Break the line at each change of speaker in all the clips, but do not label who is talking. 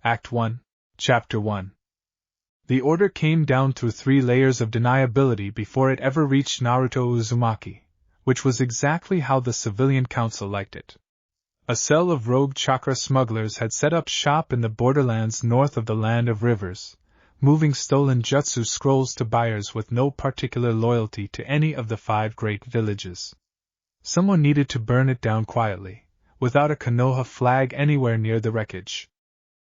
Act 1, Chapter 1. The order came down through 3 layers of deniability before it ever reached Naruto Uzumaki, which was exactly how the civilian council liked it. A cell of rogue chakra smugglers had set up shop in the borderlands north of the Land of Rivers, moving stolen jutsu scrolls to buyers with no particular loyalty to any of the 5 great villages. Someone needed to burn it down quietly, without a Konoha flag anywhere near the wreckage.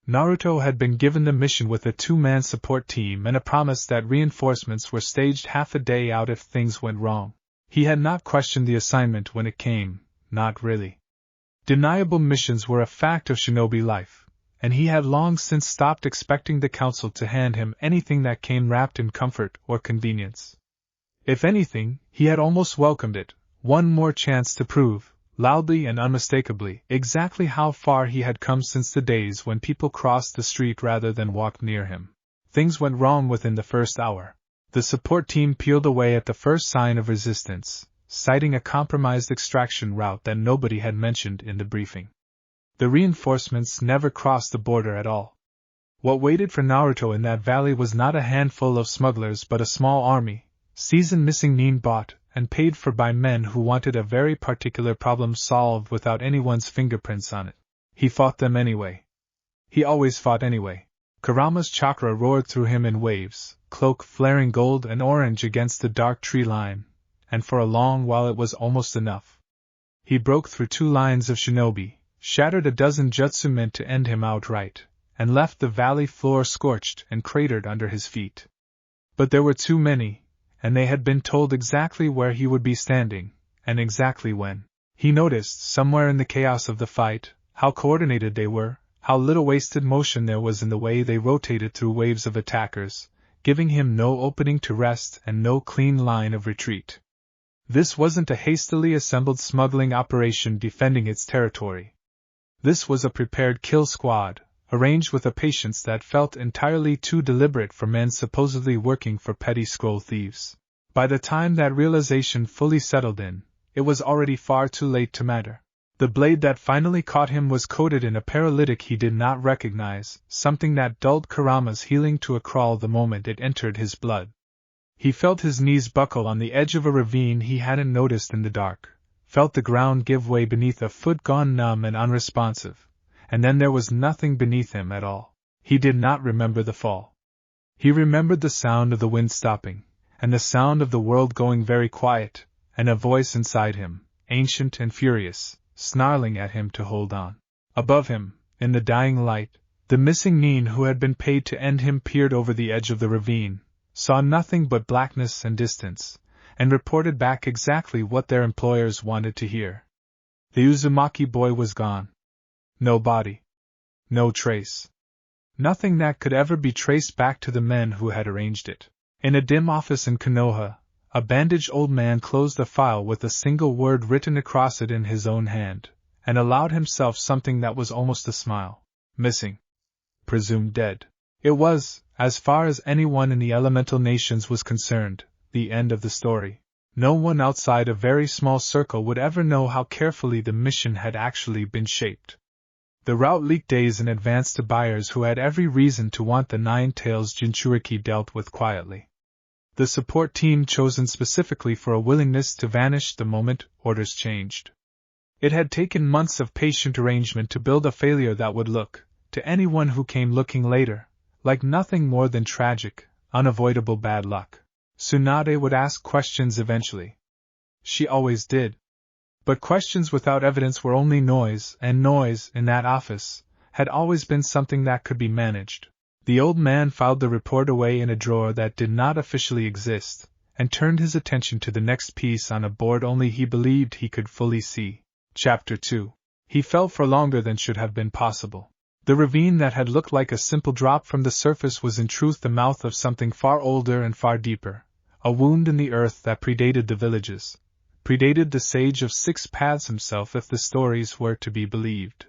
Naruto had been given the mission with a 2-man support team and a promise that reinforcements were staged half a day out if things went wrong. He had not questioned the assignment when it came, not really. Deniable missions were a fact of shinobi life, and he had long since stopped expecting the council to hand him anything that came wrapped in comfort or convenience. If anything, he had almost welcomed it, one more chance to prove, loudly and unmistakably, exactly how far he had come since the days when people crossed the street rather than walked near him. Things went wrong within the first hour. The support team peeled away at the first sign of resistance, citing a compromised extraction route that nobody had mentioned in the briefing. The reinforcements never crossed the border at all. What waited for Naruto in that valley was not a handful of smugglers but a small army, seasoned missing nin bought and paid for by men who wanted a very particular problem solved without anyone's fingerprints on it. He fought them anyway. He always fought anyway. Kurama's chakra roared through him in waves, cloak flaring gold and orange against the dark tree line, and for a long while it was almost enough. He broke through 2 lines of shinobi, shattered a dozen jutsu meant to end him outright, and left the valley floor scorched and cratered under his feet. But there were too many, and they had been told exactly where he would be standing, and exactly when. He noticed, somewhere in the chaos of the fight, how coordinated they were, how little wasted motion there was in the way they rotated through waves of attackers, giving him no opening to rest and no clean line of retreat. This wasn't a hastily assembled smuggling operation defending its territory. This was a prepared kill squad, arranged with a patience that felt entirely too deliberate for men supposedly working for petty scroll thieves. By the time that realization fully settled in, it was already far too late to matter. The blade that finally caught him was coated in a paralytic he did not recognize, something that dulled Kurama's healing to a crawl the moment it entered his blood. He felt his knees buckle on the edge of a ravine he hadn't noticed in the dark, felt the ground give way beneath a foot gone numb and unresponsive, and then there was nothing beneath him at all. He did not remember the fall. He remembered the sound of the wind stopping, and the sound of the world going very quiet, and a voice inside him, ancient and furious, snarling at him to hold on. Above him, in the dying light, the missing nin who had been paid to end him peered over the edge of the ravine, saw nothing but blackness and distance, and reported back exactly what their employers wanted to hear. The Uzumaki boy was gone. No body. No trace. Nothing that could ever be traced back to the men who had arranged it. In a dim office in Konoha, a bandaged old man closed a file with a single word written across it in his own hand, and allowed himself something that was almost a smile. Missing. Presumed dead. It was, as far as anyone in the elemental nations was concerned, the end of the story. No one outside a very small circle would ever know how carefully the mission had actually been shaped. The route leaked days in advance to buyers who had every reason to want the 9 tails Jinchuriki dealt with quietly. The support team chosen specifically for a willingness to vanish the moment orders changed. It had taken months of patient arrangement to build a failure that would look, to anyone who came looking later, like nothing more than tragic, unavoidable bad luck. Tsunade would ask questions eventually. She always did. But questions without evidence were only noise, and noise, in that office, had always been something that could be managed. The old man filed the report away in a drawer that did not officially exist, and turned his attention to the next piece on a board only he believed he could fully see. Chapter 2. He fell for longer than should have been possible. The ravine that had looked like a simple drop from the surface was in truth the mouth of something far older and far deeper, a wound in the earth that predated the villages, predated the Sage of 6 Paths himself if the stories were to be believed.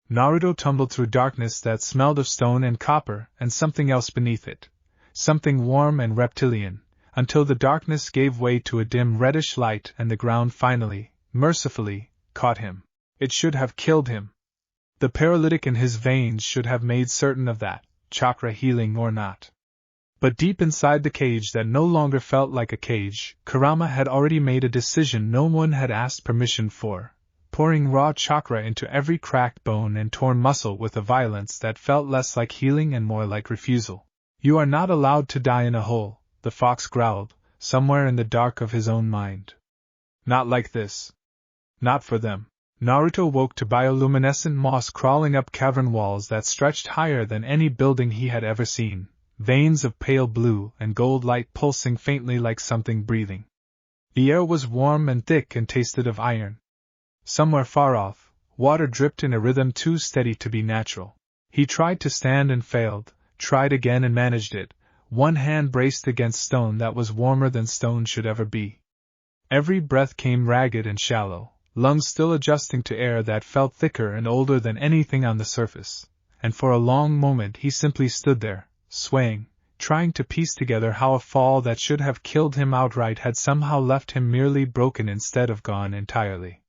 Naruto tumbled through darkness that smelled of stone and copper and something else beneath it, something warm and reptilian, until the darkness gave way to a dim reddish light and the ground finally, mercifully, caught him. It should have killed him. The paralytic in his veins should have made certain of that, chakra healing or not. But deep inside the cage that no longer felt like a cage, Kurama had already made a decision no one had asked permission for, pouring raw chakra into every cracked bone and torn muscle with a violence that felt less like healing and more like refusal. You are not allowed to die in a hole, the fox growled, somewhere in the dark of his own mind. Not like this. Not for them. Naruto woke to bioluminescent moss crawling up cavern walls that stretched higher than any building he had ever seen, veins of pale blue and gold light pulsing faintly like something breathing. The air was warm and thick and tasted of iron. Somewhere far off, water dripped in a rhythm too steady to be natural. He tried to stand and failed, tried again and managed it, one hand braced against stone that was warmer than stone should ever be. Every breath came ragged and shallow, lungs still adjusting to air that felt thicker and older than anything on the surface, and for a long moment he simply stood there, swaying, trying to piece together how a fall that should have killed him outright had somehow left him merely broken instead of gone entirely.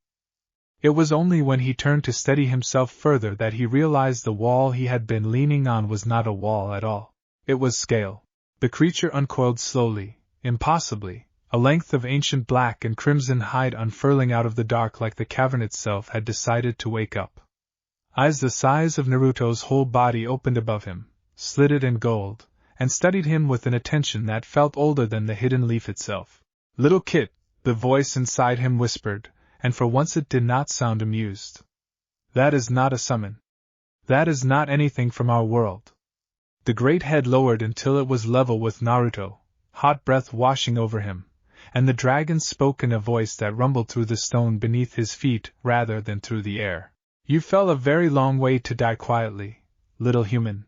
It was only when he turned to steady himself further that he realized the wall he had been leaning on was not a wall at all. It was scale. The creature uncoiled slowly, impossibly, a length of ancient black and crimson hide unfurling out of the dark like the cavern itself had decided to wake up. Eyes the size of Naruto's whole body opened above him, slitted in gold, and studied him with an attention that felt older than the hidden leaf itself. "Little kid," the voice inside him whispered, and for once it did not sound amused. "That is not a summon. That is not anything from our world." The great head lowered until it was level with Naruto, hot breath washing over him, and the dragon spoke in a voice that rumbled through the stone beneath his feet rather than through the air. "You fell a very long way to die quietly, little human.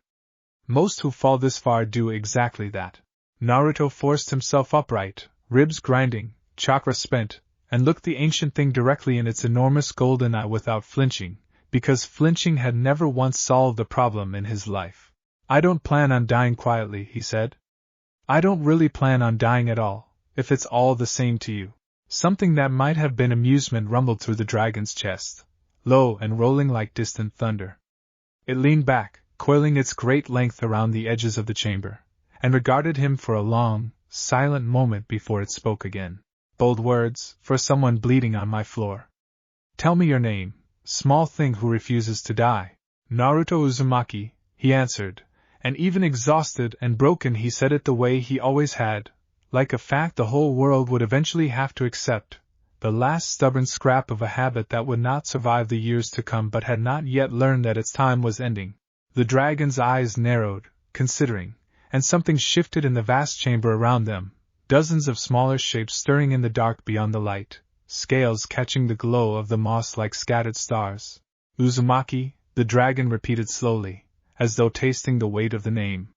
Most who fall this far do exactly that." Naruto forced himself upright, ribs grinding, chakra spent, and looked the ancient thing directly in its enormous golden eye without flinching, because flinching had never once solved the problem in his life. "I don't plan on dying quietly," he said. "I don't really plan on dying at all, if it's all the same to you." Something that might have been amusement rumbled through the dragon's chest, low and rolling like distant thunder. It leaned back, coiling its great length around the edges of the chamber, and regarded him for a long, silent moment before it spoke again. "Bold words, for someone bleeding on my floor. Tell me your name, small thing who refuses to die." "Naruto Uzumaki," he answered, and even exhausted and broken he said it the way he always had, like a fact the whole world would eventually have to accept, the last stubborn scrap of a habit that would not survive the years to come but had not yet learned that its time was ending. The dragon's eyes narrowed, considering, and something shifted in the vast chamber around them. Dozens of smaller shapes stirring in the dark beyond the light, scales catching the glow of the moss like scattered stars. "Uzumaki," the dragon repeated slowly, as though tasting the weight of the name.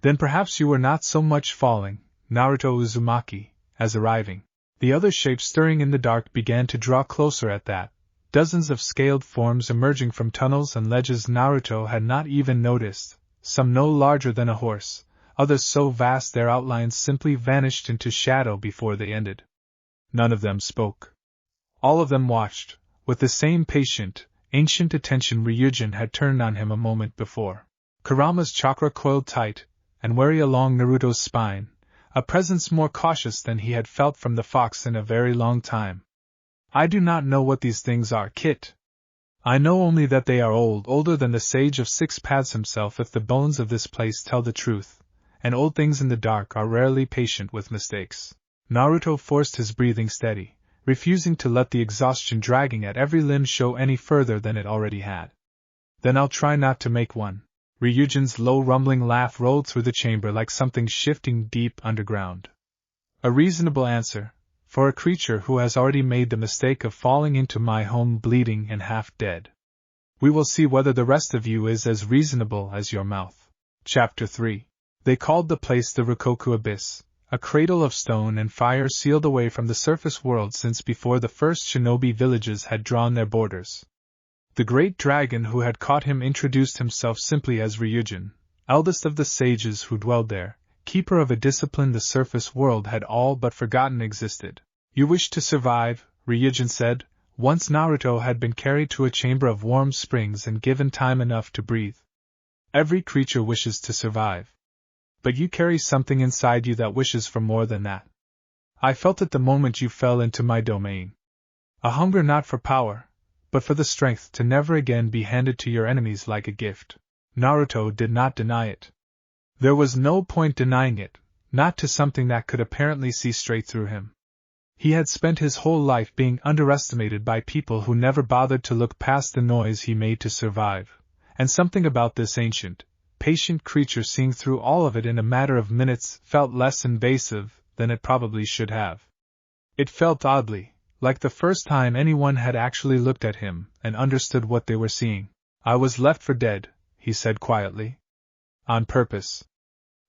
"Then perhaps you were not so much falling, Naruto Uzumaki, as arriving." The other shapes stirring in the dark began to draw closer at that, dozens of scaled forms emerging from tunnels and ledges Naruto had not even noticed, some no larger than a horse, others so vast their outlines simply vanished into shadow before they ended. None of them spoke. All of them watched, with the same patient, ancient attention Ryujin had turned on him a moment before. Kurama's chakra coiled tight, and wary along Naruto's spine, a presence more cautious than he had felt from the fox in a very long time. "I do not know what these things are, Kit. I know only that they are old, older than the Sage of Six Paths himself if the bones of this place tell the truth, and old things in the dark are rarely patient with mistakes." Naruto forced his breathing steady, refusing to let the exhaustion dragging at every limb show any further than it already had. "Then I'll try not to make one." Ryujin's low rumbling laugh rolled through the chamber like something shifting deep underground. "A reasonable answer, for a creature who has already made the mistake of falling into my home bleeding and half dead. We will see whether the rest of you is as reasonable as your mouth." Chapter 3. They called the place the Rikoku Abyss, a cradle of stone and fire sealed away from the surface world since before the first shinobi villages had drawn their borders. The great dragon who had caught him introduced himself simply as Ryujin, eldest of the sages who dwelled there, keeper of a discipline the surface world had all but forgotten existed. "You wish to survive," Ryujin said, Once Naruto had been carried to a chamber of warm springs and given time enough to breathe. Every creature wishes to survive. But you carry something inside you that wishes for more than that. I felt it the moment you fell into my domain. A hunger not for power, but for the strength to never again be handed to your enemies like a gift. Naruto did not deny it. There was no point denying it, not to something that could apparently see straight through him. He had spent his whole life being underestimated by people who never bothered to look past the noise he made to survive, and something about this ancient, patient creature seeing through all of it in a matter of minutes felt less invasive than it probably should have. It felt oddly, like the first time anyone had actually looked at him and understood what they were seeing. I was left for dead, he said quietly. On purpose.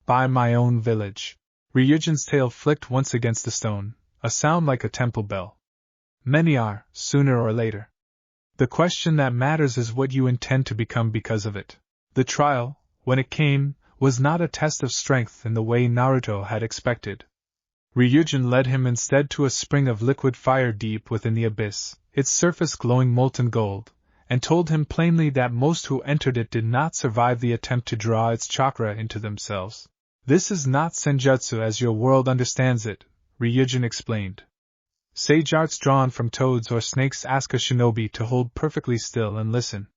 By my own village. Ryujin's tail flicked once against the stone, a sound like a temple bell. Many are, sooner or later. The question that matters is what you intend to become because of it. The trial, when it came, was not a test of strength in the way Naruto had expected. Ryujin led him instead to a spring of liquid fire deep within the abyss, its surface glowing molten gold, and told him plainly that most who entered it did not survive the attempt to draw its chakra into themselves. This is not senjutsu as your world understands it, Ryujin explained. Sage arts drawn from toads or snakes ask a shinobi to hold perfectly still and listen.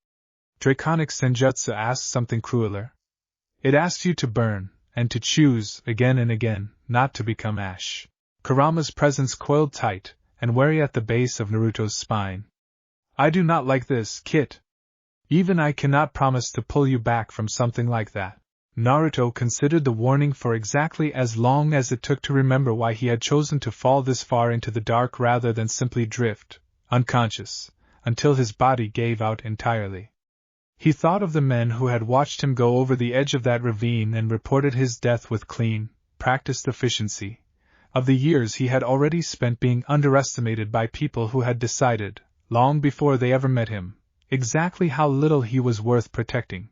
Draconic senjutsu asks something crueler. It asks you to burn, and to choose, again and again, not to become ash. Kurama's presence coiled tight, and wary at the base of Naruto's spine. I do not like this, Kit. Even I cannot promise to pull you back from something like that. Naruto considered the warning for exactly as long as it took to remember why he had chosen to fall this far into the dark rather than simply drift, unconscious, until his body gave out entirely. He thought of the men who had watched him go over the edge of that ravine and reported his death with clean, practiced efficiency, of the years he had already spent being underestimated by people who had decided, long before they ever met him, exactly how little he was worth protecting.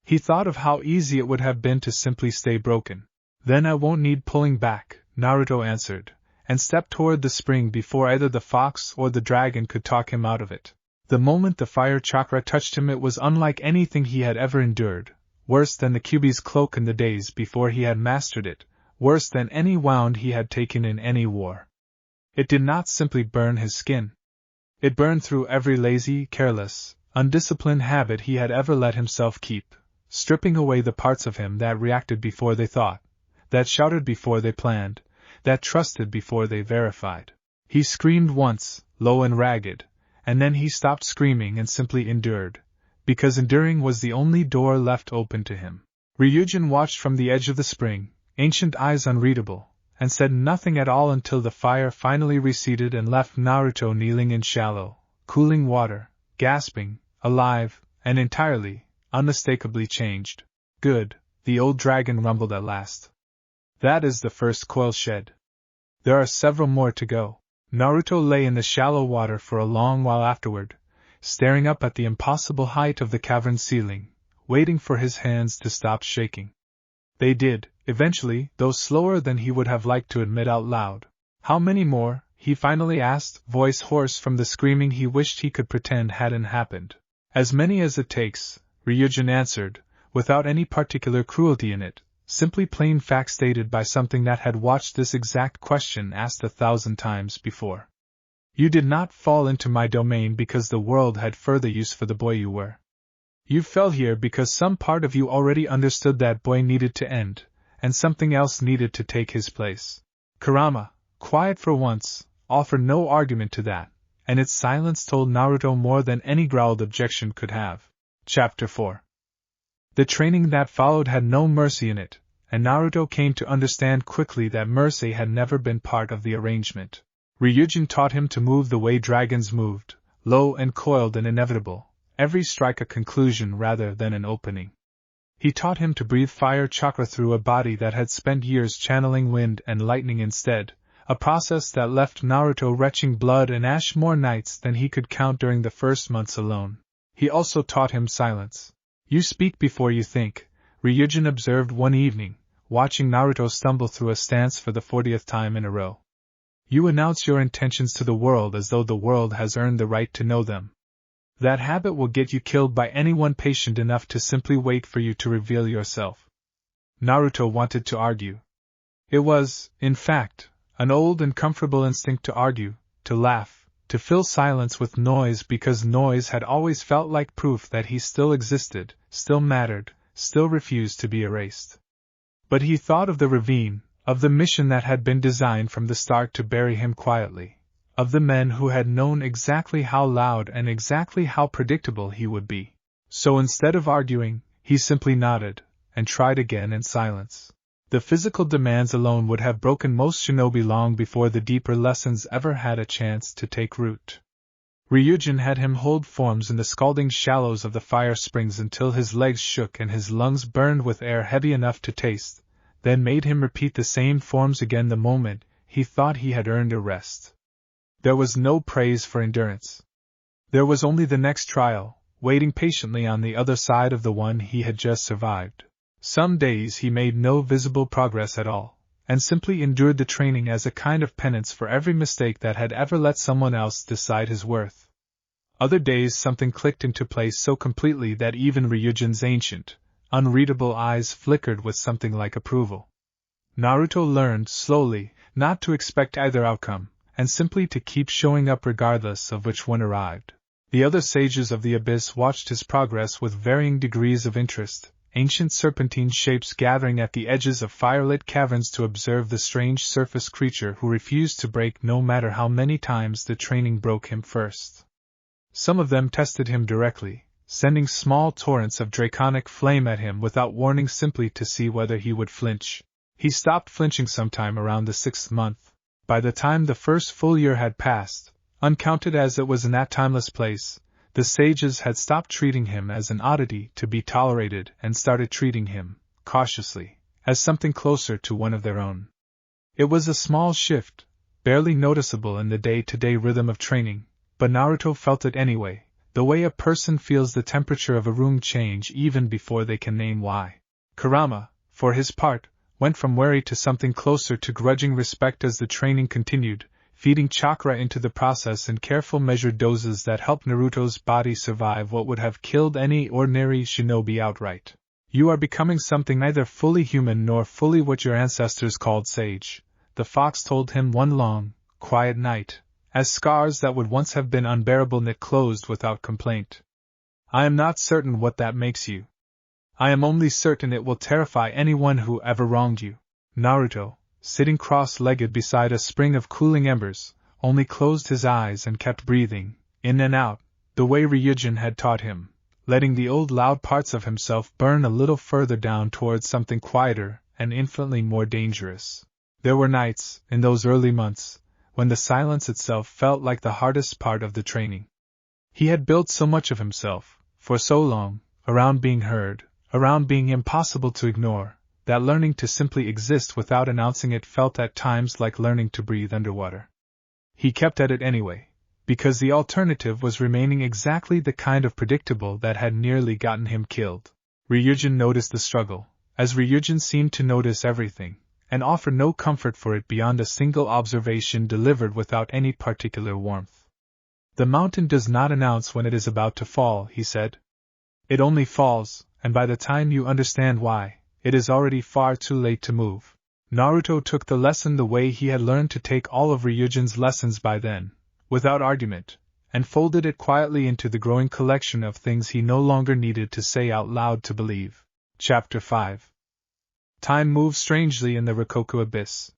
He thought of how easy it would have been to simply stay broken. Then I won't need pulling back, Naruto answered, and stepped toward the spring before either the fox or the dragon could talk him out of it. The moment the fire chakra touched him, it was unlike anything he had ever endured, worse than the Kyuubi's cloak in the days before he had mastered it, worse than any wound he had taken in any war. It did not simply burn his skin. It burned through every lazy, careless, undisciplined habit he had ever let himself keep, stripping away the parts of him that reacted before they thought, that shouted before they planned, that trusted before they verified. He screamed once, low and ragged, and then he stopped screaming and simply endured, because enduring was the only door left open to him. Ryujin watched from the edge of the spring, ancient eyes unreadable, and said nothing at all until the fire finally receded and left Naruto kneeling in shallow, cooling water, gasping, alive, and entirely, unmistakably changed. Good, the old dragon rumbled at last. That is the first coil shed. There are several more to go. Naruto lay in the shallow water for a long while afterward, staring up at the impossible height of the cavern ceiling, waiting for his hands to stop shaking. They did, eventually, though slower than he would have liked to admit out loud. How many more? He finally asked, voice hoarse from the screaming he wished he could pretend hadn't happened. As many as it takes, Ryujin answered, without any particular cruelty in it, simply plain fact stated by something that had watched this exact question asked 1,000 times before. You did not fall into my domain because the world had further use for the boy you were. You fell here because some part of you already understood that boy needed to end, and something else needed to take his place. Kurama, quiet for once, offered no argument to that, and its silence told Naruto more than any growled objection could have. Chapter 4. The training that followed had no mercy in it, and Naruto came to understand quickly that mercy had never been part of the arrangement. Ryujin taught him to move the way dragons moved, low and coiled and inevitable, every strike a conclusion rather than an opening. He taught him to breathe fire chakra through a body that had spent years channeling wind and lightning instead, a process that left Naruto retching blood and ash more nights than he could count during the first months alone. He also taught him silence. You speak before you think, Ryujin observed one evening, watching Naruto stumble through a stance for the 40th time in a row. You announce your intentions to the world as though the world has earned the right to know them. That habit will get you killed by anyone patient enough to simply wait for you to reveal yourself. Naruto wanted to argue. It was, in fact, an old and comfortable instinct to argue, to laugh, to fill silence with noise because noise had always felt like proof that he still existed, still mattered, still refused to be erased. But he thought of the ravine, of the mission that had been designed from the start to bury him quietly, of the men who had known exactly how loud and exactly how predictable he would be. So instead of arguing, he simply nodded, and tried again in silence. The physical demands alone would have broken most shinobi long before the deeper lessons ever had a chance to take root. Ryujin had him hold forms in the scalding shallows of the fire springs until his legs shook and his lungs burned with air heavy enough to taste, then made him repeat the same forms again the moment he thought he had earned a rest. There was no praise for endurance. There was only the next trial, waiting patiently on the other side of the one he had just survived. Some days he made no visible progress at all, and simply endured the training as a kind of penance for every mistake that had ever let someone else decide his worth. Other days something clicked into place so completely that even Ryujin's ancient, unreadable eyes flickered with something like approval. Naruto learned, slowly, not to expect either outcome, and simply to keep showing up regardless of which one arrived. The other sages of the abyss watched his progress with varying degrees of interest, ancient serpentine shapes gathering at the edges of firelit caverns to observe the strange surface creature who refused to break no matter how many times the training broke him first. Some of them tested him directly, sending small torrents of draconic flame at him without warning simply to see whether he would flinch. He stopped flinching sometime around the 6th month. By the time the first full year had passed, uncounted as it was in that timeless place, the sages had stopped treating him as an oddity to be tolerated and started treating him, cautiously, as something closer to one of their own. It was a small shift, barely noticeable in the day-to-day rhythm of training, but Naruto felt it anyway, the way a person feels the temperature of a room change even before they can name why. Kurama, for his part, went from wary to something closer to grudging respect as the training continued, feeding chakra into the process in careful measured doses that helped Naruto's body survive what would have killed any ordinary shinobi outright. You are becoming something neither fully human nor fully what your ancestors called sage, the fox told him one long, quiet night, as scars that would once have been unbearable knit closed without complaint. I am not certain what that makes you. I am only certain it will terrify anyone who ever wronged you. Naruto, sitting cross-legged beside a spring of cooling embers, only closed his eyes and kept breathing, in and out, the way Ryujin had taught him, letting the old loud parts of himself burn a little further down towards something quieter and infinitely more dangerous. There were nights, in those early months, when the silence itself felt like the hardest part of the training. He had built so much of himself, for so long, around being heard, around being impossible to ignore, that learning to simply exist without announcing it felt at times like learning to breathe underwater. He kept at it anyway, because the alternative was remaining exactly the kind of predictable that had nearly gotten him killed. Ryujin noticed the struggle, as Ryujin seemed to notice everything, and offer no comfort for it beyond a single observation delivered without any particular warmth. The mountain does not announce when it is about to fall, he said. It only falls, and by the time you understand why, it is already far too late to move. Naruto took the lesson the way he had learned to take all of Ryujin's lessons by then, without argument, and folded it quietly into the growing collection of things he no longer needed to say out loud to believe. Chapter 5. Time moved strangely in the Rikoku abyss.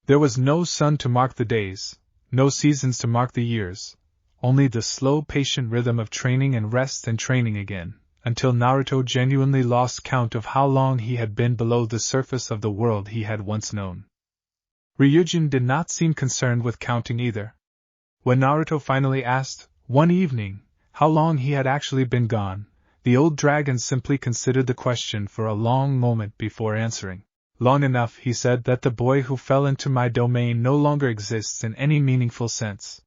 There was no sun to mark the days, no seasons to mark the years, only the slow, patient rhythm of training and rest and training again, until Naruto genuinely lost count of how long he had been below the surface of the world he had once known. Ryujin did not seem concerned with counting either. When Naruto finally asked, one evening, how long he had actually been gone, the old dragon simply considered the question for a long moment before answering. Long enough, he said, that the boy who fell into my domain no longer exists in any meaningful sense.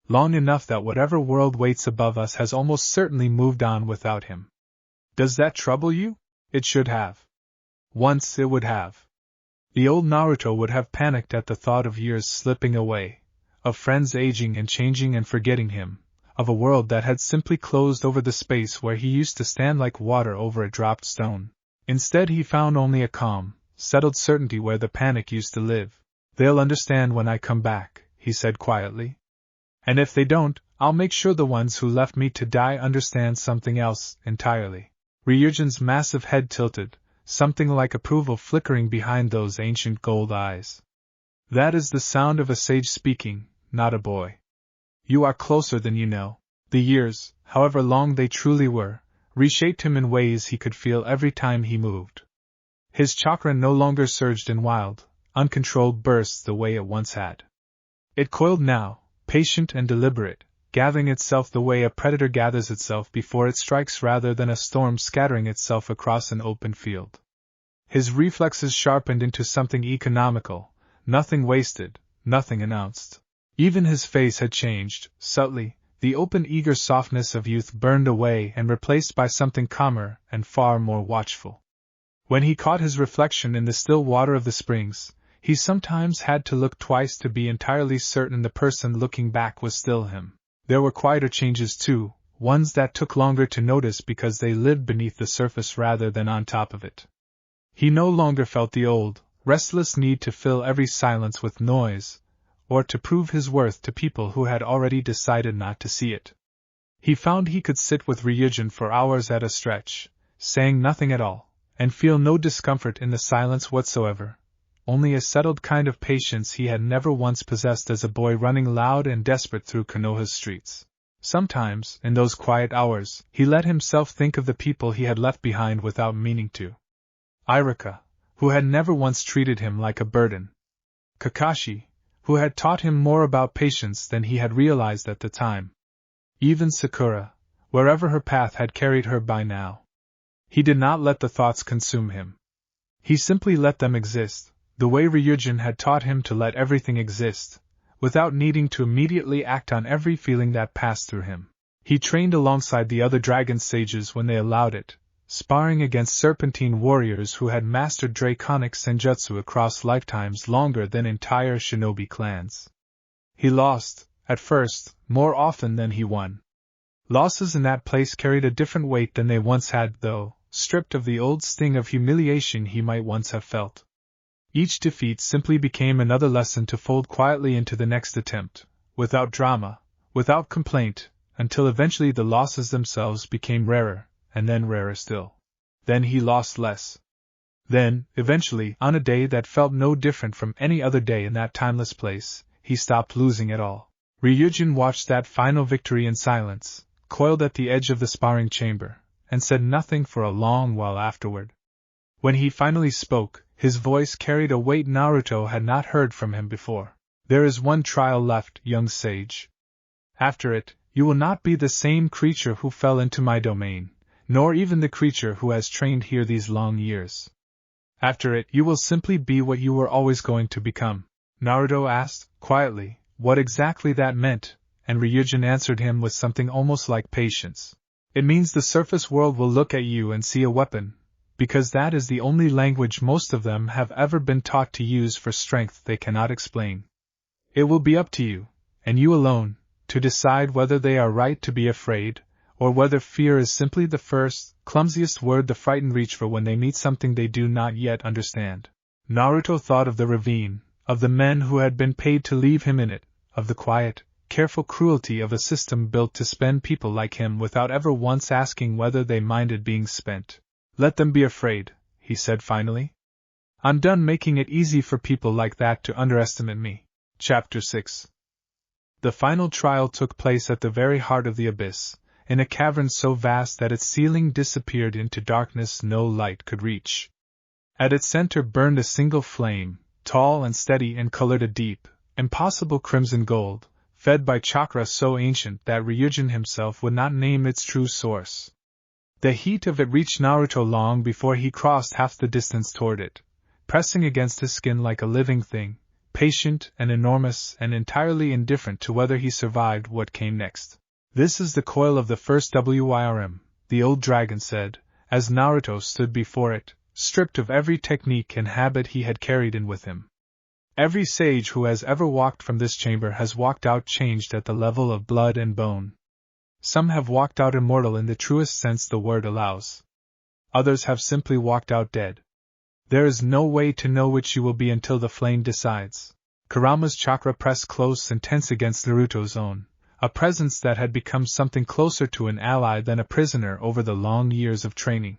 Long enough that whatever world waits above us has almost certainly moved on without him. Does that trouble you? It should have. Once it would have. The old Naruto would have panicked at the thought of years slipping away, of friends aging and changing and forgetting him, of a world that had simply closed over the space where he used to stand like water over a dropped stone. Instead he found only a calm, settled certainty where the panic used to live. "They'll understand when I come back," he said quietly. "And if they don't, I'll make sure the ones who left me to die understand something else entirely." Ryujin's massive head tilted, something like approval flickering behind those ancient gold eyes. "That is the sound of a sage speaking, not a boy. You are closer than you know." The years, however long they truly were, reshaped him in ways he could feel every time he moved. His chakra no longer surged in wild, uncontrolled bursts the way it once had. It coiled now, patient and deliberate, gathering itself the way a predator gathers itself before it strikes rather than a storm scattering itself across an open field. His reflexes sharpened into something economical, nothing wasted, nothing announced. Even his face had changed, subtly, the open eager softness of youth burned away and replaced by something calmer and far more watchful. When he caught his reflection in the still water of the springs, he sometimes had to look twice to be entirely certain the person looking back was still him. There were quieter changes too, ones that took longer to notice because they lived beneath the surface rather than on top of it. He no longer felt the old, restless need to fill every silence with noise, or to prove his worth to people who had already decided not to see it. He found he could sit with Ryujin for hours at a stretch, saying nothing at all, and feel no discomfort in the silence whatsoever, only a settled kind of patience he had never once possessed as a boy running loud and desperate through Konoha's streets. Sometimes, in those quiet hours, he let himself think of the people he had left behind without meaning to. Irika, who had never once treated him like a burden. Kakashi, who had taught him more about patience than he had realized at the time. Even Sakura, wherever her path had carried her by now. He did not let the thoughts consume him. He simply let them exist, the way Ryujin had taught him to let everything exist, without needing to immediately act on every feeling that passed through him. He trained alongside the other dragon sages when they allowed it, sparring against serpentine warriors who had mastered draconic senjutsu across lifetimes longer than entire shinobi clans. He lost, at first, more often than he won. Losses in that place carried a different weight than they once had, though, stripped of the old sting of humiliation he might once have felt. Each defeat simply became another lesson to fold quietly into the next attempt, without drama, without complaint, until eventually the losses themselves became rarer, and then rarer still. Then he lost less. Then, eventually, on a day that felt no different from any other day in that timeless place, he stopped losing at all. Ryujin watched that final victory in silence, coiled at the edge of the sparring chamber, and said nothing for a long while afterward. When he finally spoke, his voice carried a weight Naruto had not heard from him before. "There is one trial left, young sage. After it, you will not be the same creature who fell into my domain, nor even the creature who has trained here these long years. After it, you will simply be what you were always going to become." Naruto asked, quietly, what exactly that meant, and Ryujin answered him with something almost like patience. "It means the surface world will look at you and see a weapon, because that is the only language most of them have ever been taught to use for strength they cannot explain. It will be up to you, and you alone, to decide whether they are right to be afraid, or whether fear is simply the first, clumsiest word the frightened reach for when they meet something they do not yet understand." Naruto thought of the ravine, of the men who had been paid to leave him in it, of the quiet, careful cruelty of a system built to spend people like him without ever once asking whether they minded being spent. "Let them be afraid," he said finally. "I'm done making it easy for people like that to underestimate me." Chapter 6. The final trial took place at the very heart of the abyss, in a cavern so vast that its ceiling disappeared into darkness no light could reach. At its center burned a single flame, tall and steady and colored a deep, impossible crimson gold, fed by chakra so ancient that Ryujin himself would not name its true source. The heat of it reached Naruto long before he crossed half the distance toward it, pressing against his skin like a living thing, patient and enormous and entirely indifferent to whether he survived what came next. "This is the coil of the first Harem," the old dragon said, as Naruto stood before it, stripped of every technique and habit he had carried in with him. Every sage who has ever walked from this chamber has walked out changed at the level of blood and bone. Some have walked out immortal in the truest sense the word allows. Others have simply walked out dead. There is no way to know which you will be until the flame decides. Kurama's chakra pressed close and tense against Naruto's own, a presence that had become something closer to an ally than a prisoner over the long years of training.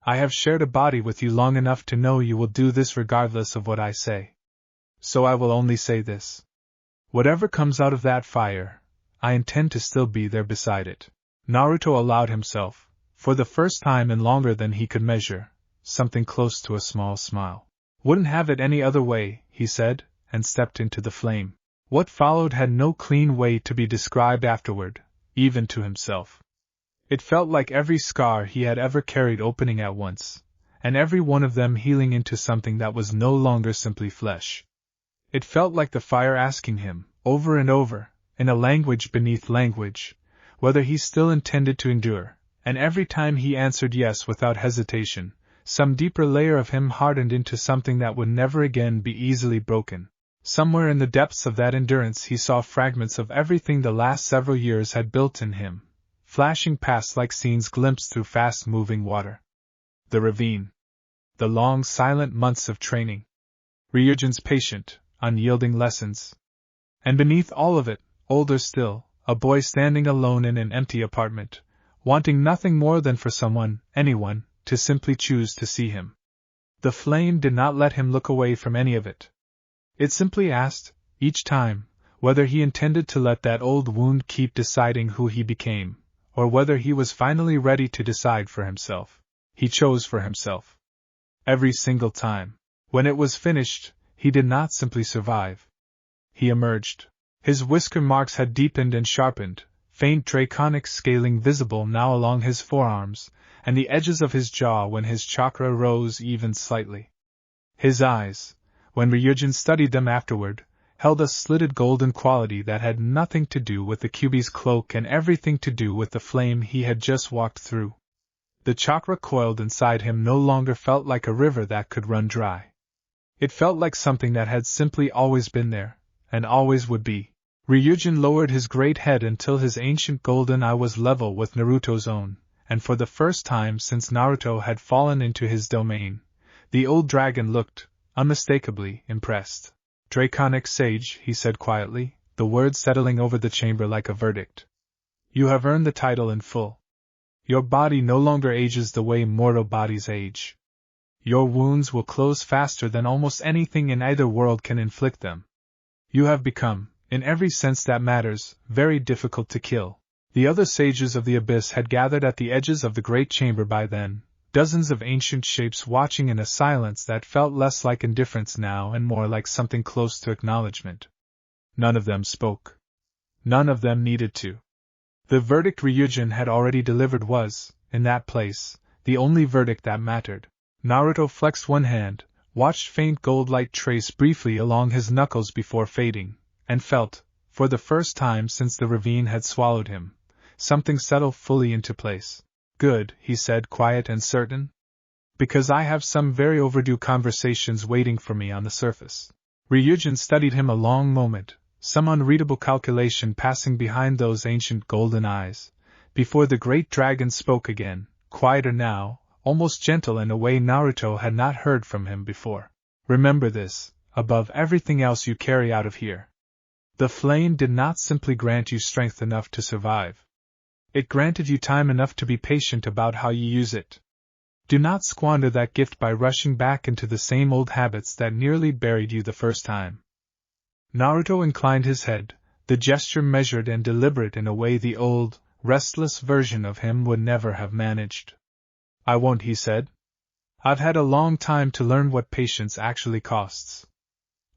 I have shared a body with you long enough to know you will do this regardless of what I say. So I will only say this. Whatever comes out of that fire, I intend to still be there beside it. Naruto allowed himself, for the first time in longer than he could measure, something close to a small smile. Wouldn't have it any other way, he said, and stepped into the flame. What followed had no clean way to be described afterward, even to himself. It felt like every scar he had ever carried opening at once, and every one of them healing into something that was no longer simply flesh. It felt like the fire asking him, over and over, in a language beneath language, whether he still intended to endure, and every time he answered yes without hesitation, some deeper layer of him hardened into something that would never again be easily broken. Somewhere in the depths of that endurance he saw fragments of everything the last several years had built in him, flashing past like scenes glimpsed through fast-moving water. The ravine. The long silent months of training. Ryujin's patient, unyielding lessons. And beneath all of it, older still, a boy standing alone in an empty apartment, wanting nothing more than for someone, anyone, to simply choose to see him. The flame did not let him look away from any of it. It simply asked, each time, whether he intended to let that old wound keep deciding who he became, or whether he was finally ready to decide for himself. He chose for himself. Every single time. When it was finished, he did not simply survive. He emerged. His whisker marks had deepened and sharpened, faint draconic scaling visible now along his forearms, and the edges of his jaw when his chakra rose even slightly. His eyes, when Ryujin studied them afterward, held a slitted golden quality that had nothing to do with the Kyuubi's cloak and everything to do with the flame he had just walked through. The chakra coiled inside him no longer felt like a river that could run dry. It felt like something that had simply always been there, and always would be. Ryujin lowered his great head until his ancient golden eye was level with Naruto's own, and for the first time since Naruto had fallen into his domain, the old dragon looked, unmistakably, impressed. Draconic sage, he said quietly, the words settling over the chamber like a verdict. You have earned the title in full. Your body no longer ages the way mortal bodies age. Your wounds will close faster than almost anything in either world can inflict them. You have become, in every sense that matters, very difficult to kill. The other sages of the abyss had gathered at the edges of the great chamber by then, dozens of ancient shapes watching in a silence that felt less like indifference now and more like something close to acknowledgement. None of them spoke. None of them needed to. The verdict Ryujin had already delivered was, in that place, the only verdict that mattered. Naruto flexed one hand, watched faint gold light trace briefly along his knuckles before fading, and felt, for the first time since the ravine had swallowed him, something settle fully into place. Good, he said, quiet and certain. Because I have some very overdue conversations waiting for me on the surface. Ryujin studied him a long moment, some unreadable calculation passing behind those ancient golden eyes, before the great dragon spoke again, quieter now, almost gentle in a way Naruto had not heard from him before. Remember this, above everything else you carry out of here. The flame did not simply grant you strength enough to survive. It granted you time enough to be patient about how you use it. Do not squander that gift by rushing back into the same old habits that nearly buried you the first time. Naruto inclined his head, the gesture measured and deliberate in a way the old, restless version of him would never have managed. I won't, he said. I've had a long time to learn what patience actually costs.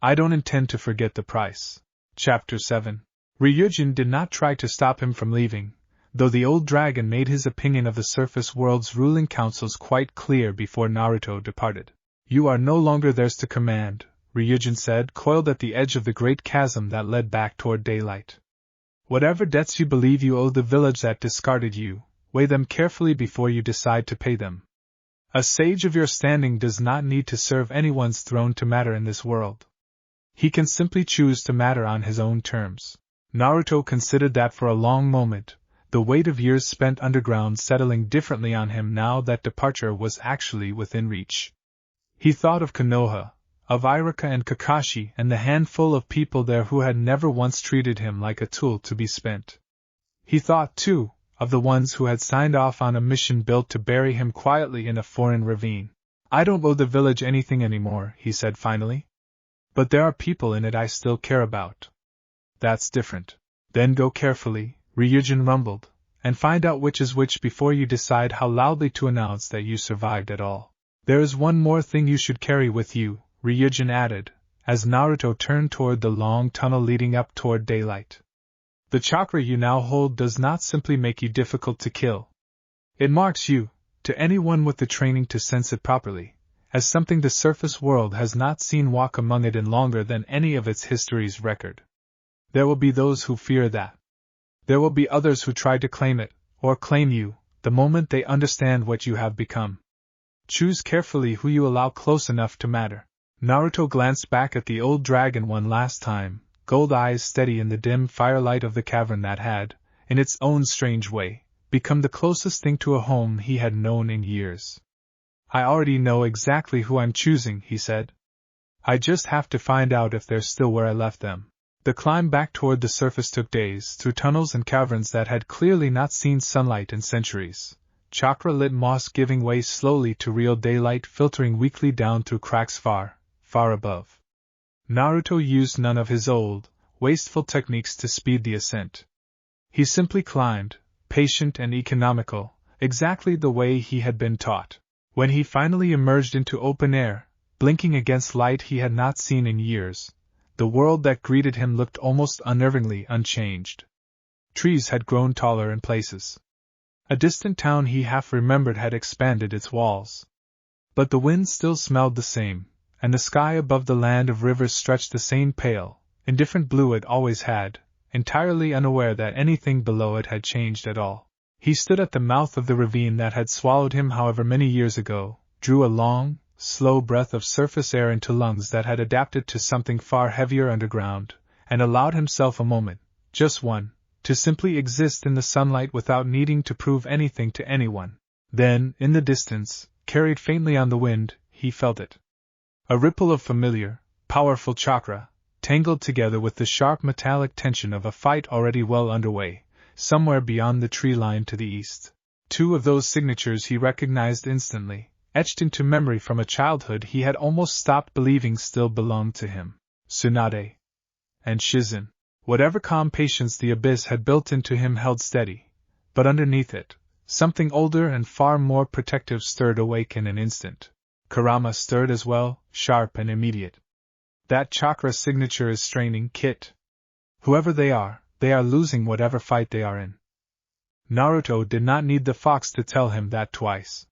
I don't intend to forget the price. Chapter 7. Ryujin did not try to stop him from leaving, though the old dragon made his opinion of the surface world's ruling councils quite clear before Naruto departed. You are no longer theirs to command, Ryujin said, coiled at the edge of the great chasm that led back toward daylight. Whatever debts you believe you owe the village that discarded you, weigh them carefully before you decide to pay them. A sage of your standing does not need to serve anyone's throne to matter in this world. He can simply choose to matter on his own terms. Naruto considered that for a long moment, the weight of years spent underground settling differently on him now that departure was actually within reach. He thought of Konoha, of Iruka and Kakashi and the handful of people there who had never once treated him like a tool to be spent. He thought, too, of the ones who had signed off on a mission built to bury him quietly in a foreign ravine. I don't owe the village anything anymore, he said finally. But there are people in it I still care about. That's different. Then go carefully, Ryujin rumbled, and find out which is which before you decide how loudly to announce that you survived at all. There is one more thing you should carry with you, Ryujin added, as Naruto turned toward the long tunnel leading up toward daylight. The chakra you now hold does not simply make you difficult to kill. It marks you, to anyone with the training to sense it properly, as something the surface world has not seen walk among it in longer than any of its history's record. There will be those who fear that. There will be others who try to claim it, or claim you, the moment they understand what you have become. Choose carefully who you allow close enough to matter. Naruto glanced back at the old dragon one last time, gold eyes steady in the dim firelight of the cavern that had, in its own strange way, become the closest thing to a home he had known in years. I already know exactly who I'm choosing, he said. I just have to find out if they're still where I left them. The climb back toward the surface took days, through tunnels and caverns that had clearly not seen sunlight in centuries. Chakra-lit moss giving way slowly to real daylight filtering weakly down through cracks far, far above. Naruto used none of his old, wasteful techniques to speed the ascent. He simply climbed, patient and economical, exactly the way he had been taught. When he finally emerged into open air, blinking against light he had not seen in years, the world that greeted him looked almost unnervingly unchanged. Trees had grown taller in places. A distant town he half remembered had expanded its walls. But the wind still smelled the same, and the sky above the land of rivers stretched the same pale, indifferent blue it always had, entirely unaware that anything below it had changed at all. He stood at the mouth of the ravine that had swallowed him however many years ago, drew a long, slow breath of surface air into lungs that had adapted to something far heavier underground, and allowed himself a moment, just one, to simply exist in the sunlight without needing to prove anything to anyone. Then, in the distance, carried faintly on the wind, he felt it. A ripple of familiar, powerful chakra, tangled together with the sharp metallic tension of a fight already well underway, somewhere beyond the tree line to the east. Two of those signatures he recognized instantly, etched into memory from a childhood he had almost stopped believing still belonged to him. Tsunade and Shizune. Whatever calm patience the abyss had built into him held steady, but underneath it, something older and far more protective stirred awake in an instant. Kurama stirred as well, sharp and immediate. That chakra signature is straining, Kit. Whoever they are losing whatever fight they are in. Naruto did not need the fox to tell him that twice.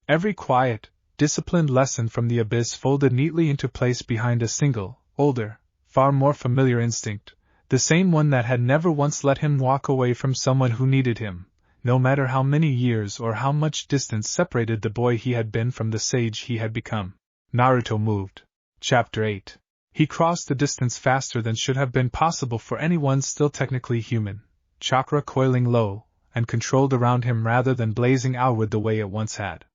Every quiet, disciplined lesson from the abyss folded neatly into place behind a single, older, far more familiar instinct, the same one that had never once let him walk away from someone who needed him, no matter how many years or how much distance separated the boy he had been from the sage he had become. Naruto moved. Chapter 8. He crossed the distance faster than should have been possible for anyone still technically human, chakra coiling low, and controlled around him rather than blazing outward the way it once had.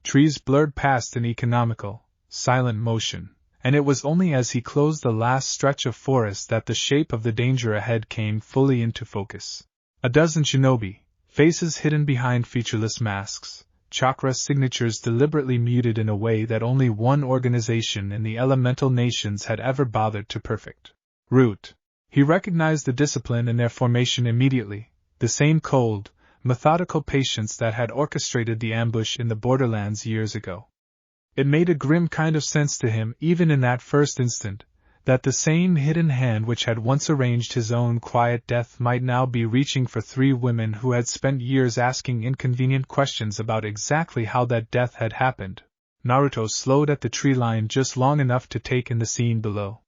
Trees blurred past in economical, silent motion, and it was only as he closed the last stretch of forest that the shape of the danger ahead came fully into focus. A dozen shinobi, faces hidden behind featureless masks, chakra signatures deliberately muted in a way that only one organization in the elemental nations had ever bothered to perfect. Root. He recognized the discipline in their formation immediately, the same cold, methodical patience that had orchestrated the ambush in the borderlands years ago. It made a grim kind of sense to him even in that first instant, that the same hidden hand which had once arranged his own quiet death might now be reaching for three women who had spent years asking inconvenient questions about exactly how that death had happened. Naruto slowed at the tree line just long enough to take in the scene below.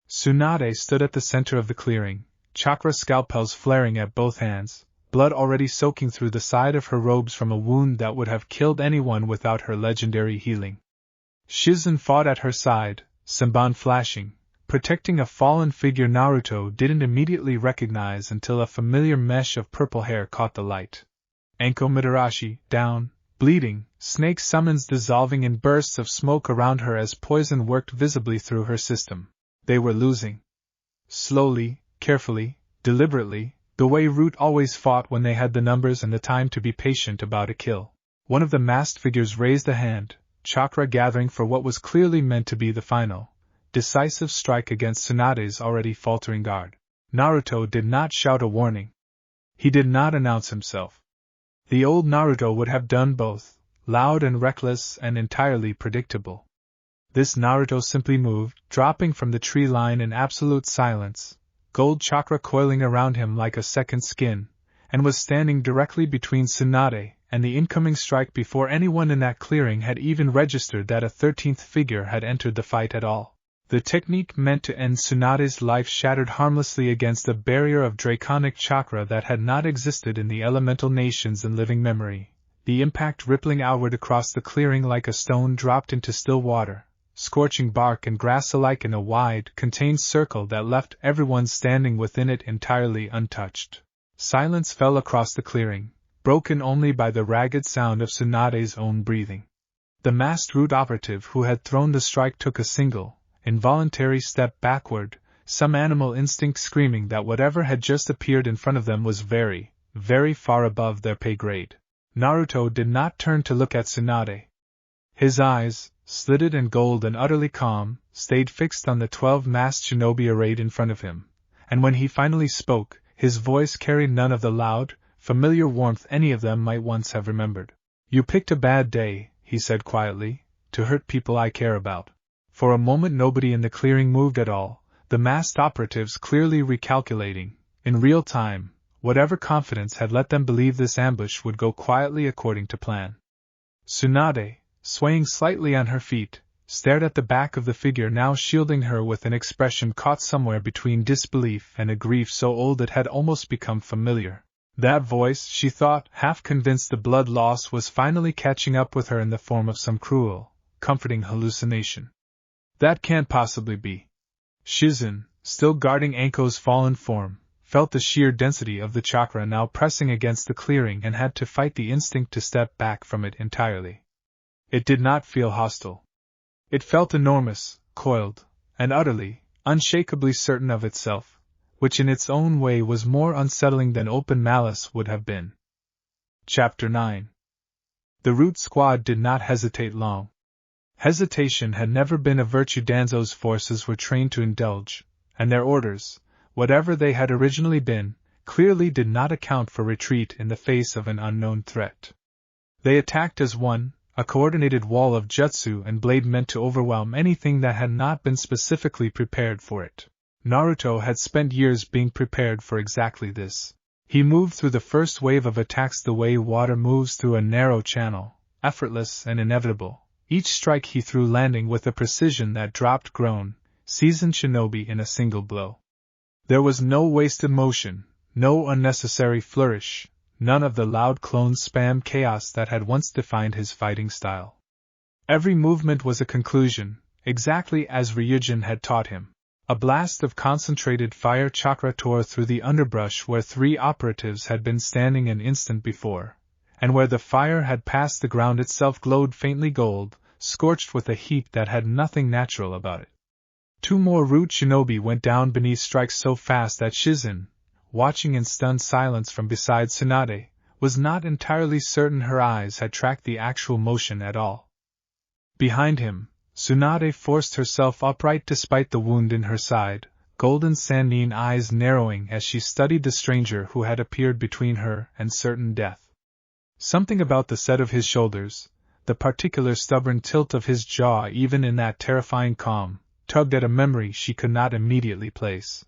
Tsunade stood at the center of the clearing, chakra scalpels flaring at both hands, blood already soaking through the side of her robes from a wound that would have killed anyone without her legendary healing. Shizune fought at her side, Senbon flashing, protecting a fallen figure Naruto didn't immediately recognize until a familiar mesh of purple hair caught the light. Anko Mitarashi, down, bleeding, snake summons dissolving in bursts of smoke around her as poison worked visibly through her system. They were losing. Slowly, carefully, deliberately, the way Root always fought when they had the numbers and the time to be patient about a kill. One of the masked figures raised a hand, chakra gathering for what was clearly meant to be the final, decisive strike against Tsunade's already faltering guard. Naruto did not shout a warning. He did not announce himself. The old Naruto would have done both, loud and reckless and entirely predictable. This Naruto simply moved, dropping from the tree line in absolute silence, gold chakra coiling around him like a second skin, and was standing directly between Tsunade and the incoming strike before anyone in that clearing had even registered that a 13th figure had entered the fight at all. The technique meant to end Tsunade's life shattered harmlessly against a barrier of draconic chakra that had not existed in the elemental nations in living memory, the impact rippling outward across the clearing like a stone dropped into still water, scorching bark and grass alike in a wide, contained circle that left everyone standing within it entirely untouched. Silence fell across the clearing, broken only by the ragged sound of Tsunade's own breathing. The masked Root operative who had thrown the strike took a single, involuntary step backward, some animal instinct screaming that whatever had just appeared in front of them was very, very far above their pay grade. Naruto did not turn to look at Tsunade. His eyes, slitted and gold and utterly calm, stayed fixed on the 12 masked shinobi arrayed in front of him, and when he finally spoke, his voice carried none of the loud, familiar warmth any of them might once have remembered. "You picked a bad day," he said quietly, "to hurt people I care about." For a moment nobody in the clearing moved at all, the masked operatives clearly recalculating, in real time, whatever confidence had let them believe this ambush would go quietly according to plan. Tsunade, swaying slightly on her feet, stared at the back of the figure now shielding her with an expression caught somewhere between disbelief and a grief so old it had almost become familiar. That voice, she thought, half convinced the blood loss was finally catching up with her in the form of some cruel, comforting hallucination. That can't possibly be. Shizune, still guarding Anko's fallen form, felt the sheer density of the chakra now pressing against the clearing and had to fight the instinct to step back from it entirely. It did not feel hostile. It felt enormous, coiled, and utterly, unshakably certain of itself, which in its own way was more unsettling than open malice would have been. Chapter 9. The Root Squad did not hesitate long. Hesitation had never been a virtue Danzo's forces were trained to indulge, and their orders, whatever they had originally been, clearly did not account for retreat in the face of an unknown threat. They attacked as one, a coordinated wall of jutsu and blade meant to overwhelm anything that had not been specifically prepared for it. Naruto had spent years being prepared for exactly this. He moved through the first wave of attacks the way water moves through a narrow channel, effortless and inevitable, each strike he threw landing with a precision that dropped grown, seasoned shinobi in a single blow. There was no wasted motion, no unnecessary flourish, none of the loud clone spam chaos that had once defined his fighting style. Every movement was a conclusion, exactly as Ryujin had taught him. A blast of concentrated fire chakra tore through the underbrush where 3 operatives had been standing an instant before, and where the fire had passed the ground itself glowed faintly gold, scorched with a heat that had nothing natural about it. 2 more Root shinobi went down beneath strikes so fast that Shizune, watching in stunned silence from beside Tsunade, was not entirely certain her eyes had tracked the actual motion at all. Behind him, Tsunade forced herself upright despite the wound in her side, golden sandine eyes narrowing as she studied the stranger who had appeared between her and certain death. Something about the set of his shoulders, the particular stubborn tilt of his jaw even in that terrifying calm, tugged at a memory she could not immediately place.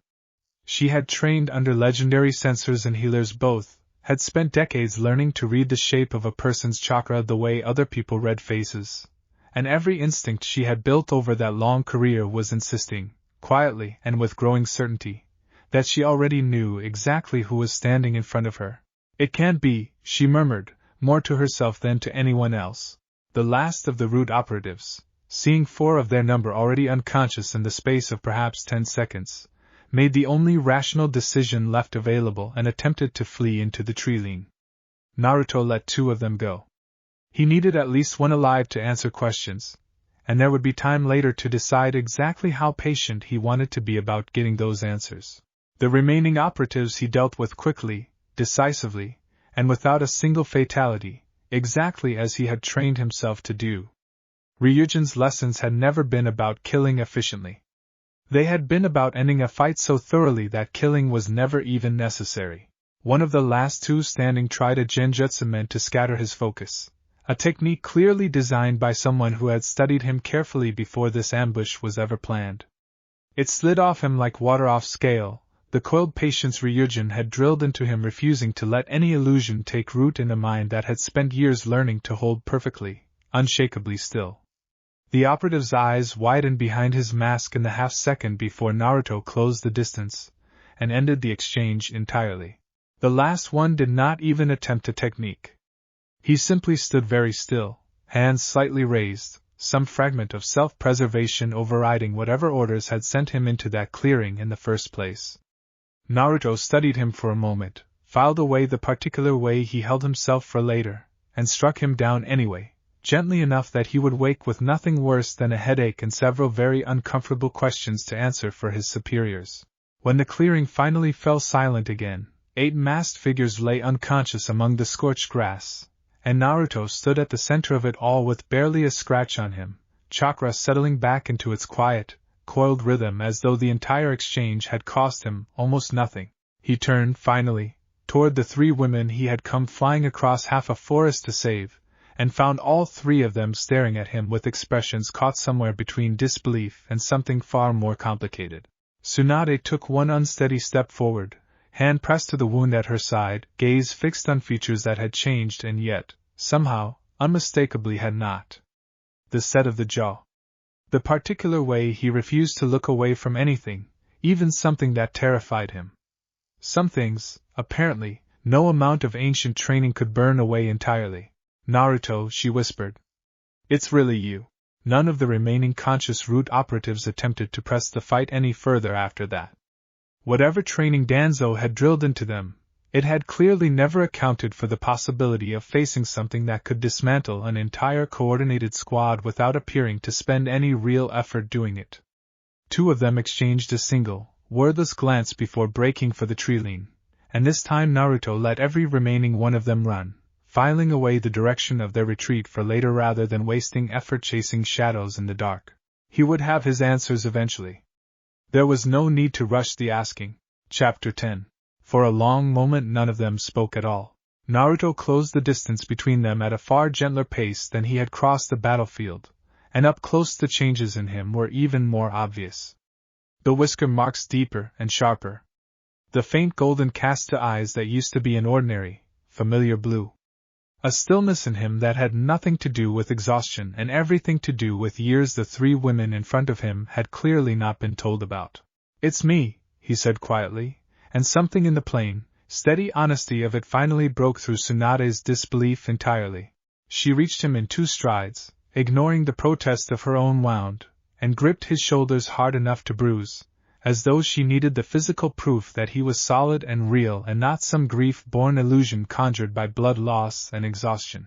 She had trained under legendary censors and healers both, had spent decades learning to read the shape of a person's chakra the way other people read faces, and every instinct she had built over that long career was insisting, quietly and with growing certainty, that she already knew exactly who was standing in front of her. It can't be, she murmured, more to herself than to anyone else. The last of the root operatives, seeing 4 of their number already unconscious in the space of perhaps 10 seconds, made the only rational decision left available and attempted to flee into the tree-line. Naruto let 2 of them go. He needed at least one alive to answer questions, and there would be time later to decide exactly how patient he wanted to be about getting those answers. The remaining operatives he dealt with quickly, decisively, and without a single fatality, exactly as he had trained himself to do. Ryujin's lessons had never been about killing efficiently. They had been about ending a fight so thoroughly that killing was never even necessary. One of the last 2 standing tried a genjutsu meant to scatter his focus, a technique clearly designed by someone who had studied him carefully before this ambush was ever planned. It slid off him like water off scale. The coiled patience Ryujin had drilled into him, refusing to let any illusion take root in a mind that had spent years learning to hold perfectly, unshakably still. The operative's eyes widened behind his mask in the half-second before Naruto closed the distance and ended the exchange entirely. The last one did not even attempt a technique. He simply stood very still, hands slightly raised, some fragment of self-preservation overriding whatever orders had sent him into that clearing in the first place. Naruto studied him for a moment, filed away the particular way he held himself for later, and struck him down anyway, gently enough that he would wake with nothing worse than a headache and several very uncomfortable questions to answer for his superiors. When the clearing finally fell silent again, 8 masked figures lay unconscious among the scorched grass, and Naruto stood at the center of it all with barely a scratch on him, chakra settling back into its quiet, coiled rhythm as though the entire exchange had cost him almost nothing. He turned, finally, toward the 3 women he had come flying across half a forest to save, and found all 3 of them staring at him with expressions caught somewhere between disbelief and something far more complicated. Tsunade took one unsteady step forward, hand pressed to the wound at her side, gaze fixed on features that had changed and yet, somehow, unmistakably had not. The set of the jaw. The particular way he refused to look away from anything, even something that terrified him. Some things, apparently, no amount of ancient training could burn away entirely. Naruto, she whispered. It's really you. None of the remaining conscious root operatives attempted to press the fight any further after that. Whatever training Danzo had drilled into them, it had clearly never accounted for the possibility of facing something that could dismantle an entire coordinated squad without appearing to spend any real effort doing it. 2 of them exchanged a single, wordless glance before breaking for the tree-line, and this time Naruto let every remaining one of them run, filing away the direction of their retreat for later rather than wasting effort chasing shadows in the dark. He would have his answers eventually. There was no need to rush the asking. Chapter 10. For a long moment none of them spoke at all. Naruto closed the distance between them at a far gentler pace than he had crossed the battlefield, and up close the changes in him were even more obvious. The whisker marks deeper and sharper. The faint golden cast to eyes that used to be an ordinary, familiar blue. A stillness in him that had nothing to do with exhaustion and everything to do with years the 3 women in front of him had clearly not been told about. It's me, he said quietly, and something in the plain, steady honesty of it finally broke through Tsunade's disbelief entirely. She reached him in 2 strides, ignoring the protest of her own wound, and gripped his shoulders hard enough to bruise, as though she needed the physical proof that he was solid and real and not some grief-born illusion conjured by blood loss and exhaustion.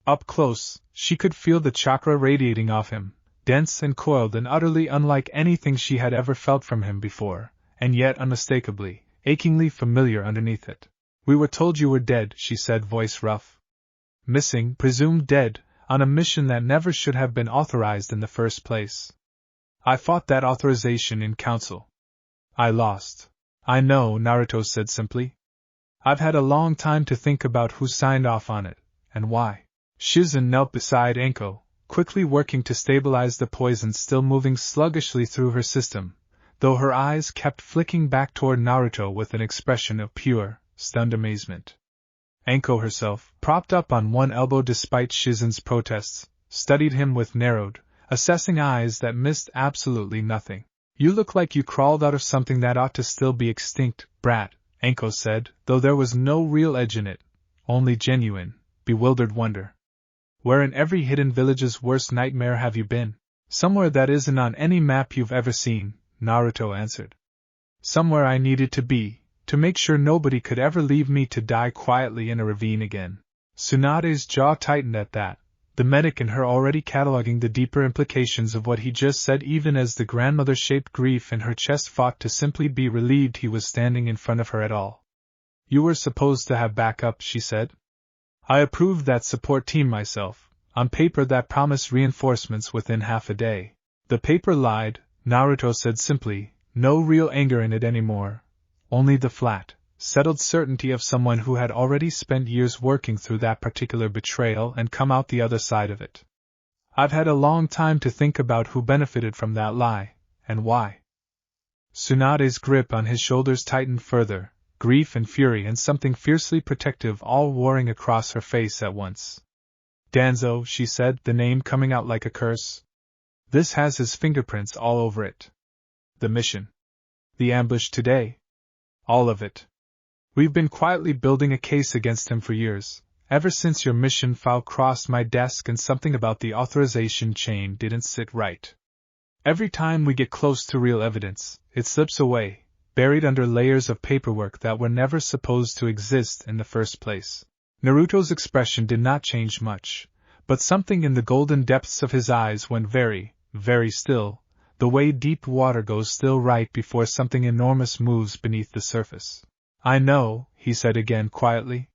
Up close, she could feel the chakra radiating off him, dense and coiled and utterly unlike anything she had ever felt from him before, and yet unmistakably, achingly familiar underneath it. We were told you were dead, she said, voice rough. Missing, presumed dead, on a mission that never should have been authorized in the first place. I fought that authorization in council. I lost. I know, Naruto said simply. I've had a long time to think about who signed off on it, and why. Shizune knelt beside Anko, quickly working to stabilize the poison still moving sluggishly through her system, though her eyes kept flicking back toward Naruto with an expression of pure, stunned amazement. Anko herself, propped up on one elbow despite Shizune's protests, studied him with narrowed, assessing eyes that missed absolutely nothing. You look like you crawled out of something that ought to still be extinct, brat, Anko said, though there was no real edge in it, only genuine, bewildered wonder. Where in every hidden village's worst nightmare have you been? Somewhere that isn't on any map you've ever seen, Naruto answered. Somewhere I needed to be, to make sure nobody could ever leave me to die quietly in a ravine again. Tsunade's jaw tightened at that, the medic in her already cataloging the deeper implications of what he just said, even as the grandmother-shaped grief in her chest fought to simply be relieved he was standing in front of her at all. You were supposed to have backup, she said. I approved that support team myself. On paper that promised reinforcements within half a day. The paper lied, Naruto said simply, no real anger in it anymore. Only the flat, settled certainty of someone who had already spent years working through that particular betrayal and come out the other side of it. I've had a long time to think about who benefited from that lie, and why. Tsunade's grip on his shoulders tightened further, grief and fury and something fiercely protective all warring across her face at once. Danzo, she said, the name coming out like a curse. This has his fingerprints all over it. The mission. The ambush today. All of it. We've been quietly building a case against him for years, ever since your mission file crossed my desk and something about the authorization chain didn't sit right. Every time we get close to real evidence, it slips away, buried under layers of paperwork that were never supposed to exist in the first place. Naruto's expression did not change much, but something in the golden depths of his eyes went very, very still, the way deep water goes still right before something enormous moves beneath the surface. I know, he said again quietly.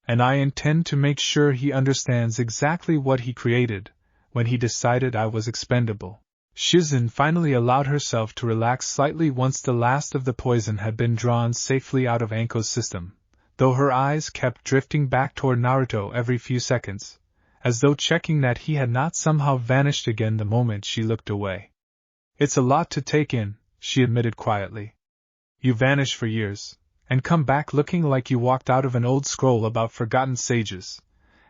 And I intend to make sure he understands exactly what he created, when he decided I was expendable. Shizune finally allowed herself to relax slightly once the last of the poison had been drawn safely out of Anko's system, though her eyes kept drifting back toward Naruto every few seconds, as though checking that he had not somehow vanished again the moment she looked away. It's a lot to take in, she admitted quietly. You vanish for years, and come back looking like you walked out of an old scroll about forgotten sages,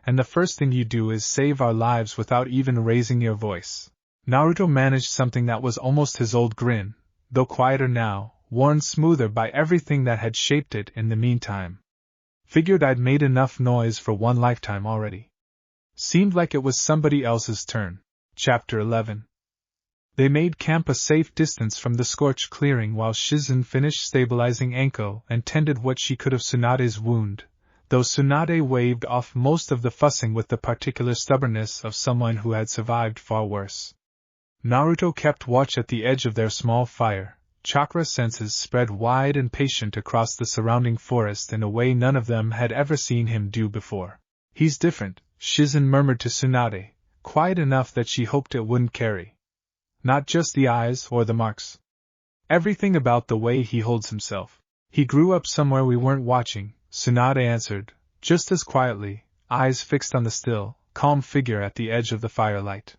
and the first thing you do is save our lives without even raising your voice. Naruto managed something that was almost his old grin, though quieter now, worn smoother by everything that had shaped it in the meantime. Figured I'd made enough noise for one lifetime already. Seemed like it was somebody else's turn. Chapter 11. They made camp a safe distance from the scorched clearing while Shizune finished stabilizing Anko and tended what she could of Tsunade's wound, though Tsunade waved off most of the fussing with the particular stubbornness of someone who had survived far worse. Naruto kept watch at the edge of their small fire, chakra senses spread wide and patient across the surrounding forest in a way none of them had ever seen him do before. He's different, Shizune murmured to Tsunade, quiet enough that she hoped it wouldn't carry. Not just the eyes or the marks. Everything about the way he holds himself. He grew up somewhere we weren't watching, Tsunade answered, just as quietly, eyes fixed on the still, calm figure at the edge of the firelight.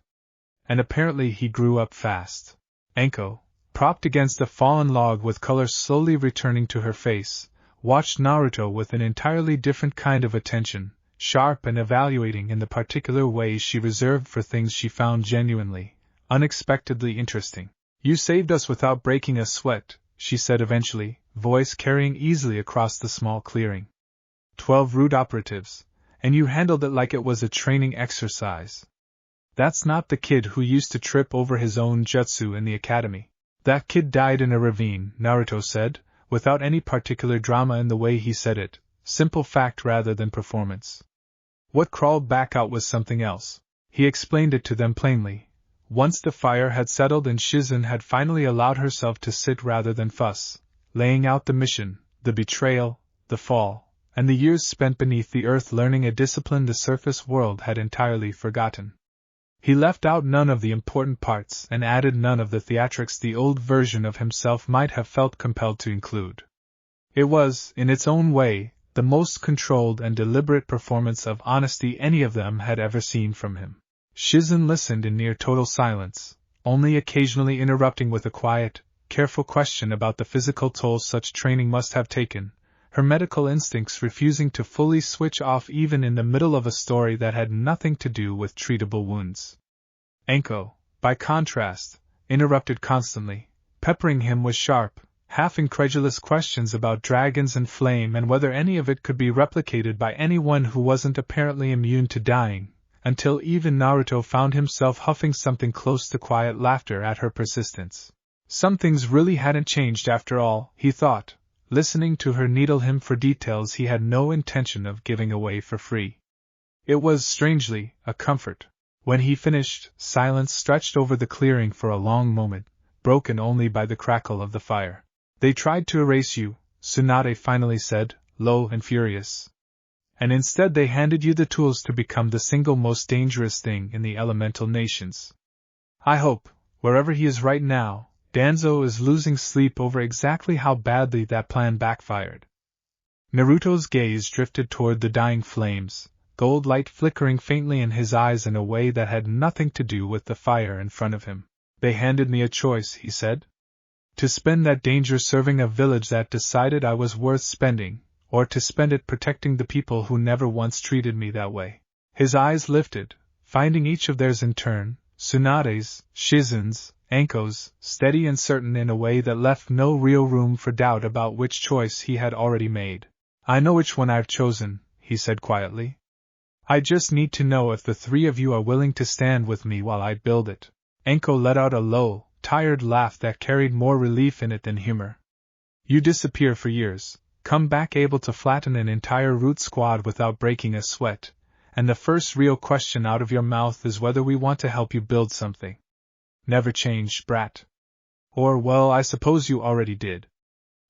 And apparently he grew up fast. Anko, propped against a fallen log with color slowly returning to her face, watched Naruto with an entirely different kind of attention, sharp and evaluating in the particular way she reserved for things she found genuinely, unexpectedly interesting. You saved us without breaking a sweat, she said eventually, voice carrying easily across the small clearing. 12 rude operatives, and you handled it like it was a training exercise. That's not the kid who used to trip over his own jutsu in the academy. That kid died in a ravine, Naruto said, without any particular drama in the way he said it, simple fact rather than performance. What crawled back out was something else. He explained it to them plainly. Once the fire had settled and Shizune had finally allowed herself to sit rather than fuss, laying out the mission, the betrayal, the fall, and the years spent beneath the earth learning a discipline the surface world had entirely forgotten. He left out none of the important parts and added none of the theatrics the old version of himself might have felt compelled to include. It was, in its own way, the most controlled and deliberate performance of honesty any of them had ever seen from him. Shizune listened in near total silence, only occasionally interrupting with a quiet, careful question about the physical toll such training must have taken, her medical instincts refusing to fully switch off even in the middle of a story that had nothing to do with treatable wounds. Anko, by contrast, interrupted constantly, peppering him with sharp, half-incredulous questions about dragons and flame and whether any of it could be replicated by anyone who wasn't apparently immune to dying, until even Naruto found himself huffing something close to quiet laughter at her persistence. Some things really hadn't changed after all, he thought, listening to her needle him for details he had no intention of giving away for free. It was, strangely, a comfort. When he finished, silence stretched over the clearing for a long moment, broken only by the crackle of the fire. They tried to erase you, Tsunade finally said, low and furious. And instead they handed you the tools to become the single most dangerous thing in the elemental nations. I hope, wherever he is right now, Danzo is losing sleep over exactly how badly that plan backfired. Naruto's gaze drifted toward the dying flames, gold light flickering faintly in his eyes in a way that had nothing to do with the fire in front of him. They handed me a choice, he said. To spend that danger serving a village that decided I was worth spending, or to spend it protecting the people who never once treated me that way. His eyes lifted, finding each of theirs in turn, Tsunade's, Shizune's, Anko's, steady and certain in a way that left no real room for doubt about which choice he had already made. I know which one I've chosen, he said quietly. I just need to know if the three of you are willing to stand with me while I build it. Anko let out a low, tired laugh that carried more relief in it than humor. You disappear for years, come back able to flatten an entire root squad without breaking a sweat, and the first real question out of your mouth is whether we want to help you build something. Never changed, brat. Or, well, I suppose you already did.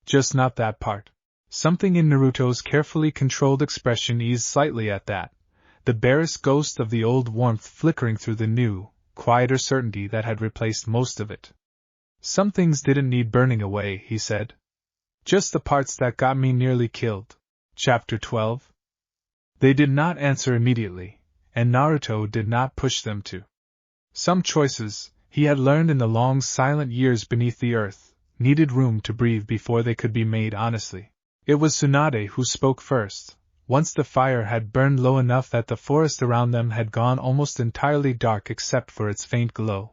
Just not that part. Something in Naruto's carefully controlled expression eased slightly at that, the barest ghost of the old warmth flickering through the new, quieter certainty that had replaced most of it. Some things didn't need burning away, he said. Just the parts that got me nearly killed. Chapter 12. They did not answer immediately, and Naruto did not push them to. Some choices, he had learned in the long silent years beneath the earth, needed room to breathe before they could be made honestly. It was Tsunade who spoke first, once the fire had burned low enough that the forest around them had gone almost entirely dark except for its faint glow.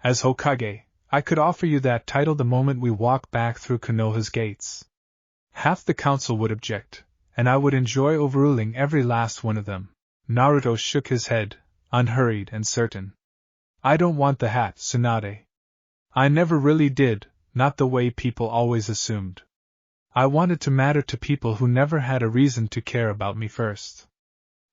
As Hokage, I could offer you that title the moment we walk back through Konoha's gates. Half the council would object, and I would enjoy overruling every last one of them. Naruto shook his head, unhurried and certain. I don't want the hat, Tsunade. I never really did, not the way people always assumed. I wanted to matter to people who never had a reason to care about me first.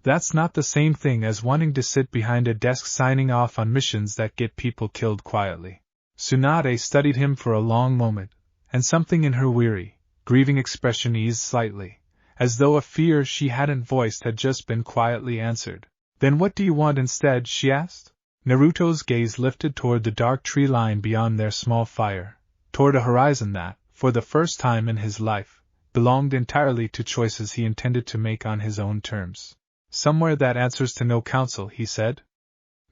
That's not the same thing as wanting to sit behind a desk signing off on missions that get people killed quietly. Tsunade studied him for a long moment, and something in her weary, grieving expression eased slightly, as though a fear she hadn't voiced had just been quietly answered. Then what do you want instead, she asked? Naruto's gaze lifted toward the dark tree line beyond their small fire, toward a horizon that, for the first time in his life, belonged entirely to choices he intended to make on his own terms. Somewhere that answers to no council, he said.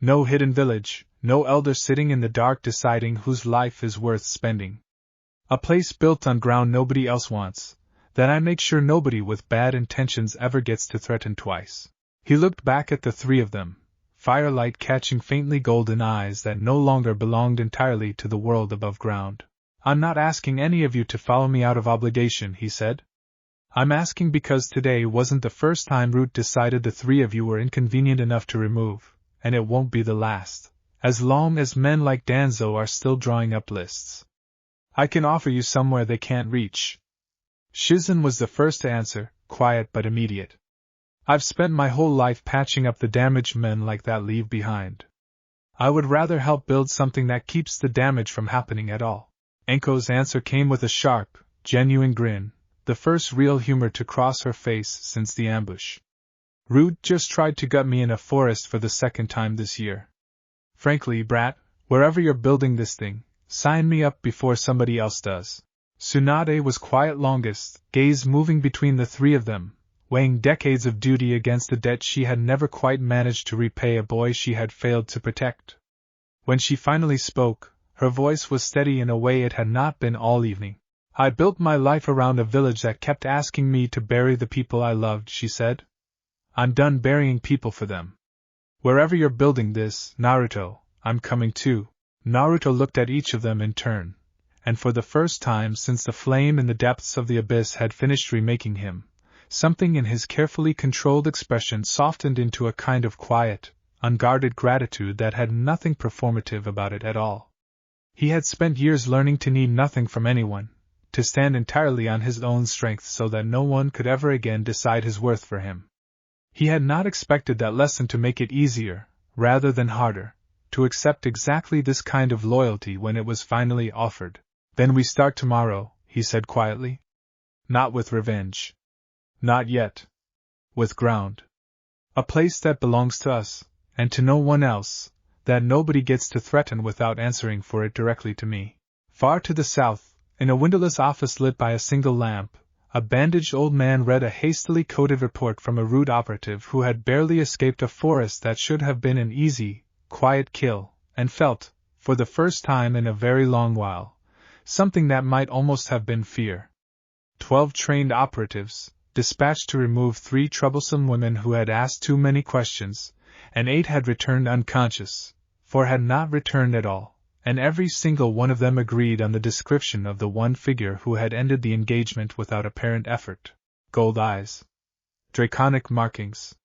No hidden village, no elder sitting in the dark deciding whose life is worth spending. A place built on ground nobody else wants, that I make sure nobody with bad intentions ever gets to threaten twice. He looked back at the three of them, firelight catching faintly golden eyes that no longer belonged entirely to the world above ground. I'm not asking any of you to follow me out of obligation, he said. I'm asking because today wasn't the first time Root decided the three of you were inconvenient enough to remove, and it won't be the last, as long as men like Danzo are still drawing up lists. I can offer you somewhere they can't reach. Shizune was the first to answer, quiet but immediate. I've spent my whole life patching up the damage men like that leave behind. I would rather help build something that keeps the damage from happening at all. Anko's answer came with a sharp, genuine grin, the first real humor to cross her face since the ambush. Root just tried to gut me in a forest for the second time this year. Frankly, brat, wherever you're building this thing, sign me up before somebody else does. Tsunade was quiet longest, gaze moving between the three of them, weighing decades of duty against the debt she had never quite managed to repay a boy she had failed to protect. When she finally spoke, her voice was steady in a way it had not been all evening. I built my life around a village that kept asking me to bury the people I loved, she said. I'm done burying people for them. Wherever you're building this, Naruto, I'm coming too. Naruto looked at each of them in turn, and for the first time since the flame in the depths of the abyss had finished remaking him, something in his carefully controlled expression softened into a kind of quiet, unguarded gratitude that had nothing performative about it at all. He had spent years learning to need nothing from anyone, to stand entirely on his own strength so that no one could ever again decide his worth for him. He had not expected that lesson to make it easier, rather than harder, to accept exactly this kind of loyalty when it was finally offered. "Then we start tomorrow," he said quietly. "Not with revenge. Not yet. With ground. A place that belongs to us, and to no one else, that nobody gets to threaten without answering for it directly to me." Far to the south, in a windowless office lit by a single lamp, a bandaged old man read a hastily coded report from a rude operative who had barely escaped a forest that should have been an easy, quiet kill, and felt, for the first time in a very long while, something that might almost have been fear. 12 trained operatives, dispatched to remove 3 troublesome women who had asked too many questions, and 8 had returned unconscious, 4 had not returned at all, and every single one of them agreed on the description of the one figure who had ended the engagement without apparent effort. Gold eyes. Draconic markings.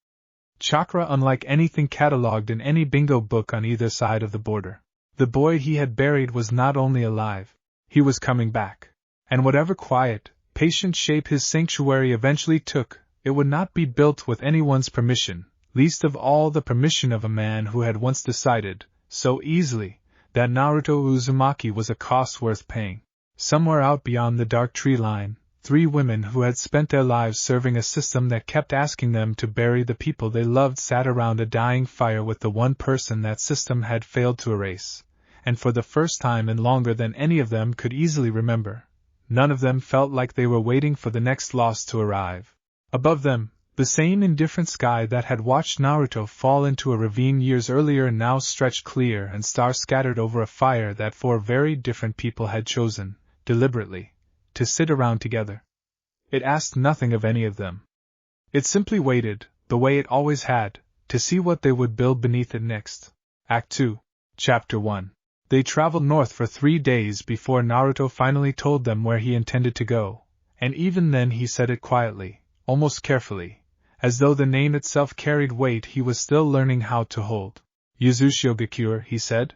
Chakra unlike anything catalogued in any bingo book on either side of the border. The boy he had buried was not only alive, he was coming back. And whatever quiet, patient shape his sanctuary eventually took, it would not be built with anyone's permission, least of all the permission of a man who had once decided, so easily, that Naruto Uzumaki was a cost worth paying. Somewhere out beyond the dark tree line, 3 women who had spent their lives serving a system that kept asking them to bury the people they loved sat around a dying fire with the one person that system had failed to erase, and for the first time in longer than any of them could easily remember, none of them felt like they were waiting for the next loss to arrive. Above them, the same indifferent sky that had watched Naruto fall into a ravine years earlier now stretched clear and star-scattered over a fire that 4 very different people had chosen, deliberately, to sit around together. It asked nothing of any of them. It simply waited, the way it always had, to see what they would build beneath it next. Act 2, Chapter 1. They traveled north for 3 days before Naruto finally told them where he intended to go, and even then he said it quietly, almost carefully, as though the name itself carried weight he was still learning how to hold. "Yuzushigakure," he said.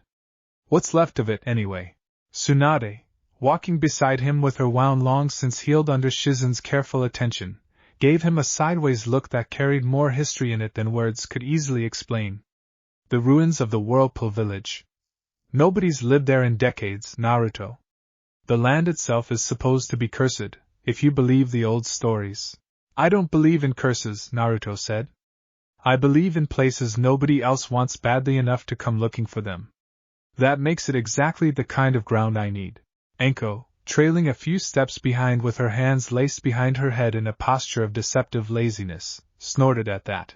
"What's left of it, anyway?" Tsunade, walking beside him with her wound long since healed under Shizune's careful attention, gave him a sideways look that carried more history in it than words could easily explain. "The ruins of the Whirlpool Village. Nobody's lived there in decades, Naruto. The land itself is supposed to be cursed, if you believe the old stories." "I don't believe in curses," Naruto said. "I believe in places nobody else wants badly enough to come looking for them. That makes it exactly the kind of ground I need." Anko, trailing a few steps behind with her hands laced behind her head in a posture of deceptive laziness, snorted at that.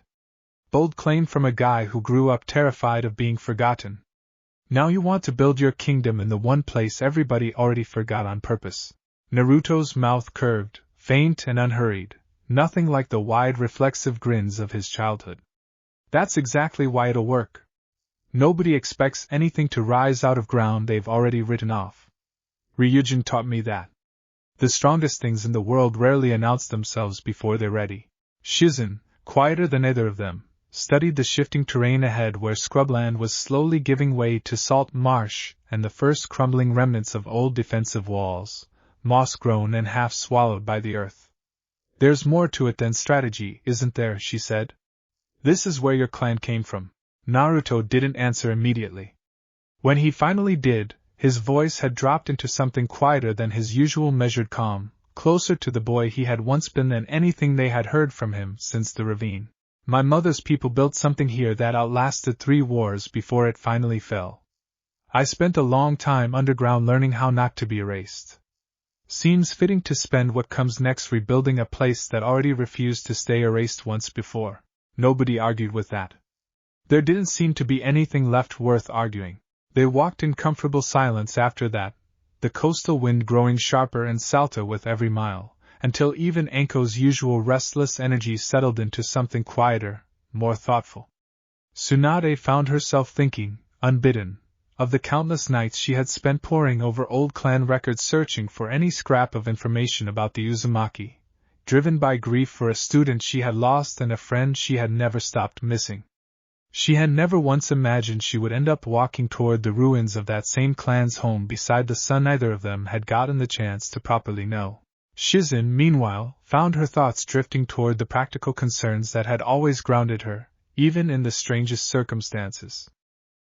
Bold claim from a guy who grew up terrified of being forgotten. Now you want to build your kingdom in the one place everybody already forgot on purpose. Naruto's mouth curved, faint and unhurried, nothing like the wide reflexive grins of his childhood. "That's exactly why it'll work. Nobody expects anything to rise out of ground they've already written off. Ryujin taught me that. The strongest things in the world rarely announce themselves before they're ready." Shizune, quieter than either of them, studied the shifting terrain ahead where scrubland was slowly giving way to salt marsh and the first crumbling remnants of old defensive walls, moss-grown and half-swallowed by the earth. "There's more to it than strategy, isn't there?" she said. "This is where your clan came from." Naruto didn't answer immediately. When he finally did, his voice had dropped into something quieter than his usual measured calm, closer to the boy he had once been than anything they had heard from him since the ravine. "My mother's people built something here that outlasted 3 wars before it finally fell. I spent a long time underground learning how not to be erased. Seems fitting to spend what comes next rebuilding a place that already refused to stay erased once before." Nobody argued with that. There didn't seem to be anything left worth arguing. They walked in comfortable silence after that, the coastal wind growing sharper and salter with every mile, until even Anko's usual restless energy settled into something quieter, more thoughtful. Tsunade found herself thinking, unbidden, of the countless nights she had spent poring over old clan records searching for any scrap of information about the Uzumaki, driven by grief for a student she had lost and a friend she had never stopped missing. She had never once imagined she would end up walking toward the ruins of that same clan's home beside the son neither of them had gotten the chance to properly know. Shizune, meanwhile, found her thoughts drifting toward the practical concerns that had always grounded her, even in the strangest circumstances.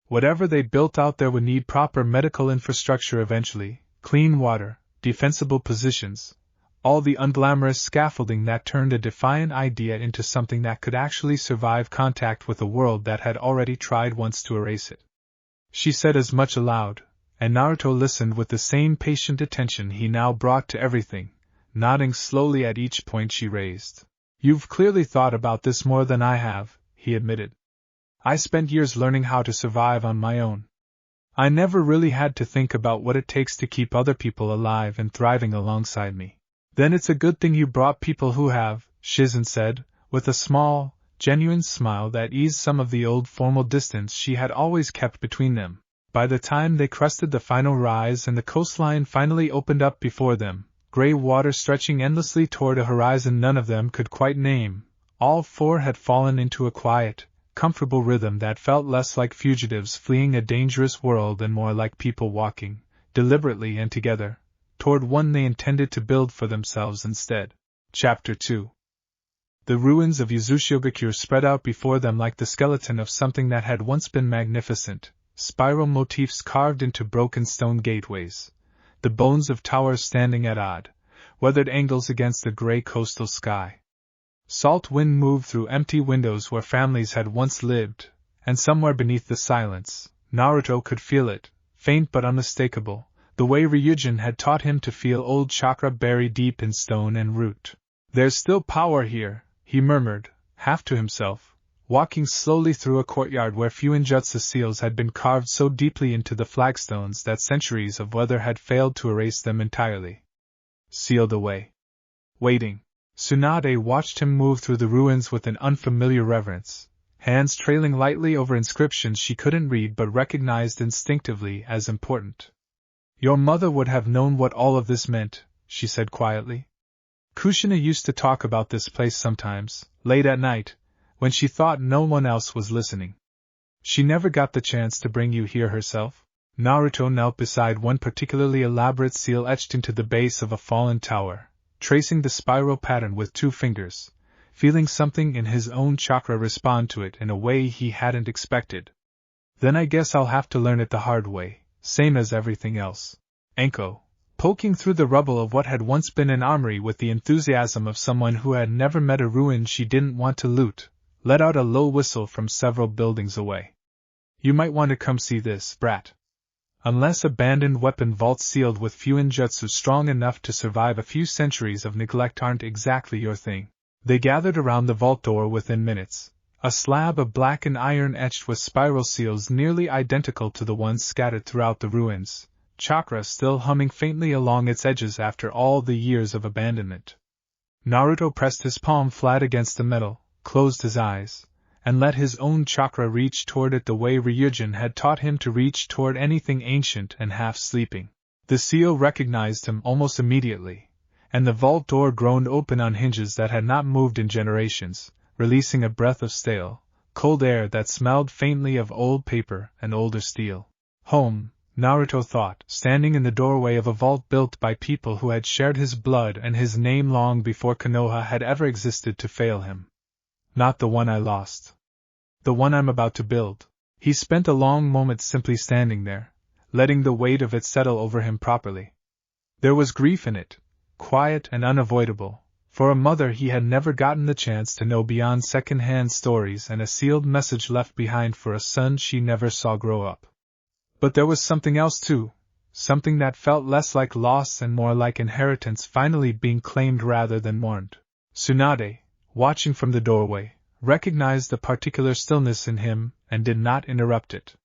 Whatever they built out there would need proper medical infrastructure eventually, clean water, defensible positions, all the unglamorous scaffolding that turned a defiant idea into something that could actually survive contact with a world that had already tried once to erase it. She said as much aloud, and Naruto listened with the same patient attention he now brought to everything, nodding slowly at each point she raised. "You've clearly thought about this more than I have," he admitted. "I spent years learning how to survive on my own. I never really had to think about what it takes to keep other people alive and thriving alongside me." "Then it's a good thing you brought people who have," Shizune said, with a small, genuine smile that eased some of the old formal distance she had always kept between them. By the time they crested the final rise and the coastline finally opened up before them, gray water stretching endlessly toward a horizon none of them could quite name, all four had fallen into a quiet, comfortable rhythm that felt less like fugitives fleeing a dangerous world and more like people walking, deliberately and together, toward one they intended to build for themselves instead. Chapter 2. The ruins of Uzushigakure spread out before them like the skeleton of something that had once been magnificent, spiral motifs carved into broken stone gateways, the bones of towers standing at odd, weathered angles against the gray coastal sky. Salt wind moved through empty windows where families had once lived, and somewhere beneath the silence, Naruto could feel it, faint but unmistakable, the way Ryujin had taught him to feel old chakra buried deep in stone and root. "There's still power here," he murmured, half to himself, walking slowly through a courtyard where fuinjutsu seals had been carved so deeply into the flagstones that centuries of weather had failed to erase them entirely. Sealed away. Waiting. Tsunade watched him move through the ruins with an unfamiliar reverence, hands trailing lightly over inscriptions she couldn't read but recognized instinctively as important. "Your mother would have known what all of this meant," she said quietly. "Kushina used to talk about this place sometimes, late at night, when she thought no one else was listening. She never got the chance to bring you here herself?" Naruto knelt beside one particularly elaborate seal etched into the base of a fallen tower, tracing the spiral pattern with 2 fingers, feeling something in his own chakra respond to it in a way he hadn't expected. "Then I guess I'll have to learn it the hard way, same as everything else." Anko, poking through the rubble of what had once been an armory with the enthusiasm of someone who had never met a ruin she didn't want to loot, let out a low whistle from several buildings away. "You might want to come see this, brat. Unless abandoned weapon vaults sealed with fuinjutsu strong enough to survive a few centuries of neglect aren't exactly your thing." They gathered around the vault door within minutes, a slab of blackened iron etched with spiral seals nearly identical to the ones scattered throughout the ruins, chakra still humming faintly along its edges after all the years of abandonment. Naruto pressed his palm flat against the metal, closed his eyes, and let his own chakra reach toward it the way Ryujin had taught him to reach toward anything ancient and half-sleeping. The seal recognized him almost immediately, and the vault door groaned open on hinges that had not moved in generations, releasing a breath of stale, cold air that smelled faintly of old paper and older steel. Home, Naruto thought, standing in the doorway of a vault built by people who had shared his blood and his name long before Konoha had ever existed to fail him. "Not the one I lost. The one I'm about to build." He spent a long moment simply standing there, letting the weight of it settle over him properly. There was grief in it, quiet and unavoidable. For a mother he had never gotten the chance to know beyond second-hand stories and a sealed message left behind for a son she never saw grow up. But there was something else too, something that felt less like loss and more like inheritance finally being claimed rather than mourned. Tsunade, watching from the doorway, recognized the particular stillness in him and did not interrupt it.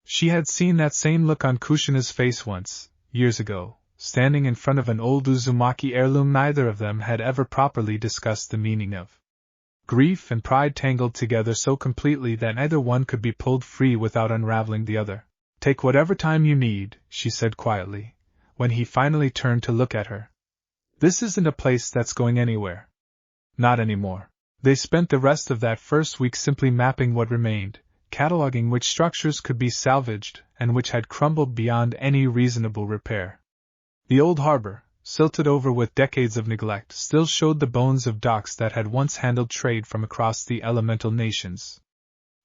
She had seen that same look on Kushina's face once, years ago, standing in front of an old Uzumaki heirloom neither of them had ever properly discussed the meaning of. Grief and pride tangled together so completely that neither one could be pulled free without unraveling the other. Take whatever time you need, she said quietly, when he finally turned to look at her. This isn't a place that's going anywhere. Not anymore. They spent the rest of that first week simply mapping what remained, cataloging which structures could be salvaged and which had crumbled beyond any reasonable repair. The old harbor, silted over with decades of neglect, still showed the bones of docks that had once handled trade from across the elemental nations.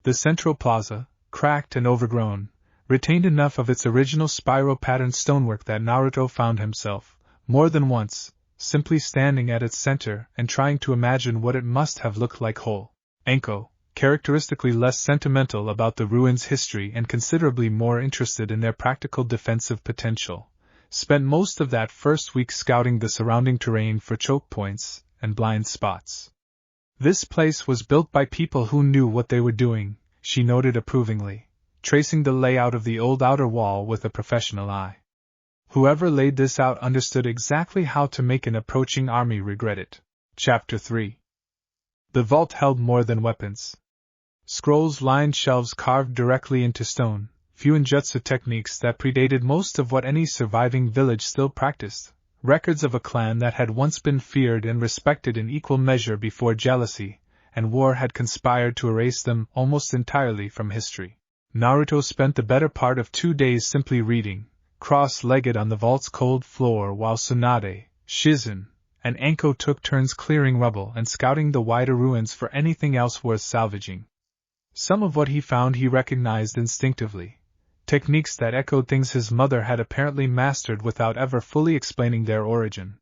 The central plaza, cracked and overgrown, retained enough of its original spiral-patterned stonework that Naruto found himself, more than once, simply standing at its center and trying to imagine what it must have looked like whole. Anko, characteristically less sentimental about the ruins' history and considerably more interested in their practical defensive potential, spent most of that first week scouting the surrounding terrain for choke points and blind spots. This place was built by people who knew what they were doing, she noted approvingly, tracing the layout of the old outer wall with a professional eye. Whoever laid this out understood exactly how to make an approaching army regret it. Chapter 3. The vault held more than weapons. Scrolls lined shelves carved directly into stone, fuinjutsu techniques that predated most of what any surviving village still practiced, records of a clan that had once been feared and respected in equal measure before jealousy and war had conspired to erase them almost entirely from history. Naruto spent the better part of 2 days simply reading, cross-legged on the vault's cold floor, while Tsunade, Shizune, and Anko took turns clearing rubble and scouting the wider ruins for anything else worth salvaging. Some of what he found he recognized instinctively, techniques that echoed things his mother had apparently mastered without ever fully explaining their origin.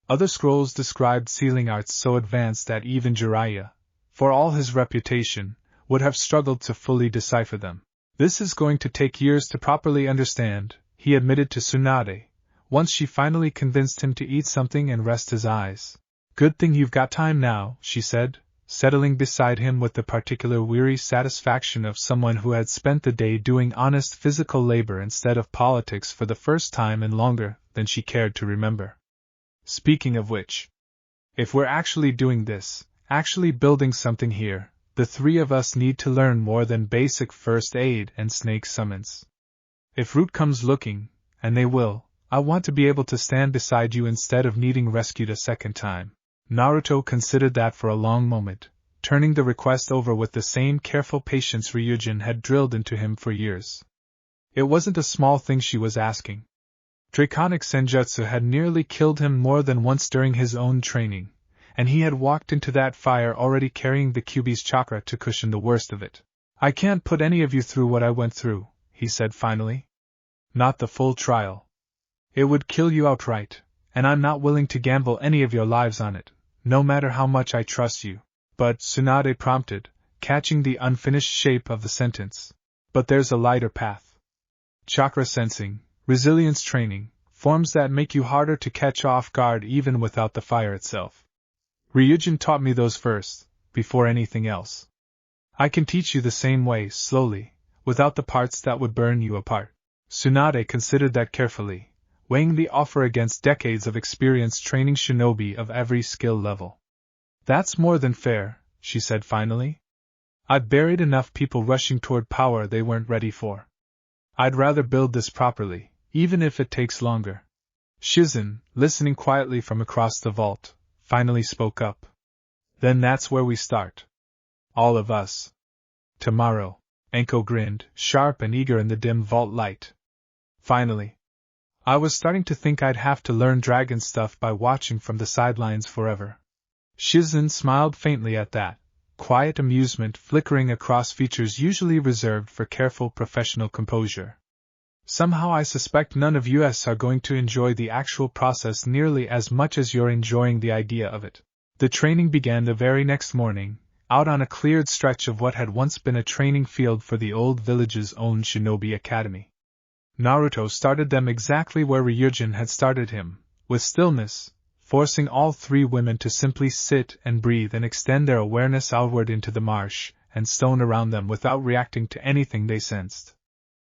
Other scrolls described sealing arts so advanced that even Jiraiya, for all his reputation, would have struggled to fully decipher them. This is going to take years to properly understand, he admitted to Tsunade, once she finally convinced him to eat something and rest his eyes. Good thing you've got time now, she said, settling beside him with the particular weary satisfaction of someone who had spent the day doing honest physical labor instead of politics for the first time in longer than she cared to remember. Speaking of which, if we're actually doing this, actually building something here, the three of us need to learn more than basic first aid and snake summons. If Root comes looking, and they will, I want to be able to stand beside you instead of needing rescued a second time. Naruto considered that for a long moment, turning the request over with the same careful patience Ryujin had drilled into him for years. It wasn't a small thing she was asking. Draconic senjutsu had nearly killed him more than once during his own training, and he had walked into that fire already carrying the Kyuubi's chakra to cushion the worst of it. I can't put any of you through what I went through, he said finally. Not the full trial. It would kill you outright, and I'm not willing to gamble any of your lives on it, no matter how much I trust you. But, Tsunade prompted, catching the unfinished shape of the sentence. But there's a lighter path. Chakra sensing, resilience training, forms that make you harder to catch off guard even without the fire itself. Ryujin taught me those first, before anything else. I can teach you the same way, slowly, without the parts that would burn you apart. Tsunade considered that carefully, weighing the offer against decades of experience training shinobi of every skill level. That's more than fair, she said finally. I've buried enough people rushing toward power they weren't ready for. I'd rather build this properly, even if it takes longer. Shizune, listening quietly from across the vault, finally spoke up. Then that's where we start. All of us. Tomorrow. Anko grinned, sharp and eager in the dim vault light. Finally. I was starting to think I'd have to learn dragon stuff by watching from the sidelines forever. Shizune smiled faintly at that, quiet amusement flickering across features usually reserved for careful professional composure. Somehow I suspect none of us are going to enjoy the actual process nearly as much as you're enjoying the idea of it. The training began the very next morning, out on a cleared stretch of what had once been a training field for the old village's own shinobi academy. Naruto started them exactly where Ryujin had started him, with stillness, forcing all three women to simply sit and breathe and extend their awareness outward into the marsh and stone around them without reacting to anything they sensed.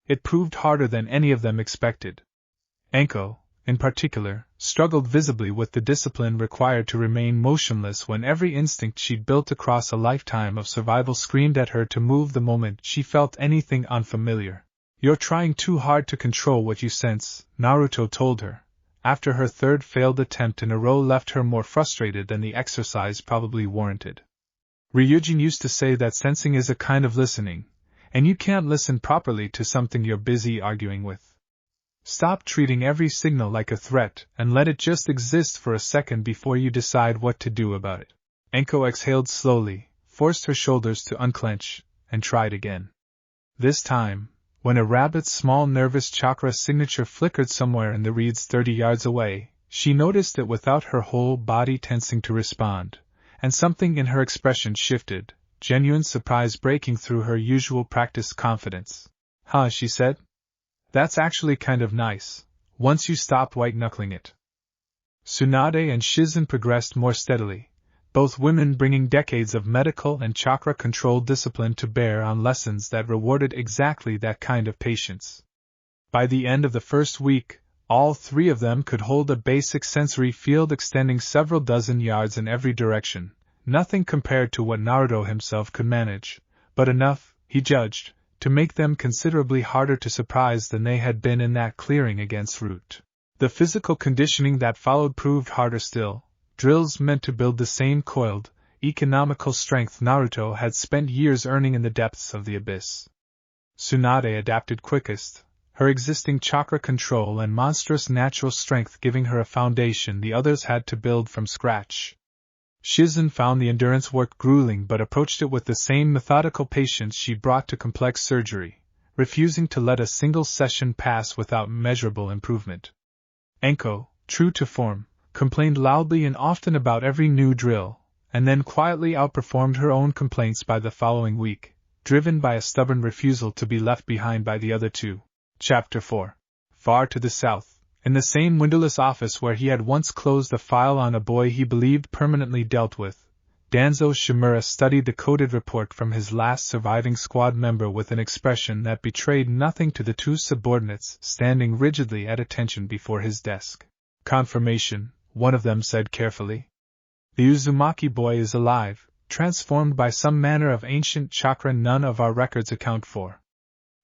It proved harder than any of them expected. Anko, in particular, struggled visibly with the discipline required to remain motionless when every instinct she'd built across a lifetime of survival screamed at her to move the moment she felt anything unfamiliar. You're trying too hard to control what you sense, Naruto told her, after her third failed attempt in a row left her more frustrated than the exercise probably warranted. Ryujin used to say that sensing is a kind of listening, and you can't listen properly to something you're busy arguing with. Stop treating every signal like a threat and let it just exist for a second before you decide what to do about it. Anko exhaled slowly, forced her shoulders to unclench, and tried again. This time, when a rabbit's small nervous chakra signature flickered somewhere in the reeds 30 yards away, she noticed it without her whole body tensing to respond, and something in her expression shifted, genuine surprise breaking through her usual practiced confidence. Huh, she said. That's actually kind of nice, once you stop white-knuckling it. Tsunade and Shizune progressed more steadily, both women bringing decades of medical and chakra-controlled discipline to bear on lessons that rewarded exactly that kind of patience. By the end of the first week, all three of them could hold a basic sensory field extending several dozen yards in every direction, nothing compared to what Naruto himself could manage, but enough, he judged, to make them considerably harder to surprise than they had been in that clearing against Root. The physical conditioning that followed proved harder still. Drills meant to build the same coiled, economical strength Naruto had spent years earning in the depths of the abyss. Tsunade adapted quickest, her existing chakra control and monstrous natural strength giving her a foundation the others had to build from scratch. Shizune found the endurance work grueling but approached it with the same methodical patience she brought to complex surgery, refusing to let a single session pass without measurable improvement. Anko, true to form, complained loudly and often about every new drill, and then quietly outperformed her own complaints by the following week, driven by a stubborn refusal to be left behind by the other two. Chapter 4. Far to the south, in the same windowless office where he had once closed a file on a boy he believed permanently dealt with, Danzo Shimura studied the coded report from his last surviving squad member with an expression that betrayed nothing to the two subordinates standing rigidly at attention before his desk. Confirmation, one of them said carefully. The Uzumaki boy is alive, transformed by some manner of ancient chakra none of our records account for.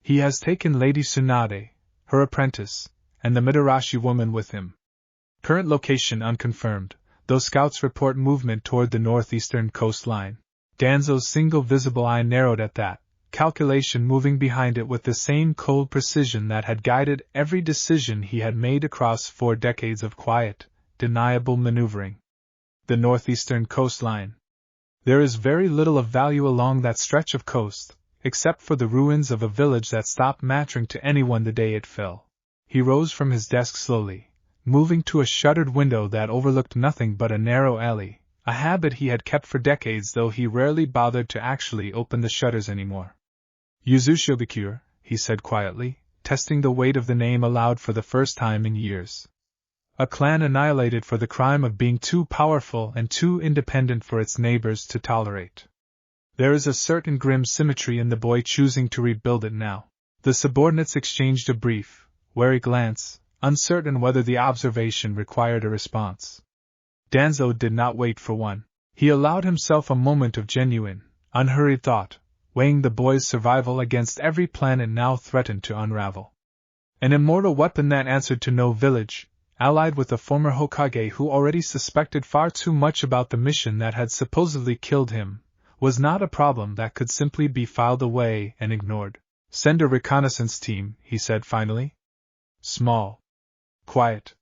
He has taken Lady Tsunade, her apprentice, and the Mitarashi woman with him. Current location unconfirmed, though scouts report movement toward the northeastern coastline. Danzo's single visible eye narrowed at that, calculation moving behind it with the same cold precision that had guided every decision he had made across 4 decades of quiet, deniable maneuvering. The northeastern coastline. There is very little of value along that stretch of coast, except for the ruins of a village that stopped mattering to anyone the day it fell. He rose from his desk slowly, moving to a shuttered window that overlooked nothing but a narrow alley, a habit he had kept for decades though he rarely bothered to actually open the shutters anymore. Yuzushobikur, he said quietly, testing the weight of the name aloud for the first time in years. A clan annihilated for the crime of being too powerful and too independent for its neighbors to tolerate. There is a certain grim symmetry in the boy choosing to rebuild it now. The subordinates exchanged a brief, wary glance, uncertain whether the observation required a response. Danzo did not wait for one. He allowed himself a moment of genuine, unhurried thought, weighing the boy's survival against every plan it now threatened to unravel. An immortal weapon that answered to no village, allied with a former Hokage who already suspected far too much about the mission that had supposedly killed him, was not a problem that could simply be filed away and ignored. Send a reconnaissance team, he said finally. Small. Quiet.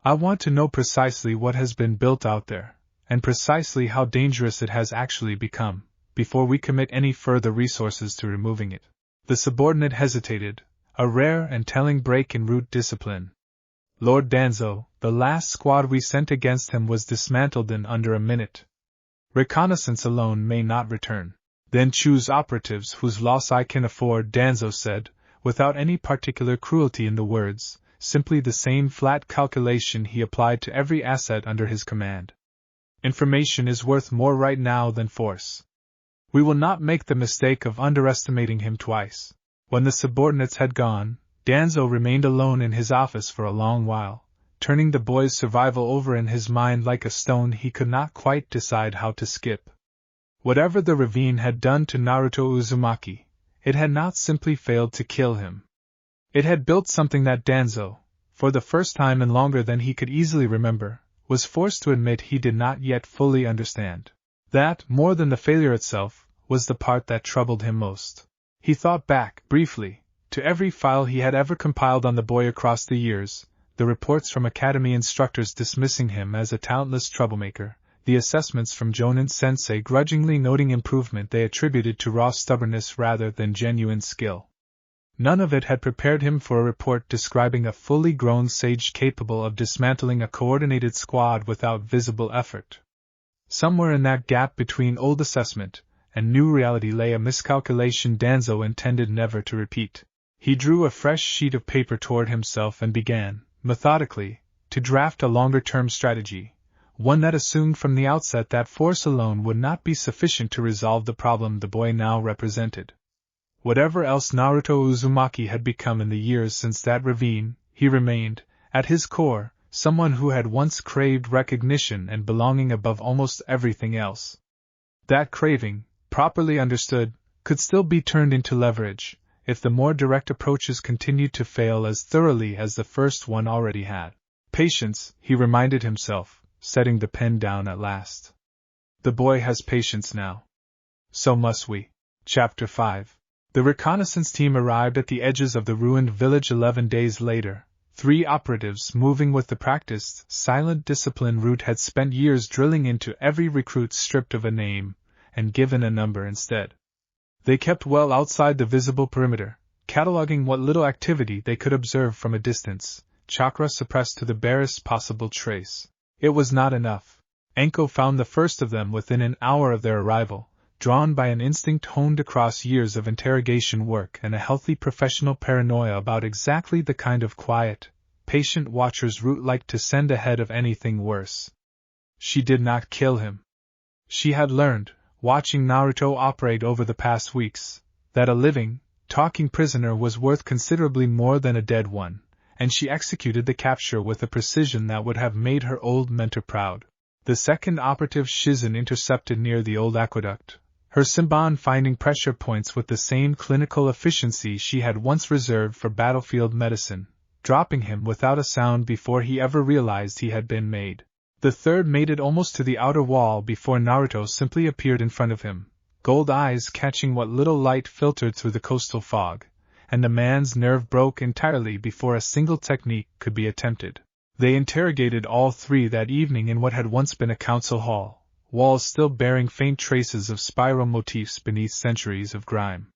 I want to know precisely what has been built out there, and precisely how dangerous it has actually become, before we commit any further resources to removing it. The subordinate hesitated, a rare and telling break in Root discipline. Lord Danzo, the last squad we sent against him was dismantled in under a minute. Reconnaissance alone may not return. Then choose operatives whose loss I can afford, Danzo said, without any particular cruelty in the words, simply the same flat calculation he applied to every asset under his command. Information is worth more right now than force. We will not make the mistake of underestimating him twice. When the subordinates had gone, Danzo remained alone in his office for a long while, turning the boy's survival over in his mind like a stone he could not quite decide how to skip. Whatever the ravine had done to Naruto Uzumaki, it had not simply failed to kill him. It had built something that Danzo, for the first time and longer than he could easily remember, was forced to admit he did not yet fully understand. That, more than the failure itself, was the part that troubled him most. He thought back, briefly, to every file he had ever compiled on the boy across the years, the reports from academy instructors dismissing him as a talentless troublemaker, the assessments from Jonin-sensei grudgingly noting improvement they attributed to raw stubbornness rather than genuine skill. None of it had prepared him for a report describing a fully grown sage capable of dismantling a coordinated squad without visible effort. Somewhere in that gap between old assessment and new reality lay a miscalculation Danzo intended never to repeat. He drew a fresh sheet of paper toward himself and began, methodically, to draft a longer-term strategy, one that assumed from the outset that force alone would not be sufficient to resolve the problem the boy now represented. Whatever else Naruto Uzumaki had become in the years since that ravine, he remained, at his core, someone who had once craved recognition and belonging above almost everything else. That craving, properly understood, could still be turned into leverage, if the more direct approaches continued to fail as thoroughly as the first one already had. Patience, he reminded himself, setting the pen down at last. The boy has patience now. So must we. Chapter 5. The reconnaissance team arrived at the edges of the ruined village 11 days later. 3 operatives moving with the practiced, silent discipline Root had spent years drilling into every recruit stripped of a name, and given a number instead. They kept well outside the visible perimeter, cataloging what little activity they could observe from a distance, chakra suppressed to the barest possible trace. It was not enough. Anko found the first of them within an hour of their arrival, drawn by an instinct honed across years of interrogation work and a healthy professional paranoia about exactly the kind of quiet, patient watchers Root liked to send ahead of anything worse. She did not kill him. She had learned, watching Naruto operate over the past weeks, that a living, talking prisoner was worth considerably more than a dead one, and she executed the capture with a precision that would have made her old mentor proud. The second operative Shizune intercepted near the old aqueduct, her Simban finding pressure points with the same clinical efficiency she had once reserved for battlefield medicine, dropping him without a sound before he ever realized he had been made. The third made it almost to the outer wall before Naruto simply appeared in front of him, gold eyes catching what little light filtered through the coastal fog, and the man's nerve broke entirely before a single technique could be attempted. They interrogated all 3 that evening in what had once been a council hall, walls still bearing faint traces of spiral motifs beneath centuries of grime.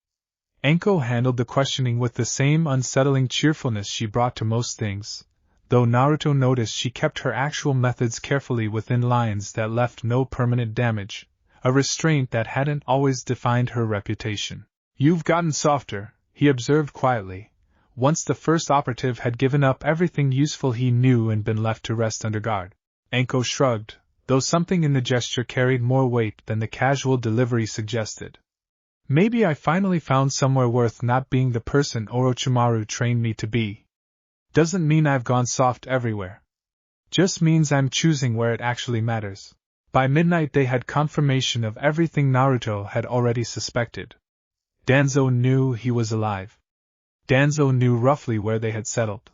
Anko handled the questioning with the same unsettling cheerfulness she brought to most things, though Naruto noticed she kept her actual methods carefully within lines that left no permanent damage, a restraint that hadn't always defined her reputation. "You've gotten softer," he observed quietly, once the first operative had given up everything useful he knew and been left to rest under guard. Anko shrugged, though something in the gesture carried more weight than the casual delivery suggested. "Maybe I finally found somewhere worth not being the person Orochimaru trained me to be. Doesn't mean I've gone soft everywhere. Just means I'm choosing where it actually matters." By midnight they had confirmation of everything Naruto had already suspected. Danzo knew he was alive. Danzo knew roughly where they had settled.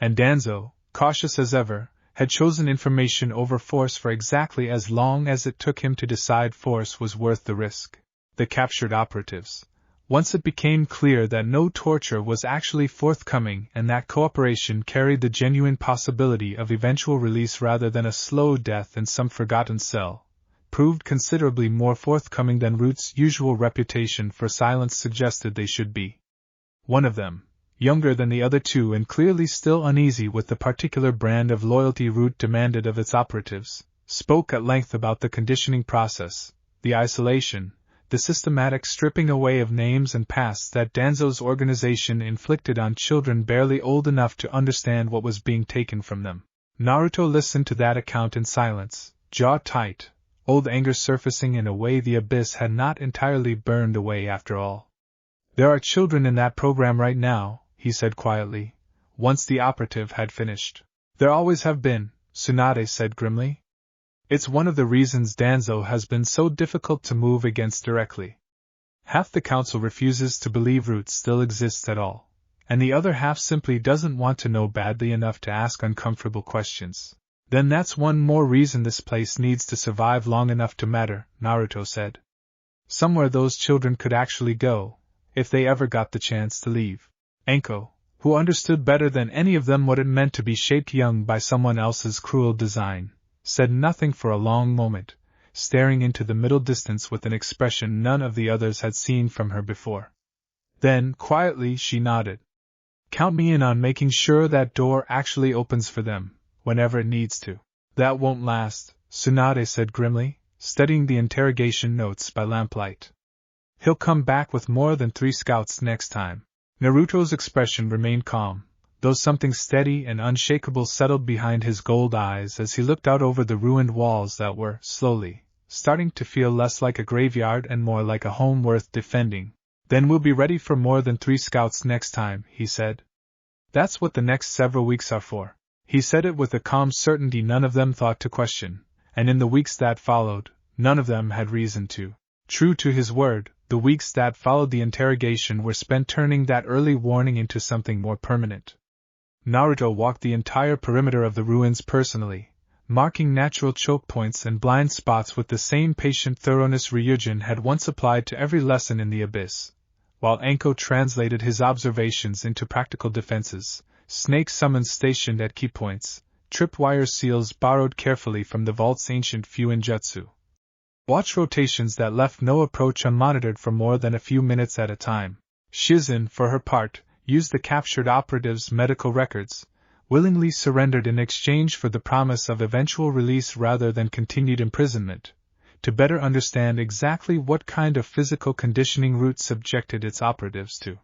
And Danzo, cautious as ever, had chosen information over force for exactly as long as it took him to decide force was worth the risk. The captured operatives. Once it became clear that no torture was actually forthcoming and that cooperation carried the genuine possibility of eventual release rather than a slow death in some forgotten cell, proved considerably more forthcoming than Root's usual reputation for silence suggested they should be. One of them, younger than the other 2 and clearly still uneasy with the particular brand of loyalty Root demanded of its operatives, spoke at length about the conditioning process, the isolation, the systematic stripping away of names and pasts that Danzo's organization inflicted on children barely old enough to understand what was being taken from them. Naruto listened to that account in silence, jaw tight, old anger surfacing in a way the abyss had not entirely burned away after all. "There are children in that program right now," he said quietly, once the operative had finished. "There always have been," Tsunade said grimly. "It's one of the reasons Danzo has been so difficult to move against directly. Half the council refuses to believe Root still exists at all, and the other half simply doesn't want to know badly enough to ask uncomfortable questions. Then that's one more reason this place needs to survive long enough to matter, Naruto said. Somewhere those children could actually go, if they ever got the chance to leave. Anko, who understood better than any of them what it meant to be shaped young by someone else's cruel design, said nothing for a long moment, staring into the middle distance with an expression none of the others had seen from her before. Then, quietly, she nodded. Count me in on making sure that door actually opens for them, whenever it needs to. That won't last, Tsunade said grimly, studying the interrogation notes by lamplight. He'll come back with more than 3 scouts next time. Naruto's expression remained calm, though something steady and unshakable settled behind his gold eyes as he looked out over the ruined walls that were, slowly, starting to feel less like a graveyard and more like a home worth defending. Then we'll be ready for more than 3 scouts next time, he said. That's what the next several weeks are for. He said it with a calm certainty none of them thought to question, and in the weeks that followed, none of them had reason to. True to his word, the weeks that followed the interrogation were spent turning that early warning into something more permanent. Naruto walked the entire perimeter of the ruins personally, marking natural choke points and blind spots with the same patient thoroughness Ryujin had once applied to every lesson in the abyss, while Anko translated his observations into practical defenses, snake summons stationed at key points, tripwire seals borrowed carefully from the vault's ancient Fuin jutsu. Watch rotations that left no approach unmonitored for more than a few minutes at a time. Shizune, for her part, used the captured operatives' medical records, willingly surrendered in exchange for the promise of eventual release rather than continued imprisonment, to better understand exactly what kind of physical conditioning route subjected its operatives to.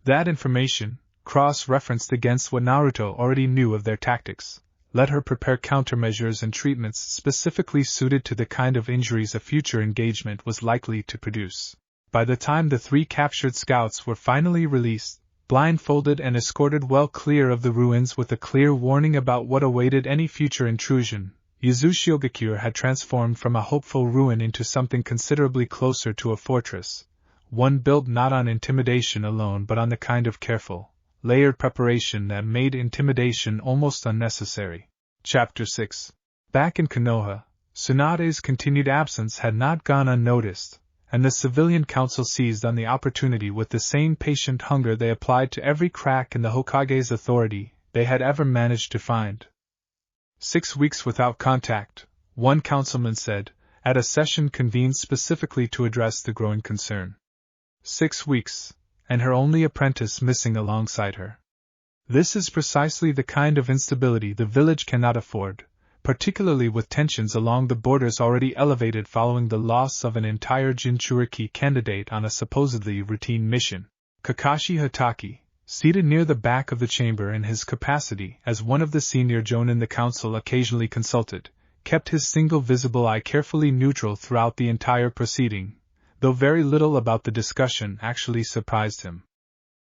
That information, cross-referenced against what Naruto already knew of their tactics, let her prepare countermeasures and treatments specifically suited to the kind of injuries a future engagement was likely to produce. By the time the 3 captured scouts were finally released, blindfolded and escorted well clear of the ruins with a clear warning about what awaited any future intrusion, Yuzushiogakure had transformed from a hopeful ruin into something considerably closer to a fortress, one built not on intimidation alone but on the kind of careful, layered preparation that made intimidation almost unnecessary. Chapter 6. Back in Konoha, Tsunade's continued absence had not gone unnoticed, and the civilian council seized on the opportunity with the same patient hunger they applied to every crack in the Hokage's authority they had ever managed to find. 6 weeks without contact, one councilman said, at a session convened specifically to address the growing concern. 6 weeks, and her only apprentice missing alongside her. This is precisely the kind of instability the village cannot afford, particularly with tensions along the borders already elevated following the loss of an entire Jinchuriki candidate on a supposedly routine mission. Kakashi Hatake, seated near the back of the chamber in his capacity as one of the senior jonin the council occasionally consulted, kept his single visible eye carefully neutral throughout the entire proceeding, though very little about the discussion actually surprised him.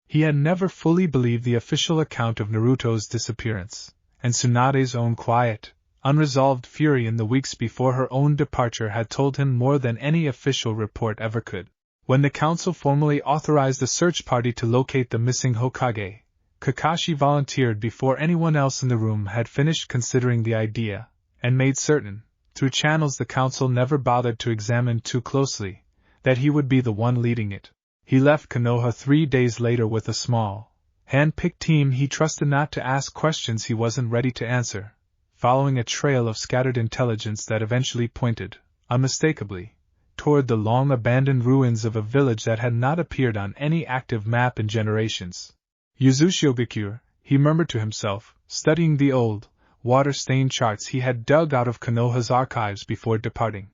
He had never fully believed the official account of Naruto's disappearance, and Tsunade's own quiet, unresolved fury in the weeks before her own departure had told him more than any official report ever could. When the council formally authorized a search party to locate the missing Hokage, Kakashi volunteered before anyone else in the room had finished considering the idea, and made certain, through channels the council never bothered to examine too closely, that he would be the one leading it. He left Konoha 3 days later with a small, hand-picked team he trusted not to ask questions he wasn't ready to answer, following a trail of scattered intelligence that eventually pointed, unmistakably, toward the long-abandoned ruins of a village that had not appeared on any active map in generations. Yuzushiogakure, he murmured to himself, studying the old, water-stained charts he had dug out of Konoha's archives before departing.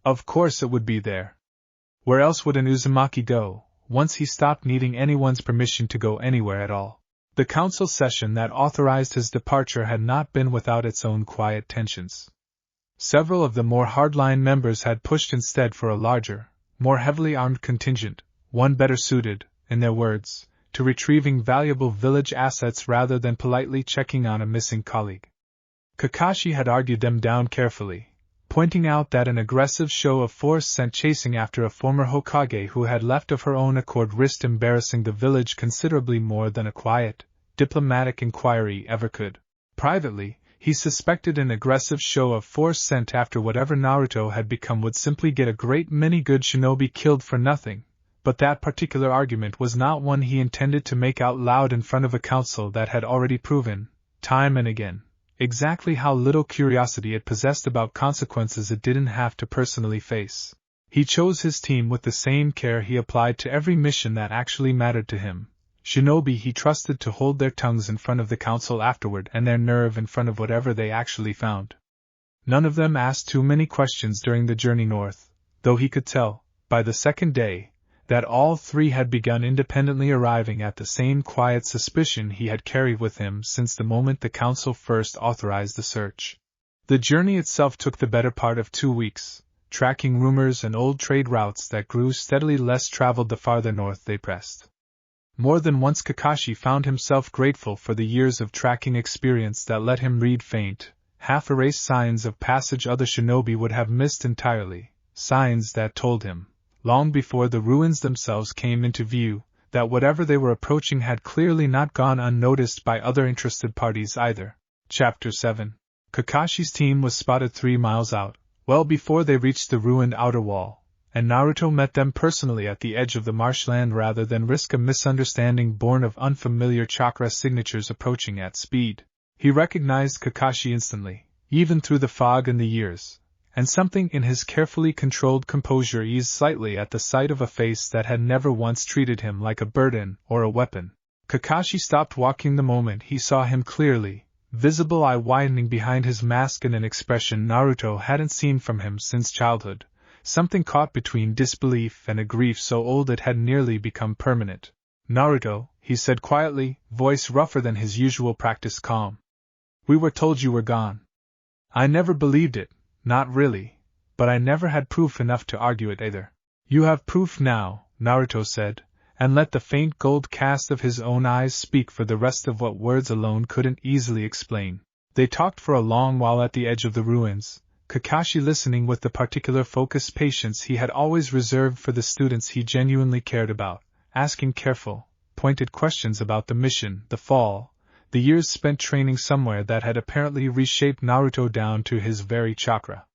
Of course it would be there. Where else would an Uzumaki go, once he stopped needing anyone's permission to go anywhere at all? The council session that authorized his departure had not been without its own quiet tensions. Several of the more hardline members had pushed instead for a larger, more heavily armed contingent, one better suited, in their words, to retrieving valuable village assets rather than politely checking on a missing colleague. Kakashi had argued them down carefully, pointing out that an aggressive show of force sent chasing after a former Hokage who had left of her own accord risked embarrassing the village considerably more than a quiet, diplomatic inquiry ever could. Privately, he suspected an aggressive show of force sent after whatever Naruto had become would simply get a great many good shinobi killed for nothing, but that particular argument was not one he intended to make out loud in front of a council that had already proven, time and again, exactly how little curiosity it possessed about consequences it didn't have to personally face. He chose his team with the same care he applied to every mission that actually mattered to him. Shinobi he trusted to hold their tongues in front of the council afterward and their nerve in front of whatever they actually found. None of them asked too many questions during the journey north, though he could tell, by the second day, that all three had begun independently arriving at the same quiet suspicion he had carried with him since the moment the council first authorized the search. The journey itself took the better part of 2 weeks, tracking rumors and old trade routes that grew steadily less traveled the farther north they pressed. More than once Kakashi found himself grateful for the years of tracking experience that let him read faint, half-erased signs of passage other shinobi would have missed entirely, signs that told him, long before the ruins themselves came into view, that whatever they were approaching had clearly not gone unnoticed by other interested parties either. Chapter 7. Kakashi's team was spotted 3 miles out, well before they reached the ruined outer wall, and Naruto met them personally at the edge of the marshland rather than risk a misunderstanding born of unfamiliar chakra signatures approaching at speed. He recognized Kakashi instantly, even through the fog and the years, and something in his carefully controlled composure eased slightly at the sight of a face that had never once treated him like a burden or a weapon. Kakashi stopped walking the moment he saw him clearly, visible eye widening behind his mask in an expression Naruto hadn't seen from him since childhood. Something caught between disbelief and a grief so old it had nearly become permanent. "Naruto," he said quietly, voice rougher than his usual practiced calm. "We were told you were gone. I never believed it, not really, but I never had proof enough to argue it either." "You have proof now," Naruto said, and let the faint gold cast of his own eyes speak for the rest of what words alone couldn't easily explain. They talked for a long while at the edge of the ruins, Kakashi listening with the particular focused patience he had always reserved for the students he genuinely cared about, asking careful, pointed questions about the mission, the fall, the years spent training somewhere that had apparently reshaped Naruto down to his very chakra.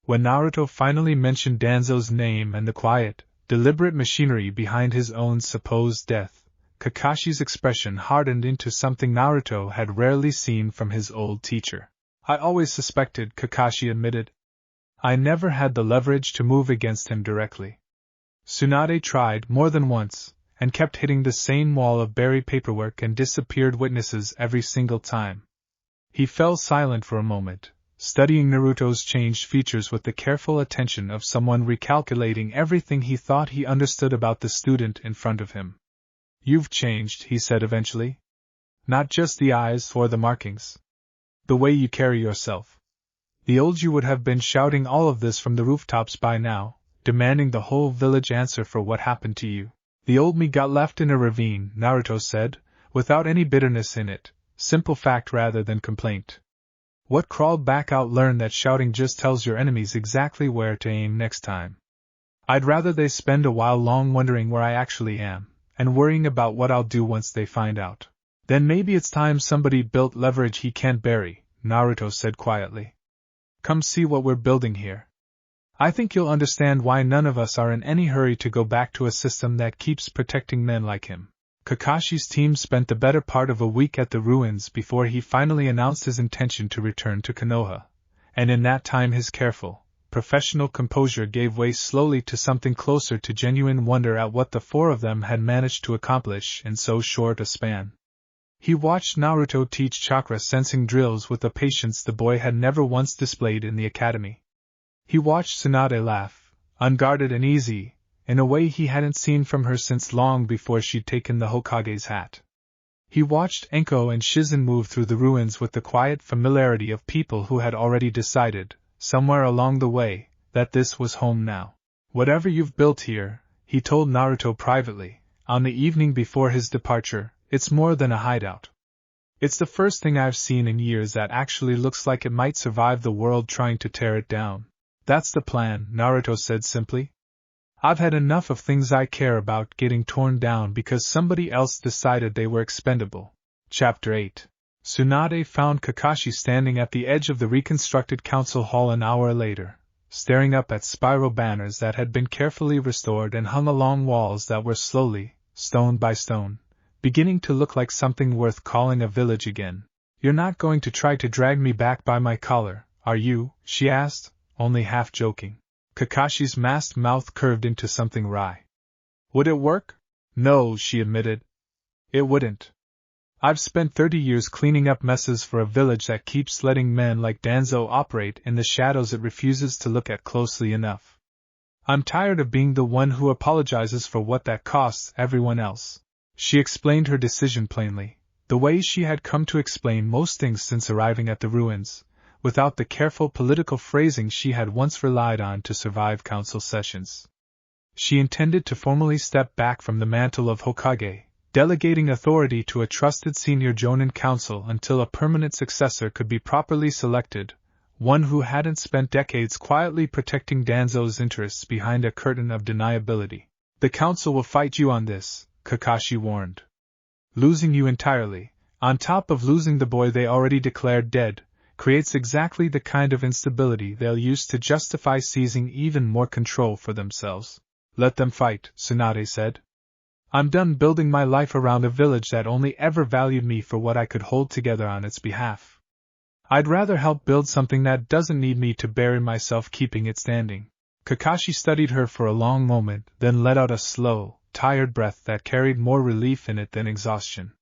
When Naruto finally mentioned Danzo's name and the quiet, deliberate machinery behind his own supposed death, Kakashi's expression hardened into something Naruto had rarely seen from his old teacher. "I always suspected," Kakashi admitted. "I never had the leverage to move against him directly. Tsunade tried more than once, and kept hitting the same wall of buried paperwork and disappeared witnesses every single time." He fell silent for a moment, studying Naruto's changed features with the careful attention of someone recalculating everything he thought he understood about the student in front of him. "You've changed," he said eventually. "Not just the eyes or the markings. The way you carry yourself. The old you would have been shouting all of this from the rooftops by now, demanding the whole village answer for what happened to you. The old me got left in a ravine," Naruto said, without any bitterness in it, simple fact rather than complaint. "What crawled back out learned that shouting just tells your enemies exactly where to aim next time. I'd rather they spend a while long wondering where I actually am, and worrying about what I'll do once they find out. Then maybe it's time somebody built leverage he can't bury," Naruto said quietly. "Come see what we're building here. I think you'll understand why none of us are in any hurry to go back to a system that keeps protecting men like him." Kakashi's team spent the better part of a week at the ruins before he finally announced his intention to return to Konoha, and in that time his careful, professional composure gave way slowly to something closer to genuine wonder at what the four of them had managed to accomplish in so short a span. He watched Naruto teach chakra sensing drills with a patience the boy had never once displayed in the academy. He watched Tsunade laugh, unguarded and easy, in a way he hadn't seen from her since long before she'd taken the Hokage's hat. He watched Anko and Shizune move through the ruins with the quiet familiarity of people who had already decided, somewhere along the way, that this was home now. "Whatever you've built here," he told Naruto privately, on the evening before his departure, "it's more than a hideout. It's the first thing I've seen in years that actually looks like it might survive the world trying to tear it down." That's the plan, Naruto said simply. I've had enough of things I care about getting torn down because somebody else decided they were expendable. Chapter 8. Tsunade found Kakashi standing at the edge of the reconstructed council hall an hour later, staring up at spiral banners that had been carefully restored and hung along walls that were slowly, stone by stone, beginning to look like something worth calling a village again. You're not going to try to drag me back by my collar, are you? She asked, only half joking. Kakashi's masked mouth curved into something wry. Would it work? No, she admitted. It wouldn't. I've spent 30 years cleaning up messes for a village that keeps letting men like Danzo operate in the shadows it refuses to look at closely enough. I'm tired of being the one who apologizes for what that costs everyone else. She explained her decision plainly, the way she had come to explain most things since arriving at the ruins, without the careful political phrasing she had once relied on to survive council sessions. She intended to formally step back from the mantle of Hokage, delegating authority to a trusted senior Jonin council until a permanent successor could be properly selected, one who hadn't spent decades quietly protecting Danzo's interests behind a curtain of deniability. The council will fight you on this, Kakashi warned. Losing you entirely, on top of losing the boy they already declared dead, creates exactly the kind of instability they'll use to justify seizing even more control for themselves. Let them fight, Tsunade said. I'm done building my life around a village that only ever valued me for what I could hold together on its behalf. I'd rather help build something that doesn't need me to bury myself keeping it standing. Kakashi studied her for a long moment, then let out a slow, tired breath that carried more relief in it than exhaustion.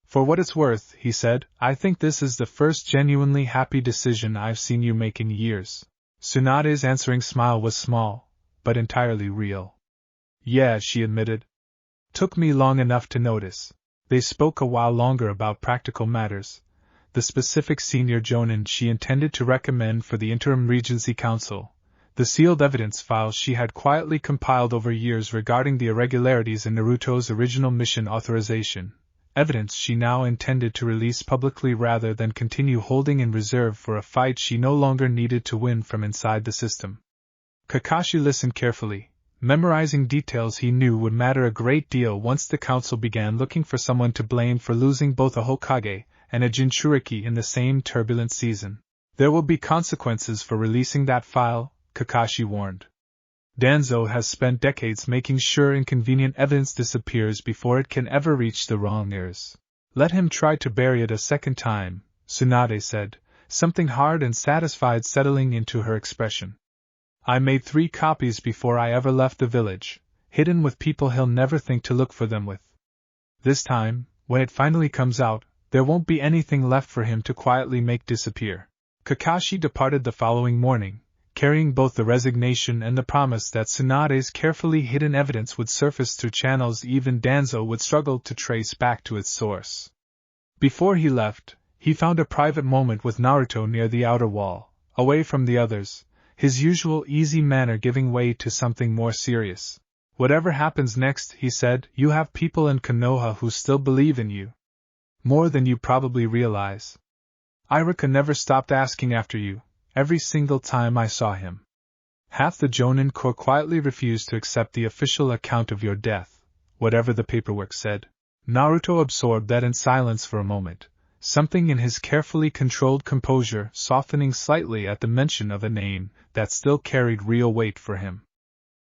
For what it's worth, he said, I think this is the first genuinely happy decision I've seen you make in years. Tsunade's answering smile was small, but entirely real. Yeah, she admitted. Took me long enough to notice. They spoke a while longer about practical matters, the specific senior Jonin she intended to recommend for the interim Regency Council, the sealed evidence files she had quietly compiled over years regarding the irregularities in Naruto's original mission authorization, evidence she now intended to release publicly rather than continue holding in reserve for a fight she no longer needed to win from inside the system. Kakashi listened carefully, memorizing details he knew would matter a great deal once the council began looking for someone to blame for losing both a Hokage and a Jinchuriki in the same turbulent season. There will be consequences for releasing that file, Kakashi warned. Danzo has spent decades making sure inconvenient evidence disappears before it can ever reach the wrong ears. Let him try to bury it a second time, Tsunade said, something hard and satisfied settling into her expression. I made 3 copies before I ever left the village, hidden with people he'll never think to look for them with. This time, when it finally comes out, there won't be anything left for him to quietly make disappear. Kakashi departed the following morning, carrying both the resignation and the promise that Tsunade's carefully hidden evidence would surface through channels even Danzo would struggle to trace back to its source. Before he left, he found a private moment with Naruto near the outer wall, away from the others, his usual easy manner giving way to something more serious. Whatever happens next, he said, you have people in Konoha who still believe in you. More than you probably realize. Irika never stopped asking after you, every single time I saw him. Half the Jonin Corps quietly refused to accept the official account of your death, whatever the paperwork said. Naruto absorbed that in silence for a moment, something in his carefully controlled composure softening slightly at the mention of a name that still carried real weight for him.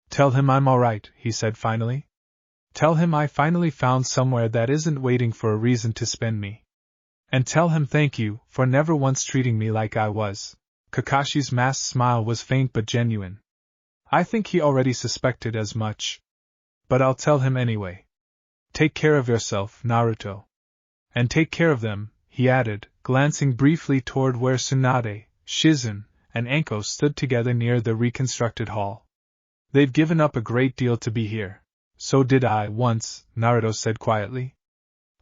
Tell him I'm alright, he said finally. Tell him I finally found somewhere that isn't waiting for a reason to spend me. And tell him thank you for never once treating me like I was. Kakashi's masked smile was faint but genuine. I think he already suspected as much. But I'll tell him anyway. Take care of yourself, Naruto. And take care of them, he added, glancing briefly toward where Tsunade, Shizune, and Anko stood together near the reconstructed hall. They've given up a great deal to be here. So did I once, Naruto said quietly.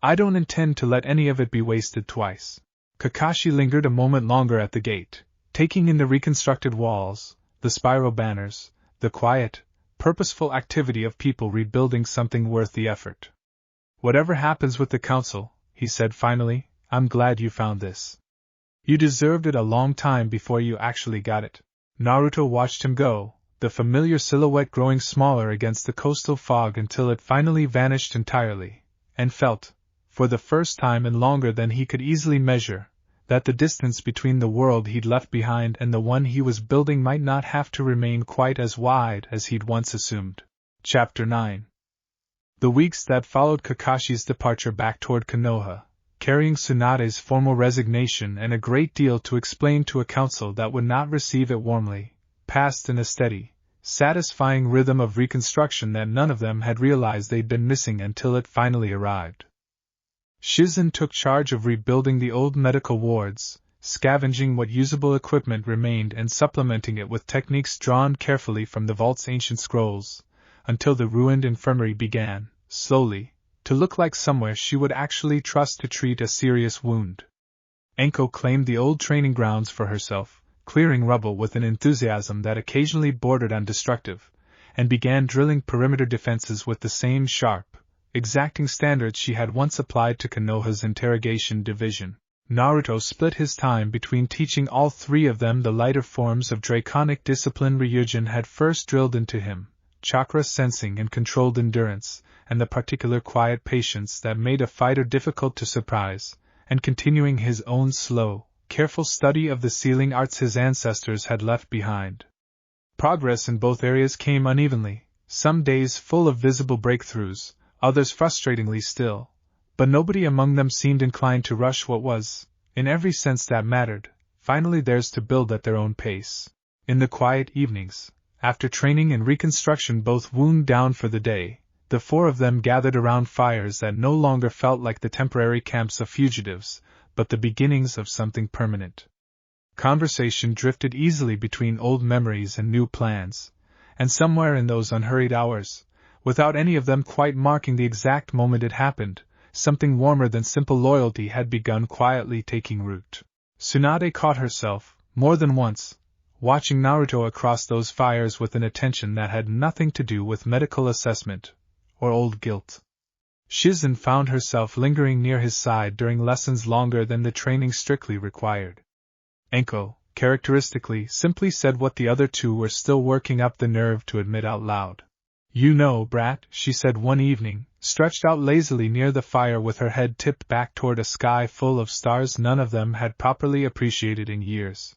I don't intend to let any of it be wasted twice. Kakashi lingered a moment longer at the gate, taking in the reconstructed walls, the spiral banners, the quiet, purposeful activity of people rebuilding something worth the effort. Whatever happens with the council, he said finally, I'm glad you found this. You deserved it a long time before you actually got it. Naruto watched him go, the familiar silhouette growing smaller against the coastal fog until it finally vanished entirely, and felt, for the first time in longer than he could easily measure, that the distance between the world he'd left behind and the one he was building might not have to remain quite as wide as he'd once assumed. Chapter 9. The weeks that followed Kakashi's departure back toward Konoha, carrying Tsunade's formal resignation and a great deal to explain to a council that would not receive it warmly, passed in a steady, satisfying rhythm of reconstruction that none of them had realized they'd been missing until it finally arrived. Shizune took charge of rebuilding the old medical wards, scavenging what usable equipment remained and supplementing it with techniques drawn carefully from the vault's ancient scrolls, until the ruined infirmary began, slowly, to look like somewhere she would actually trust to treat a serious wound. Anko claimed the old training grounds for herself, clearing rubble with an enthusiasm that occasionally bordered on destructive, and began drilling perimeter defenses with the same sharp, exacting standards she had once applied to Konoha's interrogation division. Naruto split his time between teaching all three of them the lighter forms of draconic discipline Ryujin had first drilled into him, chakra sensing and controlled endurance, and the particular quiet patience that made a fighter difficult to surprise, and continuing his own slow, careful study of the sealing arts his ancestors had left behind. Progress in both areas came unevenly, some days full of visible breakthroughs, others frustratingly still, but nobody among them seemed inclined to rush what was, in every sense that mattered, finally theirs to build at their own pace. In the quiet evenings, after training and reconstruction both wound down for the day, the four of them gathered around fires that no longer felt like the temporary camps of fugitives, but the beginnings of something permanent. Conversation drifted easily between old memories and new plans, and somewhere in those unhurried hours, without any of them quite marking the exact moment it happened, something warmer than simple loyalty had begun quietly taking root. Tsunade caught herself, more than once, watching Naruto across those fires with an attention that had nothing to do with medical assessment or old guilt. Shizune found herself lingering near his side during lessons longer than the training strictly required. Anko, characteristically, simply said what the other two were still working up the nerve to admit out loud. "You know, brat," she said one evening, stretched out lazily near the fire with her head tipped back toward a sky full of stars none of them had properly appreciated in years.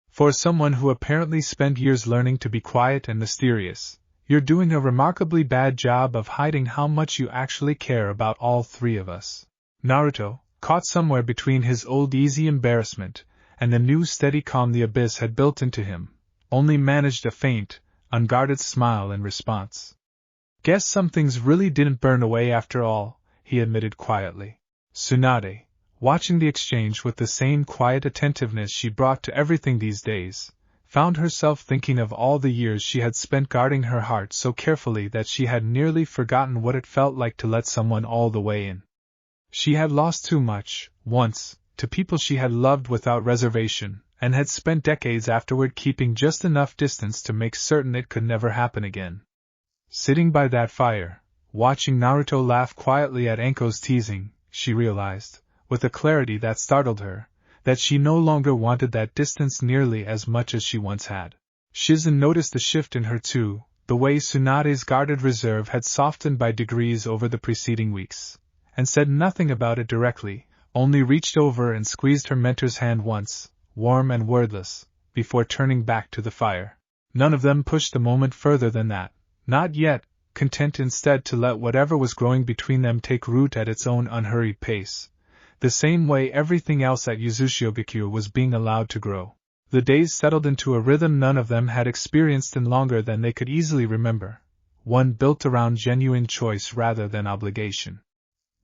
"For someone who apparently spent years learning to be quiet and mysterious, you're doing a remarkably bad job of hiding how much you actually care about all three of us." Naruto, caught somewhere between his old easy embarrassment and the new steady calm the abyss had built into him, only managed a faint, unguarded smile in response. "Guess some things really didn't burn away after all," he admitted quietly. Tsunade, watching the exchange with the same quiet attentiveness she brought to everything these days, found herself thinking of all the years she had spent guarding her heart so carefully that she had nearly forgotten what it felt like to let someone all the way in. She had lost too much, once, to people she had loved without reservation, and had spent decades afterward keeping just enough distance to make certain it could never happen again. Sitting by that fire, watching Naruto laugh quietly at Anko's teasing, she realized, with a clarity that startled her, that she no longer wanted that distance nearly as much as she once had. Shizune noticed the shift in her too, the way Tsunade's guarded reserve had softened by degrees over the preceding weeks, and said nothing about it directly, only reached over and squeezed her mentor's hand once, warm and wordless, before turning back to the fire. None of them pushed the moment further than that, not yet, content instead to let whatever was growing between them take root at its own unhurried pace, the same way everything else at Uzumaki was being allowed to grow. The days settled into a rhythm none of them had experienced in longer than they could easily remember, one built around genuine choice rather than obligation.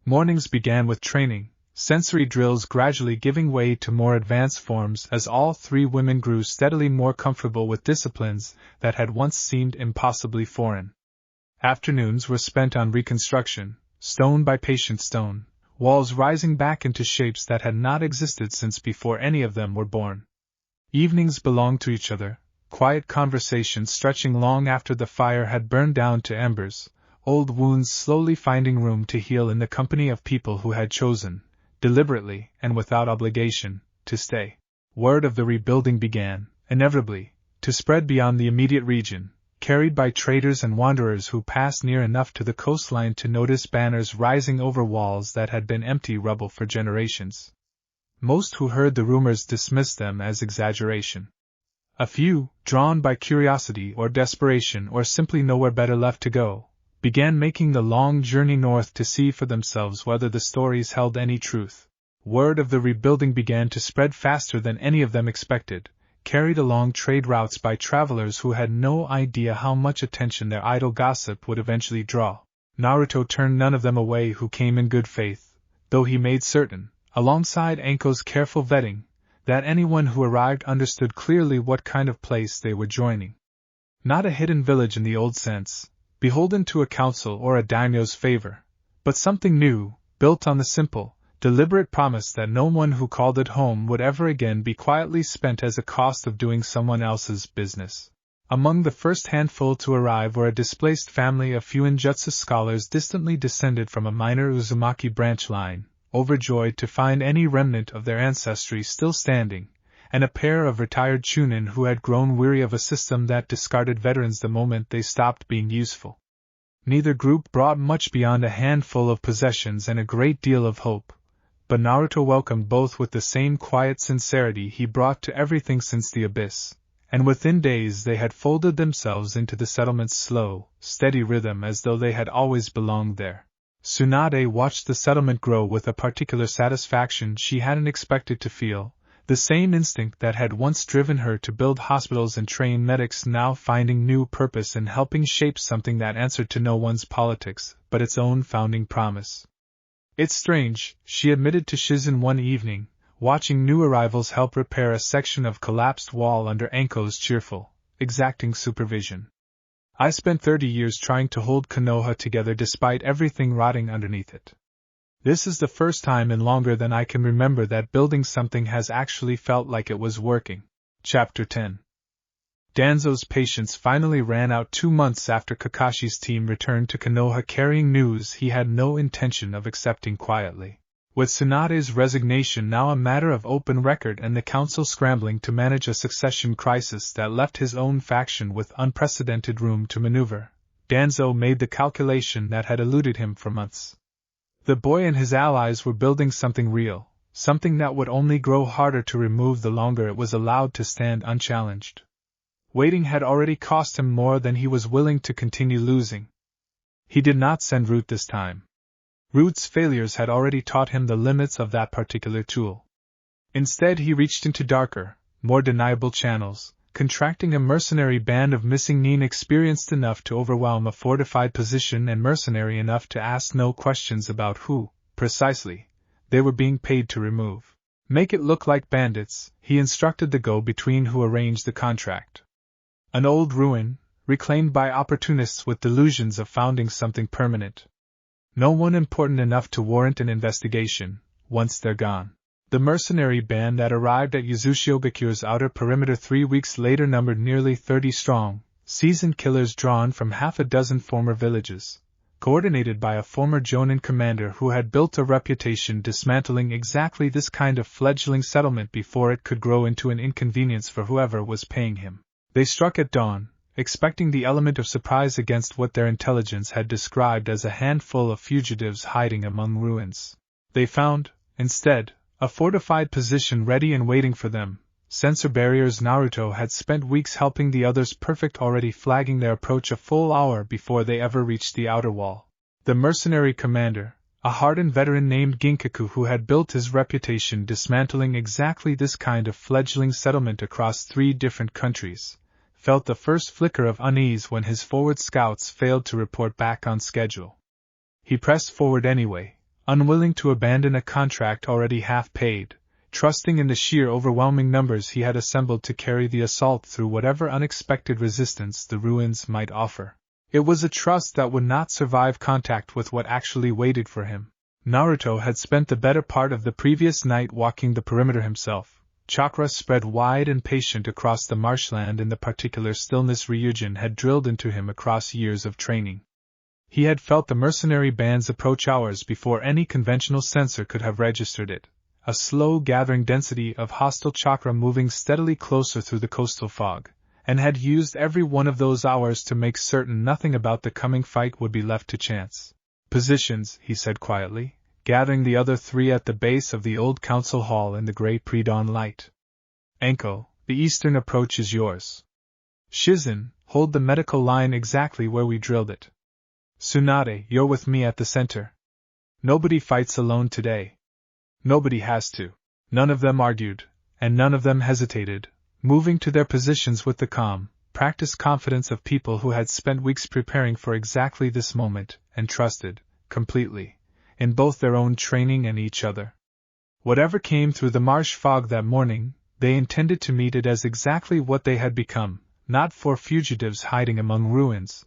Mornings began with training, sensory drills gradually giving way to more advanced forms as all three women grew steadily more comfortable with disciplines that had once seemed impossibly foreign. Afternoons were spent on reconstruction, stone by patient stone, walls rising back into shapes that had not existed since before any of them were born. Evenings belonged to each other, quiet conversations stretching long after the fire had burned down to embers, old wounds slowly finding room to heal in the company of people who had chosen, deliberately and without obligation, to stay. Word of the rebuilding began, inevitably, to spread beyond the immediate region, carried by traders and wanderers who passed near enough to the coastline to notice banners rising over walls that had been empty rubble for generations. Most who heard the rumors dismissed them as exaggeration. A few, drawn by curiosity or desperation or simply nowhere better left to go, began making the long journey north to see for themselves whether the stories held any truth. Word of the rebuilding began to spread faster than any of them expected, carried along trade routes by travelers who had no idea how much attention their idle gossip would eventually draw. Naruto turned none of them away who came in good faith, though he made certain, alongside Anko's careful vetting, that anyone who arrived understood clearly what kind of place they were joining. Not a hidden village in the old sense, beholden to a council or a daimyo's favor, but something new, built on the simple, deliberate promise that no one who called it home would ever again be quietly spent as a cost of doing someone else's business. Among the first handful to arrive were a displaced family of Fuinjutsu scholars distantly descended from a minor Uzumaki branch line, overjoyed to find any remnant of their ancestry still standing, and a pair of retired chunin who had grown weary of a system that discarded veterans the moment they stopped being useful. Neither group brought much beyond a handful of possessions and a great deal of hope, but Naruto welcomed both with the same quiet sincerity he brought to everything since the abyss, and within days they had folded themselves into the settlement's slow, steady rhythm as though they had always belonged there. Tsunade watched the settlement grow with a particular satisfaction she hadn't expected to feel, the same instinct that had once driven her to build hospitals and train medics now finding new purpose in helping shape something that answered to no one's politics, but its own founding promise. It's strange, she admitted to Shizune one evening, watching new arrivals help repair a section of collapsed wall under Anko's cheerful, exacting supervision. I spent 30 years trying to hold Konoha together despite everything rotting underneath it. This is the first time in longer than I can remember that building something has actually felt like it was working. Chapter 10. Danzo's patience finally ran out 2 months after Kakashi's team returned to Konoha carrying news he had no intention of accepting quietly. With Tsunade's resignation now a matter of open record and the council scrambling to manage a succession crisis that left his own faction with unprecedented room to maneuver, Danzo made the calculation that had eluded him for months. The boy and his allies were building something real, something that would only grow harder to remove the longer it was allowed to stand unchallenged. Waiting had already cost him more than he was willing to continue losing. He did not send Root this time. Root's failures had already taught him the limits of that particular tool. Instead he reached into darker, more deniable channels, contracting a mercenary band of missing Nin experienced enough to overwhelm a fortified position and mercenary enough to ask no questions about who, precisely, they were being paid to remove. Make it look like bandits, he instructed the go-between who arranged the contract. An old ruin, reclaimed by opportunists with delusions of founding something permanent. No one important enough to warrant an investigation, once they're gone. The mercenary band that arrived at Yuzushiogakyo's outer perimeter 3 weeks later numbered nearly 30 strong, seasoned killers drawn from half a dozen former villages, coordinated by a former Jonin commander who had built a reputation dismantling exactly this kind of fledgling settlement before it could grow into an inconvenience for whoever was paying him. They struck at dawn, expecting the element of surprise against what their intelligence had described as a handful of fugitives hiding among ruins. They found, instead, a fortified position ready and waiting for them. Sensor barriers Naruto had spent weeks helping the others perfect, already flagging their approach a full hour before they ever reached the outer wall. The mercenary commander, a hardened veteran named Ginkaku who had built his reputation dismantling exactly this kind of fledgling settlement across 3 different countries, felt the first flicker of unease when his forward scouts failed to report back on schedule. He pressed forward anyway, unwilling to abandon a contract already half paid, trusting in the sheer overwhelming numbers he had assembled to carry the assault through whatever unexpected resistance the ruins might offer. It was a trust that would not survive contact with what actually waited for him. Naruto had spent the better part of the previous night walking the perimeter himself, chakra spread wide and patient across the marshland in the particular stillness Ryujin had drilled into him across years of training. He had felt the mercenary band's approach hours before any conventional sensor could have registered it, a slow gathering density of hostile chakra moving steadily closer through the coastal fog, and had used every one of those hours to make certain nothing about the coming fight would be left to chance. Positions, he said quietly, gathering the other three at the base of the old council hall in the grey pre-dawn light. Anko, the eastern approach is yours. Shizune, hold the medical line exactly where we drilled it. Tsunade, you're with me at the center. Nobody fights alone today. Nobody has to. None of them argued, and none of them hesitated, moving to their positions with the calm, practiced confidence of people who had spent weeks preparing for exactly this moment, and trusted, completely, in both their own training and each other. Whatever came through the marsh fog that morning, they intended to meet it as exactly what they had become, not for fugitives hiding among ruins,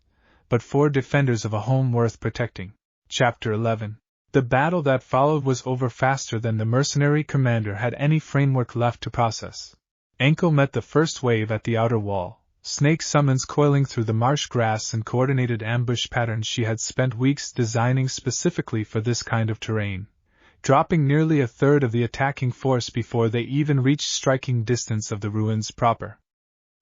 but for defenders of a home worth protecting. Chapter 11. The battle that followed was over faster than the mercenary commander had any framework left to process. Anko met the first wave at the outer wall, snake summons coiling through the marsh grass and coordinated ambush patterns she had spent weeks designing specifically for this kind of terrain, dropping nearly a third of the attacking force before they even reached striking distance of the ruins proper.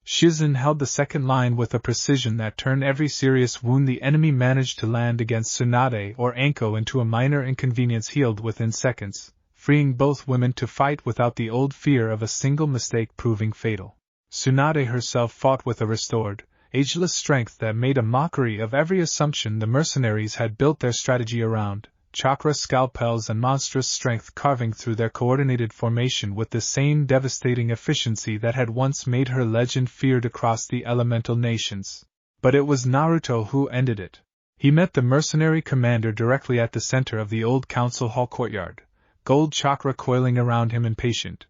Shizune held the second line with a precision that turned every serious wound the enemy managed to land against Tsunade or Anko into a minor inconvenience healed within seconds, freeing both women to fight without the old fear of a single mistake proving fatal. Tsunade herself fought with a restored, ageless strength that made a mockery of every assumption the mercenaries had built their strategy around, chakra scalpels and monstrous strength carving through their coordinated formation with the same devastating efficiency that had once made her legend feared across the elemental nations. But it was Naruto who ended it. He met the mercenary commander directly at the center of the old council hall courtyard, gold chakra coiling around him in patient,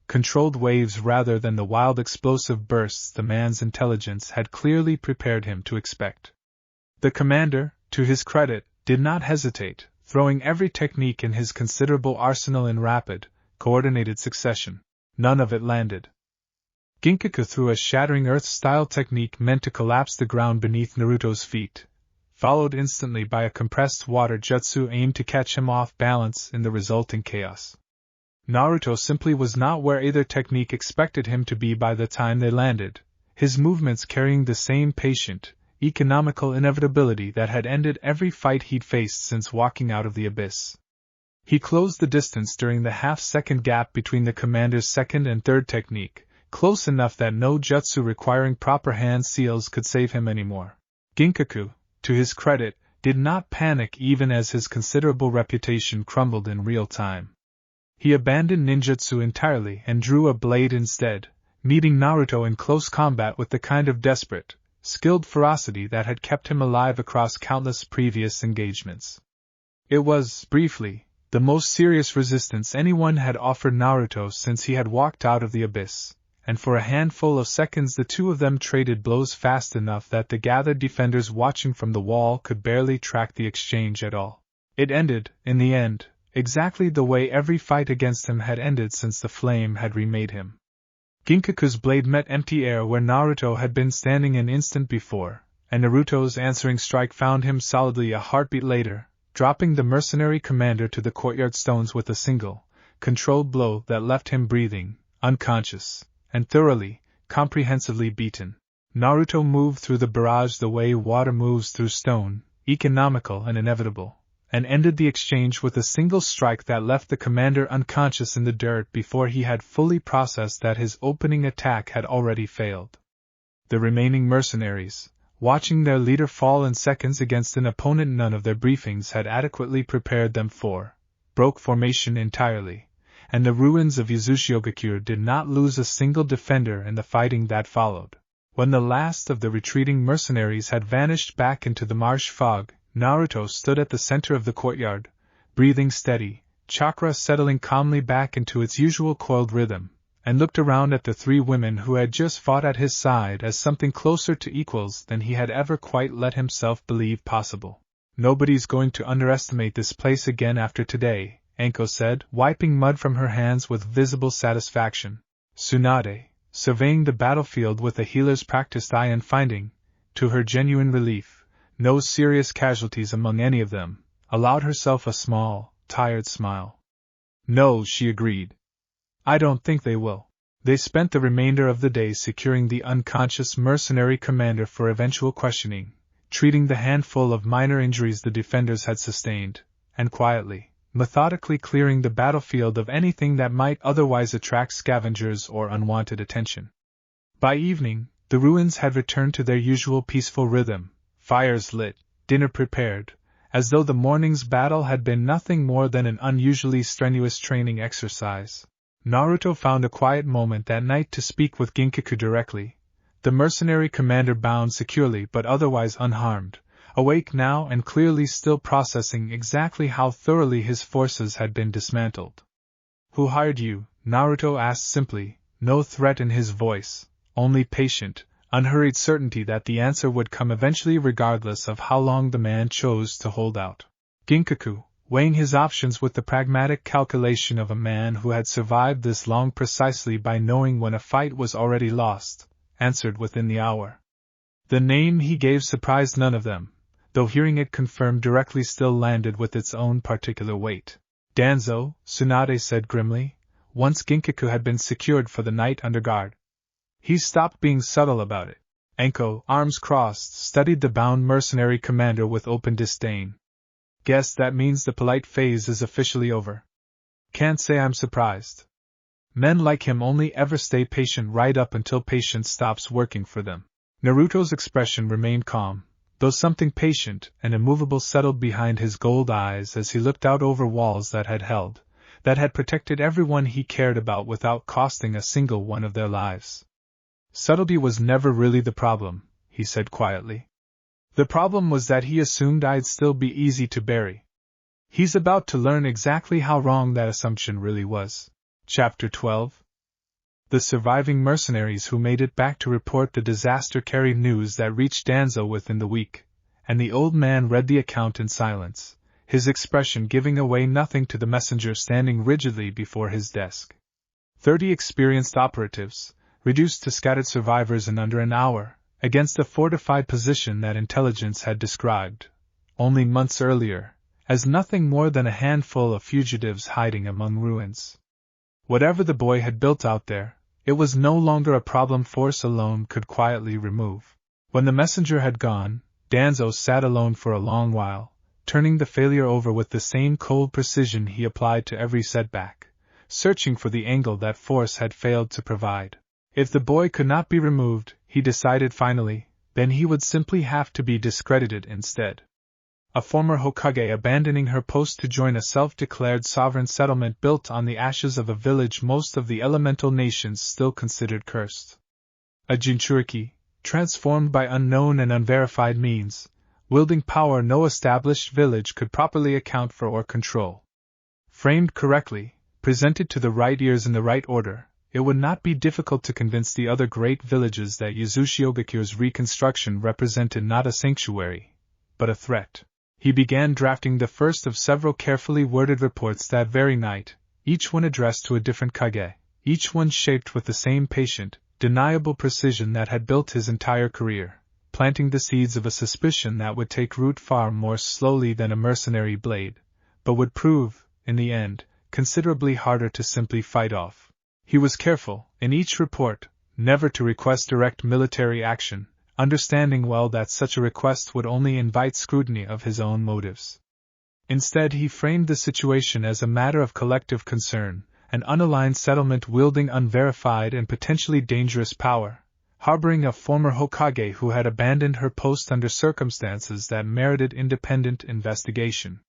controlled waves rather than the wild explosive bursts the man's intelligence had clearly prepared him to expect. The commander, to his credit, did not hesitate, throwing every technique in his considerable arsenal in rapid, coordinated succession. None of it landed. Ginkaku threw a shattering earth-style technique meant to collapse the ground beneath Naruto's feet, followed instantly by a compressed water jutsu aimed to catch him off balance in the resulting chaos. Naruto simply was not where either technique expected him to be by the time they landed, his movements carrying the same patient, economical inevitability that had ended every fight he'd faced since walking out of the abyss. He closed the distance during the half-second gap between the commander's second and third technique, close enough that no jutsu requiring proper hand seals could save him anymore. Ginkaku, to his credit, did not panic even as his considerable reputation crumbled in real time. He abandoned ninjutsu entirely and drew a blade instead, meeting Naruto in close combat with the kind of desperate, skilled ferocity that had kept him alive across countless previous engagements. It was, briefly, the most serious resistance anyone had offered Naruto since he had walked out of the abyss, and for a handful of seconds the two of them traded blows fast enough that the gathered defenders watching from the wall could barely track the exchange at all. It ended, in the end, exactly the way every fight against him had ended since the flame had remade him. Ginkaku's blade met empty air where Naruto had been standing an instant before, and Naruto's answering strike found him solidly a heartbeat later, dropping the mercenary commander to the courtyard stones with a single, controlled blow that left him breathing, unconscious, and thoroughly, comprehensively beaten. Naruto moved through the barrage the way water moves through stone, economical and inevitable, and ended the exchange with a single strike that left the commander unconscious in the dirt before he had fully processed that his opening attack had already failed. The remaining mercenaries, watching their leader fall in seconds against an opponent none of their briefings had adequately prepared them for, broke formation entirely, and the ruins of Uzushigakure did not lose a single defender in the fighting that followed. When the last of the retreating mercenaries had vanished back into the marsh fog, Naruto stood at the center of the courtyard, breathing steady, chakra settling calmly back into its usual coiled rhythm, and looked around at the three women who had just fought at his side as something closer to equals than he had ever quite let himself believe possible. "Nobody's going to underestimate this place again after today," Anko said, wiping mud from her hands with visible satisfaction. Tsunade, surveying the battlefield with a healer's practiced eye and finding, to her genuine relief, no serious casualties among any of them, allowed herself a small, tired smile. "No," she agreed. "I don't think they will." They spent the remainder of the day securing the unconscious mercenary commander for eventual questioning, treating the handful of minor injuries the defenders had sustained, and quietly, methodically clearing the battlefield of anything that might otherwise attract scavengers or unwanted attention. By evening, the ruins had returned to their usual peaceful rhythm, fires lit, dinner prepared, as though the morning's battle had been nothing more than an unusually strenuous training exercise. Naruto found a quiet moment that night to speak with Ginkaku directly. The mercenary commander bound securely but otherwise unharmed, awake now and clearly still processing exactly how thoroughly his forces had been dismantled. "Who hired you?" Naruto asked simply, no threat in his voice, only patient, unhurried certainty that the answer would come eventually regardless of how long the man chose to hold out. Ginkaku, weighing his options with the pragmatic calculation of a man who had survived this long precisely by knowing when a fight was already lost, answered within the hour. The name he gave surprised none of them, though hearing it confirmed directly still landed with its own particular weight. "Danzo," Tsunade said grimly, once Ginkaku had been secured for the night under guard. He stopped being subtle about it. Anko, arms crossed, studied the bound mercenary commander with open disdain. "Guess that means the polite phase is officially over. Can't say I'm surprised. Men like him only ever stay patient right up until patience stops working for them." Naruto's expression remained calm, though something patient and immovable settled behind his gold eyes as he looked out over walls that had protected everyone he cared about without costing a single one of their lives. "Subtlety was never really the problem," he said quietly. "The problem was that he assumed I'd still be easy to bury. He's about to learn exactly how wrong that assumption really was." Chapter 12. The surviving mercenaries who made it back to report the disaster carried news that reached Danzo within the week, and the old man read the account in silence, his expression giving away nothing to the messenger standing rigidly before his desk. 30 experienced operatives, reduced to scattered survivors in under an hour, against a fortified position that intelligence had described, only months earlier, as nothing more than a handful of fugitives hiding among ruins. Whatever the boy had built out there, it was no longer a problem force alone could quietly remove. When the messenger had gone, Danzo sat alone for a long while, turning the failure over with the same cold precision he applied to every setback, searching for the angle that force had failed to provide. If the boy could not be removed, he decided finally, then he would simply have to be discredited instead. A former Hokage abandoning her post to join a self-declared sovereign settlement built on the ashes of a village most of the elemental nations still considered cursed. A Jinchuriki, transformed by unknown and unverified means, wielding power no established village could properly account for or control. Framed correctly, presented to the right ears in the right order, it would not be difficult to convince the other great villages that Yuzushiogakyo's reconstruction represented not a sanctuary, but a threat. He began drafting the first of several carefully worded reports that very night, each one addressed to a different Kage, each one shaped with the same patient, deniable precision that had built his entire career, planting the seeds of a suspicion that would take root far more slowly than a mercenary blade, but would prove, in the end, considerably harder to simply fight off. He was careful, in each report, never to request direct military action, understanding well that such a request would only invite scrutiny of his own motives. Instead, he framed the situation as a matter of collective concern, an unaligned settlement wielding unverified and potentially dangerous power, harboring a former Hokage who had abandoned her post under circumstances that merited independent investigation.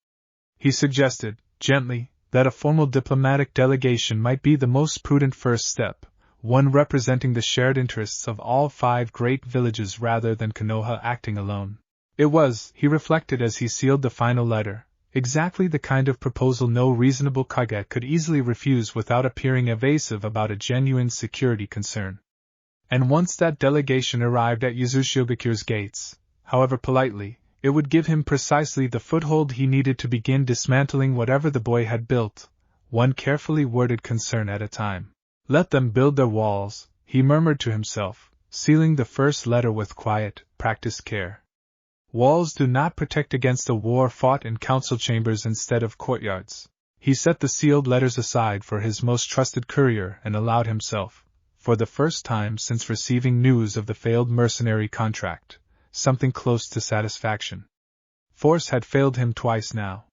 He suggested, gently, that a formal diplomatic delegation might be the most prudent first step, one representing the shared interests of all 5 great villages rather than Konoha acting alone. It was, he reflected as he sealed the final letter, exactly the kind of proposal no reasonable Kage could easily refuse without appearing evasive about a genuine security concern. And once that delegation arrived at Yuzushiogakyo's gates, however politely, it would give him precisely the foothold he needed to begin dismantling whatever the boy had built, one carefully worded concern at a time. "Let them build their walls," he murmured to himself, sealing the first letter with quiet, practiced care. "Walls do not protect against a war fought in council chambers instead of courtyards." He set the sealed letters aside for his most trusted courier and allowed himself, for the first time since receiving news of the failed mercenary contract, something close to satisfaction. Force had failed him twice now.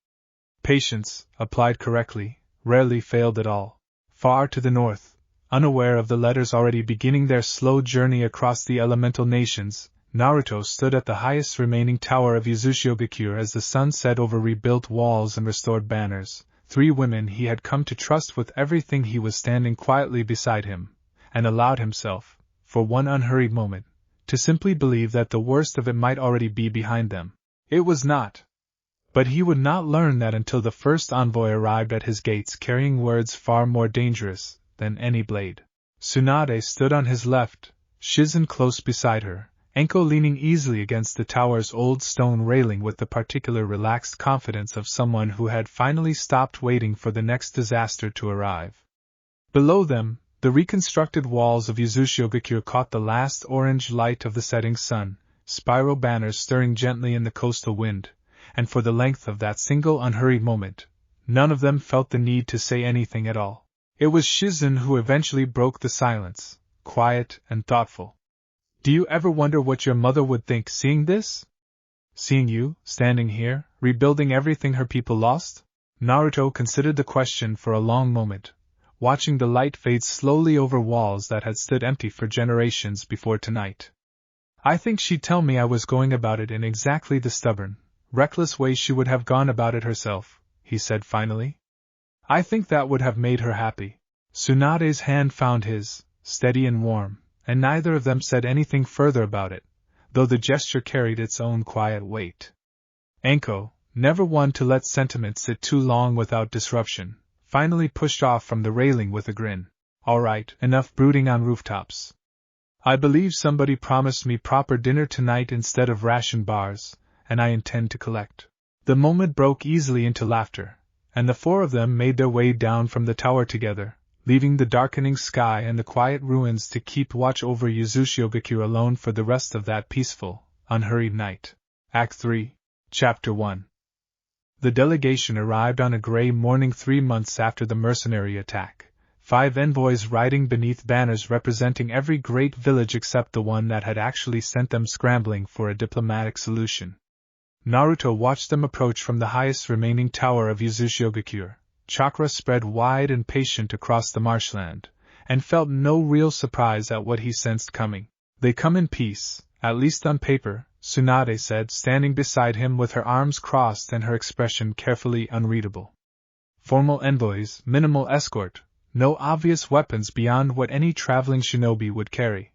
Patience, applied correctly, rarely failed at all. Far to the north, unaware of the letters already beginning their slow journey across the elemental nations, Naruto stood at the highest remaining tower of Uzumaki as the sun set over rebuilt walls and restored banners. 3 women he had come to trust with everything he was standing quietly beside him, and allowed himself, for one unhurried moment, to simply believe that the worst of it might already be behind them. It was not. But he would not learn that until the first envoy arrived at his gates carrying words far more dangerous than any blade. Tsunade stood on his left, Shizune close beside her, Anko leaning easily against the tower's old stone railing with the particular relaxed confidence of someone who had finally stopped waiting for the next disaster to arrive. Below them, the reconstructed walls of Uzumaki caught the last orange light of the setting sun, spiral banners stirring gently in the coastal wind, and for the length of that single unhurried moment, none of them felt the need to say anything at all. It was Shizune who eventually broke the silence, quiet and thoughtful. Do you ever wonder what your mother would think seeing this? Seeing you, standing here, rebuilding everything her people lost? Naruto considered the question for a long moment, watching the light fade slowly over walls that had stood empty for generations before tonight. I think she'd tell me I was going about it in exactly the stubborn, reckless way she would have gone about it herself, he said finally. I think that would have made her happy. Tsunade's hand found his, steady and warm, and neither of them said anything further about it, though the gesture carried its own quiet weight. Anko, never one to let sentiment sit too long without disruption, finally pushed off from the railing with a grin. All right, enough brooding on rooftops. I believe somebody promised me proper dinner tonight instead of ration bars, and I intend to collect. The moment broke easily into laughter, and the 4 of them made their way down from the tower together, leaving the darkening sky and the quiet ruins to keep watch over Uzumaki alone for the rest of that peaceful, unhurried night. Act 3, Chapter 1. The delegation arrived on a gray morning 3 months after the mercenary attack, 5 envoys riding beneath banners representing every great village except the one that had actually sent them scrambling for a diplomatic solution. Naruto watched them approach from the highest remaining tower of Uzumaki, chakra spread wide and patient across the marshland, and felt no real surprise at what he sensed coming. They come in peace, at least on paper, Tsunade said, standing beside him with her arms crossed and her expression carefully unreadable. Formal envoys, minimal escort, no obvious weapons beyond what any traveling shinobi would carry.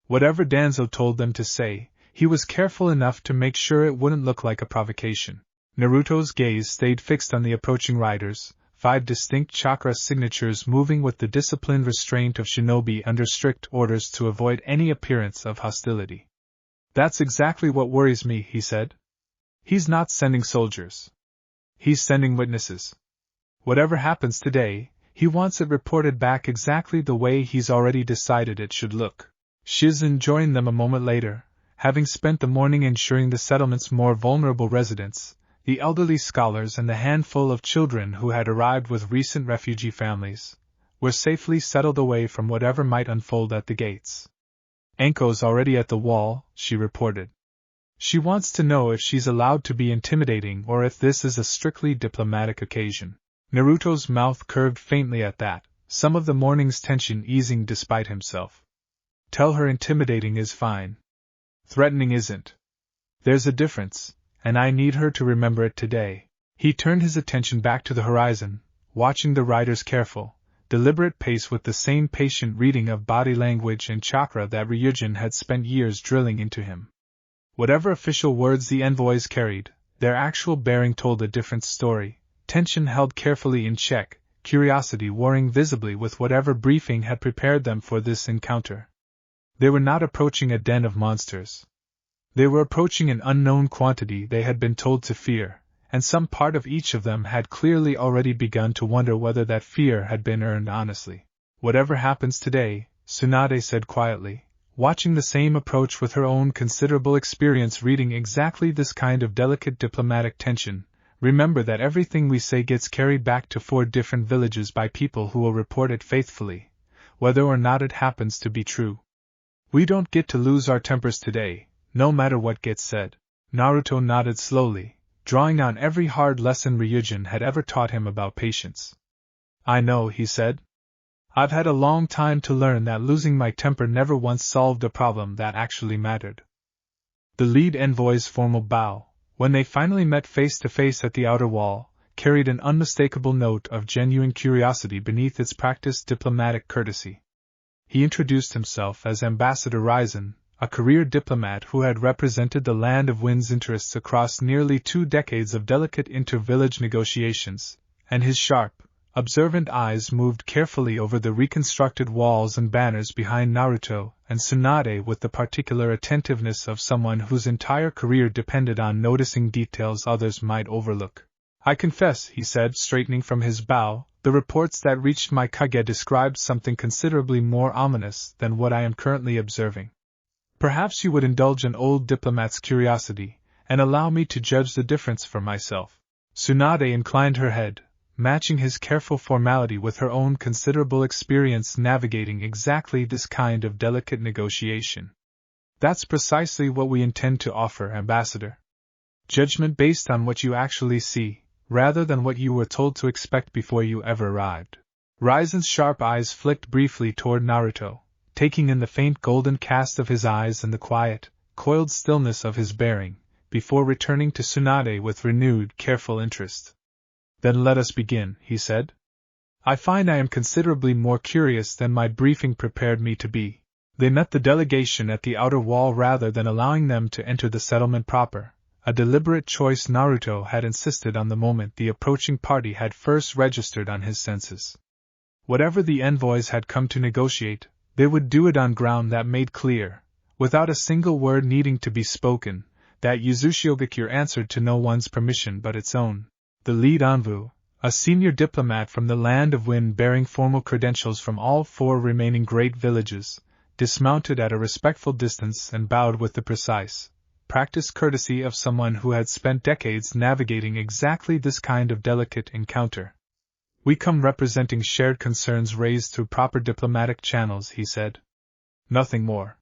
Whatever Danzo told them to say, he was careful enough to make sure it wouldn't look like a provocation. Naruto's gaze stayed fixed on the approaching riders, 5 distinct chakra signatures moving with the disciplined restraint of shinobi under strict orders to avoid any appearance of hostility. That's exactly what worries me, he said. He's not sending soldiers. He's sending witnesses. Whatever happens today, he wants it reported back exactly the way he's already decided it should look. Shizune joined them a moment later, having spent the morning ensuring the settlement's more vulnerable residents, the elderly scholars and the handful of children who had arrived with recent refugee families, were safely settled away from whatever might unfold at the gates. Anko's already at the wall, she reported. She wants to know if she's allowed to be intimidating or if this is a strictly diplomatic occasion. Naruto's mouth curved faintly at that, some of the morning's tension easing despite himself. Tell her intimidating is fine. Threatening isn't. There's a difference, and I need her to remember it today. He turned his attention back to the horizon, watching the rider's careful, deliberate pace with the same patient reading of body language and chakra that Ryujin had spent years drilling into him. Whatever official words the envoys carried, their actual bearing told a different story, tension held carefully in check, curiosity warring visibly with whatever briefing had prepared them for this encounter. They were not approaching a den of monsters. They were approaching an unknown quantity they had been told to fear, and some part of each of them had clearly already begun to wonder whether that fear had been earned honestly. Whatever happens today, Tsunade said quietly, watching the same approach with her own considerable experience reading exactly this kind of delicate diplomatic tension, remember that everything we say gets carried back to 4 different villages by people who will report it faithfully, whether or not it happens to be true. We don't get to lose our tempers today, no matter what gets said. Naruto nodded slowly, drawing on every hard lesson Ryujin had ever taught him about patience. I know, he said. I've had a long time to learn that losing my temper never once solved a problem that actually mattered. The lead envoy's formal bow, when they finally met face to face at the outer wall, carried an unmistakable note of genuine curiosity beneath its practiced diplomatic courtesy. He introduced himself as Ambassador Raizen, a career diplomat who had represented the Land of Wind's interests across nearly 2 decades of delicate inter-village negotiations, and his sharp, observant eyes moved carefully over the reconstructed walls and banners behind Naruto and Tsunade with the particular attentiveness of someone whose entire career depended on noticing details others might overlook. I confess, he said, straightening from his bow, the reports that reached my Kage described something considerably more ominous than what I am currently observing. Perhaps you would indulge an old diplomat's curiosity, and allow me to judge the difference for myself. Tsunade inclined her head, matching his careful formality with her own considerable experience navigating exactly this kind of delicate negotiation. That's precisely what we intend to offer, Ambassador. Judgment based on what you actually see, rather than what you were told to expect before you ever arrived. Raizen's sharp eyes flicked briefly toward Naruto, taking in the faint golden cast of his eyes and the quiet, coiled stillness of his bearing, before returning to Tsunade with renewed, careful interest. Then let us begin, he said. I find I am considerably more curious than my briefing prepared me to be. They met the delegation at the outer wall rather than allowing them to enter the settlement proper, a deliberate choice Naruto had insisted on the moment the approaching party had first registered on his senses. Whatever the envoys had come to negotiate, they would do it on ground that made clear, without a single word needing to be spoken, that Uzumaki answered to no one's permission but its own. The lead envoy, a senior diplomat from the Land of Wind bearing formal credentials from all 4 remaining great villages, dismounted at a respectful distance and bowed with the precise, practiced courtesy of someone who had spent decades navigating exactly this kind of delicate encounter. We come representing shared concerns raised through proper diplomatic channels, he said. Nothing more.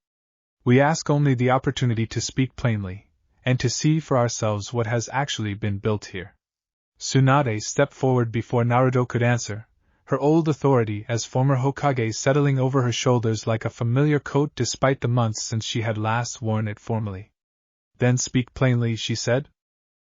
We ask only the opportunity to speak plainly, and to see for ourselves what has actually been built here. Tsunade stepped forward before Naruto could answer, her old authority as former Hokage settling over her shoulders like a familiar coat despite the months since she had last worn it formally. Then speak plainly, she said.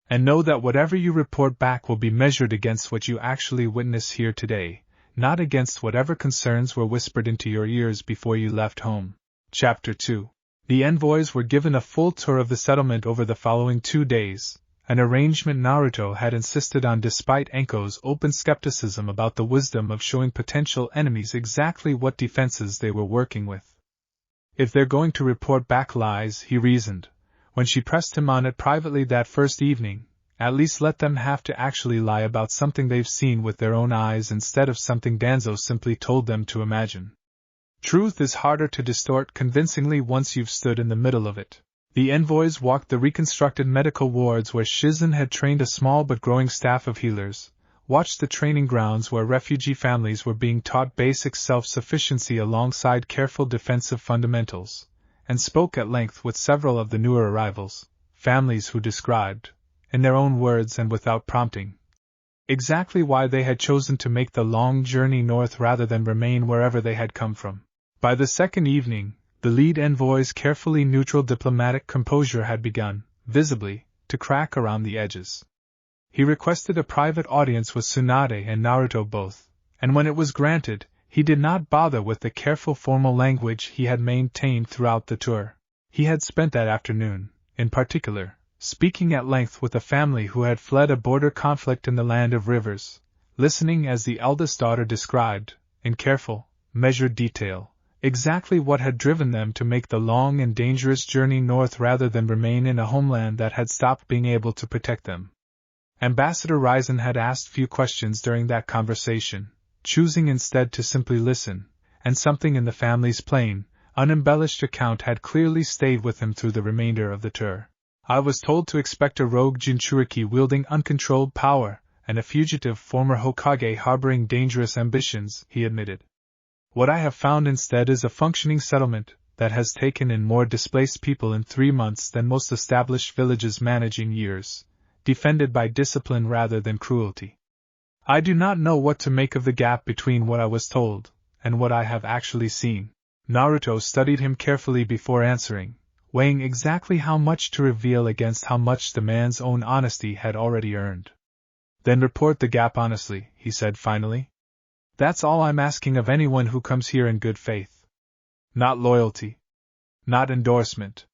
And know that whatever you report back will be measured against what you actually witness here today, not against whatever concerns were whispered into your ears before you left home. Chapter 2. The envoys were given a full tour of the settlement over the following 2 days, an arrangement Naruto had insisted on despite Anko's open skepticism about the wisdom of showing potential enemies exactly what defenses they were working with. If they're going to report back lies, he reasoned, when she pressed him on it privately that first evening, at least let them have to actually lie about something they've seen with their own eyes instead of something Danzo simply told them to imagine. Truth is harder to distort convincingly once you've stood in the middle of it. The envoys walked the reconstructed medical wards where Shizune had trained a small but growing staff of healers, watched the training grounds where refugee families were being taught basic self-sufficiency alongside careful defensive fundamentals, and spoke at length with several of the newer arrivals, families who described, in their own words and without prompting, exactly why they had chosen to make the long journey north rather than remain wherever they had come from. By the second evening, the lead envoy's carefully neutral diplomatic composure had begun, visibly, to crack around the edges. He requested a private audience with Tsunade and Naruto both, and when it was granted, he did not bother with the careful formal language he had maintained throughout the tour. He had spent that afternoon, in particular, speaking at length with a family who had fled a border conflict in the Land of Rivers, listening as the eldest daughter described, in careful, measured detail, exactly what had driven them to make the long and dangerous journey north rather than remain in a homeland that had stopped being able to protect them. Ambassador Raizen had asked few questions during that conversation, choosing instead to simply listen, and something in the family's plain, unembellished account had clearly stayed with him through the remainder of the tour. I was told to expect a rogue Jinchuriki wielding uncontrolled power, and a fugitive former Hokage harboring dangerous ambitions, he admitted. What I have found instead is a functioning settlement that has taken in more displaced people in 3 months than most established villages manage in years, defended by discipline rather than cruelty. I do not know what to make of the gap between what I was told and what I have actually seen. Naruto studied him carefully before answering, weighing exactly how much to reveal against how much the man's own honesty had already earned. Then report the gap honestly, he said finally. That's all I'm asking of anyone who comes here in good faith. Not loyalty. Not endorsement.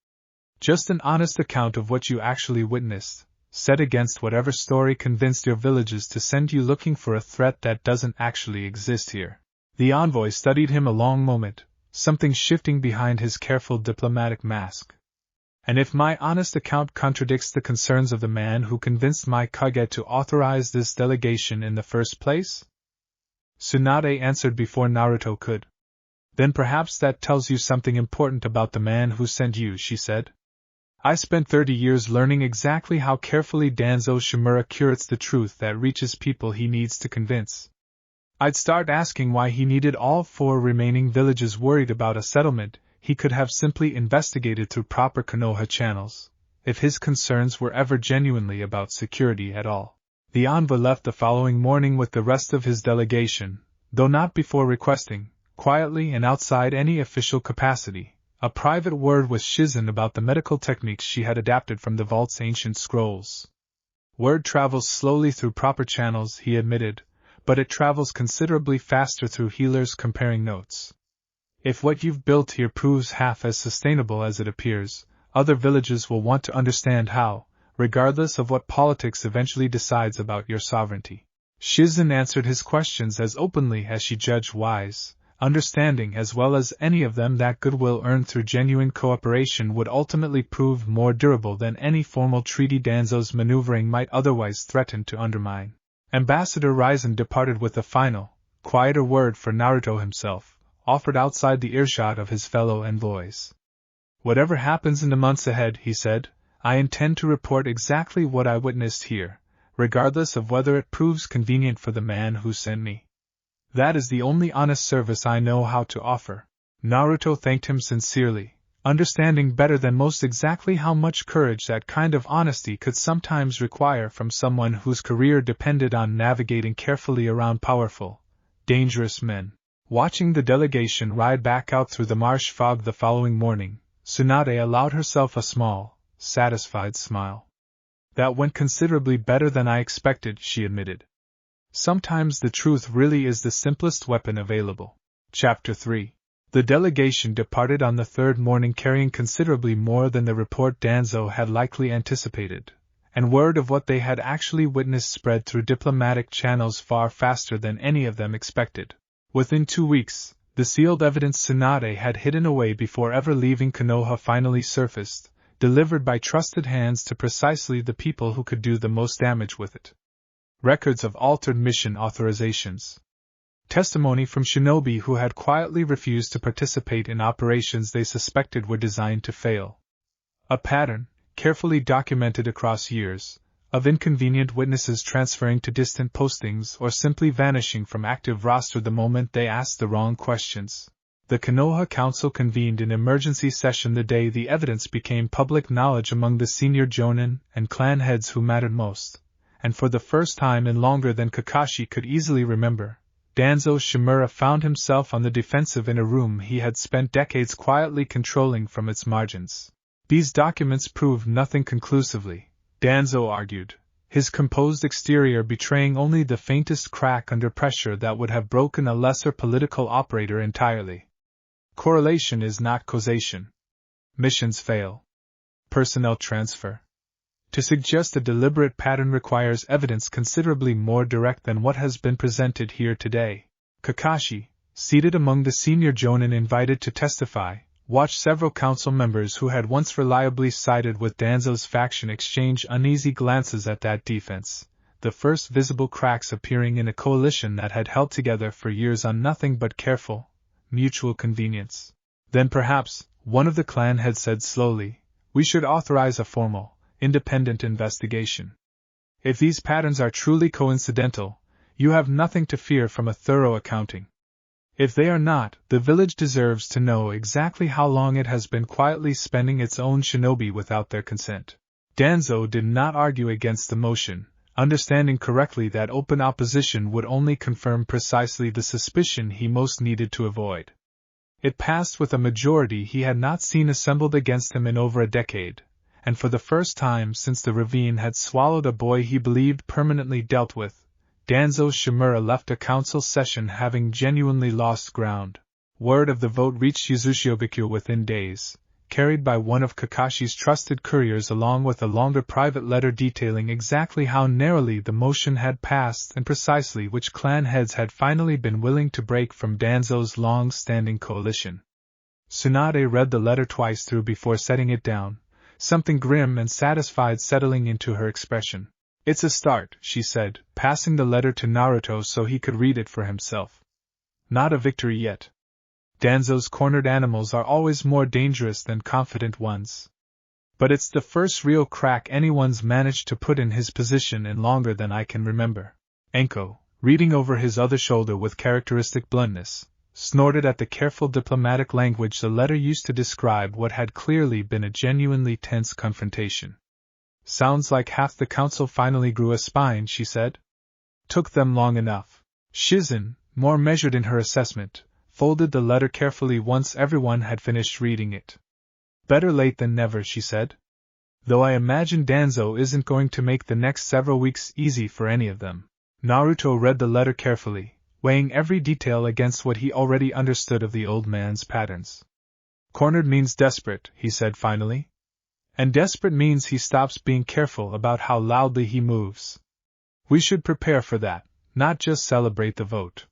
Just an honest account of what you actually witnessed, set against whatever story convinced your villages to send you looking for a threat that doesn't actually exist here. The envoy studied him a long moment, something shifting behind his careful diplomatic mask. And if my honest account contradicts the concerns of the man who convinced my Kage to authorize this delegation in the first place? Tsunade answered before Naruto could. Then perhaps that tells you something important about the man who sent you, she said. I spent 30 years learning exactly how carefully Danzo Shimura curates the truth that reaches people he needs to convince. I'd start asking why he needed all 4 remaining villages worried about a settlement he could have simply investigated through proper Konoha channels, if his concerns were ever genuinely about security at all. The envoy left the following morning with the rest of his delegation, though not before requesting, quietly and outside any official capacity, a private word with Shizune about the medical techniques she had adapted from the vault's ancient scrolls. Word travels slowly through proper channels, he admitted, but it travels considerably faster through healers comparing notes. If what you've built here proves half as sustainable as it appears, other villages will want to understand how, regardless of what politics eventually decides about your sovereignty. Shizune answered his questions as openly as she judged wise, understanding as well as any of them that goodwill earned through genuine cooperation would ultimately prove more durable than any formal treaty Danzo's maneuvering might otherwise threaten to undermine. Ambassador Raizen departed with a final, quieter word for Naruto himself, offered outside the earshot of his fellow envoys. Whatever happens in the months ahead, he said, I intend to report exactly what I witnessed here, regardless of whether it proves convenient for the man who sent me. That is the only honest service I know how to offer. Naruto thanked him sincerely, understanding better than most exactly how much courage that kind of honesty could sometimes require from someone whose career depended on navigating carefully around powerful, dangerous men. Watching the delegation ride back out through the marsh fog the following morning, Tsunade allowed herself a small, satisfied smile. That went considerably better than I expected, she admitted. Sometimes the truth really is the simplest weapon available. Chapter 3. The delegation departed on the 3rd morning carrying considerably more than the report Danzo had likely anticipated, and word of what they had actually witnessed spread through diplomatic channels far faster than any of them expected. Within 2 weeks, the sealed evidence Tsunade had hidden away before ever leaving Konoha finally surfaced, delivered by trusted hands to precisely the people who could do the most damage with it. Records of altered mission authorizations. Testimony from shinobi who had quietly refused to participate in operations they suspected were designed to fail. A pattern, carefully documented across years, of inconvenient witnesses transferring to distant postings or simply vanishing from active roster the moment they asked the wrong questions. The Konoha Council convened an emergency session the day the evidence became public knowledge among the senior jonin and clan heads who mattered most, and for the first time in longer than Kakashi could easily remember, Danzo Shimura found himself on the defensive in a room he had spent decades quietly controlling from its margins. These documents proved nothing conclusively, Danzo argued, his composed exterior betraying only the faintest crack under pressure that would have broken a lesser political operator entirely. Correlation is not causation. Missions fail. Personnel transfer. To suggest a deliberate pattern requires evidence considerably more direct than what has been presented here today. Kakashi, seated among the senior jonin invited to testify, watched several council members who had once reliably sided with Danzo's faction exchange uneasy glances at that defense, the first visible cracks appearing in a coalition that had held together for years on nothing but careful, mutual convenience. Then perhaps, one of the clan had said slowly, we should authorize a formal, independent investigation. If these patterns are truly coincidental, you have nothing to fear from a thorough accounting. If they are not, the village deserves to know exactly how long it has been quietly spending its own shinobi without their consent. Danzo did not argue against the motion, understanding correctly that open opposition would only confirm precisely the suspicion he most needed to avoid. It passed with a majority he had not seen assembled against him in over a decade, and for the first time since the ravine had swallowed a boy he believed permanently dealt with, Danzo Shimura left a council session having genuinely lost ground. Word of the vote reached Yuzushiobikyo within days, carried by one of Kakashi's trusted couriers along with a longer private letter detailing exactly how narrowly the motion had passed and precisely which clan heads had finally been willing to break from Danzo's long-standing coalition. Tsunade read the letter twice through before setting it down, something grim and satisfied settling into her expression. "It's a start," she said, passing the letter to Naruto so he could read it for himself. "Not a victory yet. Danzo's cornered animals are always more dangerous than confident ones. But it's the first real crack anyone's managed to put in his position in longer than I can remember." Anko, reading over his other shoulder with characteristic bluntness, snorted at the careful diplomatic language the letter used to describe what had clearly been a genuinely tense confrontation. "Sounds like half the council finally grew a spine," she said. "Took them long enough." Shizune, more measured in her assessment, folded the letter carefully once everyone had finished reading it. "Better late than never," she said. "Though I imagine Danzo isn't going to make the next several weeks easy for any of them." Naruto read the letter carefully, weighing every detail against what he already understood of the old man's patterns. "Cornered means desperate," he said finally. "And desperate means he stops being careful about how loudly he moves. We should prepare for that, not just celebrate the vote."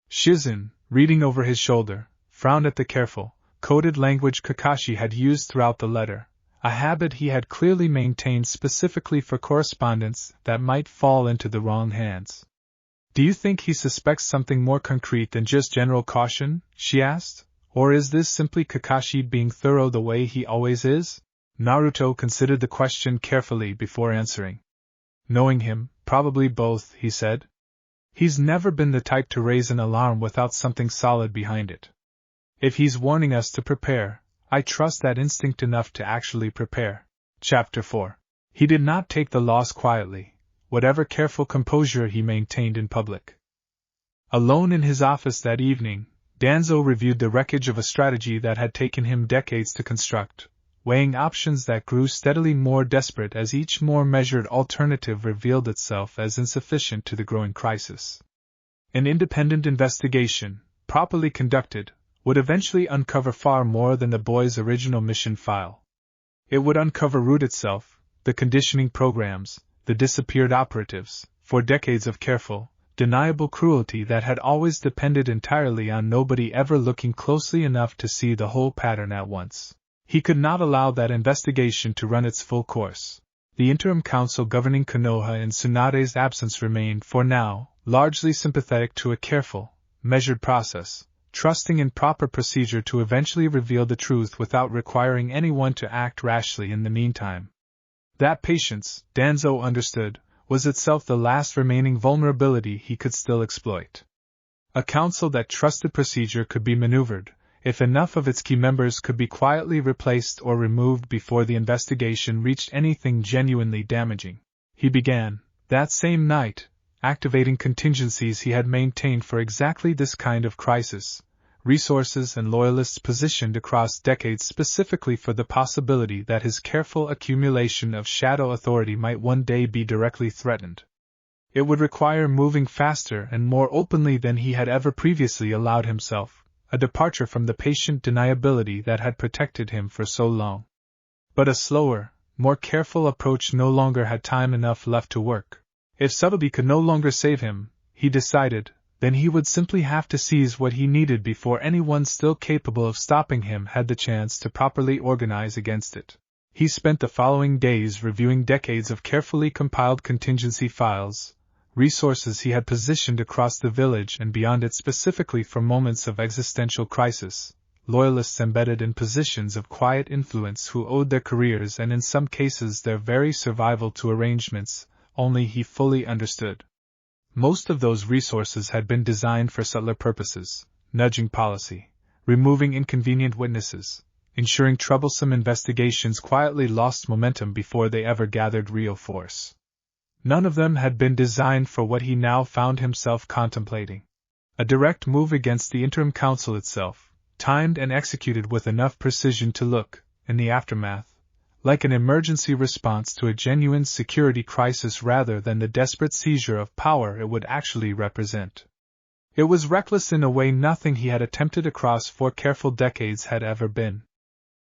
Shizune, reading over his shoulder, frowned at the careful, coded language Kakashi had used throughout the letter, a habit he had clearly maintained specifically for correspondence that might fall into the wrong hands. "Do you think he suspects something more concrete than just general caution?" she asked. "Or is this simply Kakashi being thorough the way he always is?" Naruto considered the question carefully before answering. "Knowing him, probably both," he said. "He's never been the type to raise an alarm without something solid behind it. If he's warning us to prepare, I trust that instinct enough to actually prepare." Chapter 4. He did not take the loss quietly, whatever careful composure he maintained in public. Alone in his office that evening, Danzo reviewed the wreckage of a strategy that had taken him decades to construct, weighing options that grew steadily more desperate as each more measured alternative revealed itself as insufficient to the growing crisis. An independent investigation, properly conducted, would eventually uncover far more than the boy's original mission file. It would uncover Root itself, the conditioning programs, the disappeared operatives, for decades of careful, deniable cruelty that had always depended entirely on nobody ever looking closely enough to see the whole pattern at once. He could not allow that investigation to run its full course. The interim council governing Konoha in Tsunade's absence remained, for now, largely sympathetic to a careful, measured process, trusting in proper procedure to eventually reveal the truth without requiring anyone to act rashly in the meantime. That patience, Danzo understood, was itself the last remaining vulnerability he could still exploit. A council that trusted procedure could be maneuvered, if enough of its key members could be quietly replaced or removed before the investigation reached anything genuinely damaging. He began, that same night, activating contingencies he had maintained for exactly this kind of crisis, resources and loyalists positioned across decades specifically for the possibility that his careful accumulation of shadow authority might one day be directly threatened. It would require moving faster and more openly than he had ever previously allowed himself, a departure from the patient deniability that had protected him for so long. But a slower, more careful approach no longer had time enough left to work. If subtlety could no longer save him, he decided, then he would simply have to seize what he needed before anyone still capable of stopping him had the chance to properly organize against it. He spent the following days reviewing decades of carefully compiled contingency files, resources he had positioned across the village and beyond it specifically for moments of existential crisis, loyalists embedded in positions of quiet influence who owed their careers and in some cases their very survival to arrangements only he fully understood. Most of those resources had been designed for subtler purposes, nudging policy, removing inconvenient witnesses, ensuring troublesome investigations quietly lost momentum before they ever gathered real force. None of them had been designed for what he now found himself contemplating. A direct move against the interim council itself, timed and executed with enough precision to look, in the aftermath, like an emergency response to a genuine security crisis rather than the desperate seizure of power it would actually represent. It was reckless in a way nothing he had attempted across 4 careful decades had ever been.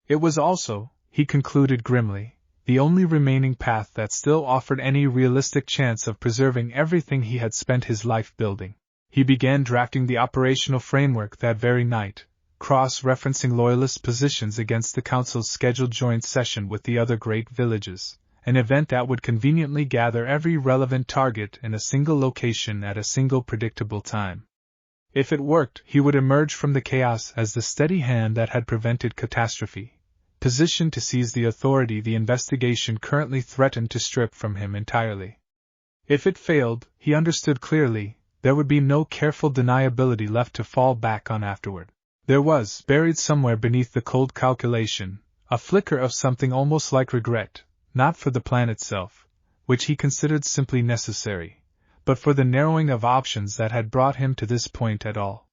It was also, he concluded grimly, the only remaining path that still offered any realistic chance of preserving everything he had spent his life building. He began drafting the operational framework that very night, cross-referencing loyalist positions against the Council's scheduled joint session with the other great villages, an event that would conveniently gather every relevant target in a single location at a single predictable time. If it worked, he would emerge from the chaos as the steady hand that had prevented catastrophe, positioned to seize the authority the investigation currently threatened to strip from him entirely. If it failed, he understood clearly, there would be no careful deniability left to fall back on afterward. There was, buried somewhere beneath the cold calculation, a flicker of something almost like regret, not for the plan itself, which he considered simply necessary, but for the narrowing of options that had brought him to this point at all.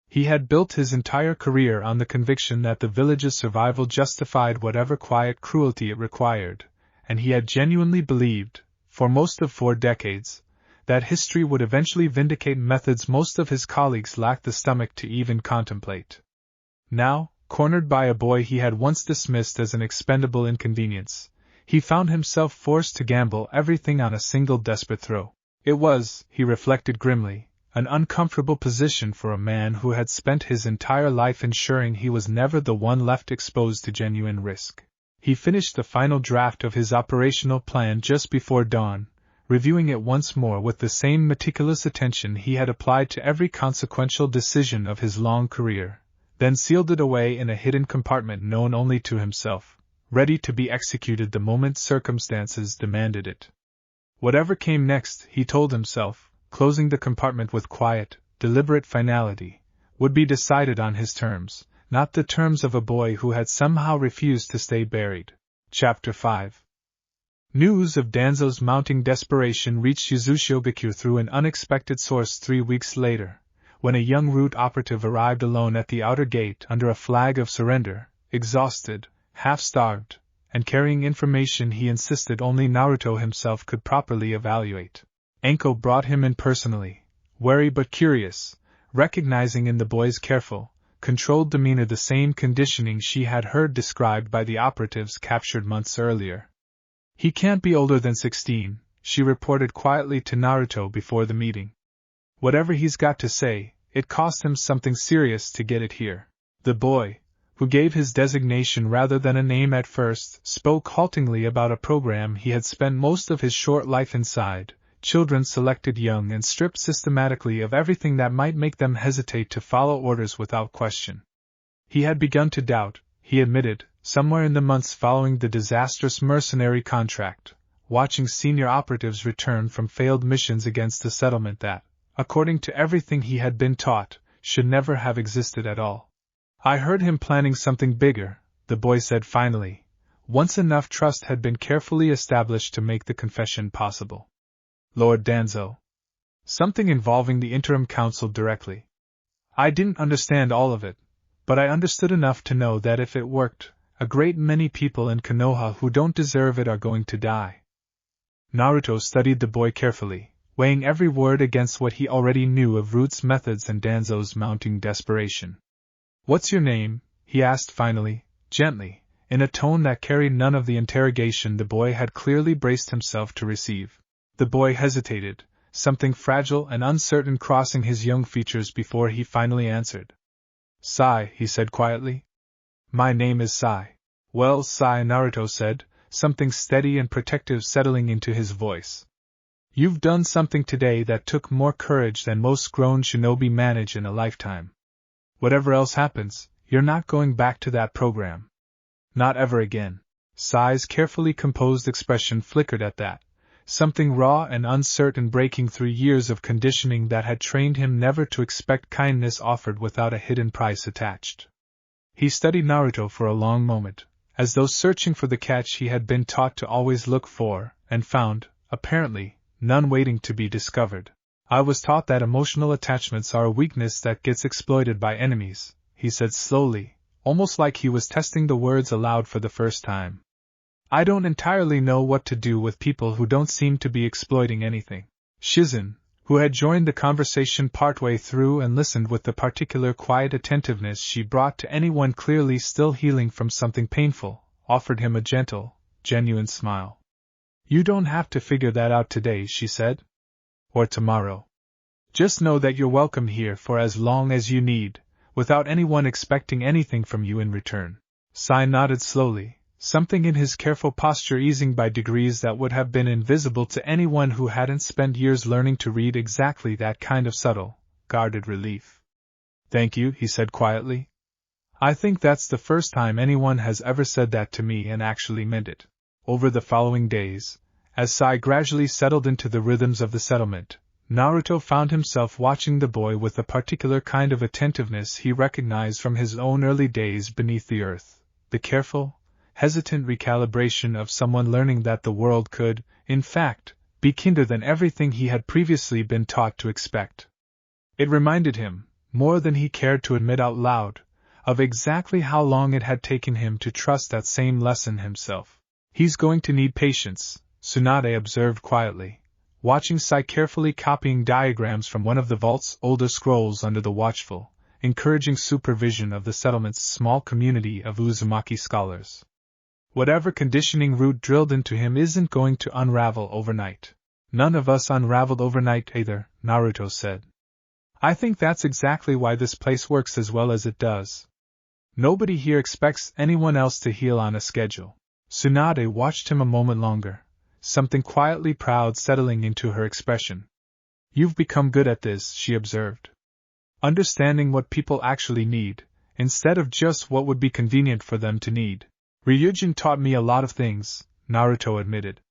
He had built his entire career on the conviction that the village's survival justified whatever quiet cruelty it required, and he had genuinely believed, for most of 4 decades, that history would eventually vindicate methods most of his colleagues lacked the stomach to even contemplate. Now, cornered by a boy he had once dismissed as an expendable inconvenience, he found himself forced to gamble everything on a single desperate throw. It was, he reflected grimly, an uncomfortable position for a man who had spent his entire life ensuring he was never the one left exposed to genuine risk. He finished the final draft of his operational plan just before dawn, reviewing it once more with the same meticulous attention he had applied to every consequential decision of his long career, then sealed it away in a hidden compartment known only to himself, ready to be executed the moment circumstances demanded it. Whatever came next, he told himself, closing the compartment with quiet, deliberate finality, would be decided on his terms, not the terms of a boy who had somehow refused to stay buried. Chapter 5. News of Danzo's mounting desperation reached Yuzushiogakure through an unexpected source 3 weeks later, when a young root operative arrived alone at the outer gate under a flag of surrender, exhausted, half-starved, and carrying information he insisted only Naruto himself could properly evaluate. Anko brought him in personally, wary but curious, recognizing in the boy's careful, controlled demeanor the same conditioning she had heard described by the operatives captured months earlier. "He can't be older than 16, she reported quietly to Naruto before the meeting. "Whatever he's got to say, it cost him something serious to get it here." The boy, who gave his designation rather than a name at first, spoke haltingly about a program he had spent most of his short life inside. Children selected young and stripped systematically of everything that might make them hesitate to follow orders without question. He had begun to doubt, he admitted, somewhere in the months following the disastrous mercenary contract, watching senior operatives return from failed missions against a settlement that, according to everything he had been taught, should never have existed at all. "I heard him planning something bigger," the boy said finally, once enough trust had been carefully established to make the confession possible. "Lord Danzo. Something involving the interim council directly. I didn't understand all of it, but I understood enough to know that if it worked, a great many people in Konoha who don't deserve it are going to die." Naruto studied the boy carefully, weighing every word against what he already knew of Root's methods and Danzo's mounting desperation. "What's your name?" he asked finally, gently, in a tone that carried none of the interrogation the boy had clearly braced himself to receive. The boy hesitated, something fragile and uncertain crossing his young features before he finally answered. "Sai," he said quietly. "My name is Sai." "Well, Sai," Naruto said, something steady and protective settling into his voice. "You've done something today that took more courage than most grown shinobi manage in a lifetime. Whatever else happens, you're not going back to that program. Not ever again." Sai's carefully composed expression flickered at that, something raw and uncertain breaking through years of conditioning that had trained him never to expect kindness offered without a hidden price attached. He studied Naruto for a long moment, as though searching for the catch he had been taught to always look for, and found, apparently, none waiting to be discovered. I was taught that emotional attachments are a weakness that gets exploited by enemies, he said slowly, almost like he was testing the words aloud for the first time. I don't entirely know what to do with people who don't seem to be exploiting anything. Shizune, who had joined the conversation partway through and listened with the particular quiet attentiveness she brought to anyone clearly still healing from something painful, offered him a gentle, genuine smile. You don't have to figure that out today, she said. Or tomorrow. Just know that you're welcome here for as long as you need, without anyone expecting anything from you in return. Sai nodded slowly, something in his careful posture easing by degrees that would have been invisible to anyone who hadn't spent years learning to read exactly that kind of subtle, guarded relief. Thank you, he said quietly. I think that's the first time anyone has ever said that to me and actually meant it. Over the following days, as Sai gradually settled into the rhythms of the settlement, Naruto found himself watching the boy with a particular kind of attentiveness he recognized from his own early days beneath the earth, the careful, hesitant recalibration of someone learning that the world could, in fact, be kinder than everything he had previously been taught to expect. It reminded him, more than he cared to admit out loud, of exactly how long it had taken him to trust that same lesson himself. He's going to need patience, Tsunade observed quietly, watching Sai carefully copying diagrams from one of the vault's older scrolls under the watchful, encouraging supervision of the settlement's small community of Uzumaki scholars. Whatever conditioning root drilled into him isn't going to unravel overnight. None of us unraveled overnight either, Naruto said. I think that's exactly why this place works as well as it does. Nobody here expects anyone else to heal on a schedule. Tsunade watched him a moment longer, something quietly proud settling into her expression. You've become good at this, she observed. Understanding what people actually need, instead of just what would be convenient for them to need. Ryujin taught me a lot of things, Naruto admitted.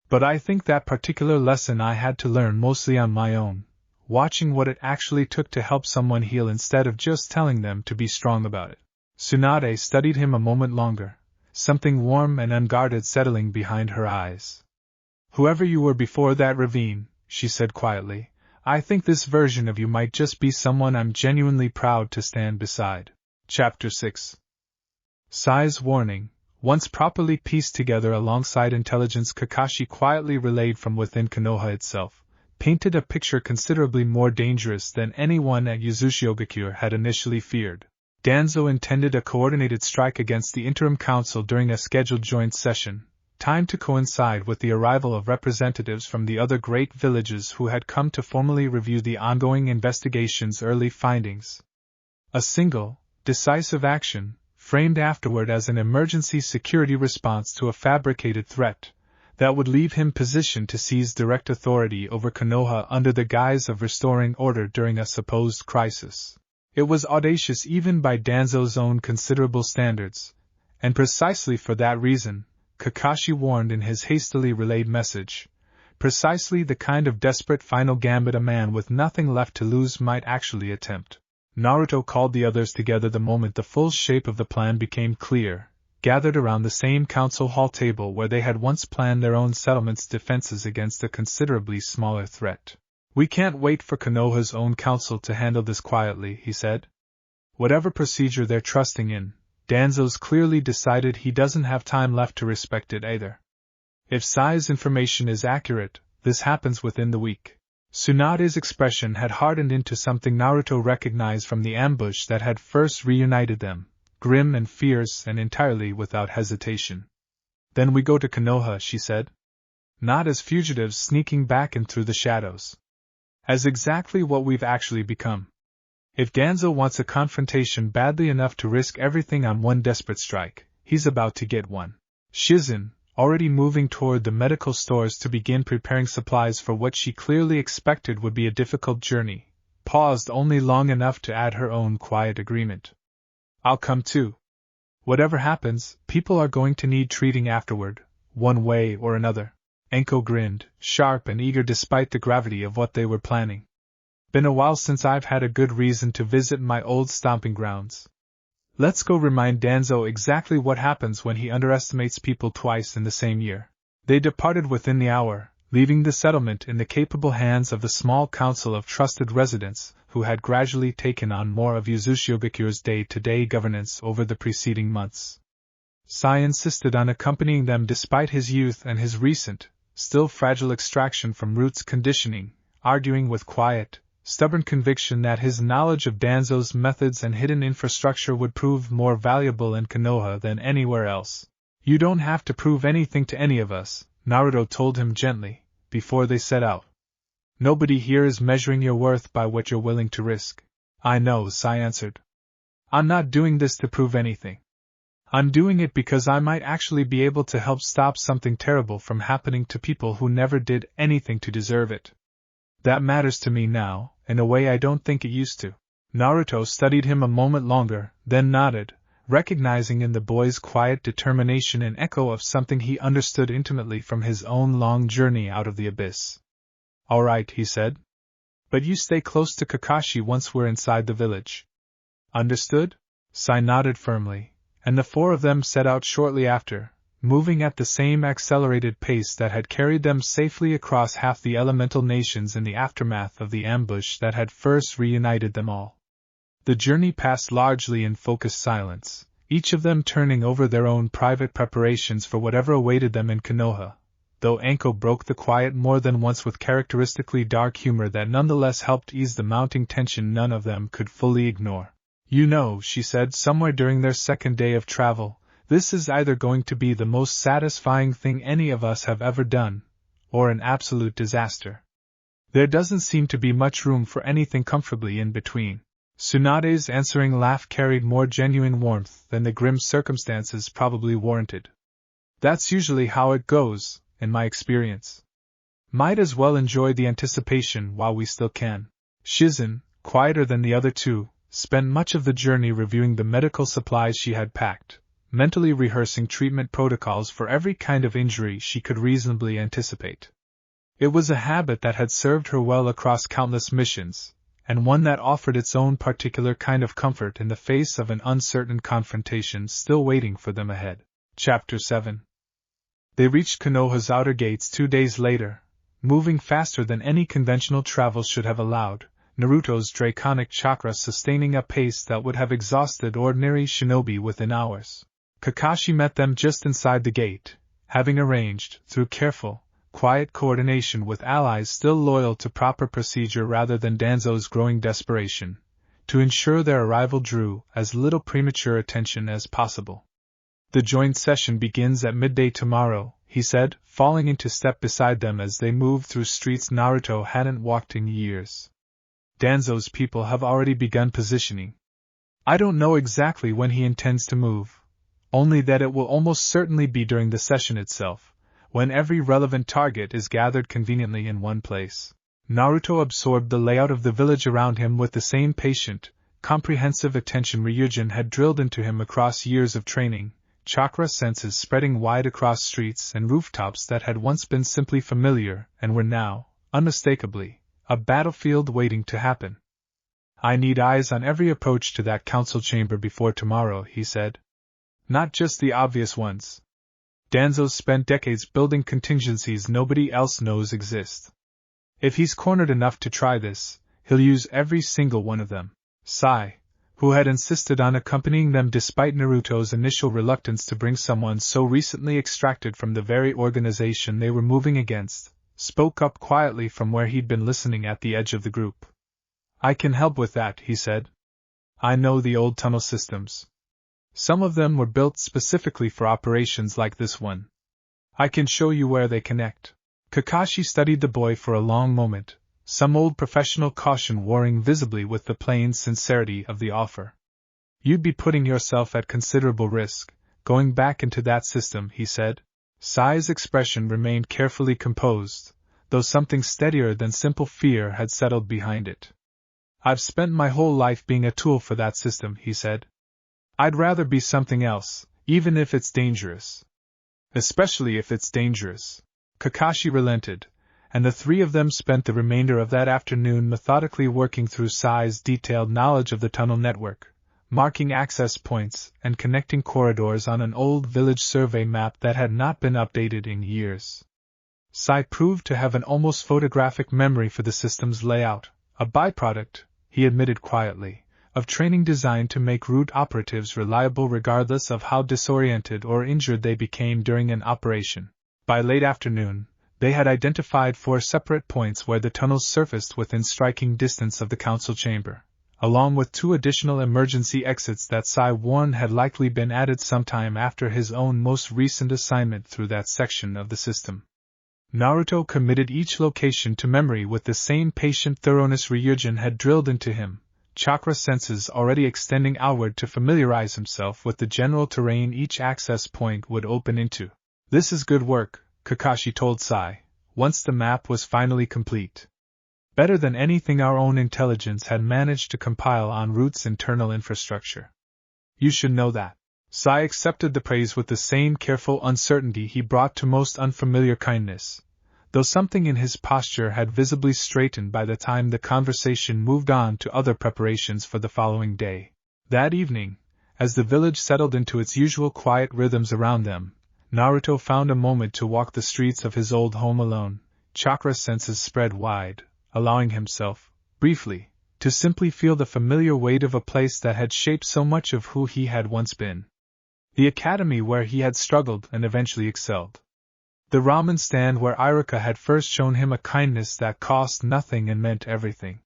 But I think that particular lesson I had to learn mostly on my own, watching what it actually took to help someone heal instead of just telling them to be strong about it. Tsunade studied him a moment longer, something warm and unguarded settling behind her eyes. Whoever you were before that ravine, she said quietly, I think this version of you might just be someone I'm genuinely proud to stand beside. Chapter 6. Sai's warning, once properly pieced together alongside intelligence Kakashi quietly relayed from within Konoha itself, painted a picture considerably more dangerous than anyone at Uzumaki had initially feared. Danzo intended a coordinated strike against the interim council during a scheduled joint session, timed to coincide with the arrival of representatives from the other great villages who had come to formally review the ongoing investigation's early findings. A single, decisive action, framed afterward as an emergency security response to a fabricated threat, that would leave him positioned to seize direct authority over Konoha under the guise of restoring order during a supposed crisis. It was audacious even by Danzo's own considerable standards, and precisely for that reason, Kakashi warned in his hastily relayed message, precisely the kind of desperate final gambit a man with nothing left to lose might actually attempt. Naruto called the others together the moment the full shape of the plan became clear, gathered around the same council hall table where they had once planned their own settlement's defenses against a considerably smaller threat. We can't wait for Konoha's own council to handle this quietly, he said. Whatever procedure they're trusting in, Danzo's clearly decided he doesn't have time left to respect it either. If Sai's information is accurate, this happens within the week. Tsunade's expression had hardened into something Naruto recognized from the ambush that had first reunited them, grim and fierce and entirely without hesitation. Then we go to Konoha, she said. Not as fugitives sneaking back in through the shadows. As exactly what we've actually become. If Danzo wants a confrontation badly enough to risk everything on one desperate strike, he's about to get one. Shizune, already moving toward the medical stores to begin preparing supplies for what she clearly expected would be a difficult journey, paused only long enough to add her own quiet agreement. I'll come too. Whatever happens, people are going to need treating afterward, one way or another. Anko grinned, sharp and eager despite the gravity of what they were planning. Been a while since I've had a good reason to visit my old stomping grounds. Let's go remind Danzo exactly what happens when he underestimates people twice in the same year. They departed within the hour, leaving the settlement in the capable hands of the small council of trusted residents who had gradually taken on more of Yuzushiobiku's day-to-day governance over the preceding months. Sai insisted on accompanying them despite his youth and his recent, still fragile extraction from roots conditioning, arguing with quiet, stubborn conviction that his knowledge of Danzo's methods and hidden infrastructure would prove more valuable in Konoha than anywhere else. You don't have to prove anything to any of us, Naruto told him gently, before they set out. Nobody here is measuring your worth by what you're willing to risk. I know, Sai answered. I'm not doing this to prove anything. I'm doing it because I might actually be able to help stop something terrible from happening to people who never did anything to deserve it. That matters to me now, in a way I don't think it used to. Naruto studied him a moment longer, then nodded, recognizing in the boy's quiet determination an echo of something he understood intimately from his own long journey out of the abyss. All right, he said. But you stay close to Kakashi once we're inside the village. Understood? Sai nodded firmly, and the four of them set out shortly after, moving at the same accelerated pace that had carried them safely across half the elemental nations in the aftermath of the ambush that had first reunited them all. The journey passed largely in focused silence, each of them turning over their own private preparations for whatever awaited them in Konoha, though Anko broke the quiet more than once with characteristically dark humor that nonetheless helped ease the mounting tension none of them could fully ignore. You know, she said somewhere during their second day of travel, this is either going to be the most satisfying thing any of us have ever done, or an absolute disaster. There doesn't seem to be much room for anything comfortably in between. Tsunade's answering laugh carried more genuine warmth than the grim circumstances probably warranted. That's usually how it goes, in my experience. Might as well enjoy the anticipation while we still can. Shizune, quieter than the other two, spent much of the journey reviewing the medical supplies she had packed, mentally rehearsing treatment protocols for every kind of injury she could reasonably anticipate. It was a habit that had served her well across countless missions, and one that offered its own particular kind of comfort in the face of an uncertain confrontation still waiting for them ahead. Chapter 7. They reached Konoha's outer gates 2 days later, moving faster than any conventional travel should have allowed, Naruto's draconic chakra sustaining a pace that would have exhausted ordinary shinobi within hours. Kakashi met them just inside the gate, having arranged, through careful, quiet coordination with allies still loyal to proper procedure rather than Danzo's growing desperation, to ensure their arrival drew as little premature attention as possible. The joint session begins at midday tomorrow, he said, falling into step beside them as they moved through streets Naruto hadn't walked in years. Danzo's people have already begun positioning. I don't know exactly when he intends to move, only that it will almost certainly be during the session itself, when every relevant target is gathered conveniently in one place. Naruto absorbed the layout of the village around him with the same patient, comprehensive attention Ryujin had drilled into him across years of training, chakra senses spreading wide across streets and rooftops that had once been simply familiar and were now, unmistakably, a battlefield waiting to happen. I need eyes on every approach to that council chamber before tomorrow, he said. Not just the obvious ones. Danzo's spent decades building contingencies nobody else knows exist. If he's cornered enough to try this, he'll use every single one of them. Sai, who had insisted on accompanying them despite Naruto's initial reluctance to bring someone so recently extracted from the very organization they were moving against, spoke up quietly from where he'd been listening at the edge of the group. I can help with that, he said. I know the old tunnel systems. Some of them were built specifically for operations like this one. I can show you where they connect. Kakashi studied the boy for a long moment, some old professional caution warring visibly with the plain sincerity of the offer. You'd be putting yourself at considerable risk, going back into that system, he said. Sai's expression remained carefully composed, though something steadier than simple fear had settled behind it. I've spent my whole life being a tool for that system, he said. I'd rather be something else, even if it's dangerous. Especially if it's dangerous. Kakashi relented, and the three of them spent the remainder of that afternoon methodically working through Sai's detailed knowledge of the tunnel network, marking access points and connecting corridors on an old village survey map that had not been updated in years. Sai proved to have an almost photographic memory for the system's layout, a byproduct, he admitted quietly, of training designed to make root operatives reliable regardless of how disoriented or injured they became during an operation. By late afternoon, they had identified 4 separate points where the tunnels surfaced within striking distance of the council chamber, along with 2 additional emergency exits that Sai warned had likely been added sometime after his own most recent assignment through that section of the system. Naruto committed each location to memory with the same patient thoroughness Ryujin had drilled into him, chakra senses already extending outward to familiarize himself with the general terrain each access point would open into. "This is good work," Kakashi told Sai, once the map was finally complete. "Better than anything our own intelligence had managed to compile on Root's internal infrastructure. You should know that." Sai accepted the praise with the same careful uncertainty he brought to most unfamiliar kindness, though something in his posture had visibly straightened by the time the conversation moved on to other preparations for the following day. That evening, as the village settled into its usual quiet rhythms around them, Naruto found a moment to walk the streets of his old home alone, chakra senses spread wide, allowing himself, briefly, to simply feel the familiar weight of a place that had shaped so much of who he had once been. The academy where he had struggled and eventually excelled. The ramen stand where Iruka had first shown him a kindness that cost nothing and meant everything.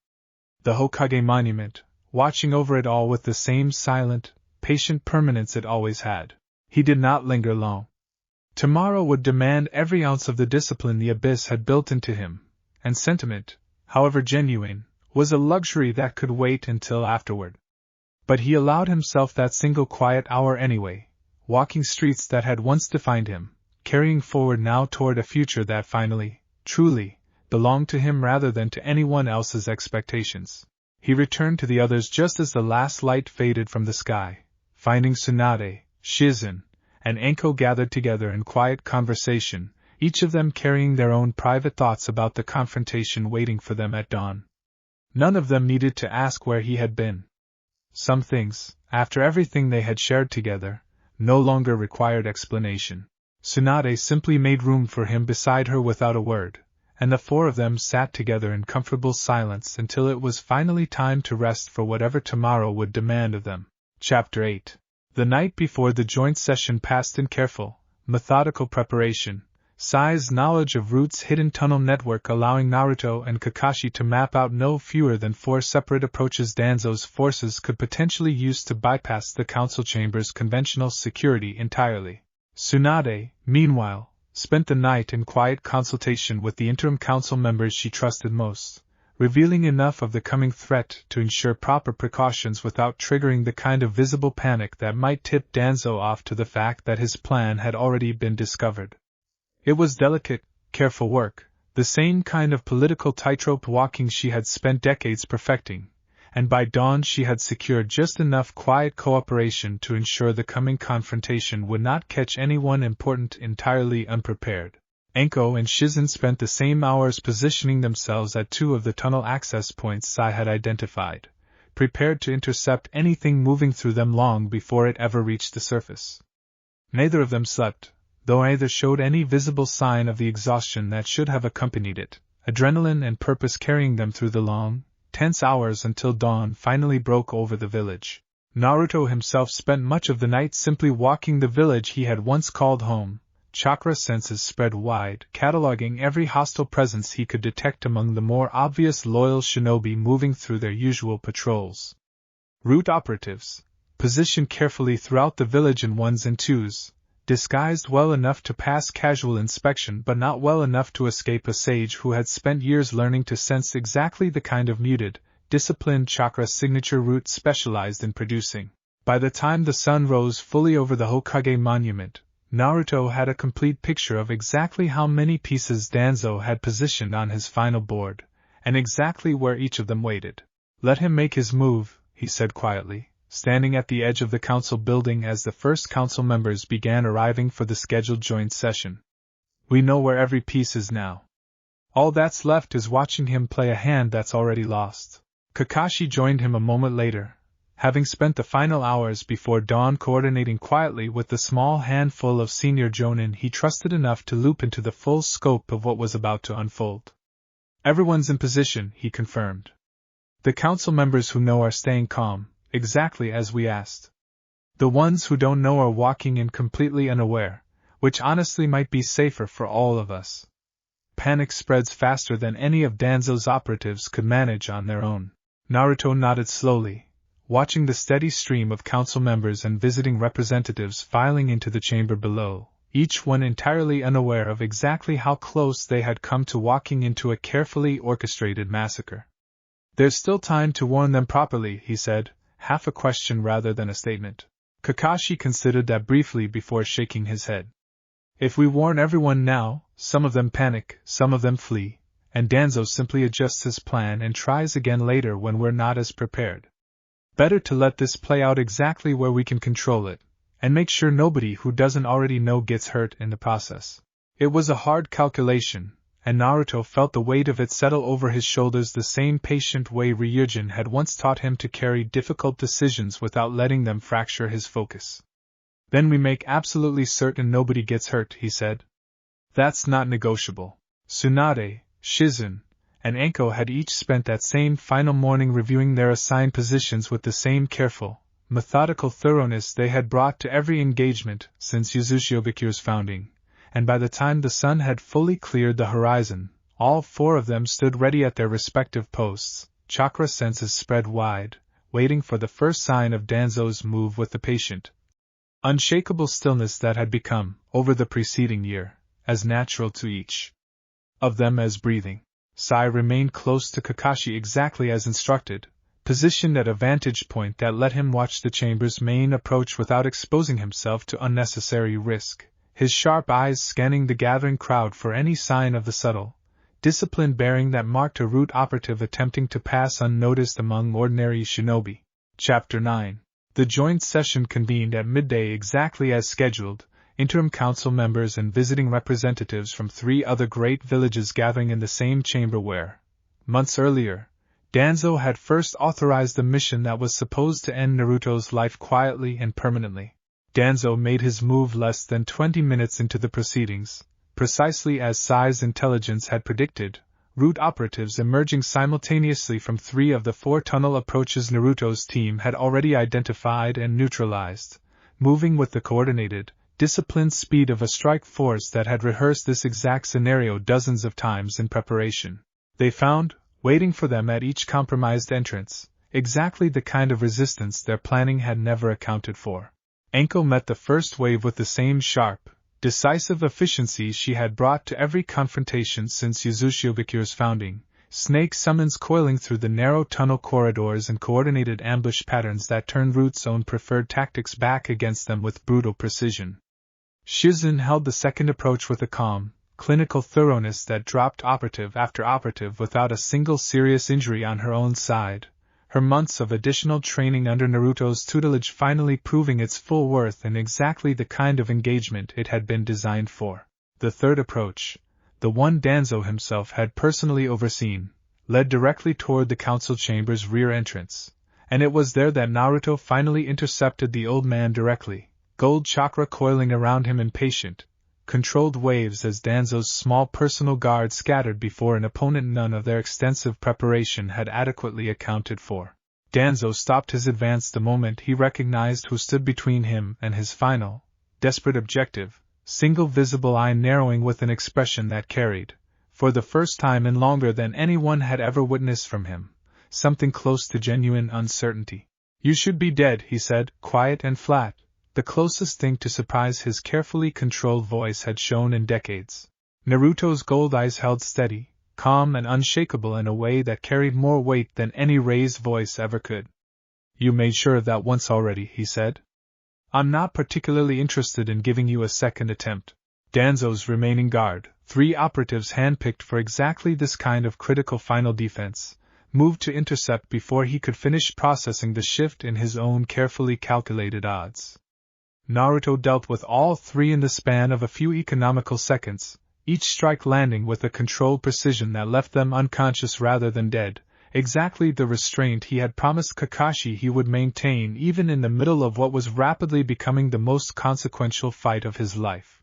The Hokage monument, watching over it all with the same silent, patient permanence it always had. He did not linger long. Tomorrow would demand every ounce of the discipline the abyss had built into him, and sentiment, however genuine, was a luxury that could wait until afterward. But he allowed himself that single quiet hour anyway, walking streets that had once defined him, carrying forward now toward a future that finally, truly, belonged to him rather than to anyone else's expectations. He returned to the others just as the last light faded from the sky, finding Tsunade, Shizune, and Anko gathered together in quiet conversation, each of them carrying their own private thoughts about the confrontation waiting for them at dawn. None of them needed to ask where he had been. Some things, after everything they had shared together, no longer required explanation. Tsunade simply made room for him beside her without a word, and the 4 of them sat together in comfortable silence until it was finally time to rest for whatever tomorrow would demand of them. Chapter 8. The night before the joint session passed in careful, methodical preparation, Sai's knowledge of Root's hidden tunnel network allowing Naruto and Kakashi to map out no fewer than 4 separate approaches Danzo's forces could potentially use to bypass the council chamber's conventional security entirely. Tsunade, meanwhile, spent the night in quiet consultation with the interim council members she trusted most, revealing enough of the coming threat to ensure proper precautions without triggering the kind of visible panic that might tip Danzo off to the fact that his plan had already been discovered. It was delicate, careful work, the same kind of political tightrope walking she had spent decades perfecting, and by dawn she had secured just enough quiet cooperation to ensure the coming confrontation would not catch anyone important entirely unprepared. Anko and Shizune spent the same hours positioning themselves at 2 of the tunnel access points Sai had identified, prepared to intercept anything moving through them long before it ever reached the surface. Neither of them slept, though neither showed any visible sign of the exhaustion that should have accompanied it, adrenaline and purpose carrying them through the long, tense hours until dawn finally broke over the village. Naruto himself spent much of the night simply walking the village he had once called home, chakra senses spread wide, cataloging every hostile presence he could detect among the more obvious loyal shinobi moving through their usual patrols. Root operatives, positioned carefully throughout the village in 1s and 2s, disguised well enough to pass casual inspection but not well enough to escape a sage who had spent years learning to sense exactly the kind of muted, disciplined chakra signature Root specialized in producing. By the time the sun rose fully over the Hokage monument, Naruto had a complete picture of exactly how many pieces Danzo had positioned on his final board, and exactly where each of them waited. "Let him make his move," he said quietly, standing at the edge of the council building as the first council members began arriving for the scheduled joint session. We know where every piece is now. All that's left is watching him play a hand that's already lost. Kakashi joined him a moment later, having spent the final hours before dawn coordinating quietly with the small handful of senior jonin he trusted enough to loop into the full scope of what was about to unfold. Everyone's in position, he confirmed. The council members who know are staying calm, exactly as we asked. The ones who don't know are walking in completely unaware, which honestly might be safer for all of us. Panic spreads faster than any of Danzo's operatives could manage on their own. Naruto nodded slowly, watching the steady stream of council members and visiting representatives filing into the chamber below, each one entirely unaware of exactly how close they had come to walking into a carefully orchestrated massacre. There's still time to warn them properly, he said, half a question rather than a statement. Kakashi considered that briefly before shaking his head. If we warn everyone now, some of them panic, some of them flee, and Danzo simply adjusts his plan and tries again later when we're not as prepared. Better to let this play out exactly where we can control it, and make sure nobody who doesn't already know gets hurt in the process. It was a hard calculation, and Naruto felt the weight of it settle over his shoulders the same patient way Ryujin had once taught him to carry difficult decisions without letting them fracture his focus. Then we make absolutely certain nobody gets hurt, he said. That's not negotiable. Tsunade, Shizune, and Anko had each spent that same final morning reviewing their assigned positions with the same careful, methodical thoroughness they had brought to every engagement since Uzumaki founding, and by the time the sun had fully cleared the horizon, all four of them stood ready at their respective posts, chakra senses spread wide, waiting for the first sign of Danzo's move with the patient. Unshakable stillness that had become, over the preceding year, as natural to each of them as breathing. Sai remained close to Kakashi exactly as instructed, positioned at a vantage point that let him watch the chamber's main approach without exposing himself to unnecessary risk, his sharp eyes scanning the gathering crowd for any sign of the subtle, disciplined bearing that marked a root operative attempting to pass unnoticed among ordinary shinobi. Chapter 9. The joint session convened at midday exactly as scheduled, interim council members and visiting representatives from 3 other great villages gathering in the same chamber where, months earlier, Danzo had first authorized the mission that was supposed to end Naruto's life quietly and permanently. Danzo made his move less than 20 minutes into the proceedings, precisely as Sai's intelligence had predicted, root operatives emerging simultaneously from 3 of the 4 tunnel approaches Naruto's team had already identified and neutralized, moving with the coordinated, disciplined speed of a strike force that had rehearsed this exact scenario dozens of times in preparation. They found, waiting for them at each compromised entrance, exactly the kind of resistance their planning had never accounted for. Anko met the first wave with the same sharp, decisive efficiency she had brought to every confrontation since Uzumaki founding, snake summons coiling through the narrow tunnel corridors and coordinated ambush patterns that turned Root's own preferred tactics back against them with brutal precision. Shizune held the second approach with a calm, clinical thoroughness that dropped operative after operative without a single serious injury on her own side, her months of additional training under Naruto's tutelage finally proving its full worth in exactly the kind of engagement it had been designed for. The third approach, the one Danzo himself had personally overseen, led directly toward the council chamber's rear entrance, and it was there that Naruto finally intercepted the old man directly, gold chakra coiling around him in patient, controlled waves as Danzo's small personal guard scattered before an opponent none of their extensive preparation had adequately accounted for. Danzo stopped his advance the moment he recognized who stood between him and his final, desperate objective, single visible eye narrowing with an expression that carried, for the first time in longer than anyone had ever witnessed from him, something close to genuine uncertainty. "You should be dead," he said, quiet and flat, the closest thing to surprise his carefully controlled voice had shown in decades. Naruto's gold eyes held steady, calm and unshakable in a way that carried more weight than any raised voice ever could. "You made sure of that once already," he said. "I'm not particularly interested in giving you a second attempt." Danzo's remaining guard, 3 operatives handpicked for exactly this kind of critical final defense, moved to intercept before he could finish processing the shift in his own carefully calculated odds. Naruto dealt with all 3 in the span of a few economical seconds, each strike landing with a controlled precision that left them unconscious rather than dead, exactly the restraint he had promised Kakashi he would maintain even in the middle of what was rapidly becoming the most consequential fight of his life.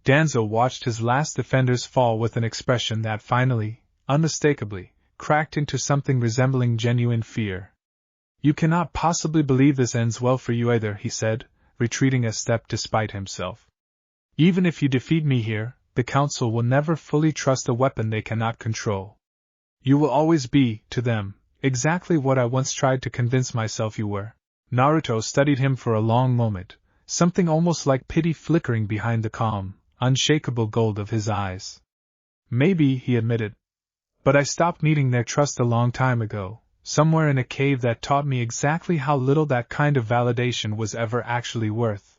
Danzo watched his last defenders fall with an expression that finally, unmistakably, cracked into something resembling genuine fear. "You cannot possibly believe this ends well for you either," he said, retreating a step despite himself. "Even if you defeat me here, the Council will never fully trust a weapon they cannot control. You will always be, to them, exactly what I once tried to convince myself you were." Naruto studied him for a long moment, something almost like pity flickering behind the calm, unshakable gold of his eyes. "Maybe," he admitted. "But I stopped needing their trust a long time ago, somewhere in a cave that taught me exactly how little that kind of validation was ever actually worth.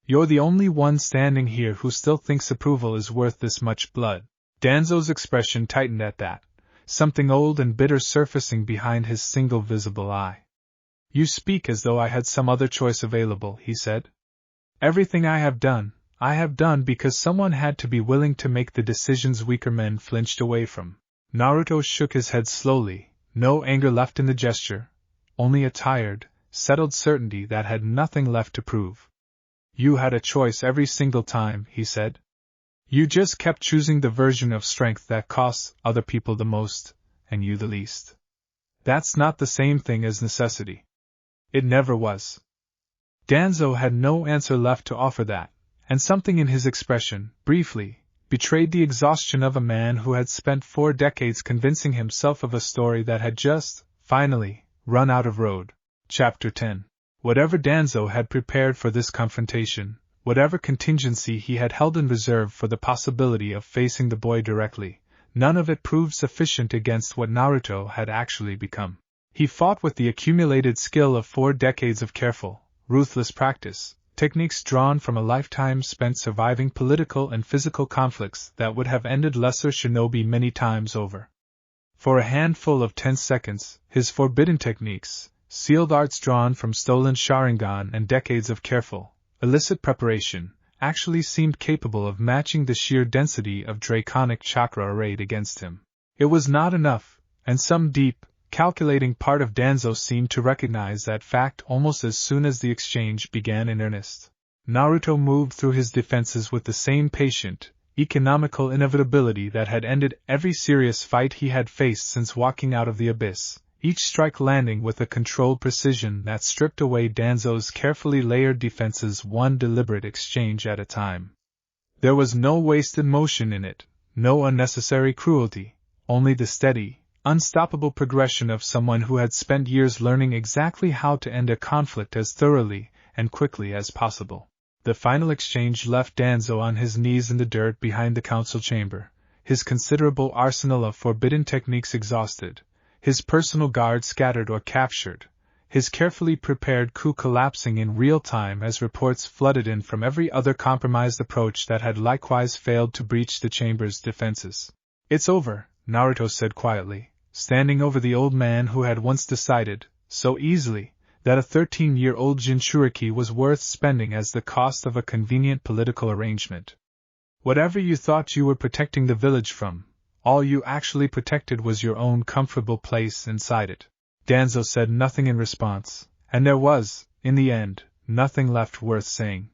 You're the only one standing here who still thinks approval is worth this much blood." Danzo's expression tightened at that, something old and bitter surfacing behind his single visible eye. "You speak as though I had some other choice available," he said. "Everything I have done because someone had to be willing to make the decisions weaker men flinched away from." Naruto shook his head slowly, no anger left in the gesture, only a tired, settled certainty that had nothing left to prove. "You had a choice every single time," he said. "You just kept choosing the version of strength that costs other people the most, and you the least. That's not the same thing as necessity. It never was." Danzo had no answer left to offer that, and something in his expression, briefly, betrayed the exhaustion of a man who had spent 4 decades convincing himself of a story that had just, finally, run out of road. Chapter 10. Whatever Danzo had prepared for this confrontation, whatever contingency he had held in reserve for the possibility of facing the boy directly, none of it proved sufficient against what Naruto had actually become. He fought with the accumulated skill of 4 decades of careful, ruthless practice, techniques drawn from a lifetime spent surviving political and physical conflicts that would have ended lesser shinobi many times over. For a handful of 10 seconds, his forbidden techniques, sealed arts drawn from stolen Sharingan and decades of careful, illicit preparation, actually seemed capable of matching the sheer density of draconic chakra arrayed against him. It was not enough, and some deep, calculating part of Danzo seemed to recognize that fact almost as soon as the exchange began in earnest. Naruto moved through his defenses with the same patient, economical inevitability that had ended every serious fight he had faced since walking out of the abyss, each strike landing with a controlled precision that stripped away Danzo's carefully layered defenses one deliberate exchange at a time. There was no wasted motion in it, no unnecessary cruelty, only the steady, unstoppable progression of someone who had spent years learning exactly how to end a conflict as thoroughly and quickly as possible. The final exchange left Danzo on his knees in the dirt behind the council chamber, his considerable arsenal of forbidden techniques exhausted, his personal guard scattered or captured, his carefully prepared coup collapsing in real time as reports flooded in from every other compromised approach that had likewise failed to breach the chamber's defenses. "It's over," Naruto said quietly, standing over the old man who had once decided, so easily, that a 13-year-old Jinchuriki was worth spending as the cost of a convenient political arrangement. "Whatever you thought you were protecting the village from, all you actually protected was your own comfortable place inside it." Danzo said nothing in response, and there was, in the end, nothing left worth saying.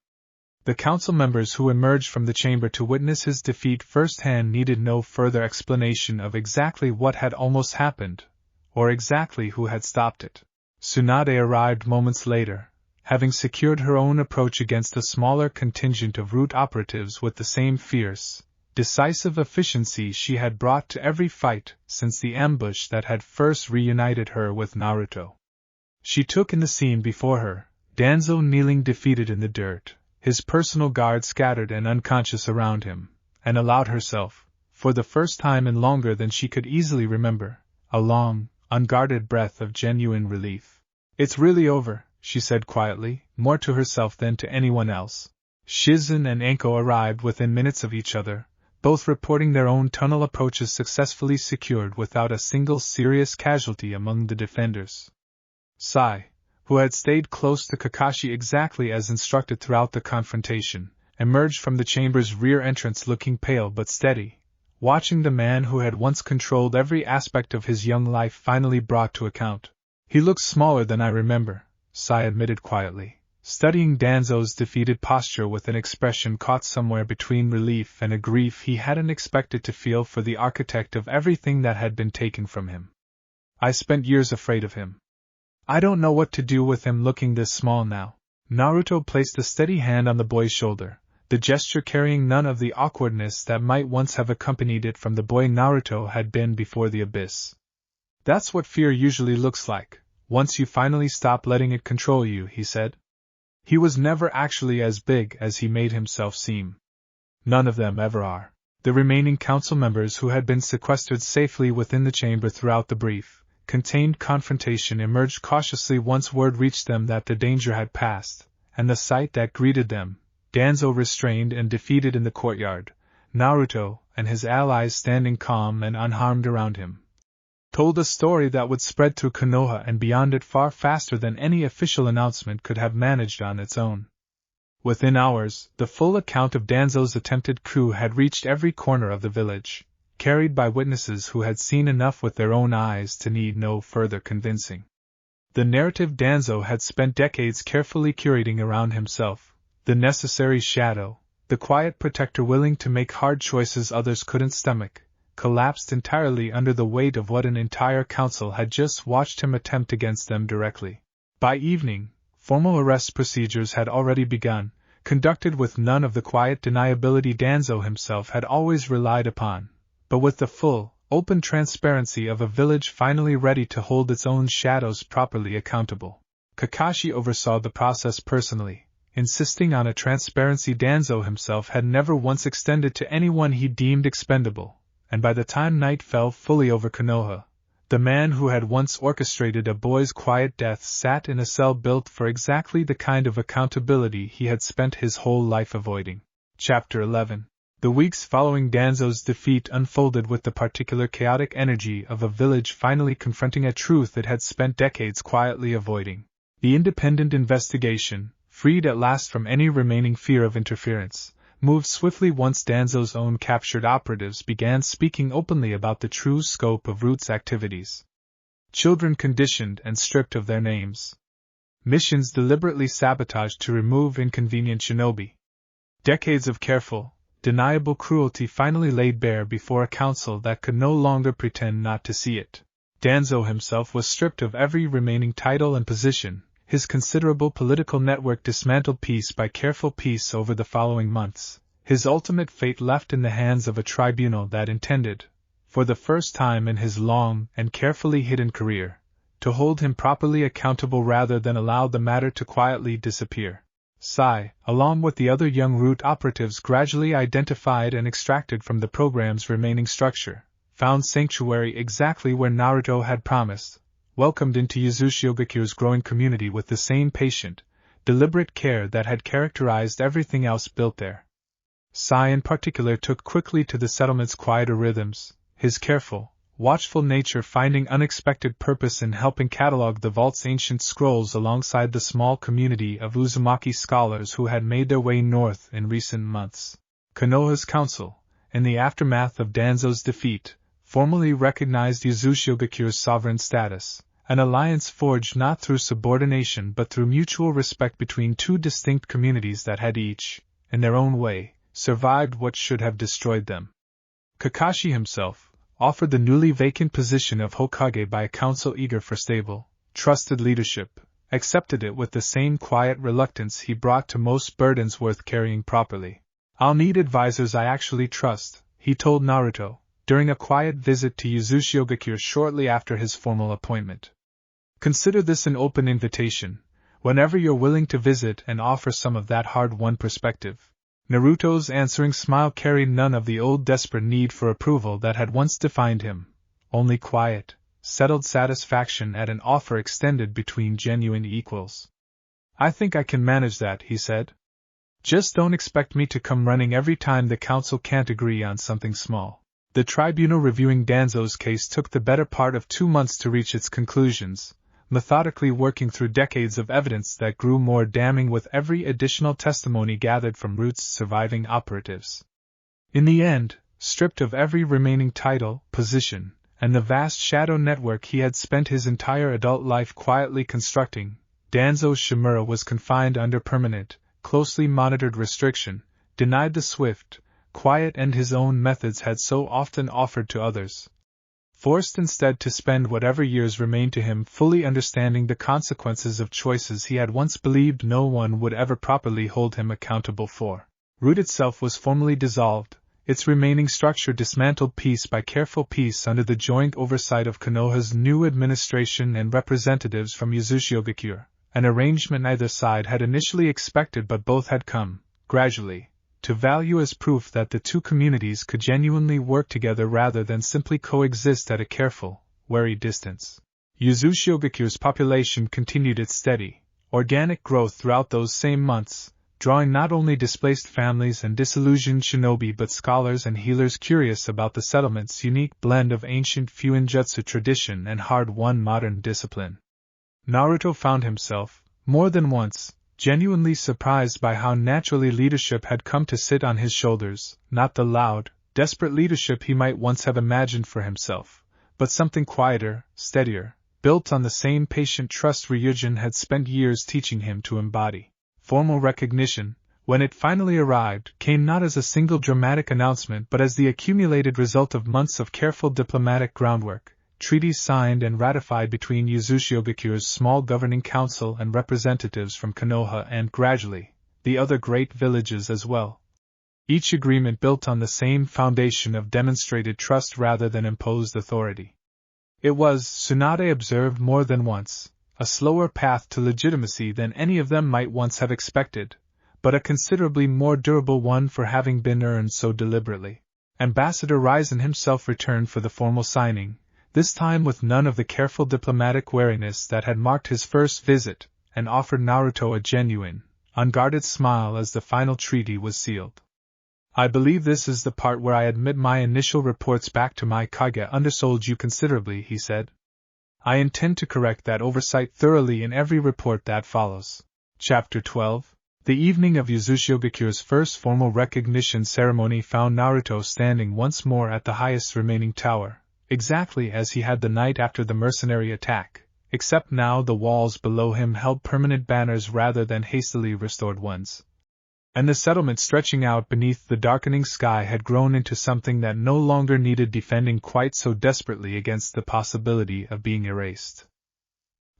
The council members who emerged from the chamber to witness his defeat firsthand needed no further explanation of exactly what had almost happened, or exactly who had stopped it. Tsunade arrived moments later, having secured her own approach against a smaller contingent of root operatives with the same fierce, decisive efficiency she had brought to every fight since the ambush that had first reunited her with Naruto. She took in the scene before her, Danzo kneeling defeated in the dirt, his personal guard scattered and unconscious around him, and allowed herself, for the first time in longer than she could easily remember, a long, unguarded breath of genuine relief. "It's really over," she said quietly, more to herself than to anyone else. Shizune and Anko arrived within minutes of each other, both reporting their own tunnel approaches successfully secured without a single serious casualty among the defenders. Sai, who had stayed close to Kakashi exactly as instructed throughout the confrontation, emerged from the chamber's rear entrance looking pale but steady, watching the man who had once controlled every aspect of his young life finally brought to account. "He looks smaller than I remember," Sai admitted quietly, studying Danzo's defeated posture with an expression caught somewhere between relief and a grief he hadn't expected to feel for the architect of everything that had been taken from him. "I spent years afraid of him. I don't know what to do with him looking this small now." Naruto placed a steady hand on the boy's shoulder, the gesture carrying none of the awkwardness that might once have accompanied it from the boy Naruto had been before the abyss. "That's what fear usually looks like, once you finally stop letting it control you," he said. "He was never actually as big as he made himself seem. None of them ever are." The remaining council members who had been sequestered safely within the chamber throughout the brief, contained confrontation emerged cautiously once word reached them that the danger had passed, and the sight that greeted them, Danzo restrained and defeated in the courtyard, Naruto and his allies standing calm and unharmed around him, told a story that would spread through Konoha and beyond it far faster than any official announcement could have managed on its own. Within hours, the full account of Danzo's attempted coup had reached every corner of the village, carried by witnesses who had seen enough with their own eyes to need no further convincing. The narrative Danzo had spent decades carefully curating around himself, the necessary shadow, the quiet protector willing to make hard choices others couldn't stomach, collapsed entirely under the weight of what an entire council had just watched him attempt against them directly. By evening, formal arrest procedures had already begun, conducted with none of the quiet deniability Danzo himself had always relied upon, but with the full, open transparency of a village finally ready to hold its own shadows properly accountable. Kakashi oversaw the process personally, insisting on a transparency Danzo himself had never once extended to anyone he deemed expendable, and by the time night fell fully over Konoha, the man who had once orchestrated a boy's quiet death sat in a cell built for exactly the kind of accountability he had spent his whole life avoiding. Chapter 11. The weeks following Danzo's defeat unfolded with the particular chaotic energy of a village finally confronting a truth it had spent decades quietly avoiding. The independent investigation, freed at last from any remaining fear of interference, moved swiftly once Danzo's own captured operatives began speaking openly about the true scope of Root's activities. Children conditioned and stripped of their names. Missions deliberately sabotaged to remove inconvenient shinobi. Decades of careful, deniable cruelty finally laid bare before a council that could no longer pretend not to see it. Danzo himself was stripped of every remaining title and position, his considerable political network dismantled piece by careful piece over the following months, his ultimate fate left in the hands of a tribunal that intended, for the first time in his long and carefully hidden career, to hold him properly accountable rather than allow the matter to quietly disappear. Sai, along with the other young Root operatives gradually identified and extracted from the program's remaining structure, found sanctuary exactly where Naruto had promised, welcomed into Uzumaki growing community with the same patient, deliberate care that had characterized everything else built there. Sai in particular took quickly to the settlement's quieter rhythms, his careful, watchful nature finding unexpected purpose in helping catalog the vault's ancient scrolls alongside the small community of Uzumaki scholars who had made their way north in recent months. Konoha's council, in the aftermath of Danzo's defeat, formally recognized Uzumaki sovereign status, an alliance forged not through subordination but through mutual respect between two distinct communities that had each, in their own way, survived what should have destroyed them. Kakashi himself, offered the newly vacant position of Hokage by a council eager for stable, trusted leadership, accepted it with the same quiet reluctance he brought to most burdens worth carrying properly. "I'll need advisors I actually trust," he told Naruto, during a quiet visit to Uzumaki shortly after his formal appointment. "Consider this an open invitation, whenever you're willing to visit and offer some of that hard-won perspective." Naruto's answering smile carried none of the old desperate need for approval that had once defined him, only quiet, settled satisfaction at an offer extended between genuine equals. "I think I can manage that," he said. "Just don't expect me to come running every time the council can't agree on something small." The tribunal reviewing Danzo's case took the better part of 2 months to reach its conclusions, methodically working through decades of evidence that grew more damning with every additional testimony gathered from Root's surviving operatives. In the end, stripped of every remaining title, position, and the vast shadow network he had spent his entire adult life quietly constructing, Danzo Shimura was confined under permanent, closely monitored restriction, denied the swift, quiet end his own methods had so often offered to others. Forced instead to spend whatever years remained to him fully understanding the consequences of choices he had once believed no one would ever properly hold him accountable for. Root itself was formally dissolved, its remaining structure dismantled piece by careful piece under the joint oversight of Konoha's new administration and representatives from Uzumaki, an arrangement neither side had initially expected but both had come, gradually, to value as proof that the two communities could genuinely work together rather than simply coexist at a careful, wary distance. Uzumaki population continued its steady, organic growth throughout those same months, drawing not only displaced families and disillusioned shinobi but scholars and healers curious about the settlement's unique blend of ancient Fuinjutsu tradition and hard-won modern discipline. Naruto found himself, more than once, genuinely surprised by how naturally leadership had come to sit on his shoulders, not the loud, desperate leadership he might once have imagined for himself, but something quieter, steadier, built on the same patient trust Ryujin had spent years teaching him to embody. Formal recognition, when it finally arrived, came not as a single dramatic announcement but as the accumulated result of months of careful diplomatic groundwork, treaties signed and ratified between Uzumaki small governing council and representatives from Konoha and, gradually, the other great villages as well. Each agreement built on the same foundation of demonstrated trust rather than imposed authority. It was, Tsunade observed more than once, a slower path to legitimacy than any of them might once have expected, but a considerably more durable one for having been earned so deliberately. Ambassador Raizen himself returned for the formal signing, this time with none of the careful diplomatic wariness that had marked his first visit, and offered Naruto a genuine, unguarded smile as the final treaty was sealed. I believe this is the part where I admit my initial reports back to my Kage undersold you considerably, he said. I intend to correct that oversight thoroughly in every report that follows. Chapter 12. The evening of Uzushiogakure's first formal recognition ceremony found Naruto standing once more at the highest remaining tower, exactly as he had the night after the mercenary attack, except now the walls below him held permanent banners rather than hastily restored ones. And the settlement stretching out beneath the darkening sky had grown into something that no longer needed defending quite so desperately against the possibility of being erased.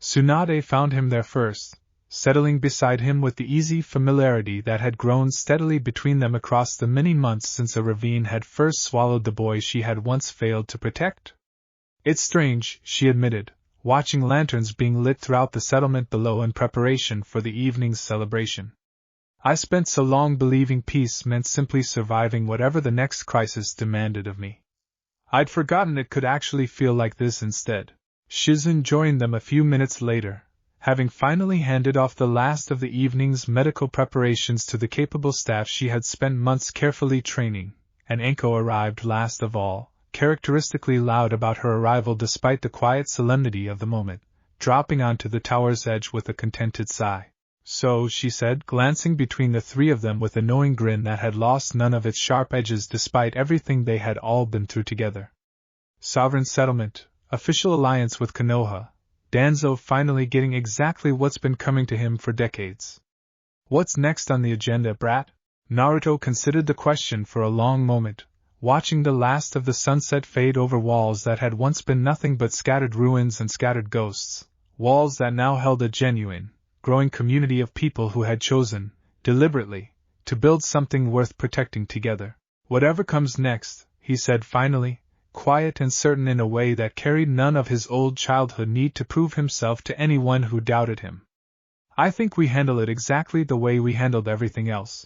Tsunade found him there first, settling beside him with the easy familiarity that had grown steadily between them across the many months since a ravine had first swallowed the boy she had once failed to protect. It's strange, she admitted, watching lanterns being lit throughout the settlement below in preparation for the evening's celebration. I spent so long believing peace meant simply surviving whatever the next crisis demanded of me. I'd forgotten it could actually feel like this instead. Shizune joined them a few minutes later, having finally handed off the last of the evening's medical preparations to the capable staff she had spent months carefully training, and Anko arrived last of all, characteristically loud about her arrival despite the quiet solemnity of the moment, dropping onto the tower's edge with a contented sigh. So, she said, glancing between the three of them with a knowing grin that had lost none of its sharp edges despite everything they had all been through together. Sovereign settlement, official alliance with Konoha, Danzo finally getting exactly what's been coming to him for decades. What's next on the agenda, brat? Naruto considered the question for a long moment, watching the last of the sunset fade over walls that had once been nothing but scattered ruins and scattered ghosts, walls that now held a genuine, growing community of people who had chosen, deliberately, to build something worth protecting together. Whatever comes next, he said finally, quiet and certain in a way that carried none of his old childhood need to prove himself to anyone who doubted him. I think we handle it exactly the way we handled everything else.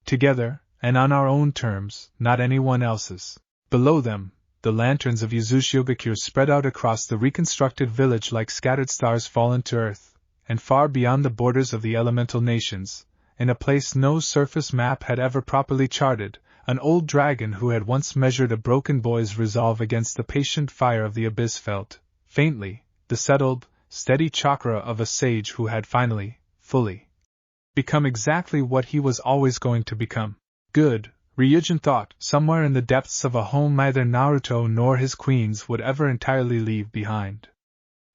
Together, and on our own terms, not anyone else's. Below them, the lanterns of Uzumaki spread out across the reconstructed village like scattered stars fallen to earth, and far beyond the borders of the elemental nations, in a place no surface map had ever properly charted, an old dragon who had once measured a broken boy's resolve against the patient fire of the abyss felt, faintly, the settled, steady chakra of a sage who had finally, fully, become exactly what he was always going to become. Good, Ryujin thought, somewhere in the depths of a home neither Naruto nor his queens would ever entirely leave behind.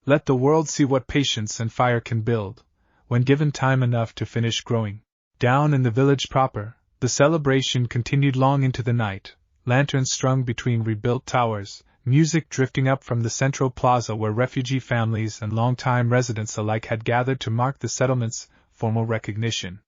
Let the world see what patience and fire can build, when given time enough to finish growing. Down in the village proper, the celebration continued long into the night, lanterns strung between rebuilt towers, music drifting up from the central plaza where refugee families and long-time residents alike had gathered to mark the settlement's formal recognition.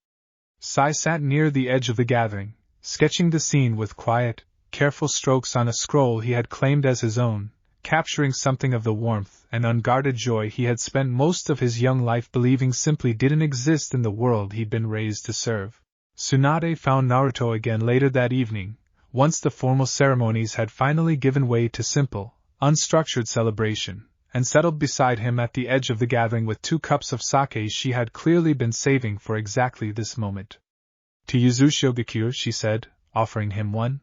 Sai sat near the edge of the gathering, sketching the scene with quiet, careful strokes on a scroll he had claimed as his own, capturing something of the warmth and unguarded joy he had spent most of his young life believing simply didn't exist in the world he'd been raised to serve. Tsunade found Naruto again later that evening, once the formal ceremonies had finally given way to simple, unstructured celebration, and settled beside him at the edge of the gathering with 2 cups of sake she had clearly been saving for exactly this moment. To Uzumaki, she said, offering him one.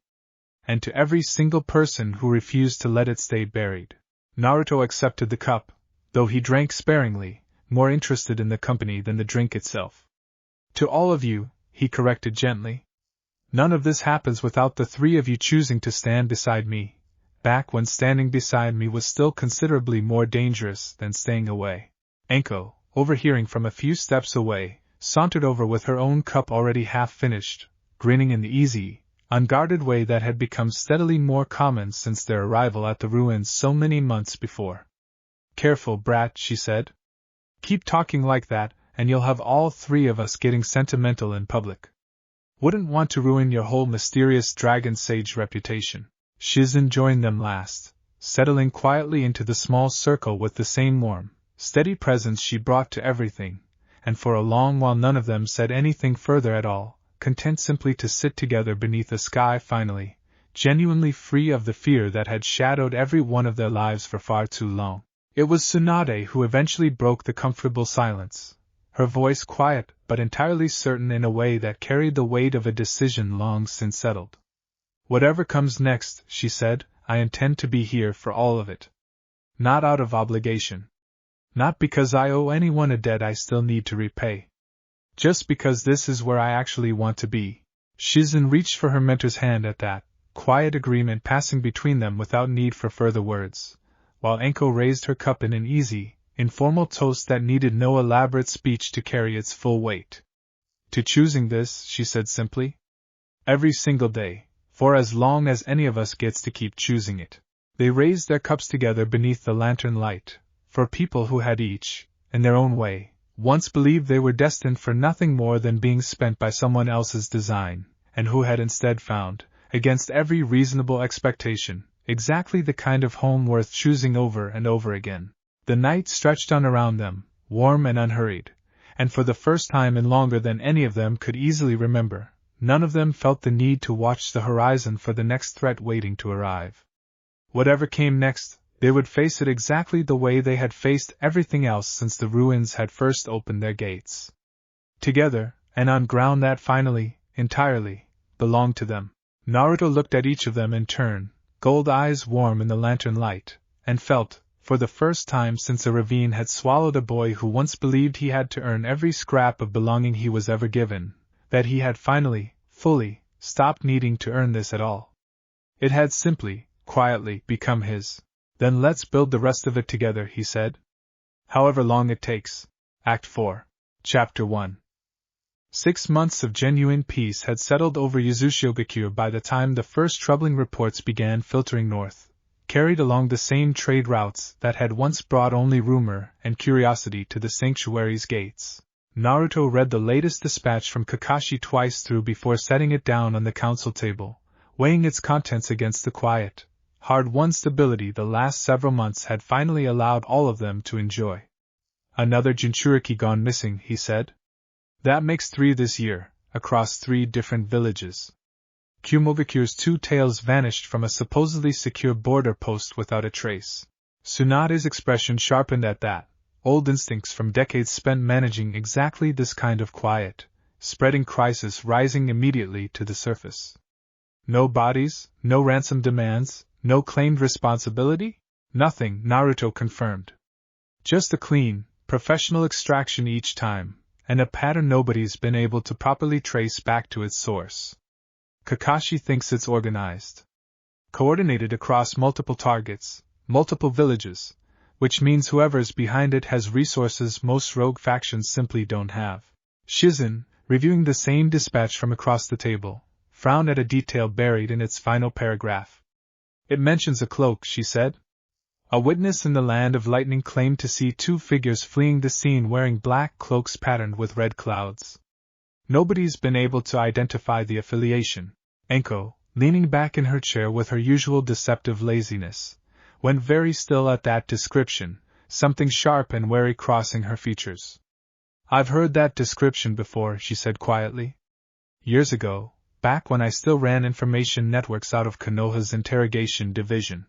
And to every single person who refused to let it stay buried. Naruto accepted the cup, though he drank sparingly, more interested in the company than the drink itself. To all of you, he corrected gently. None of this happens without the 3 of you choosing to stand beside me, back when standing beside me was still considerably more dangerous than staying away. Anko, overhearing from a few steps away, sauntered over with her own cup already half finished, grinning in the easy, unguarded way that had become steadily more common since their arrival at the ruins so many months before. Careful, brat, she said. Keep talking like that, and you'll have all 3 of us getting sentimental in public. Wouldn't want to ruin your whole mysterious dragon sage reputation. Shizune joined them last, settling quietly into the small circle with the same warm, steady presence she brought to everything, and for a long while none of them said anything further at all, content simply to sit together beneath a sky finally, genuinely free of the fear that had shadowed every one of their lives for far too long. It was Tsunade who eventually broke the comfortable silence, her voice quiet but entirely certain in a way that carried the weight of a decision long since settled. Whatever comes next, she said, I intend to be here for all of it. Not out of obligation. Not because I owe anyone a debt I still need to repay. Just because this is where I actually want to be. Shizune reached for her mentor's hand at that, quiet agreement passing between them without need for further words, while Anko raised her cup in an easy, informal toast that needed no elaborate speech to carry its full weight. To choosing this, she said simply. Every single day, for as long as any of us gets to keep choosing it. They raised their cups together beneath the lantern light, for people who had each, in their own way, once believed they were destined for nothing more than being spent by someone else's design, and who had instead found, against every reasonable expectation, exactly the kind of home worth choosing over and over again. The night stretched on around them, warm and unhurried, and for the first time in longer than any of them could easily remember, none of them felt the need to watch the horizon for the next threat waiting to arrive. Whatever came next, they would face it exactly the way they had faced everything else since the ruins had first opened their gates. Together, and on ground that finally, entirely, belonged to them. Naruto looked at each of them in turn, gold eyes warm in the lantern light, and felt, for the first time since a ravine had swallowed a boy who once believed he had to earn every scrap of belonging he was ever given, that he had finally, fully, stopped needing to earn this at all. It had simply, quietly, become his. Then let's build the rest of it together, he said. However long it takes. Act 4. Chapter 1. 6 months of genuine peace had settled over Uzumaki by the time the first troubling reports began filtering north, carried along the same trade routes that had once brought only rumor and curiosity to the sanctuary's gates. Naruto read the latest dispatch from Kakashi twice through before setting it down on the council table, weighing its contents against the quiet, hard-won stability the last several months had finally allowed all of them to enjoy. Another Jinchuriki gone missing, he said. That makes 3 this year, across 3 different villages. Kumogakure's 2 tails vanished from a supposedly secure border post without a trace. Tsunade's expression sharpened at that, old instincts from decades spent managing exactly this kind of quiet, spreading crisis rising immediately to the surface. No bodies, no ransom demands, no claimed responsibility? Nothing, Naruto confirmed. Just a clean, professional extraction each time, and a pattern nobody's been able to properly trace back to its source. Kakashi thinks it's organized. Coordinated across multiple targets, multiple villages, which means whoever's behind it has resources most rogue factions simply don't have. Shizune, reviewing the same dispatch from across the table, frowned at a detail buried in its final paragraph. It mentions a cloak, she said. A witness in the land of lightning claimed to see two figures fleeing the scene wearing black cloaks patterned with red clouds. Nobody's been able to identify the affiliation. Anko, leaning back in her chair with her usual deceptive laziness, went very still at that description, something sharp and wary crossing her features. I've heard that description before, she said quietly. Years ago, back when I still ran information networks out of Konoha's interrogation division.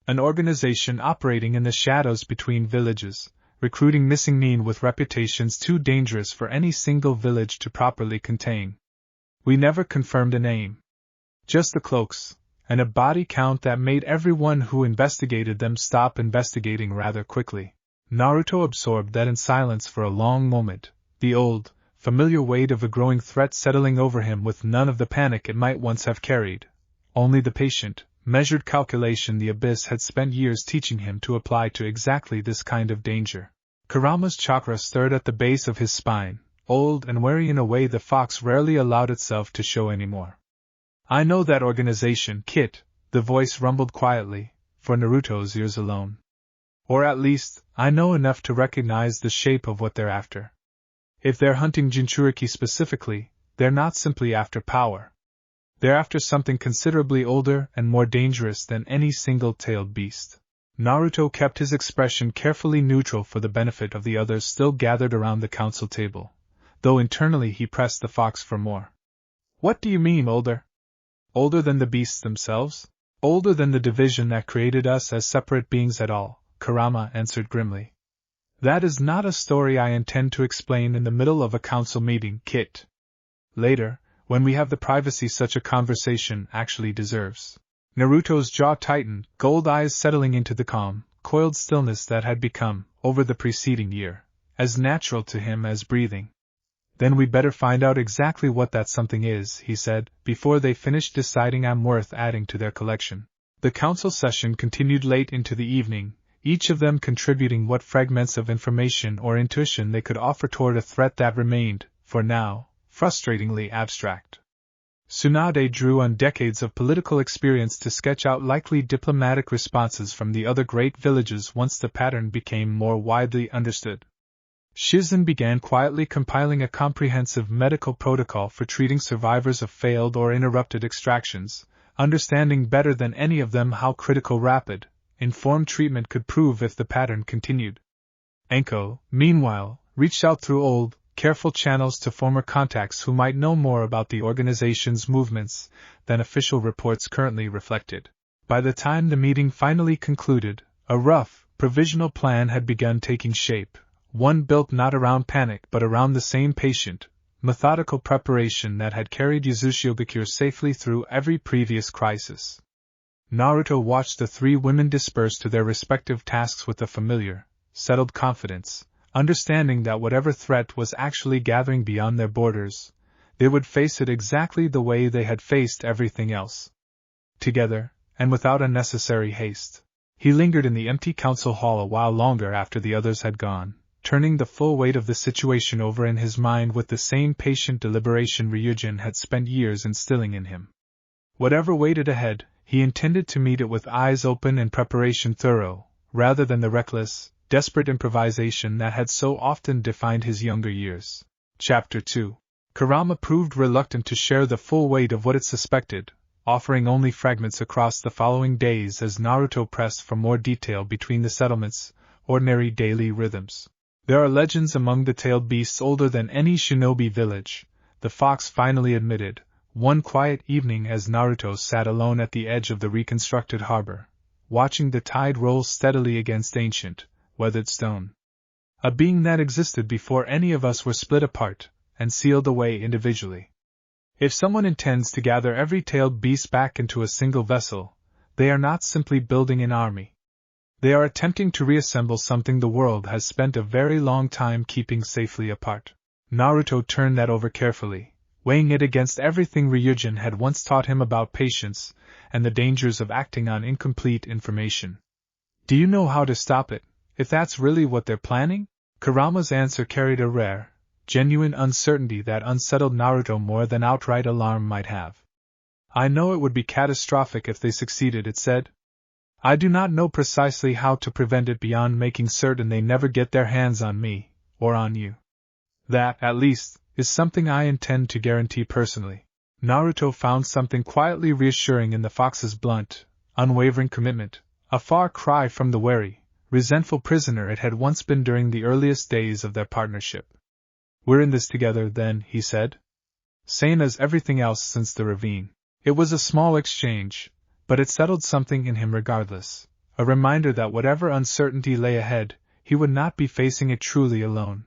An organization operating in the shadows between villages, recruiting missing men with reputations too dangerous for any single village to properly contain. We never confirmed a name. Just the cloaks, and a body count that made everyone who investigated them stop investigating rather quickly. Naruto absorbed that in silence for a long moment, the old, familiar weight of a growing threat settling over him with none of the panic it might once have carried, only the patient, measured calculation the abyss had spent years teaching him to apply to exactly this kind of danger. Kurama's chakra stirred at the base of his spine, old and wary in a way the fox rarely allowed itself to show anymore. I know that organization, Kit, the voice rumbled quietly, for Naruto's ears alone. Or at least, I know enough to recognize the shape of what they're after. If they're hunting Jinchuriki specifically, they're not simply after power. They're after something considerably older and more dangerous than any single-tailed beast. Naruto kept his expression carefully neutral for the benefit of the others still gathered around the council table, though internally he pressed the fox for more. What do you mean, older? Older than the beasts themselves? Older than the division that created us as separate beings at all, Kurama answered grimly. That is not a story I intend to explain in the middle of a council meeting, Kit. Later, when we have the privacy such a conversation actually deserves. Naruto's jaw tightened, gold eyes settling into the calm, coiled stillness that had become, over the preceding year, as natural to him as breathing. Then we'd better find out exactly what that something is, he said, before they finished deciding I'm worth adding to their collection. The council session continued late into the evening, each of them contributing what fragments of information or intuition they could offer toward a threat that remained, for now, frustratingly abstract. Tsunade drew on decades of political experience to sketch out likely diplomatic responses from the other great villages once the pattern became more widely understood. Shizune began quietly compiling a comprehensive medical protocol for treating survivors of failed or interrupted extractions, understanding better than any of them how critical rapid, informed treatment could prove if the pattern continued. Anko, meanwhile, reached out through old, careful channels to former contacts who might know more about the organization's movements than official reports currently reflected. By the time the meeting finally concluded, a rough, provisional plan had begun taking shape, one built not around panic but around the same patient, methodical preparation that had carried Uzumaki safely through every previous crisis. Naruto watched the three women disperse to their respective tasks with a familiar, settled confidence, understanding that whatever threat was actually gathering beyond their borders, they would face it exactly the way they had faced everything else. Together, and without unnecessary haste, he lingered in the empty council hall a while longer after the others had gone, turning the full weight of the situation over in his mind with the same patient deliberation Ryujin had spent years instilling in him. Whatever waited ahead, he intended to meet it with eyes open and preparation thorough, rather than the reckless, desperate improvisation that had so often defined his younger years. Chapter 2. Kurama proved reluctant to share the full weight of what it suspected, offering only fragments across the following days as Naruto pressed for more detail between the settlements' ordinary daily rhythms. There are legends among the tailed beasts older than any shinobi village, the fox finally admitted, one quiet evening as Naruto sat alone at the edge of the reconstructed harbor, watching the tide roll steadily against ancient, weathered stone. A being that existed before any of us were split apart, and sealed away individually. If someone intends to gather every tailed beast back into a single vessel, they are not simply building an army. They are attempting to reassemble something the world has spent a very long time keeping safely apart. Naruto turned that over carefully, weighing it against everything Ryujin had once taught him about patience and the dangers of acting on incomplete information. Do you know how to stop it, if that's really what they're planning? Kurama's answer carried a rare, genuine uncertainty that unsettled Naruto more than outright alarm might have. I know it would be catastrophic if they succeeded, it said. I do not know precisely how to prevent it beyond making certain they never get their hands on me, or on you. That, at least, is something I intend to guarantee personally. Naruto found something quietly reassuring in the fox's blunt, unwavering commitment, a far cry from the wary, resentful prisoner it had once been during the earliest days of their partnership. We're in this together, then, he said. Same as everything else since the ravine. It was a small exchange, but it settled something in him regardless, a reminder that whatever uncertainty lay ahead, he would not be facing it truly alone.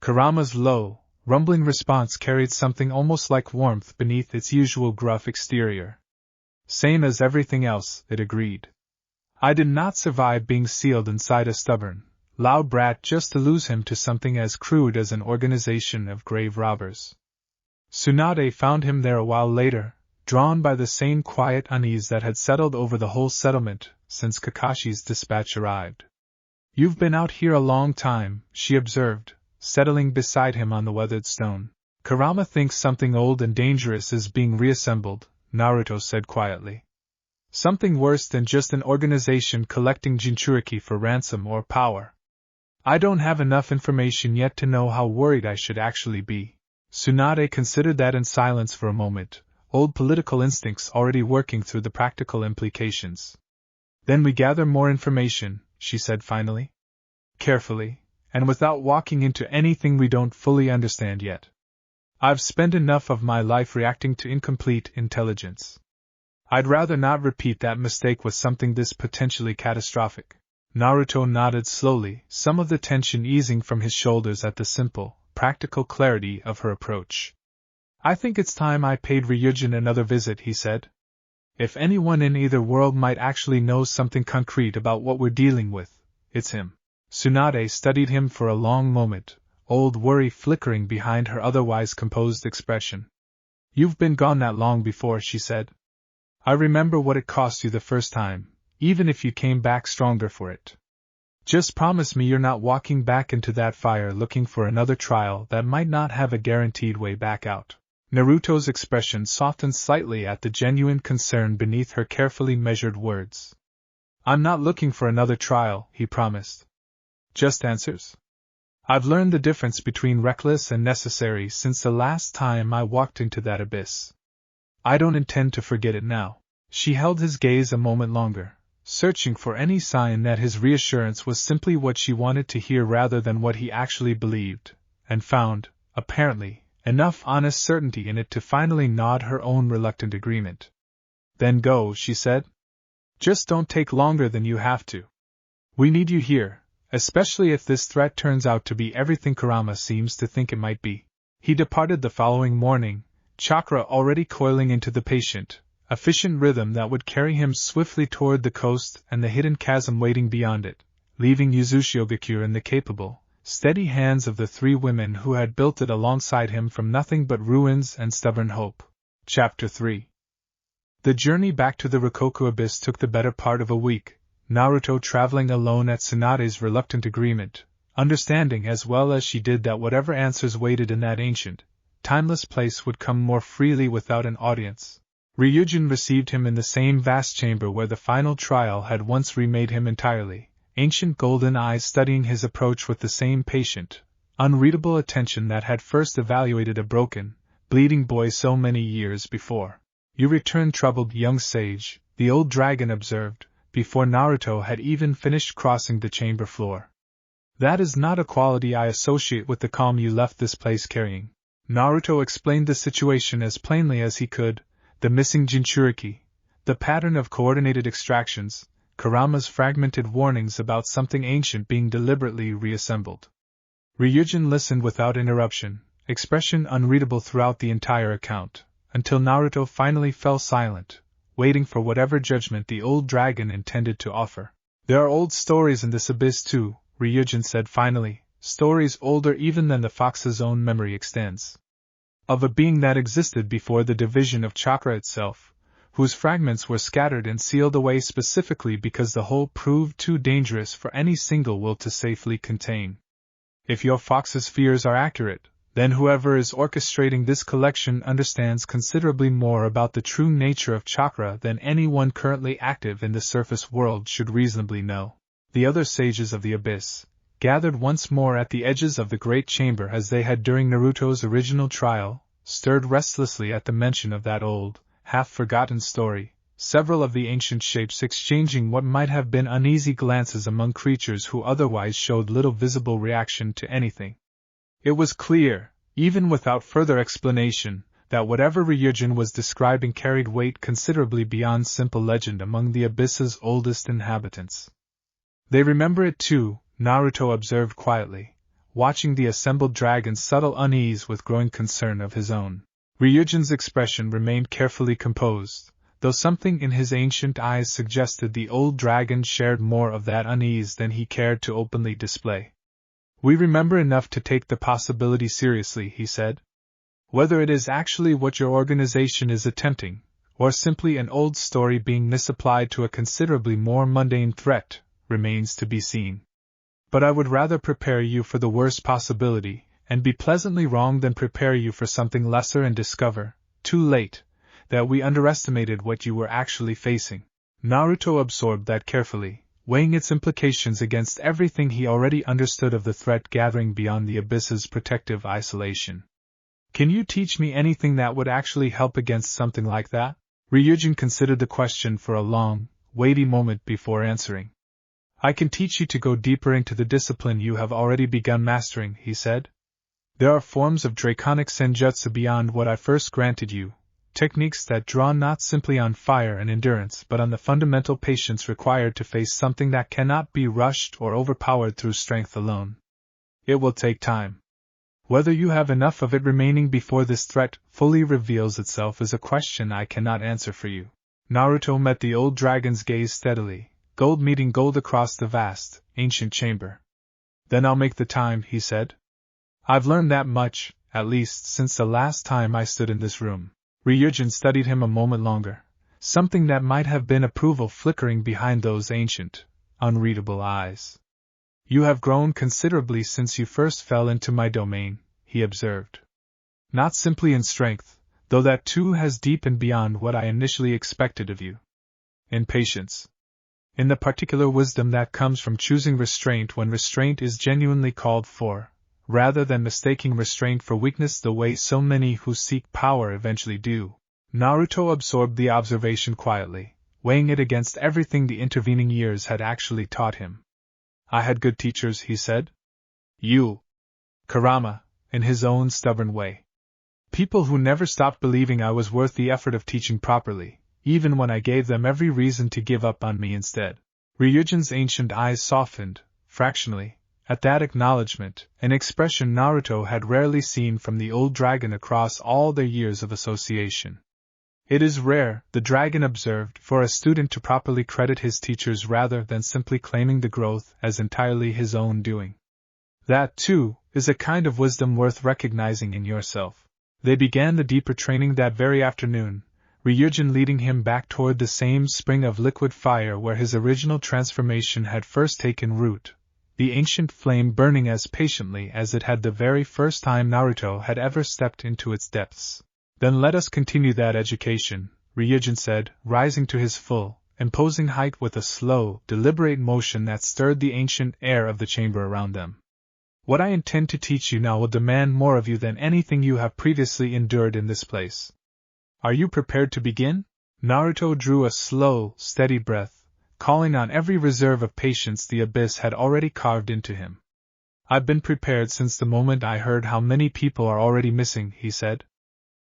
Kurama's low, rumbling response carried something almost like warmth beneath its usual gruff exterior. Same as everything else, it agreed. I did not survive being sealed inside a stubborn, loud brat just to lose him to something as crude as an organization of grave robbers. Tsunade found him there a while later, drawn by the same quiet unease that had settled over the whole settlement since Kakashi's dispatch arrived. You've been out here a long time, she observed, settling beside him on the weathered stone. Kurama thinks something old and dangerous is being reassembled, Naruto said quietly. Something worse than just an organization collecting Jinchuriki for ransom or power. I don't have enough information yet to know how worried I should actually be. Tsunade considered that in silence for a moment, old political instincts already working through the practical implications. Then we gather more information, she said finally. Carefully, and without walking into anything we don't fully understand yet. I've spent enough of my life reacting to incomplete intelligence. I'd rather not repeat that mistake with something this potentially catastrophic. Naruto nodded slowly, some of the tension easing from his shoulders at the simple, practical clarity of her approach. I think it's time I paid Ryujin another visit, he said. If anyone in either world might actually know something concrete about what we're dealing with, it's him. Tsunade studied him for a long moment, old worry flickering behind her otherwise composed expression. You've been gone that long before, she said. I remember what it cost you the first time, even if you came back stronger for it. Just promise me you're not walking back into that fire looking for another trial that might not have a guaranteed way back out. Naruto's expression softened slightly at the genuine concern beneath her carefully measured words. I'm not looking for another trial, he promised. Just answers? I've learned the difference between reckless and necessary since the last time I walked into that abyss. I don't intend to forget it now. She held his gaze a moment longer, searching for any sign that his reassurance was simply what she wanted to hear rather than what he actually believed, and found, apparently, enough honest certainty in it to finally nod her own reluctant agreement. Then go, she said. Just don't take longer than you have to. We need you here, especially if this threat turns out to be everything Kurama seems to think it might be. He departed the following morning, chakra already coiling into the patient, efficient rhythm that would carry him swiftly toward the coast and the hidden chasm waiting beyond it, leaving Uzumaki in the capable, steady hands of the three women who had built it alongside him from nothing but ruins and stubborn hope. Chapter 3. The journey back to the Rikoku Abyss took the better part of a week, Naruto traveling alone at Tsunade's reluctant agreement, understanding as well as she did that whatever answers waited in that ancient, timeless place would come more freely without an audience. Ryujin received him in the same vast chamber where the final trial had once remade him entirely, ancient golden eyes studying his approach with the same patient, unreadable attention that had first evaluated a broken, bleeding boy so many years before. You return troubled young sage, the old dragon observed, before Naruto had even finished crossing the chamber floor. That is not a quality I associate with the calm you left this place carrying. Naruto explained the situation as plainly as he could, the missing Jinchuriki, the pattern of coordinated extractions, Kurama's fragmented warnings about something ancient being deliberately reassembled. Ryujin listened without interruption, expression unreadable throughout the entire account, until Naruto finally fell silent, waiting for whatever judgment the old dragon intended to offer. There are old stories in this abyss too, Ryujin said finally, stories older even than the fox's own memory extends. Of a being that existed before the division of chakra itself, whose fragments were scattered and sealed away specifically because the whole proved too dangerous for any single will to safely contain. If your fox's fears are accurate, then whoever is orchestrating this collection understands considerably more about the true nature of chakra than anyone currently active in the surface world should reasonably know. The other sages of the abyss, gathered once more at the edges of the great chamber as they had during Naruto's original trial, stirred restlessly at the mention of that old, half-forgotten story, several of the ancient shapes exchanging what might have been uneasy glances among creatures who otherwise showed little visible reaction to anything. It was clear, even without further explanation, that whatever Ryujin was describing carried weight considerably beyond simple legend among the abyss's oldest inhabitants. They remember it too, Naruto observed quietly, watching the assembled dragon's subtle unease with growing concern of his own. Ryujin's expression remained carefully composed, though something in his ancient eyes suggested the old dragon shared more of that unease than he cared to openly display. We remember enough to take the possibility seriously, he said. Whether it is actually what your organization is attempting, or simply an old story being misapplied to a considerably more mundane threat, remains to be seen. But I would rather prepare you for the worst possibility, and be pleasantly wrong than prepare you for something lesser and discover, too late, that we underestimated what you were actually facing. Naruto absorbed that carefully, weighing its implications against everything he already understood of the threat gathering beyond the abyss's protective isolation. Can you teach me anything that would actually help against something like that? Ryujin considered the question for a long, weighty moment before answering. I can teach you to go deeper into the discipline you have already begun mastering, he said. There are forms of draconic senjutsu beyond what I first granted you, techniques that draw not simply on fire and endurance but on the fundamental patience required to face something that cannot be rushed or overpowered through strength alone. It will take time. Whether you have enough of it remaining before this threat fully reveals itself is a question I cannot answer for you. Naruto met the old dragon's gaze steadily, gold meeting gold across the vast, ancient chamber. Then I'll make the time, he said. I've learned that much, at least since the last time I stood in this room. Ryujin studied him a moment longer, something that might have been approval flickering behind those ancient, unreadable eyes. You have grown considerably since you first fell into my domain, he observed. Not simply in strength, though that too has deepened beyond what I initially expected of you. In patience. In the particular wisdom that comes from choosing restraint when restraint is genuinely called for, rather than mistaking restraint for weakness the way so many who seek power eventually do. Naruto absorbed the observation quietly, weighing it against everything the intervening years had actually taught him. I had good teachers, he said. You. Kurama, in his own stubborn way. People who never stopped believing I was worth the effort of teaching properly, even when I gave them every reason to give up on me instead. Ryujin's ancient eyes softened, fractionally, at that acknowledgement, an expression Naruto had rarely seen from the old dragon across all their years of association. It is rare, the dragon observed, for a student to properly credit his teachers rather than simply claiming the growth as entirely his own doing. That, too, is a kind of wisdom worth recognizing in yourself. They began the deeper training that very afternoon, Ryujin leading him back toward the same spring of liquid fire where his original transformation had first taken root, the ancient flame burning as patiently as it had the very first time Naruto had ever stepped into its depths. Then let us continue that education, Ryujin said, rising to his full, imposing height with a slow, deliberate motion that stirred the ancient air of the chamber around them. What I intend to teach you now will demand more of you than anything you have previously endured in this place. Are you prepared to begin? Naruto drew a slow, steady breath, calling on every reserve of patience the abyss had already carved into him. I've been prepared since the moment I heard how many people are already missing, he said.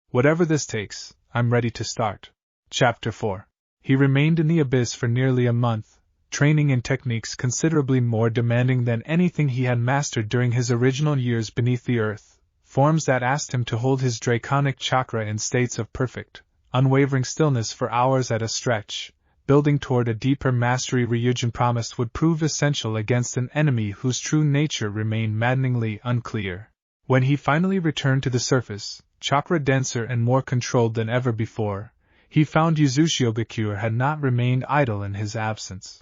Whatever this takes, I'm ready to start. Chapter 4. He remained in the abyss for nearly a month, training in techniques considerably more demanding than anything he had mastered during his original years beneath the earth, forms that asked him to hold his draconic chakra in states of perfect, unwavering stillness for hours at a stretch, building toward a deeper mastery Ryujin promised would prove essential against an enemy whose true nature remained maddeningly unclear. When he finally returned to the surface, chakra denser and more controlled than ever before, he found Uzumaki had not remained idle in his absence.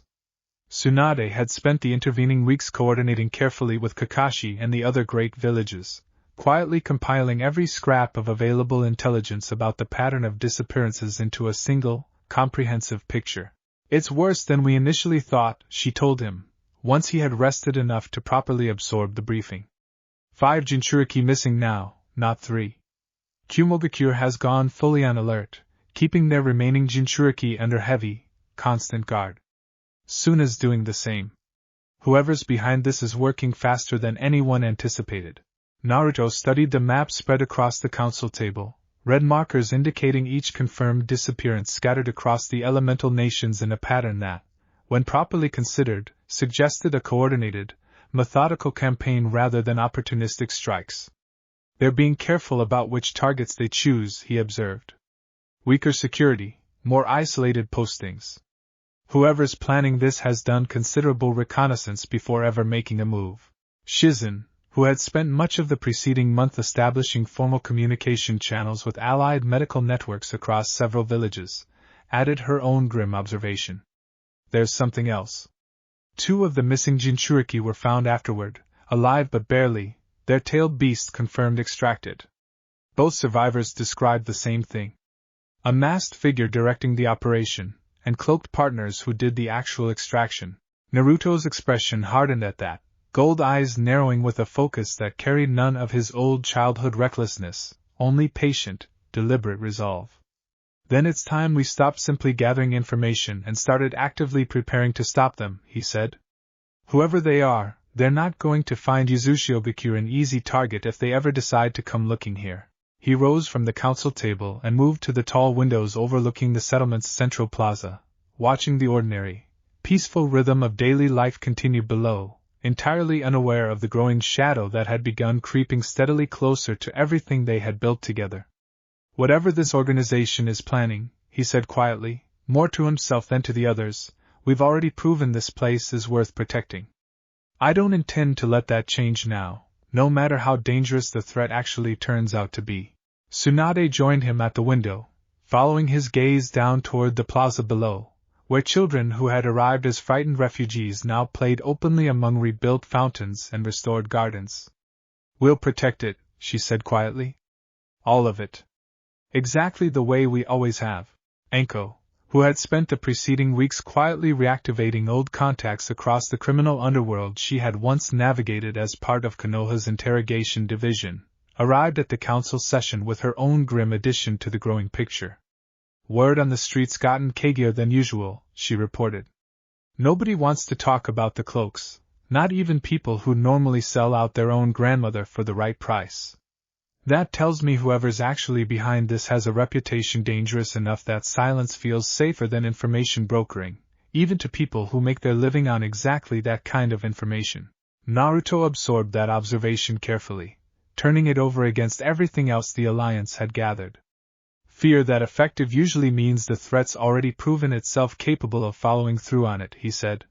Tsunade had spent the intervening weeks coordinating carefully with Kakashi and the other great villages, quietly compiling every scrap of available intelligence about the pattern of disappearances into a single, comprehensive picture. "It's worse than we initially thought," she told him, once he had rested enough to properly absorb the briefing. 5 Jinchuriki missing now, not 3. Kumogakure has gone fully on alert, keeping their remaining Jinchuriki under heavy, constant guard. Suna's doing the same. Whoever's behind this is working faster than anyone anticipated. Naruto studied the map spread across the council table, red markers indicating each confirmed disappearance scattered across the elemental nations in a pattern that, when properly considered, suggested a coordinated, methodical campaign rather than opportunistic strikes. "They're being careful about which targets they choose," he observed. "Weaker security, more isolated postings. Whoever's planning this has done considerable reconnaissance before ever making a move." Shizune, who had spent much of the preceding month establishing formal communication channels with allied medical networks across several villages, added her own grim observation. "There's something else. 2 of the missing Jinchuriki were found afterward, alive but barely, their tailed beasts confirmed extracted. Both survivors described the same thing. A masked figure directing the operation, and cloaked partners who did the actual extraction." Naruto's expression hardened at that, gold eyes narrowing with a focus that carried none of his old childhood recklessness, only patient, deliberate resolve. "Then it's time we stopped simply gathering information and started actively preparing to stop them," he said. "Whoever they are, they're not going to find Uzumaki an easy target if they ever decide to come looking here." He rose from the council table and moved to the tall windows overlooking the settlement's central plaza, watching the ordinary, peaceful rhythm of daily life continue below, entirely unaware of the growing shadow that had begun creeping steadily closer to everything they had built together. "Whatever this organization is planning," he said quietly, more to himself than to the others, "we've already proven this place is worth protecting. I don't intend to let that change now, no matter how dangerous the threat actually turns out to be." Tsunade joined him at the window, following his gaze down toward the plaza below, where children who had arrived as frightened refugees now played openly among rebuilt fountains and restored gardens. "We'll protect it," she said quietly. "All of it. Exactly the way we always have." Anko, who had spent the preceding weeks quietly reactivating old contacts across the criminal underworld she had once navigated as part of Konoha's interrogation division, arrived at the council session with her own grim addition to the growing picture. "Word on the streets gotten caggier than usual," she reported. "Nobody wants to talk about the cloaks, not even people who normally sell out their own grandmother for the right price. That tells me whoever's actually behind this has a reputation dangerous enough that silence feels safer than information brokering, even to people who make their living on exactly that kind of information." Naruto absorbed that observation carefully, turning it over against everything else the Alliance had gathered. "Fear that effective usually means the threat's already proven itself capable of following through on it," he said.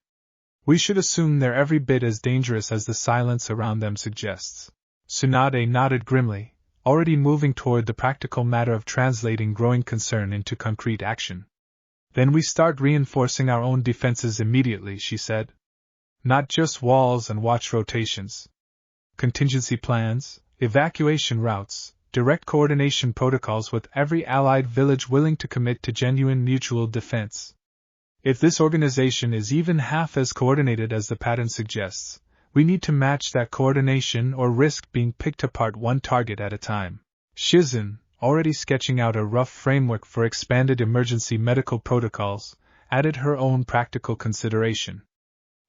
"We should assume they're every bit as dangerous as the silence around them suggests." Tsunade nodded grimly, already moving toward the practical matter of translating growing concern into concrete action. "Then we start reinforcing our own defenses immediately," she said. "Not just walls and watch rotations. Contingency plans, evacuation routes, direct coordination protocols with every allied village willing to commit to genuine mutual defense. If this organization is even half as coordinated as the pattern suggests, we need to match that coordination or risk being picked apart one target at a time." Shizune, already sketching out a rough framework for expanded emergency medical protocols, added her own practical consideration.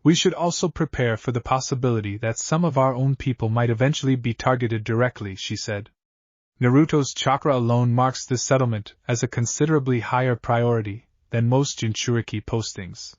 "We should also prepare for the possibility that some of our own people might eventually be targeted directly," she said. "Naruto's chakra alone marks this settlement as a considerably higher priority than most Jinchuriki postings.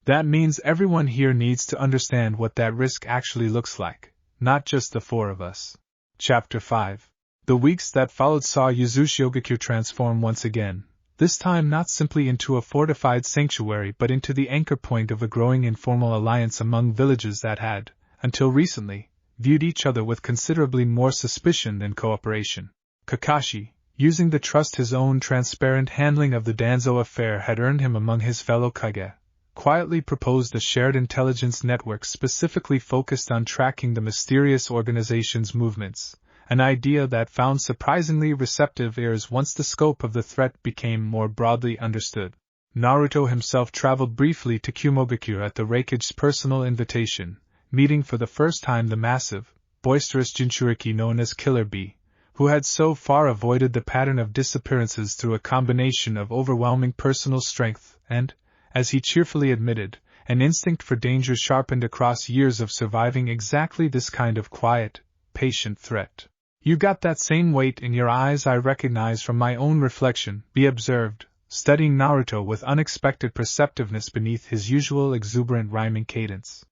That means everyone here needs to understand what that risk actually looks like, not just the 4 of us." Chapter 5. The weeks that followed saw Uzumaki transform once again, this time not simply into a fortified sanctuary but into the anchor point of a growing informal alliance among villages that had, until recently, viewed each other with considerably more suspicion than cooperation. Kakashi, using the trust his own transparent handling of the Danzo affair had earned him among his fellow Kage, quietly proposed a shared intelligence network specifically focused on tracking the mysterious organization's movements, an idea that found surprisingly receptive ears once the scope of the threat became more broadly understood. Naruto himself traveled briefly to Kumogakure at the Raikage's personal invitation, meeting for the first time the massive, boisterous Jinchuriki known as Killer Bee, who had so far avoided the pattern of disappearances through a combination of overwhelming personal strength and, as he cheerfully admitted, an instinct for danger sharpened across years of surviving exactly this kind of quiet, patient threat. "You got that same weight in your eyes I recognize from my own reflection," Bee observed, studying Naruto with unexpected perceptiveness beneath his usual exuberant rhyming cadence.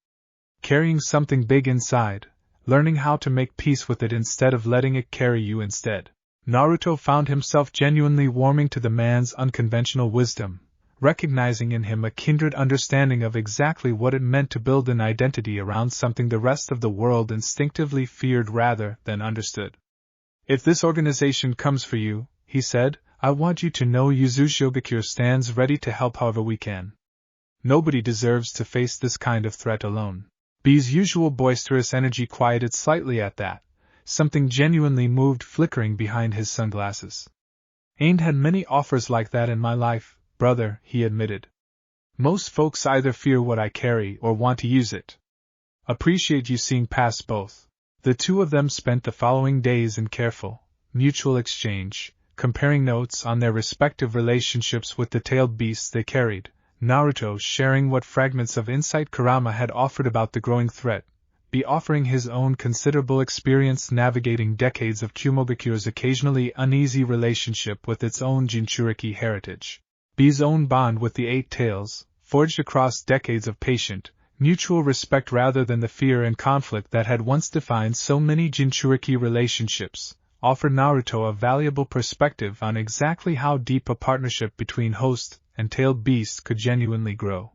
"Carrying something big inside, learning how to make peace with it instead of letting it carry you instead." Naruto found himself genuinely warming to the man's unconventional wisdom, recognizing in him a kindred understanding of exactly what it meant to build an identity around something the rest of the world instinctively feared rather than understood. "If this organization comes for you," he said, "I want you to know Uzumaki stands ready to help however we can. Nobody deserves to face this kind of threat alone." Bee's usual boisterous energy quieted slightly at that, something genuinely moved flickering behind his sunglasses. "Ain't had many offers like that in my life, brother," he admitted. "Most folks either fear what I carry or want to use it. Appreciate you seeing past both." The two of them spent the following days in careful, mutual exchange, comparing notes on their respective relationships with the tailed beasts they carried, Naruto sharing what fragments of insight Kurama had offered about the growing threat, Bee offering his own considerable experience navigating decades of Kumogakure's occasionally uneasy relationship with its own Jinchuriki heritage. Bee's own bond with the Eight Tails, forged across decades of patient, mutual respect rather than the fear and conflict that had once defined so many Jinchuriki relationships, offered Naruto a valuable perspective on exactly how deep a partnership between host and tailed beast could genuinely grow.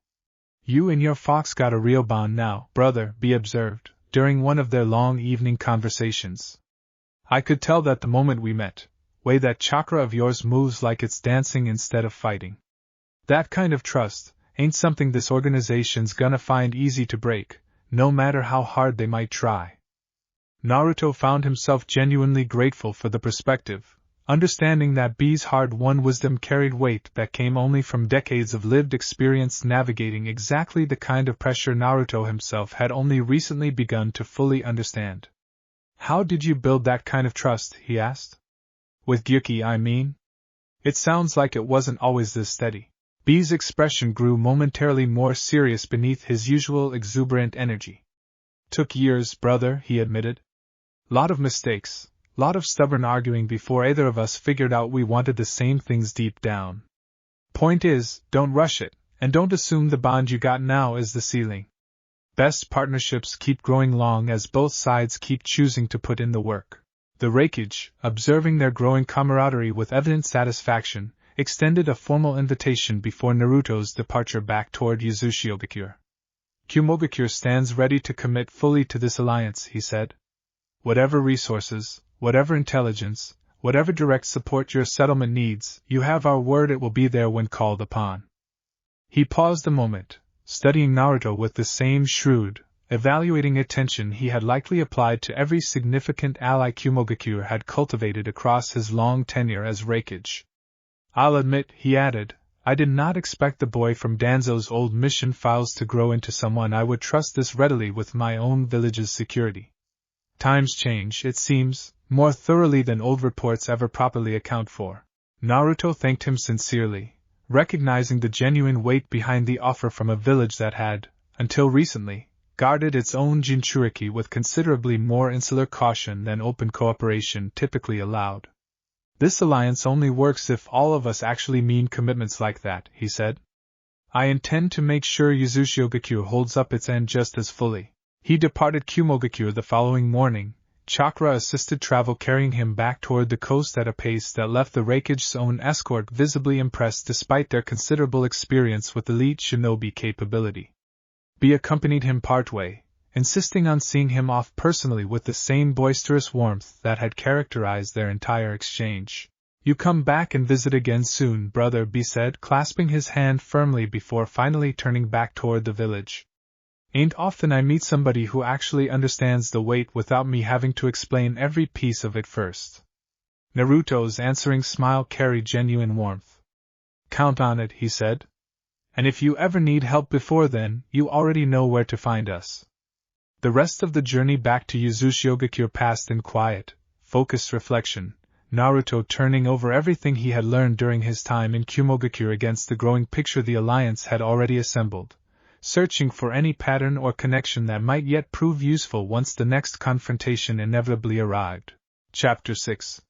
"You and your fox got a real bond now, brother," Bee observed, during one of their long evening conversations. "I could tell that the moment we met. Way that chakra of yours moves like it's dancing instead of fighting. That kind of trust ain't something this organization's gonna find easy to break, no matter how hard they might try." Naruto found himself genuinely grateful for the perspective, understanding that Bee's hard-won wisdom carried weight that came only from decades of lived experience navigating exactly the kind of pressure Naruto himself had only recently begun to fully understand. "How did you build that kind of trust?" he asked. "With Gyuki, I mean? It sounds like it wasn't always this steady." Bee's expression grew momentarily more serious beneath his usual exuberant energy. "Took years, brother," he admitted. "Lot of mistakes, lot of stubborn arguing before either of us figured out we wanted the same things deep down. Point is, don't rush it, and don't assume the bond you got now is the ceiling. Best partnerships keep growing long as both sides keep choosing to put in the work." The Raikage, observing their growing camaraderie with evident satisfaction, extended a formal invitation before Naruto's departure back toward Uzumaki. "Kumogakure stands ready to commit fully to this alliance," he said. "Whatever resources, whatever intelligence, whatever direct support your settlement needs, you have our word it will be there when called upon." He paused a moment, studying Naruto with the same shrewd, evaluating attention he had likely applied to every significant ally Kumogakure had cultivated across his long tenure as Raikage. "I'll admit," he added, "I did not expect the boy from Danzo's old mission files to grow into someone I would trust this readily with my own village's security. Times change, it seems, more thoroughly than old reports ever properly account for." Naruto thanked him sincerely, recognizing the genuine weight behind the offer from a village that had, until recently, guarded its own Jinchuriki with considerably more insular caution than open cooperation typically allowed. "This alliance only works if all of us actually mean commitments like that," he said. "I intend to make sure Uzumaki holds up its end just as fully." He departed Kumogakure the following morning, chakra-assisted travel carrying him back toward the coast at a pace that left the Raikage's own escort visibly impressed despite their considerable experience with elite shinobi capability. B accompanied him partway, insisting on seeing him off personally with the same boisterous warmth that had characterized their entire exchange. "You come back and visit again soon, brother," B said, clasping his hand firmly before finally turning back toward the village. "Ain't often I meet somebody who actually understands the weight without me having to explain every piece of it first." Naruto's answering smile carried genuine warmth. "Count on it," he said. "And if you ever need help before then, you already know where to find us." The rest of the journey back to Uzumaki passed in quiet, focused reflection, Naruto turning over everything he had learned during his time in Kumogakure against the growing picture the Alliance had already assembled, searching for any pattern or connection that might yet prove useful once the next confrontation inevitably arrived. Chapter 6.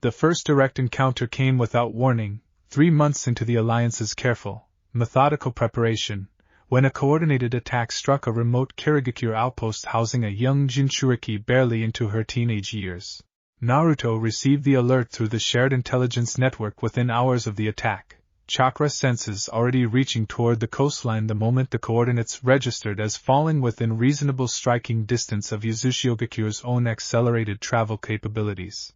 The first direct encounter came without warning, 3 months into the Alliance's careful, methodical preparation, when a coordinated attack struck a remote Kirigakure outpost housing a young Jinchuriki barely into her teenage years. Naruto received the alert through the shared intelligence network within hours of the attack, chakra senses already reaching toward the coastline the moment the coordinates registered as falling within reasonable striking distance of Uzumaki own accelerated travel capabilities.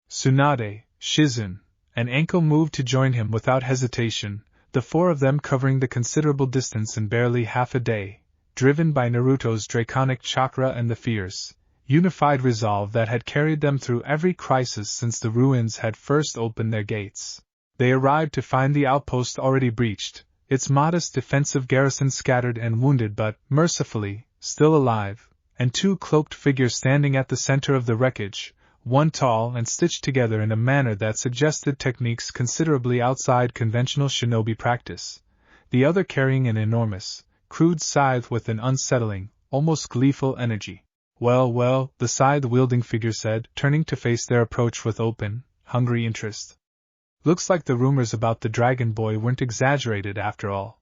Tsunade, Shizune, and Anko moved to join him without hesitation, the 4 of them covering the considerable distance in barely half a day, driven by Naruto's draconic chakra and the fierce, unified resolve that had carried them through every crisis since the ruins had first opened their gates. They arrived to find the outpost already breached, its modest defensive garrison scattered and wounded but, mercifully, still alive, and 2 cloaked figures standing at the center of the wreckage, one tall and stitched together in a manner that suggested techniques considerably outside conventional shinobi practice, the other carrying an enormous, crude scythe with an unsettling, almost gleeful energy. "Well, well," the scythe-wielding figure said, turning to face their approach with open, hungry interest. "Looks like the rumors about the Dragon Boy weren't exaggerated after all.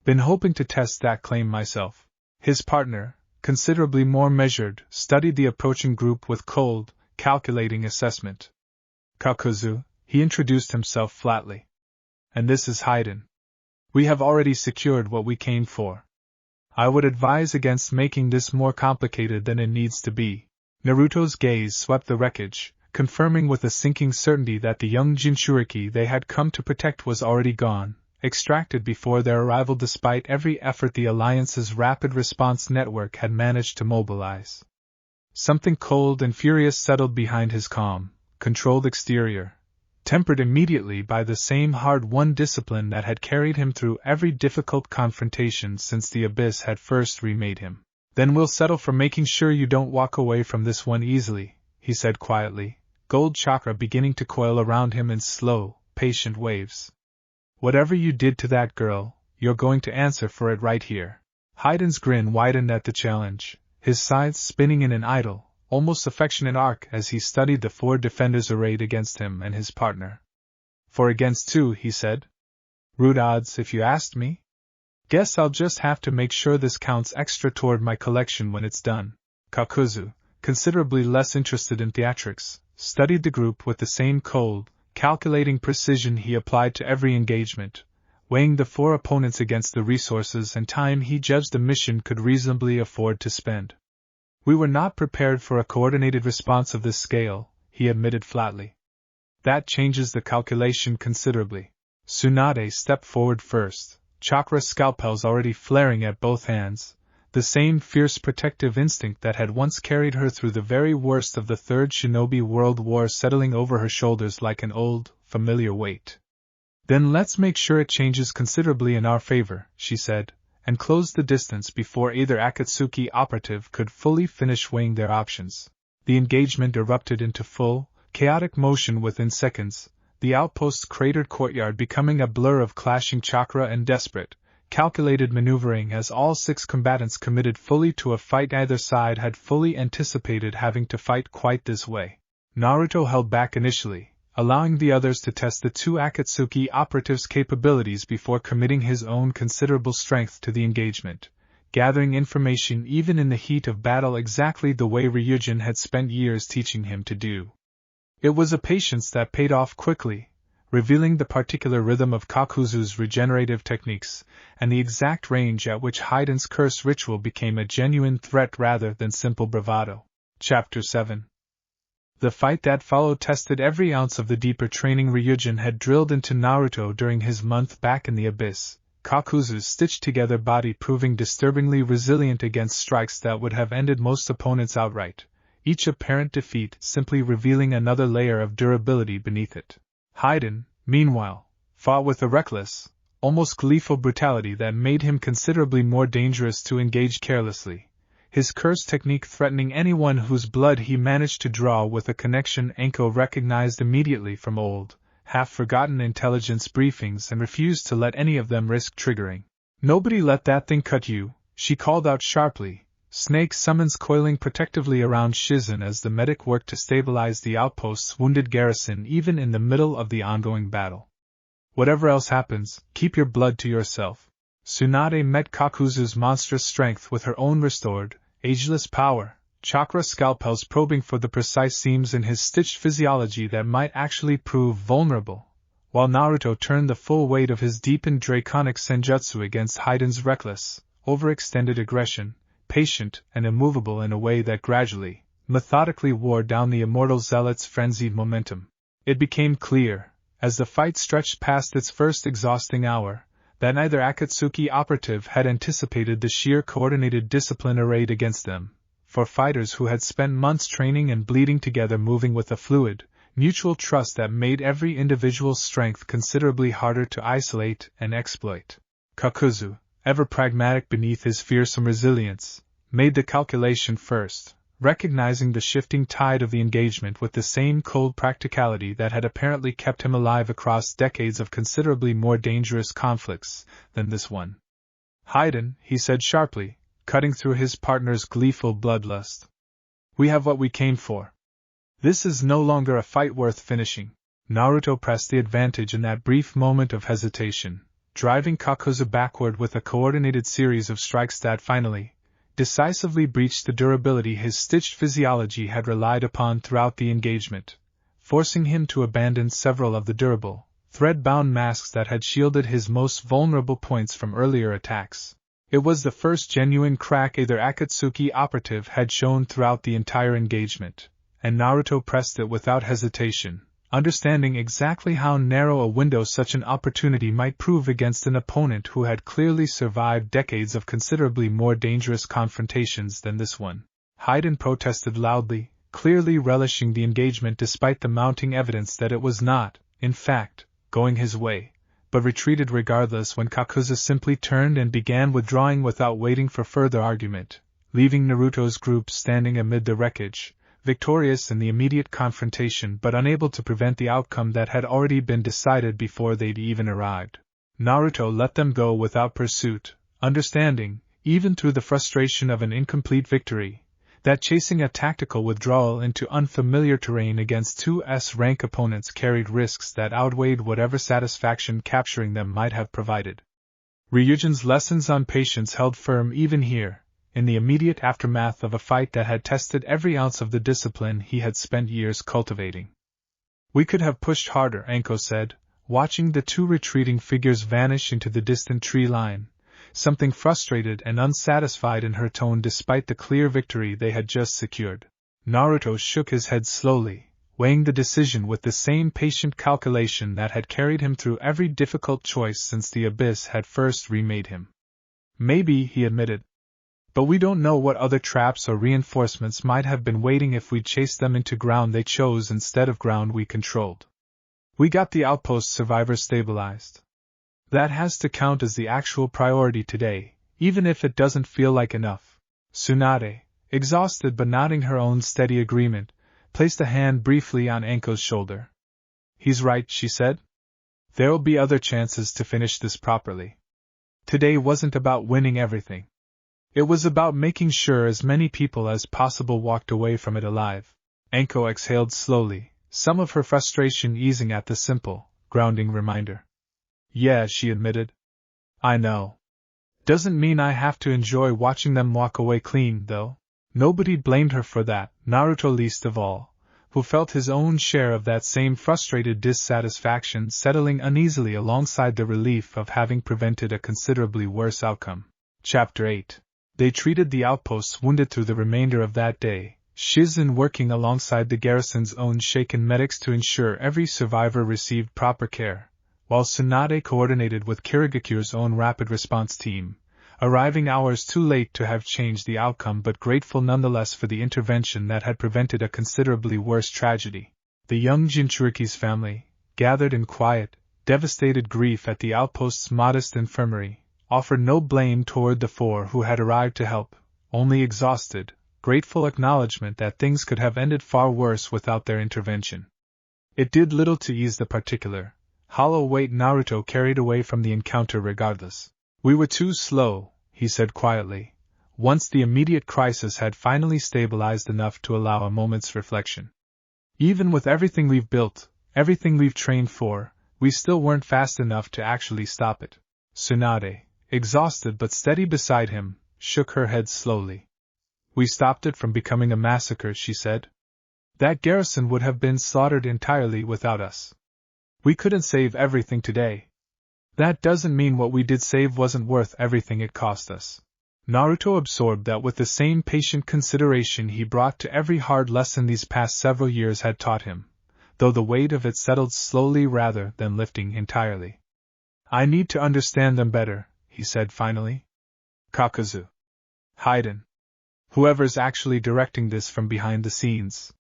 Been hoping to test that claim myself." His partner, considerably more measured, studied the approaching group with cold, calculating assessment. "Kakuzu," he introduced himself flatly. "And this is Haiden. We have already secured what we came for. I would advise against making this more complicated than it needs to be." Naruto's gaze swept the wreckage, confirming with a sinking certainty that the young Jinchuriki they had come to protect was already gone, extracted before their arrival despite every effort the Alliance's rapid response network had managed to mobilize. Something cold and furious settled behind his calm, controlled exterior, tempered immediately by the same hard-won discipline that had carried him through every difficult confrontation since the Abyss had first remade him. "Then we'll settle for making sure you don't walk away from this one easily," he said quietly, gold chakra beginning to coil around him in slow, patient waves. "Whatever you did to that girl, you're going to answer for it right here." Haiden's grin widened at the challenge, his scythe spinning in an idle, almost affectionate arc as he studied the 4 defenders arrayed against him and his partner. "4 against 2, he said. "Rude odds if you asked me. Guess I'll just have to make sure this counts extra toward my collection when it's done." Kakuzu, considerably less interested in theatrics, studied the group with the same cold, calculating precision he applied to every engagement, weighing the 4 opponents against the resources and time he judged the mission could reasonably afford to spend. "We were not prepared for a coordinated response of this scale," he admitted flatly. "That changes the calculation considerably." Tsunade stepped forward first, chakra scalpels already flaring at both hands, the same fierce protective instinct that had once carried her through the very worst of the Third Shinobi World War settling over her shoulders like an old, familiar weight. "Then let's make sure it changes considerably in our favor," she said, and closed the distance before either Akatsuki operative could fully finish weighing their options. The engagement erupted into full, chaotic motion within seconds, the outpost's cratered courtyard becoming a blur of clashing chakra and desperate, calculated maneuvering as all 6 combatants committed fully to a fight either side had fully anticipated having to fight quite this way. Naruto held back initially, allowing the others to test the 2 Akatsuki operatives' capabilities before committing his own considerable strength to the engagement, gathering information even in the heat of battle exactly the way Ryujin had spent years teaching him to do. It was a patience that paid off quickly, revealing the particular rhythm of Kakuzu's regenerative techniques, and the exact range at which Haiden's curse ritual became a genuine threat rather than simple bravado. Chapter 7. The fight that followed tested every ounce of the deeper training Ryujin had drilled into Naruto during his month back in the abyss, Kakuzu's stitched-together body proving disturbingly resilient against strikes that would have ended most opponents outright, each apparent defeat simply revealing another layer of durability beneath it. Haiden, meanwhile, fought with a reckless, almost gleeful brutality that made him considerably more dangerous to engage carelessly, his curse technique threatening anyone whose blood he managed to draw with a connection Anko recognized immediately from old, half-forgotten intelligence briefings and refused to let any of them risk triggering. "Nobody let that thing cut you," she called out sharply, snake summons coiling protectively around Shizune as the medic worked to stabilize the outpost's wounded garrison even in the middle of the ongoing battle. "Whatever else happens, keep your blood to yourself." Tsunade met Kakuzu's monstrous strength with her own restored, ageless power, chakra scalpels probing for the precise seams in his stitched physiology that might actually prove vulnerable, while Naruto turned the full weight of his deepened draconic senjutsu against Haiden's reckless, overextended aggression, patient and immovable in a way that gradually, methodically wore down the immortal zealot's frenzied momentum. It became clear, as the fight stretched past its first exhausting hour, that neither Akatsuki operative had anticipated the sheer coordinated discipline arrayed against them, for fighters who had spent months training and bleeding together moving with a fluid, mutual trust that made every individual's strength considerably harder to isolate and exploit. Kakuzu, ever pragmatic beneath his fearsome resilience, made the calculation first, recognizing the shifting tide of the engagement with the same cold practicality that had apparently kept him alive across decades of considerably more dangerous conflicts than this one. "Haiden," he said sharply, cutting through his partner's gleeful bloodlust. "We have what we came for. This is no longer a fight worth finishing." Naruto pressed the advantage in that brief moment of hesitation, driving Kakuzu backward with a coordinated series of strikes that finally, decisively breached the durability his stitched physiology had relied upon throughout the engagement, forcing him to abandon several of the durable, thread-bound masks that had shielded his most vulnerable points from earlier attacks. It was the first genuine crack either Akatsuki operative had shown throughout the entire engagement, and Naruto pressed it without hesitation, understanding exactly how narrow a window such an opportunity might prove against an opponent who had clearly survived decades of considerably more dangerous confrontations than this one. Haiden protested loudly, clearly relishing the engagement despite the mounting evidence that it was not, in fact, going his way, but retreated regardless when Kakuzu simply turned and began withdrawing without waiting for further argument, leaving Naruto's group standing amid the wreckage, victorious in the immediate confrontation but unable to prevent the outcome that had already been decided before they'd even arrived. Naruto let them go without pursuit, understanding, even through the frustration of an incomplete victory, that chasing a tactical withdrawal into unfamiliar terrain against two S-rank opponents carried risks that outweighed whatever satisfaction capturing them might have provided. Ryujin's lessons on patience held firm even here, in the immediate aftermath of a fight that had tested every ounce of the discipline he had spent years cultivating. "We could have pushed harder," Anko said, watching the two retreating figures vanish into the distant tree line, something frustrated and unsatisfied in her tone despite the clear victory they had just secured. Naruto shook his head slowly, weighing the decision with the same patient calculation that had carried him through every difficult choice since the abyss had first remade him. "Maybe," he admitted. "But we don't know what other traps or reinforcements might have been waiting if we'd chased them into ground they chose instead of ground we controlled. We got the outpost survivors stabilized. That has to count as the actual priority today, even if it doesn't feel like enough." Tsunade, exhausted but nodding her own steady agreement, placed a hand briefly on Anko's shoulder. "He's right," she said. "There'll be other chances to finish this properly. Today wasn't about winning everything. It was about making sure as many people as possible walked away from it alive." Anko exhaled slowly, some of her frustration easing at the simple, grounding reminder. "Yeah," she admitted. "I know. Doesn't mean I have to enjoy watching them walk away clean, though. Nobody blamed her for that, Naruto least of all, who felt his own share of that same frustrated dissatisfaction settling uneasily alongside the relief of having prevented a considerably worse outcome. Chapter 8. They treated the outposts wounded through the remainder of that day, Shizune working alongside the garrison's own shaken medics to ensure every survivor received proper care, while Tsunade coordinated with Kirigakure's own rapid response team, arriving hours too late to have changed the outcome but grateful nonetheless for the intervention that had prevented a considerably worse tragedy. The young Jinchuriki's family, gathered in quiet, devastated grief at the outpost's modest infirmary, offered no blame toward the four who had arrived to help, only exhausted, grateful acknowledgement that things could have ended far worse without their intervention. It did little to ease the particular, hollow weight Naruto carried away from the encounter regardless. We were too slow, he said quietly, once the immediate crisis had finally stabilized enough to allow a moment's reflection. Even with everything we've built, everything we've trained for, we still weren't fast enough to actually stop it. Tsunade, exhausted but steady beside him, shook her head slowly. We stopped it from becoming a massacre, she said. That garrison would have been slaughtered entirely without us. We couldn't save everything today. That doesn't mean what we did save wasn't worth everything it cost us. Naruto absorbed that with the same patient consideration he brought to every hard lesson these past several years had taught him, though the weight of it settled slowly rather than lifting entirely. I need to understand them better, he said finally. Kakazu. Haiden. Whoever's actually directing this from behind the scenes.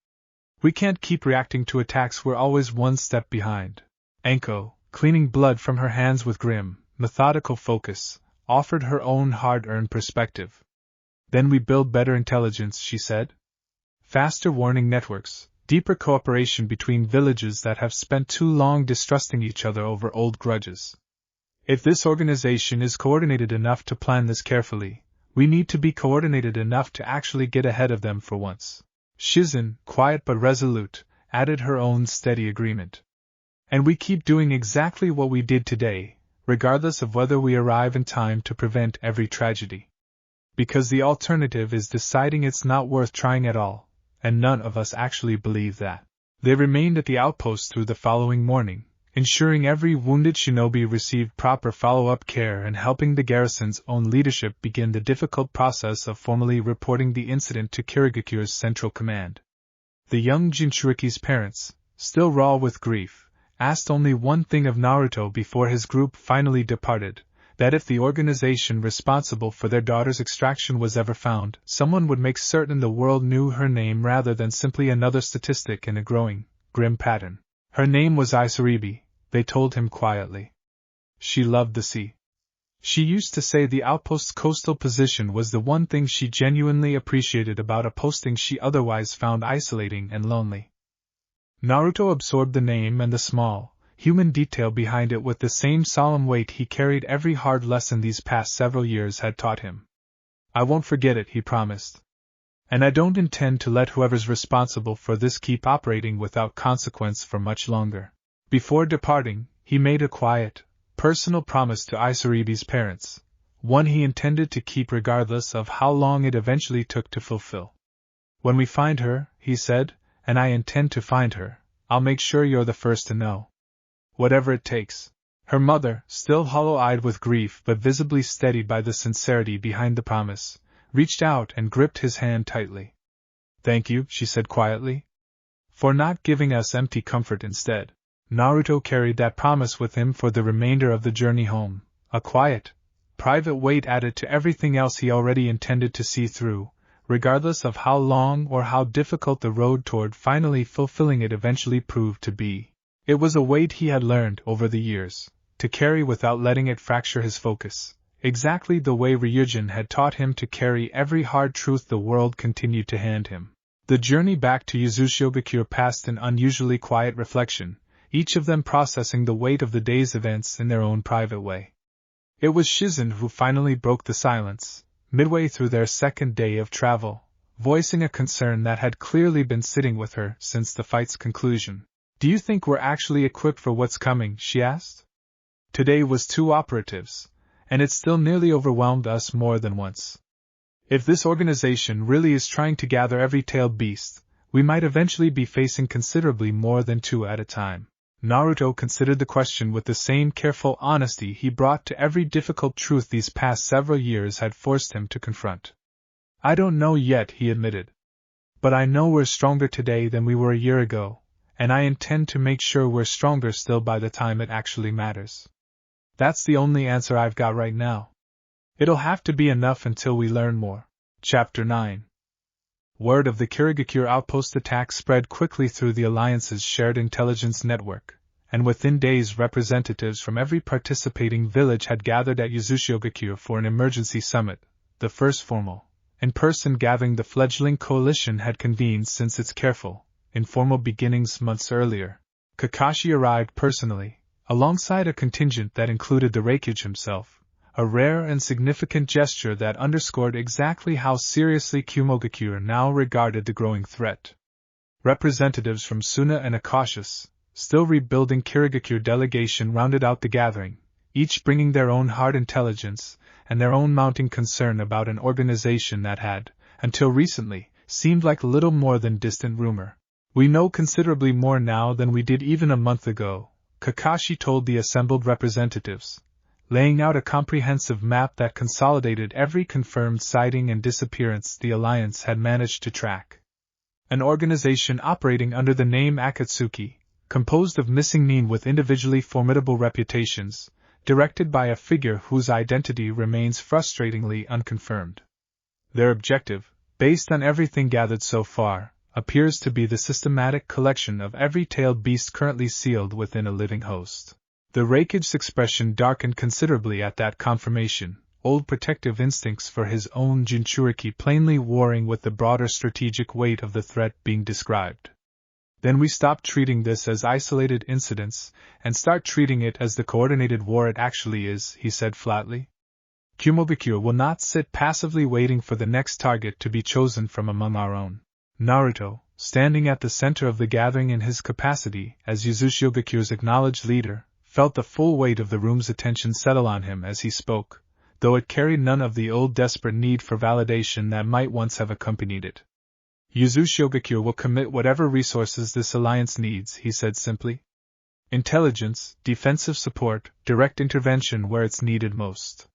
We can't keep reacting to attacks, we're always one step behind. Anko, cleaning blood from her hands with grim, methodical focus, offered her own hard-earned perspective. Then we build better intelligence, she said. Faster warning networks, deeper cooperation between villages that have spent too long distrusting each other over old grudges. If this organization is coordinated enough to plan this carefully, we need to be coordinated enough to actually get ahead of them for once. Shizune, quiet but resolute, added her own steady agreement. And we keep doing exactly what we did today, regardless of whether we arrive in time to prevent every tragedy. Because the alternative is deciding it's not worth trying at all, and none of us actually believe that. They remained at the outpost through the following morning, ensuring every wounded shinobi received proper follow-up care and helping the garrison's own leadership begin the difficult process of formally reporting the incident to Kirigakure's central command. The young Jinchuriki's parents, still raw with grief, asked only one thing of Naruto before his group finally departed, that if the organization responsible for their daughter's extraction was ever found, someone would make certain the world knew her name rather than simply another statistic in a growing, grim pattern. Her name was Isaribi, they told him quietly. She loved the sea. She used to say the outpost's coastal position was the one thing she genuinely appreciated about a posting she otherwise found isolating and lonely. Naruto absorbed the name and the small, human detail behind it with the same solemn weight he carried every hard lesson these past several years had taught him. I won't forget it, he promised. And I don't intend to let whoever's responsible for this keep operating without consequence for much longer. Before departing, he made a quiet, personal promise to Isaribi's parents, one he intended to keep regardless of how long it eventually took to fulfill. When we find her, he said, and I intend to find her, I'll make sure you're the first to know. Whatever it takes. Her mother, still hollow-eyed with grief but visibly steadied by the sincerity behind the promise, reached out and gripped his hand tightly. Thank you, she said quietly, for not giving us empty comfort instead. Naruto carried that promise with him for the remainder of the journey home, a quiet, private weight added to everything else he already intended to see through, regardless of how long or how difficult the road toward finally fulfilling it eventually proved to be. It was a weight he had learned over the years to carry without letting it fracture his focus, exactly the way Ryujin had taught him to carry every hard truth the world continued to hand him. The journey back to Uzumaki passed in unusually quiet reflection, each of them processing the weight of the day's events in their own private way. It was Shizune who finally broke the silence, midway through their second day of travel, voicing a concern that had clearly been sitting with her since the fight's conclusion. Do you think we're actually equipped for what's coming? She asked. Today was 2 operatives, and it still nearly overwhelmed us more than once. If this organization really is trying to gather every tailed beast, we might eventually be facing considerably more than 2 at a time. Naruto considered the question with the same careful honesty he brought to every difficult truth these past several years had forced him to confront. I don't know yet, he admitted. But I know we're stronger today than we were a year ago, and I intend to make sure we're stronger still by the time it actually matters. That's the only answer I've got right now. It'll have to be enough until we learn more. Chapter 9. Word of the Kirigakure outpost attack spread quickly through the Alliance's shared intelligence network, and within days representatives from every participating village had gathered at Uzushigakure for an emergency summit, the first formal, in-person gathering the fledgling coalition had convened since its careful, informal beginnings months earlier. Kakashi arrived personally, alongside a contingent that included the Raikage himself, a rare and significant gesture that underscored exactly how seriously Kumogakure now regarded the growing threat. Representatives from Suna and Akashi's, still rebuilding Kirigakure delegation rounded out the gathering, each bringing their own hard intelligence and their own mounting concern about an organization that had, until recently, seemed like little more than distant rumor. We know considerably more now than we did even a month ago, Kakashi told the assembled representatives, laying out a comprehensive map that consolidated every confirmed sighting and disappearance the Alliance had managed to track. An organization operating under the name Akatsuki, composed of missing nin with individually formidable reputations, directed by a figure whose identity remains frustratingly unconfirmed. Their objective, based on everything gathered so far, appears to be the systematic collection of every tailed beast currently sealed within a living host. The Raikage's expression darkened considerably at that confirmation, old protective instincts for his own Jinchuriki plainly warring with the broader strategic weight of the threat being described. Then we stop treating this as isolated incidents, and start treating it as the coordinated war it actually is, he said flatly. Kumogakure will not sit passively waiting for the next target to be chosen from among our own. Naruto, standing at the center of the gathering in his capacity as Uzushigakure's acknowledged leader, felt the full weight of the room's attention settle on him as he spoke, though it carried none of the old desperate need for validation that might once have accompanied it. Uzushigakure will commit whatever resources this alliance needs, he said simply. Intelligence, defensive support, direct intervention where it's needed most.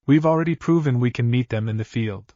We've already proven we can meet them in the field.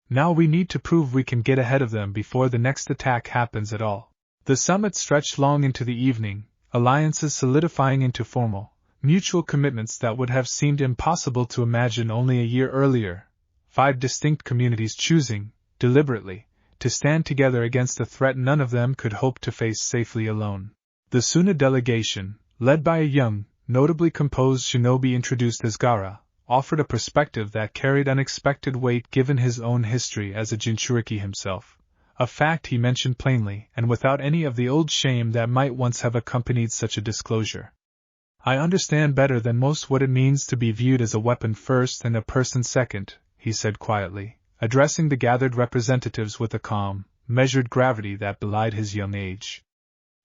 Now we need to prove we can get ahead of them before the next attack happens at all. The summit stretched long into the evening, alliances solidifying into formal, mutual commitments that would have seemed impossible to imagine only a year earlier, 5 distinct communities choosing, deliberately, to stand together against a threat none of them could hope to face safely alone. The Tsunade delegation, led by a young, notably composed shinobi introduced as Gaara, offered a perspective that carried unexpected weight given his own history as a Jinchuriki himself, a fact he mentioned plainly and without any of the old shame that might once have accompanied such a disclosure. I understand better than most what it means to be viewed as a weapon first and a person second, he said quietly, addressing the gathered representatives with a calm, measured gravity that belied his young age.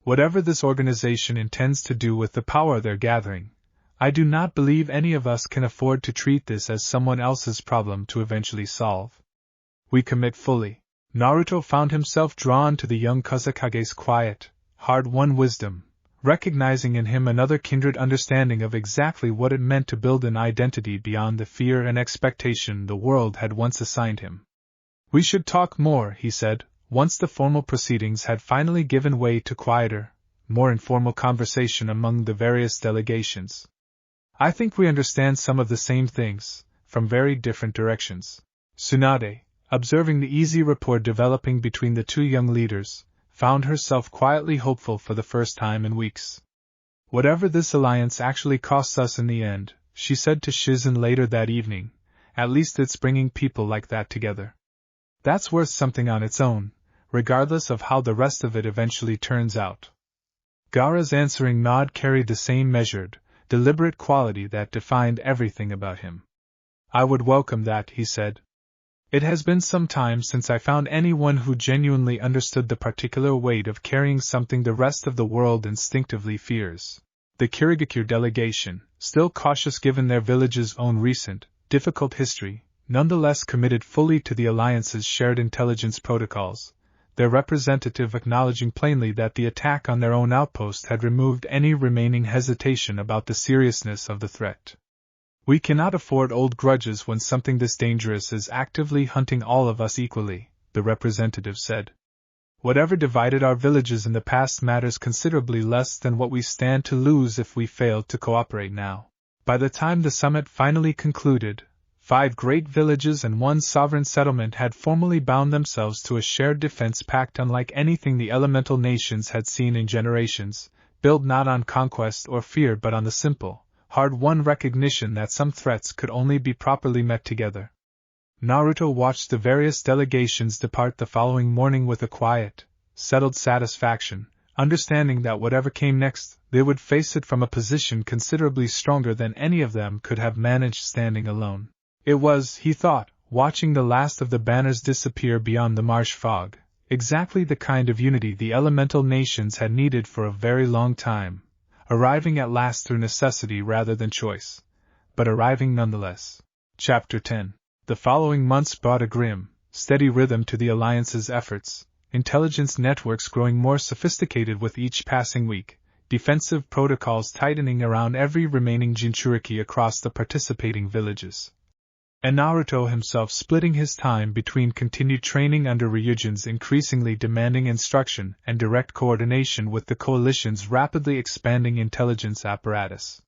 Whatever this organization intends to do with the power they're gathering, I do not believe any of us can afford to treat this as someone else's problem to eventually solve. We commit fully. Naruto found himself drawn to the young Kusakage's quiet, hard-won wisdom, recognizing in him another kindred understanding of exactly what it meant to build an identity beyond the fear and expectation the world had once assigned him. We should talk more, he said, once the formal proceedings had finally given way to quieter, more informal conversation among the various delegations. I think we understand some of the same things, from very different directions. Tsunade, observing the easy rapport developing between the two young leaders, found herself quietly hopeful for the first time in weeks. Whatever this alliance actually costs us in the end, she said to Shizune later that evening, at least it's bringing people like that together. That's worth something on its own, regardless of how the rest of it eventually turns out. Gaara's answering nod carried the same measured, deliberate quality that defined everything about him. I would welcome that, he said. It has been some time since I found anyone who genuinely understood the particular weight of carrying something the rest of the world instinctively fears. The Kirigakure delegation, still cautious given their village's own recent, difficult history, nonetheless committed fully to the Alliance's shared intelligence protocols, their representative acknowledging plainly that the attack on their own outpost had removed any remaining hesitation about the seriousness of the threat. We cannot afford old grudges when something this dangerous is actively hunting all of us equally, the representative said. Whatever divided our villages in the past matters considerably less than what we stand to lose if we fail to cooperate now. By the time the summit finally concluded, 5 great villages and 1 sovereign settlement had formally bound themselves to a shared defense pact unlike anything the elemental nations had seen in generations, built not on conquest or fear but on the simple, hard-won recognition that some threats could only be properly met together. Naruto watched the various delegations depart the following morning with a quiet, settled satisfaction, understanding that whatever came next, they would face it from a position considerably stronger than any of them could have managed standing alone. It was, he thought, watching the last of the banners disappear beyond the marsh fog, exactly the kind of unity the elemental nations had needed for a very long time, arriving at last through necessity rather than choice, but arriving nonetheless. Chapter 10. The following months brought a grim, steady rhythm to the Alliance's efforts, intelligence networks growing more sophisticated with each passing week, defensive protocols tightening around every remaining Jinchuriki across the participating villages. And Naruto himself splitting his time between continued training under Ryujin's increasingly demanding instruction and direct coordination with the coalition's rapidly expanding intelligence apparatus.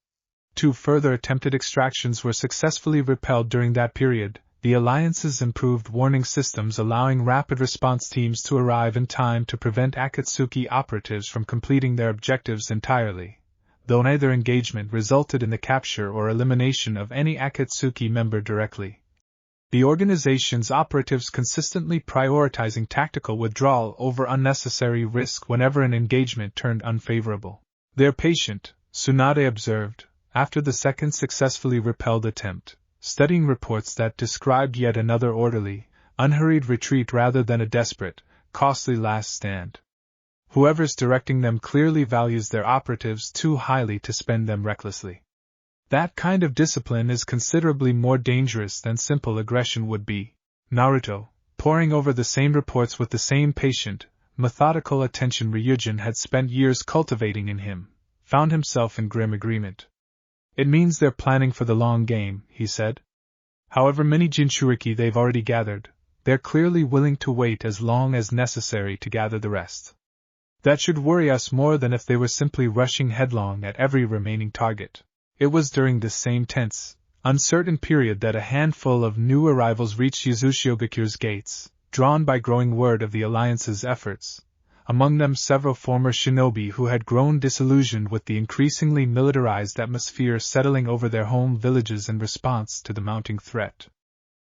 2 further attempted extractions were successfully repelled during that period, the Alliance's improved warning systems allowing rapid response teams to arrive in time to prevent Akatsuki operatives from completing their objectives entirely, though neither engagement resulted in the capture or elimination of any Akatsuki member directly. The organization's operatives consistently prioritizing tactical withdrawal over unnecessary risk whenever an engagement turned unfavorable. Their patient, Tsunade observed, after the second successfully repelled attempt, studying reports that described yet another orderly, unhurried retreat rather than a desperate, costly last stand. Whoever's directing them clearly values their operatives too highly to spend them recklessly. That kind of discipline is considerably more dangerous than simple aggression would be. Naruto, poring over the same reports with the same patient, methodical attention Ryujin had spent years cultivating in him, found himself in grim agreement. It means they're planning for the long game, he said. However many Jinchuriki they've already gathered, they're clearly willing to wait as long as necessary to gather the rest. That should worry us more than if they were simply rushing headlong at every remaining target. It was during this same tense, uncertain period that a handful of new arrivals reached Yuzushiyogakure's gates, drawn by growing word of the Alliance's efforts, among them several former shinobi who had grown disillusioned with the increasingly militarized atmosphere settling over their home villages in response to the mounting threat.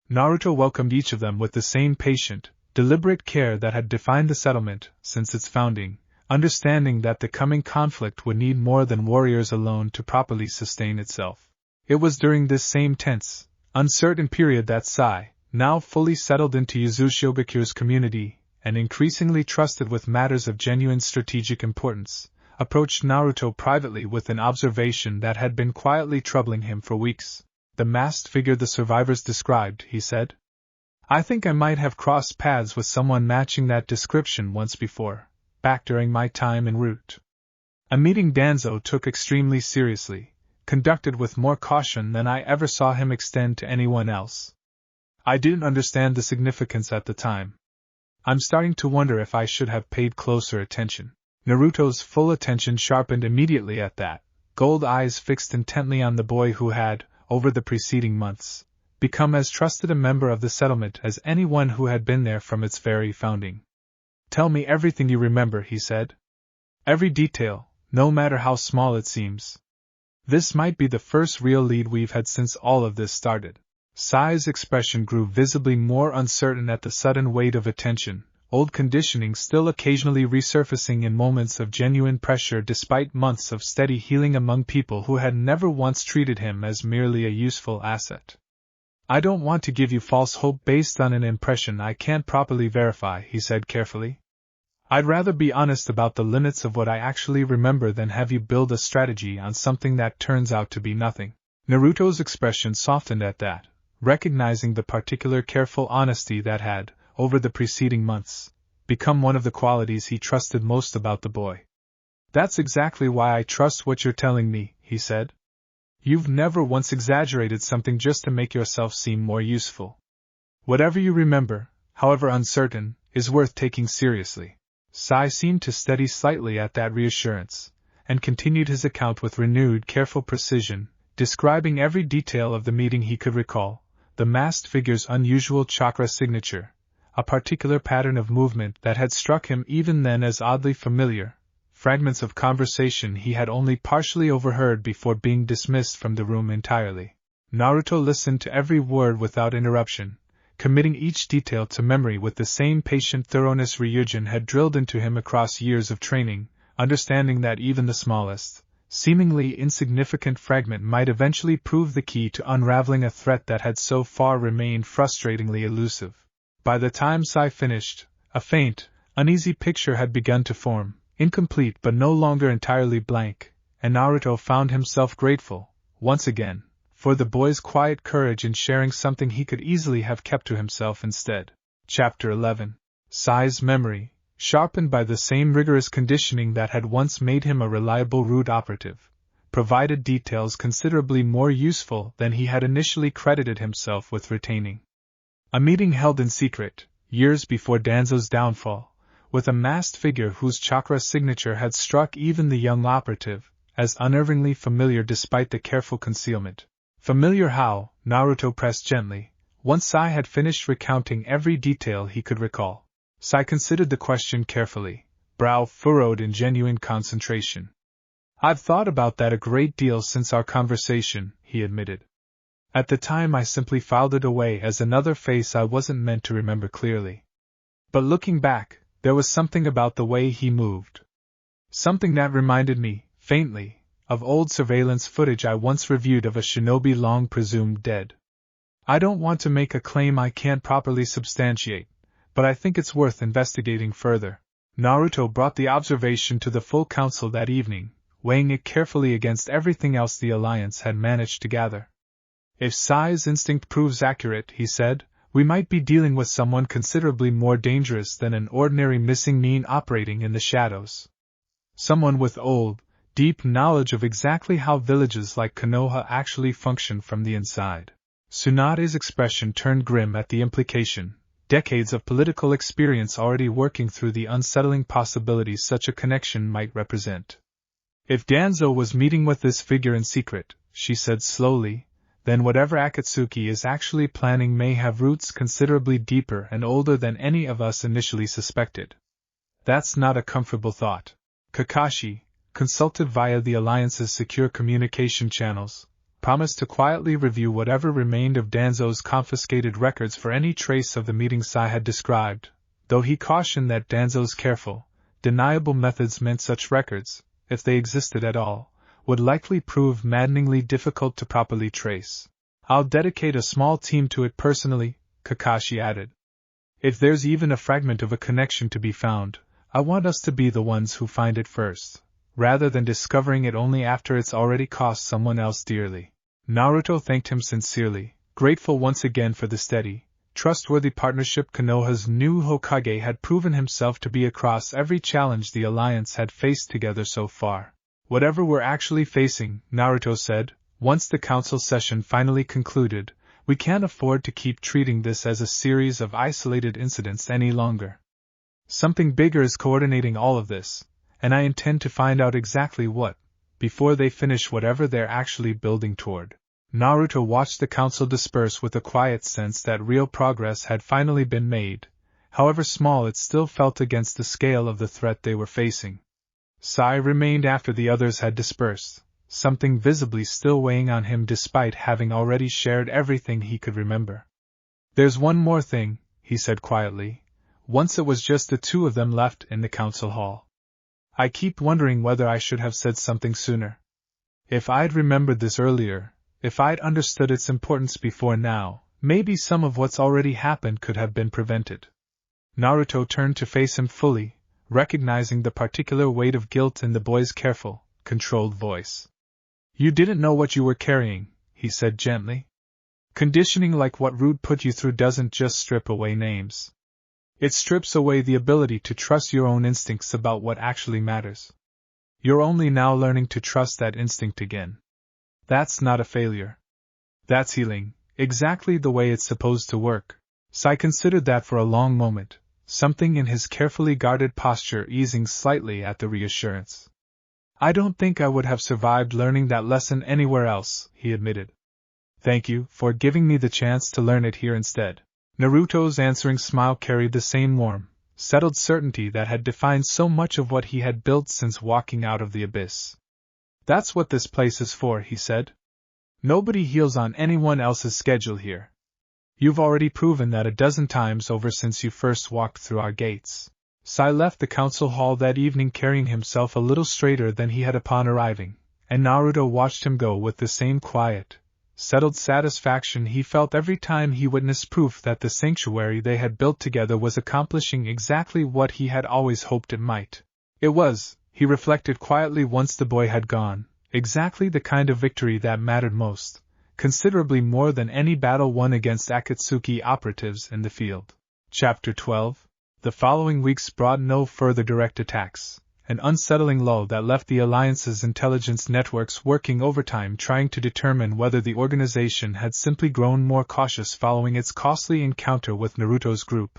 Naruto welcomed each of them with the same patient, deliberate care that had defined the settlement since its founding, understanding that the coming conflict would need more than warriors alone to properly sustain itself. It was during this same tense, uncertain period that Sai, now fully settled into Yuzushiyogakure's community, and increasingly trusted with matters of genuine strategic importance, approached Naruto privately with an observation that had been quietly troubling him for weeks. The masked figure the survivors described, he said. I think I might have crossed paths with someone matching that description once before, back during my time en route. A meeting Danzo took extremely seriously, conducted with more caution than I ever saw him extend to anyone else. I didn't understand the significance at the time. I'm starting to wonder if I should have paid closer attention. Naruto's full attention sharpened immediately at that, gold eyes fixed intently on the boy who had, over the preceding months, become as trusted a member of the settlement as anyone who had been there from its very founding. Tell me everything you remember, he said. Every detail, no matter how small it seems. This might be the first real lead we've had since all of this started. Sai's expression grew visibly more uncertain at the sudden weight of attention, old conditioning still occasionally resurfacing in moments of genuine pressure despite months of steady healing among people who had never once treated him as merely a useful asset. I don't want to give you false hope based on an impression I can't properly verify, he said carefully. I'd rather be honest about the limits of what I actually remember than have you build a strategy on something that turns out to be nothing. Naruto's expression softened at that, recognizing the particular careful honesty that had, over the preceding months, become one of the qualities he trusted most about the boy. That's exactly why I trust what you're telling me, he said. You've never once exaggerated something just to make yourself seem more useful. Whatever you remember, however uncertain, is worth taking seriously. Sai seemed to steady slightly at that reassurance, and continued his account with renewed careful precision, describing every detail of the meeting he could recall, the masked figure's unusual chakra signature, a particular pattern of movement that had struck him even then as oddly familiar, fragments of conversation he had only partially overheard before being dismissed from the room entirely. Naruto listened to every word without interruption, committing each detail to memory with the same patient thoroughness Ryujin had drilled into him across years of training, understanding that even the smallest, seemingly insignificant fragment might eventually prove the key to unraveling a threat that had so far remained frustratingly elusive. By the time Sai finished, a faint, uneasy picture had begun to form, incomplete but no longer entirely blank, and Naruto found himself grateful, once again, for the boy's quiet courage in sharing something he could easily have kept to himself instead. Chapter 11. Sai's memory, sharpened by the same rigorous conditioning that had once made him a reliable route operative, provided details considerably more useful than he had initially credited himself with retaining. A meeting held in secret, years before Danzo's downfall, with a masked figure whose chakra signature had struck even the young operative as unnervingly familiar despite the careful concealment. Familiar how? Naruto pressed gently, once Sai had finished recounting every detail he could recall. Sai considered the question carefully, brow furrowed in genuine concentration. I've thought about that a great deal since our conversation, he admitted. At the time I simply filed it away as another face I wasn't meant to remember clearly. But looking back, there was something about the way he moved. Something that reminded me, faintly, of old surveillance footage I once reviewed of a shinobi long presumed dead. I don't want to make a claim I can't properly substantiate, but I think it's worth investigating further. Naruto brought the observation to the full council that evening, weighing it carefully against everything else the Alliance had managed to gather. If Sai's instinct proves accurate, he said, we might be dealing with someone considerably more dangerous than an ordinary missing mean operating in the shadows. Someone with old, deep knowledge of exactly how villages like Konoha actually function from the inside. Tsunade's expression turned grim at the implication, decades of political experience already working through the unsettling possibilities such a connection might represent. If Danzo was meeting with this figure in secret, she said slowly, then whatever Akatsuki is actually planning may have roots considerably deeper and older than any of us initially suspected. That's not a comfortable thought. Kakashi, consulted via the Alliance's secure communication channels, promised to quietly review whatever remained of Danzo's confiscated records for any trace of the meeting Sai had described, though he cautioned that Danzo's careful, deniable methods meant such records, if they existed at all, would likely prove maddeningly difficult to properly trace. I'll dedicate a small team to it personally, Kakashi added. If there's even a fragment of a connection to be found, I want us to be the ones who find it first, rather than discovering it only after it's already cost someone else dearly. Naruto thanked him sincerely, grateful once again for the steady, trustworthy partnership Konoha's new Hokage had proven himself to be across every challenge the Alliance had faced together so far. Whatever we're actually facing, Naruto said, once the council session finally concluded, we can't afford to keep treating this as a series of isolated incidents any longer. Something bigger is coordinating all of this, and I intend to find out exactly what, before they finish whatever they're actually building toward. Naruto watched the council disperse with a quiet sense that real progress had finally been made, however small it still felt against the scale of the threat they were facing. Sai remained after the others had dispersed, something visibly still weighing on him despite having already shared everything he could remember. There's one more thing, he said quietly, once it was just the two of them left in the council hall. I keep wondering whether I should have said something sooner. If I'd remembered this earlier, if I'd understood its importance before now, maybe some of what's already happened could have been prevented. Naruto turned to face him fully, recognizing the particular weight of guilt in the boy's careful, controlled voice. "You didn't know what you were carrying," he said gently. "Conditioning like what Root put you through doesn't just strip away names. It strips away the ability to trust your own instincts about what actually matters. You're only now learning to trust that instinct again. That's not a failure. That's healing, exactly the way it's supposed to work." Sai considered that for a long moment, something in his carefully guarded posture easing slightly at the reassurance. "I don't think I would have survived learning that lesson anywhere else," he admitted. "Thank you for giving me the chance to learn it here instead." Naruto's answering smile carried the same warm, settled certainty that had defined so much of what he had built since walking out of the abyss. "That's what this place is for," he said. "Nobody heals on anyone else's schedule here. You've already proven that a dozen times over since you first walked through our gates." Sai left the council hall that evening carrying himself a little straighter than he had upon arriving, and Naruto watched him go with the same quiet, settled satisfaction he felt every time he witnessed proof that the sanctuary they had built together was accomplishing exactly what he had always hoped it might. It was, he reflected quietly once the boy had gone, exactly the kind of victory that mattered most, considerably more than any battle won against Akatsuki operatives in the field. Chapter 12. The following weeks brought no further direct attacks, an unsettling lull that left the Alliance's intelligence networks working overtime trying to determine whether the organization had simply grown more cautious following its costly encounter with Naruto's group,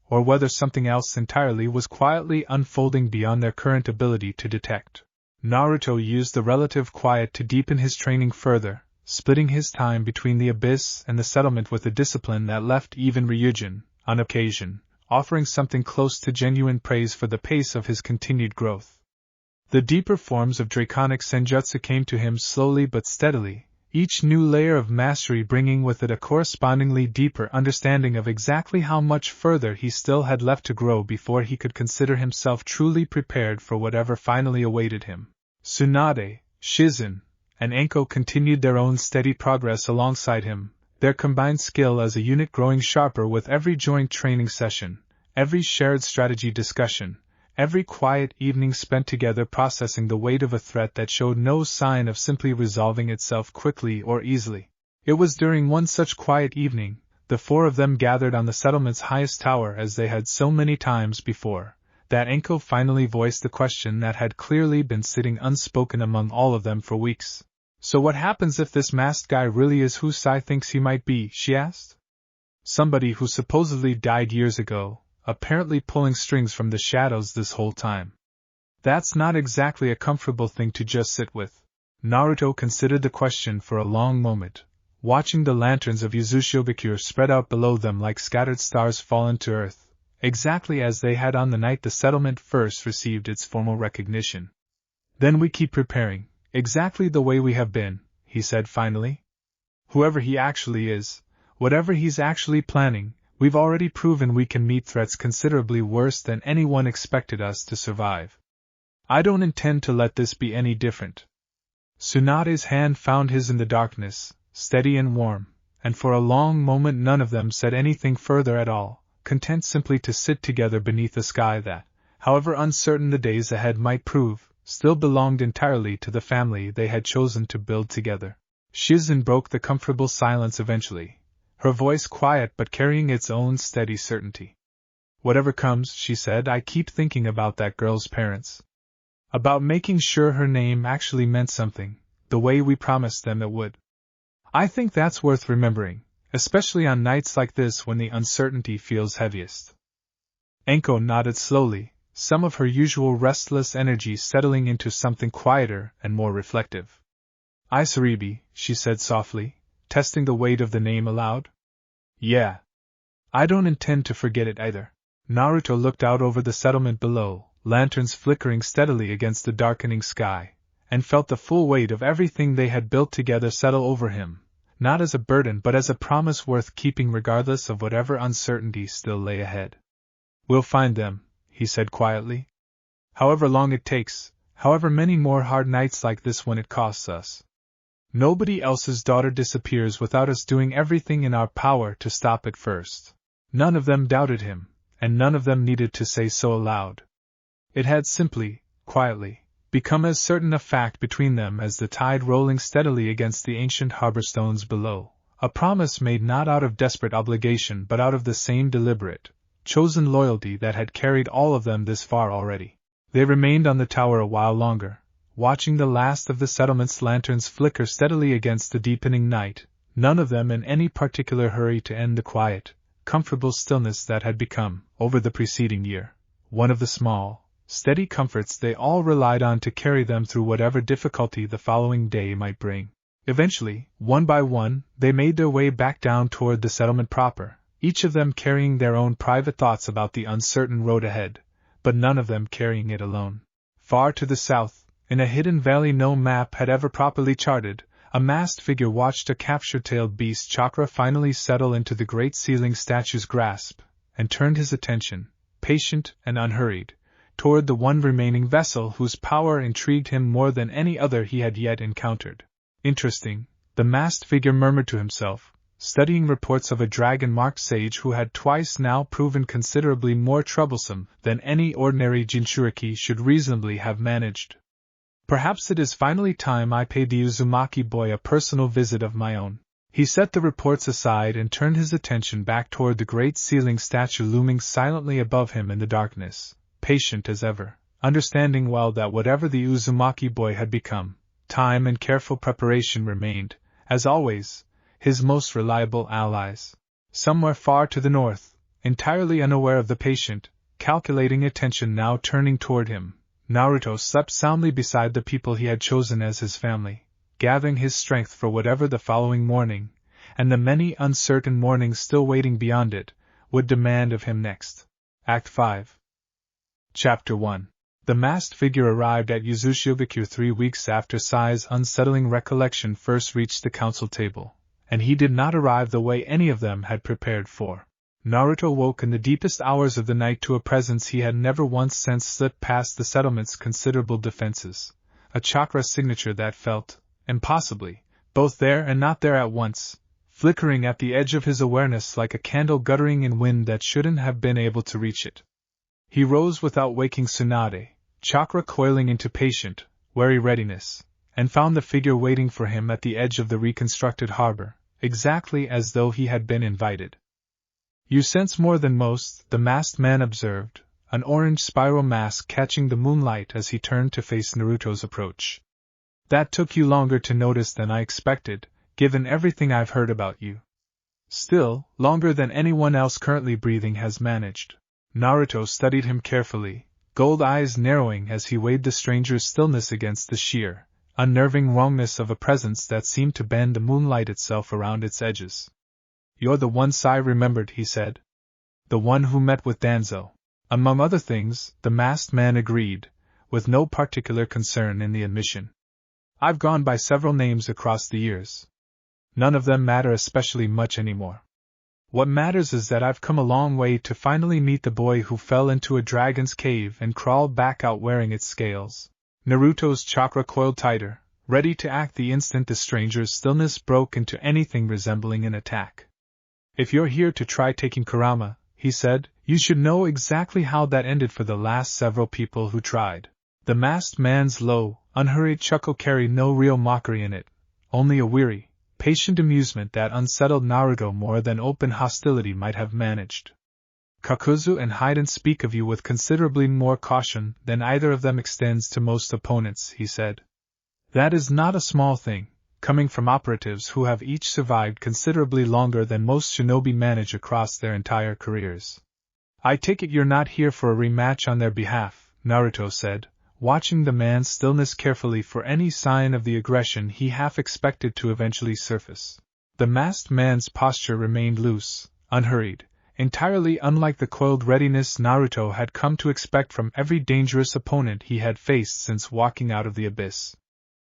or whether something else entirely was quietly unfolding beyond their current ability to detect. Naruto used the relative quiet to deepen his training further, splitting his time between the abyss and the settlement with a discipline that left even Ryujin, on occasion, offering something close to genuine praise for the pace of his continued growth. The deeper forms of draconic senjutsu came to him slowly but steadily, each new layer of mastery bringing with it a correspondingly deeper understanding of exactly how much further he still had left to grow before he could consider himself truly prepared for whatever finally awaited him. Tsunade, Shizune, and Anko continued their own steady progress alongside him, their combined skill as a unit growing sharper with every joint training session, every shared strategy discussion, every quiet evening spent together processing the weight of a threat that showed no sign of simply resolving itself quickly or easily. It was during one such quiet evening, the four of them gathered on the settlement's highest tower as they had so many times before, that Anko finally voiced the question that had clearly been sitting unspoken among all of them for weeks. "So what happens if this masked guy really is who Sai thinks he might be?" she asked. "Somebody who supposedly died years ago, apparently pulling strings from the shadows this whole time. That's not exactly a comfortable thing to just sit with." Naruto considered the question for a long moment, watching the lanterns of Yuzushiobikure spread out below them like scattered stars fallen to earth, exactly as they had on the night the settlement first received its formal recognition. "Then we keep preparing, exactly the way we have been," he said finally. "Whoever he actually is, whatever he's actually planning, we've already proven we can meet threats considerably worse than anyone expected us to survive. I don't intend to let this be any different." Tsunade's hand found his in the darkness, steady and warm, and for a long moment none of them said anything further at all, content simply to sit together beneath a sky that, however uncertain the days ahead might prove, still belonged entirely to the family they had chosen to build together. Shizune broke the comfortable silence eventually, her voice quiet but carrying its own steady certainty. "Whatever comes," she said, "I keep thinking about that girl's parents. About making sure her name actually meant something, the way we promised them it would. I think that's worth remembering, especially on nights like this when the uncertainty feels heaviest." Anko nodded slowly, some of her usual restless energy settling into something quieter and more reflective. "Isaribi," she said softly, testing the weight of the name aloud. "Yeah. I don't intend to forget it either." Naruto looked out over the settlement below, lanterns flickering steadily against the darkening sky, and felt the full weight of everything they had built together settle over him, not as a burden but as a promise worth keeping regardless of whatever uncertainty still lay ahead. "We'll find them," he said quietly. "However long it takes, however many more hard nights like this when it costs us. Nobody else's daughter disappears without us doing everything in our power to stop it first." None of them doubted him, and none of them needed to say so aloud. It had simply, quietly, become as certain a fact between them as the tide rolling steadily against the ancient harbor stones below, a promise made not out of desperate obligation but out of the same deliberate, chosen loyalty that had carried all of them this far already. They remained on the tower a while longer, watching the last of the settlement's lanterns flicker steadily against the deepening night, none of them in any particular hurry to end the quiet, comfortable stillness that had become, over the preceding year, one of the small, steady comforts they all relied on to carry them through whatever difficulty the following day might bring. Eventually, one by one, they made their way back down toward the settlement proper, each of them carrying their own private thoughts about the uncertain road ahead, but none of them carrying it alone. Far to the south, in a hidden valley no map had ever properly charted, a masked figure watched a capture-tailed beast chakra finally settle into the great ceiling statue's grasp, and turned his attention, patient and unhurried, toward the one remaining vessel whose power intrigued him more than any other he had yet encountered. Interesting, the masked figure murmured to himself, studying reports of a dragon-marked sage who had twice now proven considerably more troublesome than any ordinary Jinchuriki should reasonably have managed. Perhaps it is finally time I paid the Uzumaki boy a personal visit of my own. He set the reports aside and turned his attention back toward the great ceiling statue looming silently above him in the darkness, patient as ever, understanding well that whatever the Uzumaki boy had become, time and careful preparation remained, as always, his most reliable allies. Somewhere far to the north, entirely unaware of the patient, calculating attention now turning toward him, Naruto slept soundly beside the people he had chosen as his family, gathering his strength for whatever the following morning, and the many uncertain mornings still waiting beyond it, would demand of him next. Act 5. Chapter 1. The masked figure arrived at Uzushiogakure 3 weeks after Sai's unsettling recollection first reached the council table, and he did not arrive the way any of them had prepared for. Naruto woke in the deepest hours of the night to a presence he had never once since slipped past the settlement's considerable defenses, a chakra signature that felt, impossibly, both there and not there at once, flickering at the edge of his awareness like a candle guttering in wind that shouldn't have been able to reach it. He rose without waking Tsunade, chakra coiling into patient, wary readiness, and found the figure waiting for him at the edge of the reconstructed harbor, exactly as though he had been invited. "You sense more than most," the masked man observed, an orange spiral mask catching the moonlight as he turned to face Naruto's approach. "That took you longer to notice than I expected, given everything I've heard about you. Still, longer than anyone else currently breathing has managed." Naruto studied him carefully, gold eyes narrowing as he weighed the stranger's stillness against the sheer, unnerving wrongness of a presence that seemed to bend the moonlight itself around its edges. "You're the one Sai remembered," he said. "The one who met with Danzo." "Among other things," the masked man agreed, with no particular concern in the admission. "I've gone by several names across the years. None of them matter especially much anymore. What matters is that I've come a long way to finally meet the boy who fell into a dragon's cave and crawled back out wearing its scales." Naruto's chakra coiled tighter, ready to act the instant the stranger's stillness broke into anything resembling an attack. "If you're here to try taking Kurama," he said, "you should know exactly how that ended for the last several people who tried." The masked man's low, unhurried chuckle carried no real mockery in it, only a weary, patient amusement that unsettled Naruto more than open hostility might have managed. "Kakuzu and Haiden speak of you with considerably more caution than either of them extends to most opponents," he said. "That is not a small thing, coming from operatives who have each survived considerably longer than most shinobi manage across their entire careers." "I take it you're not here for a rematch on their behalf," Naruto said, watching the man's stillness carefully for any sign of the aggression he half expected to eventually surface. The masked man's posture remained loose, unhurried, entirely unlike the coiled readiness Naruto had come to expect from every dangerous opponent he had faced since walking out of the abyss.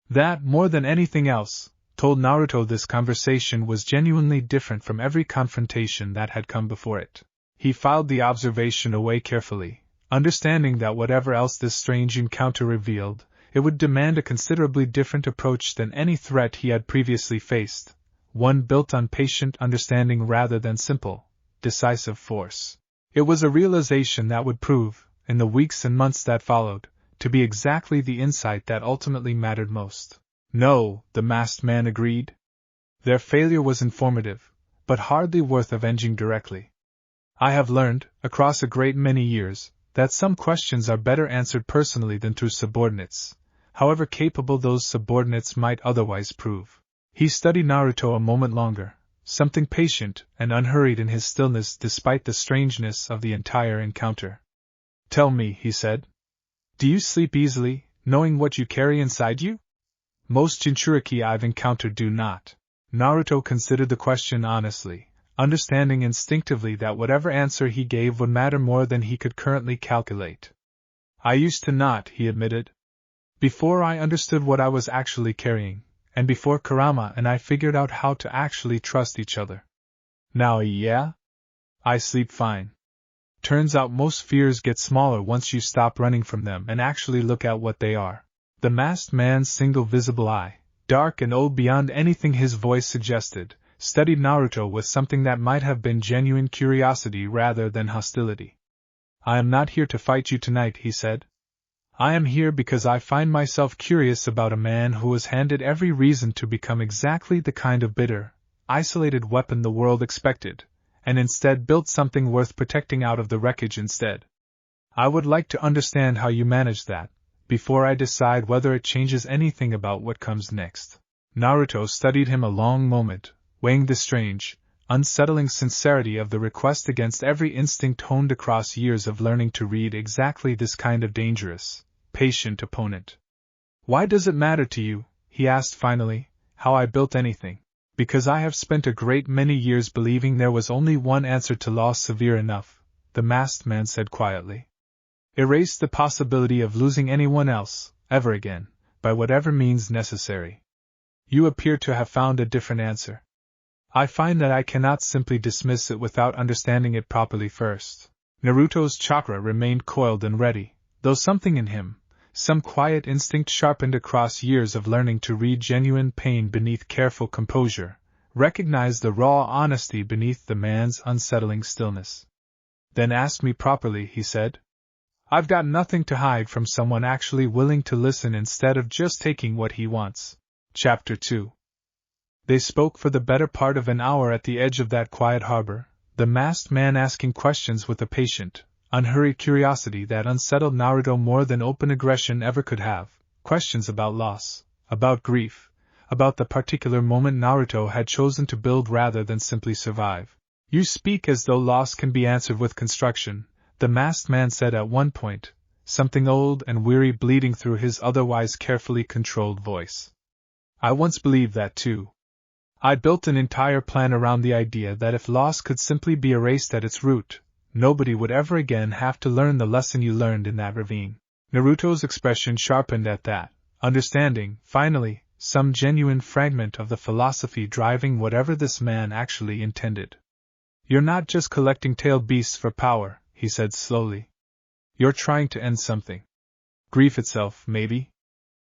That, more than anything else, told Naruto this conversation was genuinely different from every confrontation that had come before it. He filed the observation away carefully, understanding that whatever else this strange encounter revealed, it would demand a considerably different approach than any threat he had previously faced, one built on patient understanding rather than simple, decisive force. It was a realization that would prove, in the weeks and months that followed, to be exactly the insight that ultimately mattered most. No, the masked man agreed. Their failure was informative, but hardly worth avenging directly. I have learned, across a great many years, that some questions are better answered personally than through subordinates, however capable those subordinates might otherwise prove. He studied Naruto a moment longer, something patient and unhurried in his stillness despite the strangeness of the entire encounter. Tell me, he said. Do you sleep easily, knowing what you carry inside you? Most Jinchuriki I've encountered do not. Naruto considered the question honestly, understanding instinctively that whatever answer he gave would matter more than he could currently calculate. I used to not, he admitted. Before I understood what I was actually carrying, and before Kurama and I figured out how to actually trust each other. Now, yeah? I sleep fine. Turns out most fears get smaller once you stop running from them and actually look at what they are. The masked man's single visible eye, dark and old beyond anything his voice suggested, studied Naruto with something that might have been genuine curiosity rather than hostility. I am not here to fight you tonight, he said. I am here because I find myself curious about a man who was handed every reason to become exactly the kind of bitter, isolated weapon the world expected, and instead built something worth protecting out of the wreckage instead. I would like to understand how you manage that, before I decide whether it changes anything about what comes next. Naruto studied him a long moment, weighing the strange, unsettling sincerity of the request against every instinct honed across years of learning to read exactly this kind of dangerous, patient opponent. Why does it matter to you, he asked finally, how I built anything? Because I have spent a great many years believing there was only one answer to loss severe enough, the masked man said quietly. Erase the possibility of losing anyone else, ever again, by whatever means necessary. You appear to have found a different answer. I find that I cannot simply dismiss it without understanding it properly first. Naruto's chakra remained coiled and ready, though something in him, some quiet instinct sharpened across years of learning to read genuine pain beneath careful composure, recognized the raw honesty beneath the man's unsettling stillness. Then ask me properly, he said. I've got nothing to hide from someone actually willing to listen instead of just taking what he wants. Chapter 2. They spoke for the better part of an hour at the edge of that quiet harbor, the masked man asking questions with a patient, unhurried curiosity that unsettled Naruto more than open aggression ever could have, questions about loss, about grief, about the particular moment Naruto had chosen to build rather than simply survive. You speak as though loss can be answered with construction, the masked man said at one point, something old and weary bleeding through his otherwise carefully controlled voice. I once believed that too. I built an entire plan around the idea that if loss could simply be erased at its root, nobody would ever again have to learn the lesson you learned in that ravine. Naruto's expression sharpened at that, understanding, finally, some genuine fragment of the philosophy driving whatever this man actually intended. You're not just collecting tailed beasts for power, he said slowly. You're trying to end something. Grief itself, maybe?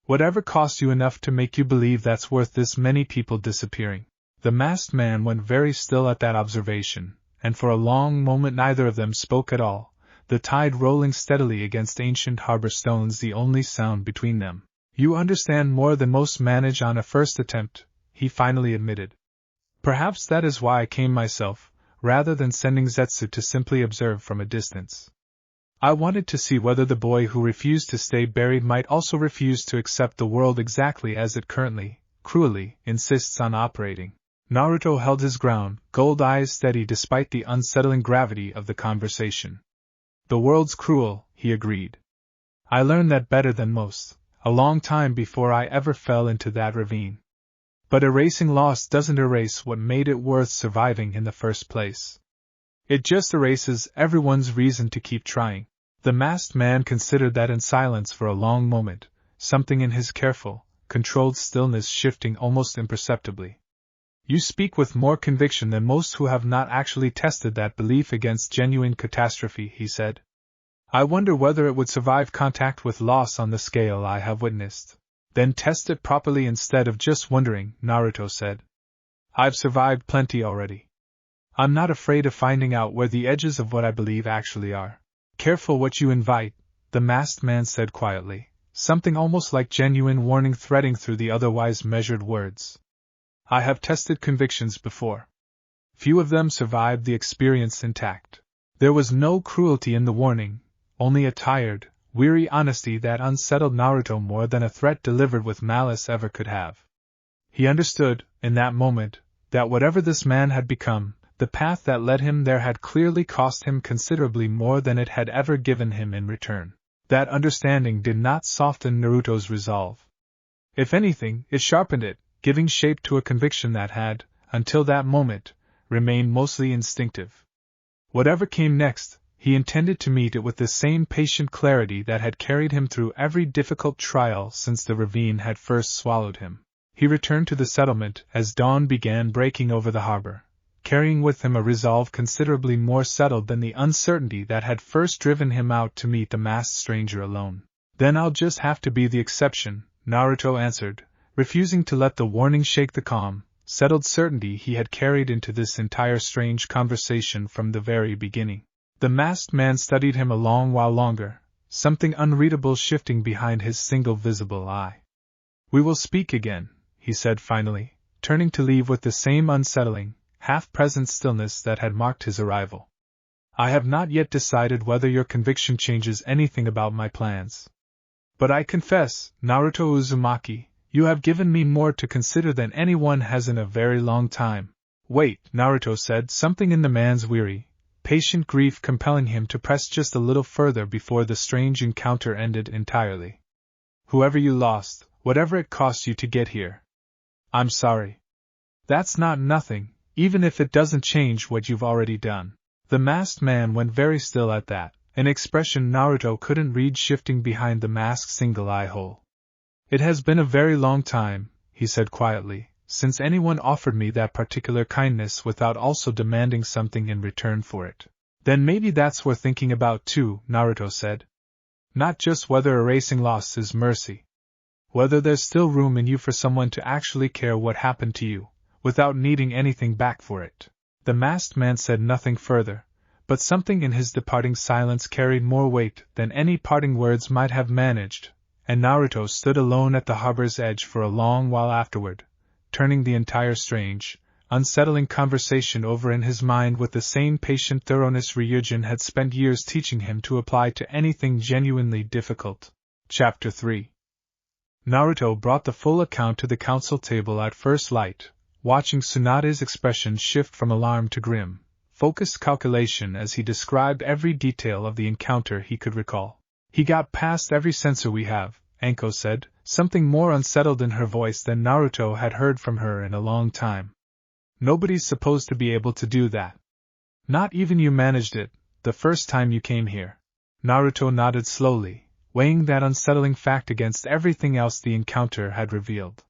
Whatever costs you enough to make you believe that's worth this many people disappearing. The masked man went very still at that observation, and for a long moment neither of them spoke at all, the tide rolling steadily against ancient harbor stones the only sound between them. You understand more than most manage on a first attempt, he finally admitted. Perhaps that is why I came myself, rather than sending Zetsu to simply observe from a distance. I wanted to see whether the boy who refused to stay buried might also refuse to accept the world exactly as it currently, cruelly, insists on operating. Naruto held his ground, gold eyes steady despite the unsettling gravity of the conversation. The world's cruel, he agreed. I learned that better than most, a long time before I ever fell into that ravine. But erasing loss doesn't erase what made it worth surviving in the first place. It just erases everyone's reason to keep trying. The masked man considered that in silence for a long moment, something in his careful, controlled stillness shifting almost imperceptibly. You speak with more conviction than most who have not actually tested that belief against genuine catastrophe, he said. I wonder whether it would survive contact with loss on the scale I have witnessed. Then test it properly instead of just wondering, Naruto said. I've survived plenty already. I'm not afraid of finding out where the edges of what I believe actually are. Careful what you invite, the masked man said quietly, something almost like genuine warning threading through the otherwise measured words. I have tested convictions before. Few of them survived the experience intact. There was no cruelty in the warning, only a tired, weary honesty that unsettled Naruto more than a threat delivered with malice ever could have. He understood, in that moment, that whatever this man had become, the path that led him there had clearly cost him considerably more than it had ever given him in return. That understanding did not soften Naruto's resolve. If anything, it sharpened it, giving shape to a conviction that had, until that moment, remained mostly instinctive. Whatever came next, he intended to meet it with the same patient clarity that had carried him through every difficult trial since the ravine had first swallowed him. He returned to the settlement as dawn began breaking over the harbor, carrying with him a resolve considerably more settled than the uncertainty that had first driven him out to meet the masked stranger alone. Then I'll just have to be the exception, Naruto answered, refusing to let the warning shake the calm, settled certainty he had carried into this entire strange conversation from the very beginning. The masked man studied him a long while longer, something unreadable shifting behind his single visible eye. We will speak again, he said finally, turning to leave with the same unsettling, half-present stillness that had marked his arrival. I have not yet decided whether your conviction changes anything about my plans. But I confess, Naruto Uzumaki, you have given me more to consider than anyone has in a very long time. Wait, Naruto said, something in the man's weary, patient grief compelling him to press just a little further before the strange encounter ended entirely. Whoever you lost, whatever it cost you to get here. I'm sorry. That's not nothing, even if it doesn't change what you've already done. The masked man went very still at that, an expression Naruto couldn't read shifting behind the mask's single eye hole. It has been a very long time, he said quietly, since anyone offered me that particular kindness without also demanding something in return for it. Then maybe that's worth thinking about too, Naruto said. Not just whether erasing loss is mercy. Whether there's still room in you for someone to actually care what happened to you, without needing anything back for it. The masked man said nothing further, but something in his departing silence carried more weight than any parting words might have managed, and Naruto stood alone at the harbor's edge for a long while afterward, turning the entire strange, unsettling conversation over in his mind with the same patient thoroughness Ryujin had spent years teaching him to apply to anything genuinely difficult. Chapter 3. Naruto brought the full account to the council table at first light, watching Tsunade's expression shift from alarm to grim, focused calculation as he described every detail of the encounter he could recall. He got past every censor we have, Anko said, something more unsettled in her voice than Naruto had heard from her in a long time. Nobody's supposed to be able to do that. Not even you managed it, the first time you came here. Naruto nodded slowly, weighing that unsettling fact against everything else the encounter had revealed.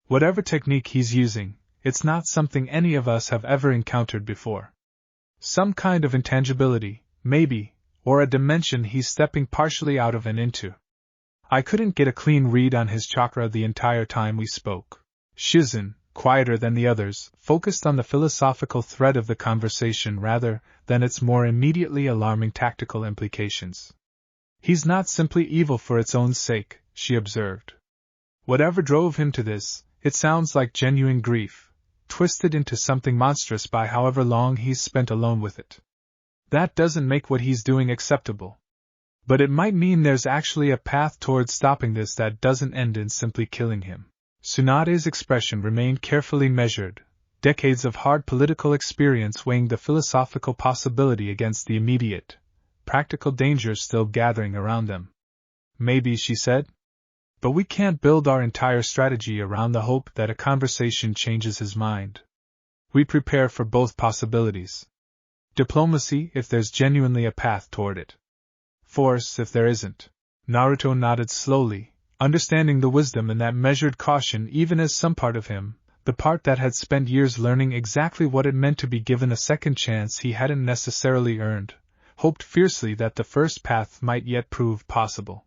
Whatever technique he's using, it's not something any of us have ever encountered before. Some kind of intangibility, maybe, or a dimension he's stepping partially out of and into. I couldn't get a clean read on his chakra the entire time we spoke. Shizune, quieter than the others, focused on the philosophical thread of the conversation rather than its more immediately alarming tactical implications. He's not simply evil for its own sake, she observed. Whatever drove him to this, it sounds like genuine grief, twisted into something monstrous by however long he's spent alone with it. That doesn't make what he's doing acceptable. But it might mean there's actually a path towards stopping this that doesn't end in simply killing him. Tsunade's expression remained carefully measured, decades of hard political experience weighing the philosophical possibility against the immediate, practical dangers still gathering around them. Maybe, she said. But we can't build our entire strategy around the hope that a conversation changes his mind. We prepare for both possibilities. Diplomacy if there's genuinely a path toward it. Force if there isn't. Naruto nodded slowly, understanding the wisdom in that measured caution even as some part of him, the part that had spent years learning exactly what it meant to be given a second chance he hadn't necessarily earned, hoped fiercely that the first path might yet prove possible.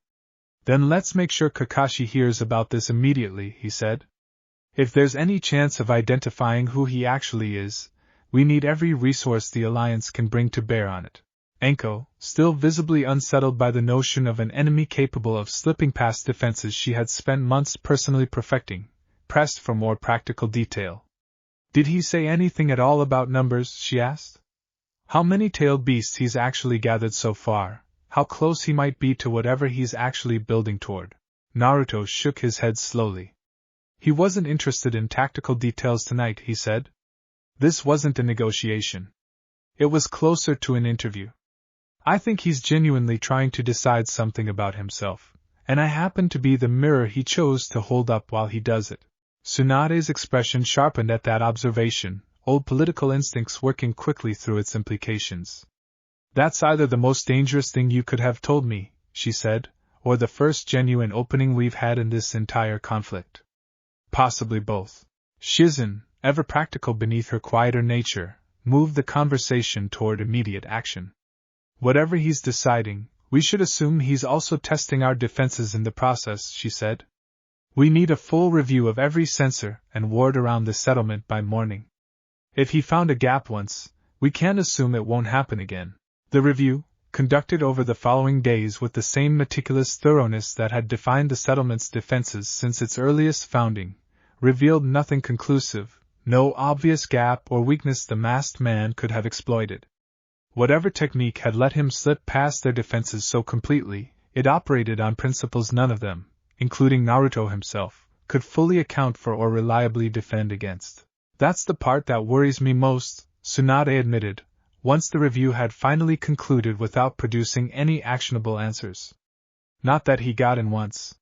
Then let's make sure Kakashi hears about this immediately, he said. If there's any chance of identifying who he actually is, we need every resource the Alliance can bring to bear on it. Anko, still visibly unsettled by the notion of an enemy capable of slipping past defenses she had spent months personally perfecting, pressed for more practical detail. Did he say anything at all about numbers, she asked? How many tailed beasts he's actually gathered so far, how close he might be to whatever he's actually building toward? Naruto shook his head slowly. He wasn't interested in tactical details tonight, he said. This wasn't a negotiation. It was closer to an interview. I think he's genuinely trying to decide something about himself, and I happen to be the mirror he chose to hold up while he does it. Tsunade's expression sharpened at that observation, old political instincts working quickly through its implications. That's either the most dangerous thing you could have told me, she said, or the first genuine opening we've had in this entire conflict. Possibly both. Shizune, ever practical beneath her quieter nature, moved the conversation toward immediate action. Whatever he's deciding, we should assume he's also testing our defenses in the process, she said. We need a full review of every sensor and ward around the settlement by morning. If he found a gap once, we can't assume it won't happen again. The review, conducted over the following days with the same meticulous thoroughness that had defined the settlement's defenses since its earliest founding, revealed nothing conclusive, no obvious gap or weakness the masked man could have exploited. Whatever technique had let him slip past their defenses so completely, it operated on principles none of them, including Naruto himself, could fully account for or reliably defend against. That's the part that worries me most, Tsunade admitted, once the review had finally concluded without producing any actionable answers. Not that he got in once.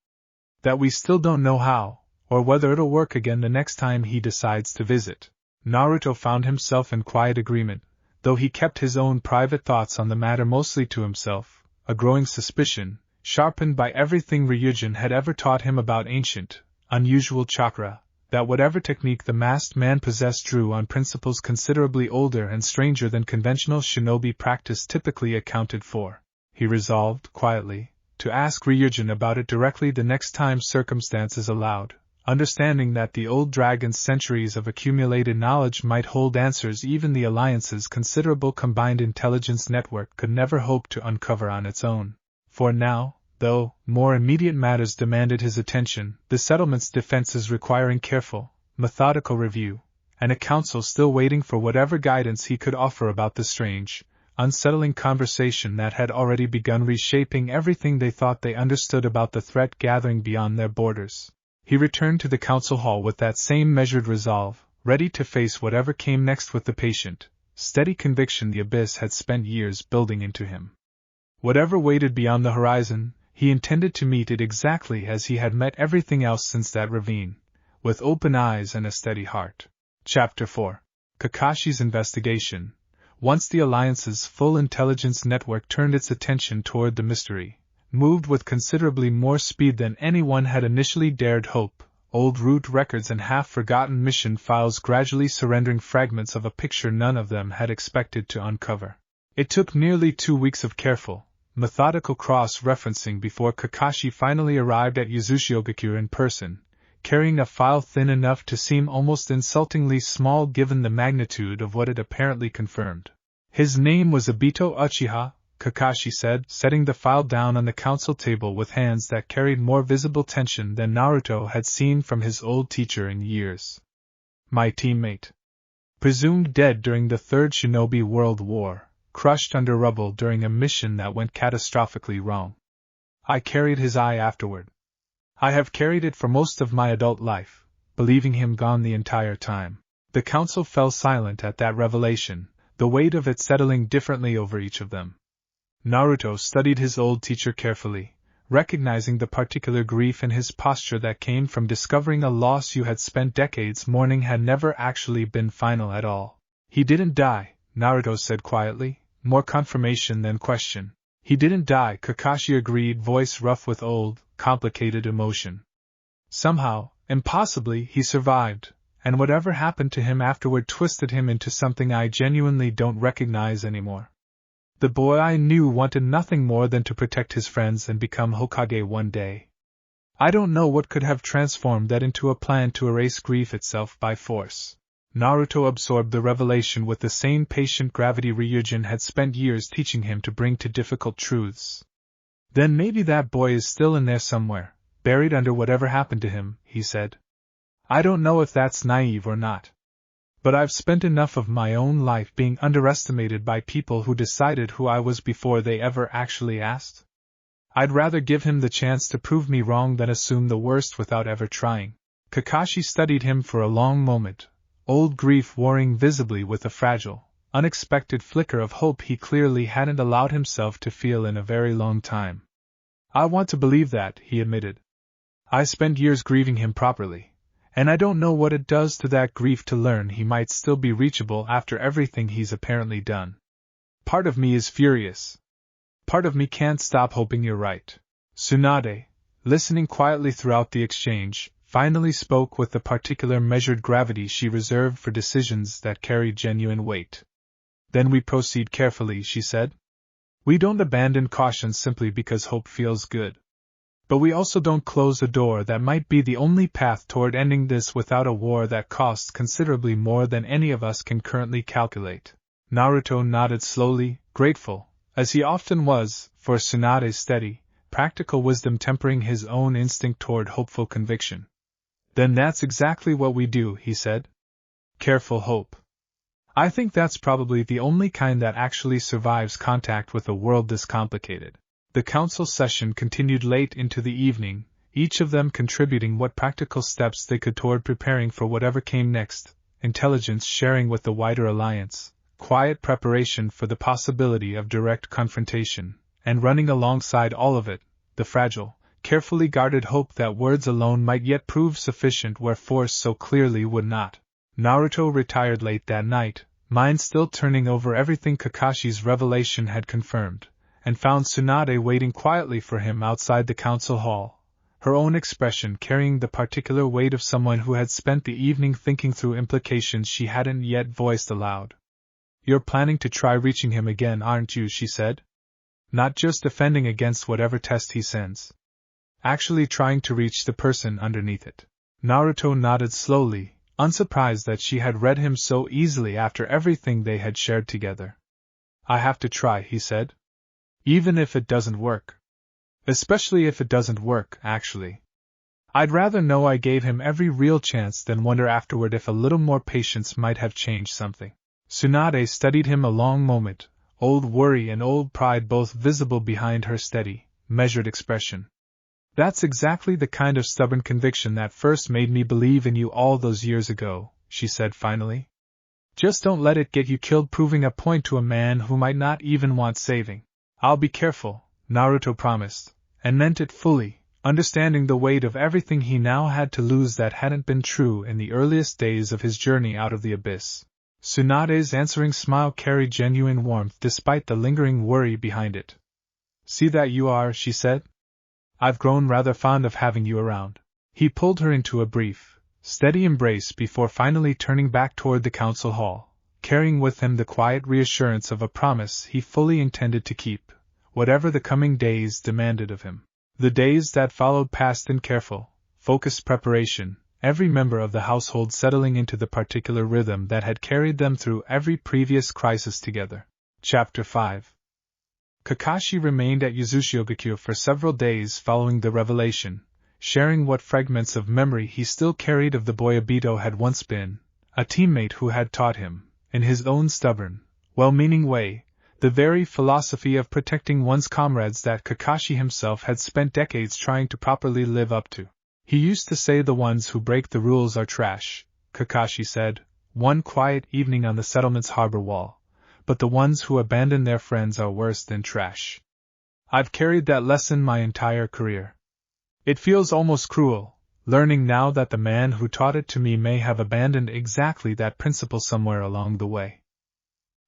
That we still don't know how, or whether it'll work again the next time he decides to visit. Naruto found himself in quiet agreement, though he kept his own private thoughts on the matter mostly to himself, a growing suspicion, sharpened by everything Ryujin had ever taught him about ancient, unusual chakra, that whatever technique the masked man possessed drew on principles considerably older and stranger than conventional shinobi practice typically accounted for. He resolved, quietly, to ask Ryujin about it directly the next time circumstances allowed, understanding that the old dragon's centuries of accumulated knowledge might hold answers even the Alliance's considerable combined intelligence network could never hope to uncover on its own. For now, though, more immediate matters demanded his attention, the settlement's defenses requiring careful, methodical review, and a council still waiting for whatever guidance he could offer about the strange, unsettling conversation that had already begun reshaping everything they thought they understood about the threat gathering beyond their borders. He returned to the council hall with that same measured resolve, ready to face whatever came next with the patient, steady conviction the abyss had spent years building into him. Whatever waited beyond the horizon, he intended to meet it exactly as he had met everything else since that ravine, with open eyes and a steady heart. Chapter 4. Kakashi's Investigation. Once the Alliance's full intelligence network turned its attention toward the mystery, moved with considerably more speed than anyone had initially dared hope, old root records and half-forgotten mission files gradually surrendering fragments of a picture none of them had expected to uncover. It took nearly 2 weeks of careful, methodical cross-referencing before Kakashi finally arrived at Yuzushiogakure in person, carrying a file thin enough to seem almost insultingly small given the magnitude of what it apparently confirmed. His name was Obito Uchiha, Kakashi said, setting the file down on the council table with hands that carried more visible tension than Naruto had seen from his old teacher in years. My teammate. Presumed dead during the Third Shinobi World War, crushed under rubble during a mission that went catastrophically wrong. I carried his eye afterward. I have carried it for most of my adult life, believing him gone the entire time. The council fell silent at that revelation, the weight of it settling differently over each of them. Naruto studied his old teacher carefully, recognizing the particular grief in his posture that came from discovering a loss you had spent decades mourning had never actually been final at all. He didn't die, Naruto said quietly, more confirmation than question. He didn't die, Kakashi agreed, voice rough with old, complicated emotion. Somehow, impossibly, he survived, and whatever happened to him afterward twisted him into something I genuinely don't recognize anymore. The boy I knew wanted nothing more than to protect his friends and become Hokage one day. I don't know what could have transformed that into a plan to erase grief itself by force. Naruto absorbed the revelation with the same patient gravity Ryujin had spent years teaching him to bring to difficult truths. Then maybe that boy is still in there somewhere, buried under whatever happened to him, he said. I don't know if that's naive or not. But I've spent enough of my own life being underestimated by people who decided who I was before they ever actually asked. I'd rather give him the chance to prove me wrong than assume the worst without ever trying. Kakashi studied him for a long moment, old grief warring visibly with a fragile, unexpected flicker of hope he clearly hadn't allowed himself to feel in a very long time. I want to believe that, he admitted. I spent years grieving him properly, and I don't know what it does to that grief to learn he might still be reachable after everything he's apparently done. Part of me is furious. Part of me can't stop hoping you're right. Tsunade, listening quietly throughout the exchange, finally spoke with the particular measured gravity she reserved for decisions that carried genuine weight. Then we proceed carefully, she said. We don't abandon caution simply because hope feels good. But we also don't close a door that might be the only path toward ending this without a war that costs considerably more than any of us can currently calculate. Naruto nodded slowly, grateful, as he often was, for Tsunade's steady, practical wisdom tempering his own instinct toward hopeful conviction. Then that's exactly what we do, he said. Careful hope. I think that's probably the only kind that actually survives contact with a world this complicated. The council session continued late into the evening, each of them contributing what practical steps they could toward preparing for whatever came next, intelligence sharing with the wider alliance, quiet preparation for the possibility of direct confrontation, and running alongside all of it, the fragile, carefully guarded hope that words alone might yet prove sufficient where force so clearly would not. Naruto retired late that night, mind still turning over everything Kakashi's revelation had confirmed, and found Tsunade waiting quietly for him outside the council hall, her own expression carrying the particular weight of someone who had spent the evening thinking through implications she hadn't yet voiced aloud. You're planning to try reaching him again, aren't you, she said. Not just defending against whatever test he sends. Actually trying to reach the person underneath it. Naruto nodded slowly, unsurprised that she had read him so easily after everything they had shared together. I have to try, he said. Even if it doesn't work. Especially if it doesn't work, actually. I'd rather know I gave him every real chance than wonder afterward if a little more patience might have changed something. Tsunade studied him a long moment, old worry and old pride both visible behind her steady, measured expression. That's exactly the kind of stubborn conviction that first made me believe in you all those years ago, she said finally. Just don't let it get you killed proving a point to a man who might not even want saving. I'll be careful, Naruto promised, and meant it fully, understanding the weight of everything he now had to lose that hadn't been true in the earliest days of his journey out of the abyss. Tsunade's answering smile carried genuine warmth despite the lingering worry behind it. See that you are, she said. I've grown rather fond of having you around. He pulled her into a brief, steady embrace before finally turning back toward the council hall, carrying with him the quiet reassurance of a promise he fully intended to keep, whatever the coming days demanded of him. The days that followed passed in careful, focused preparation, every member of the household settling into the particular rhythm that had carried them through every previous crisis together. Chapter 5. Kakashi remained at Uzumaki for several days following the revelation, sharing what fragments of memory he still carried of the boy Obito had once been, a teammate who had taught him, in his own stubborn, well-meaning way, the very philosophy of protecting one's comrades that Kakashi himself had spent decades trying to properly live up to. He used to say the ones who break the rules are trash, Kakashi said, one quiet evening on the settlement's harbor wall. But the ones who abandon their friends are worse than trash. I've carried that lesson my entire career. It feels almost cruel, learning now that the man who taught it to me may have abandoned exactly that principle somewhere along the way.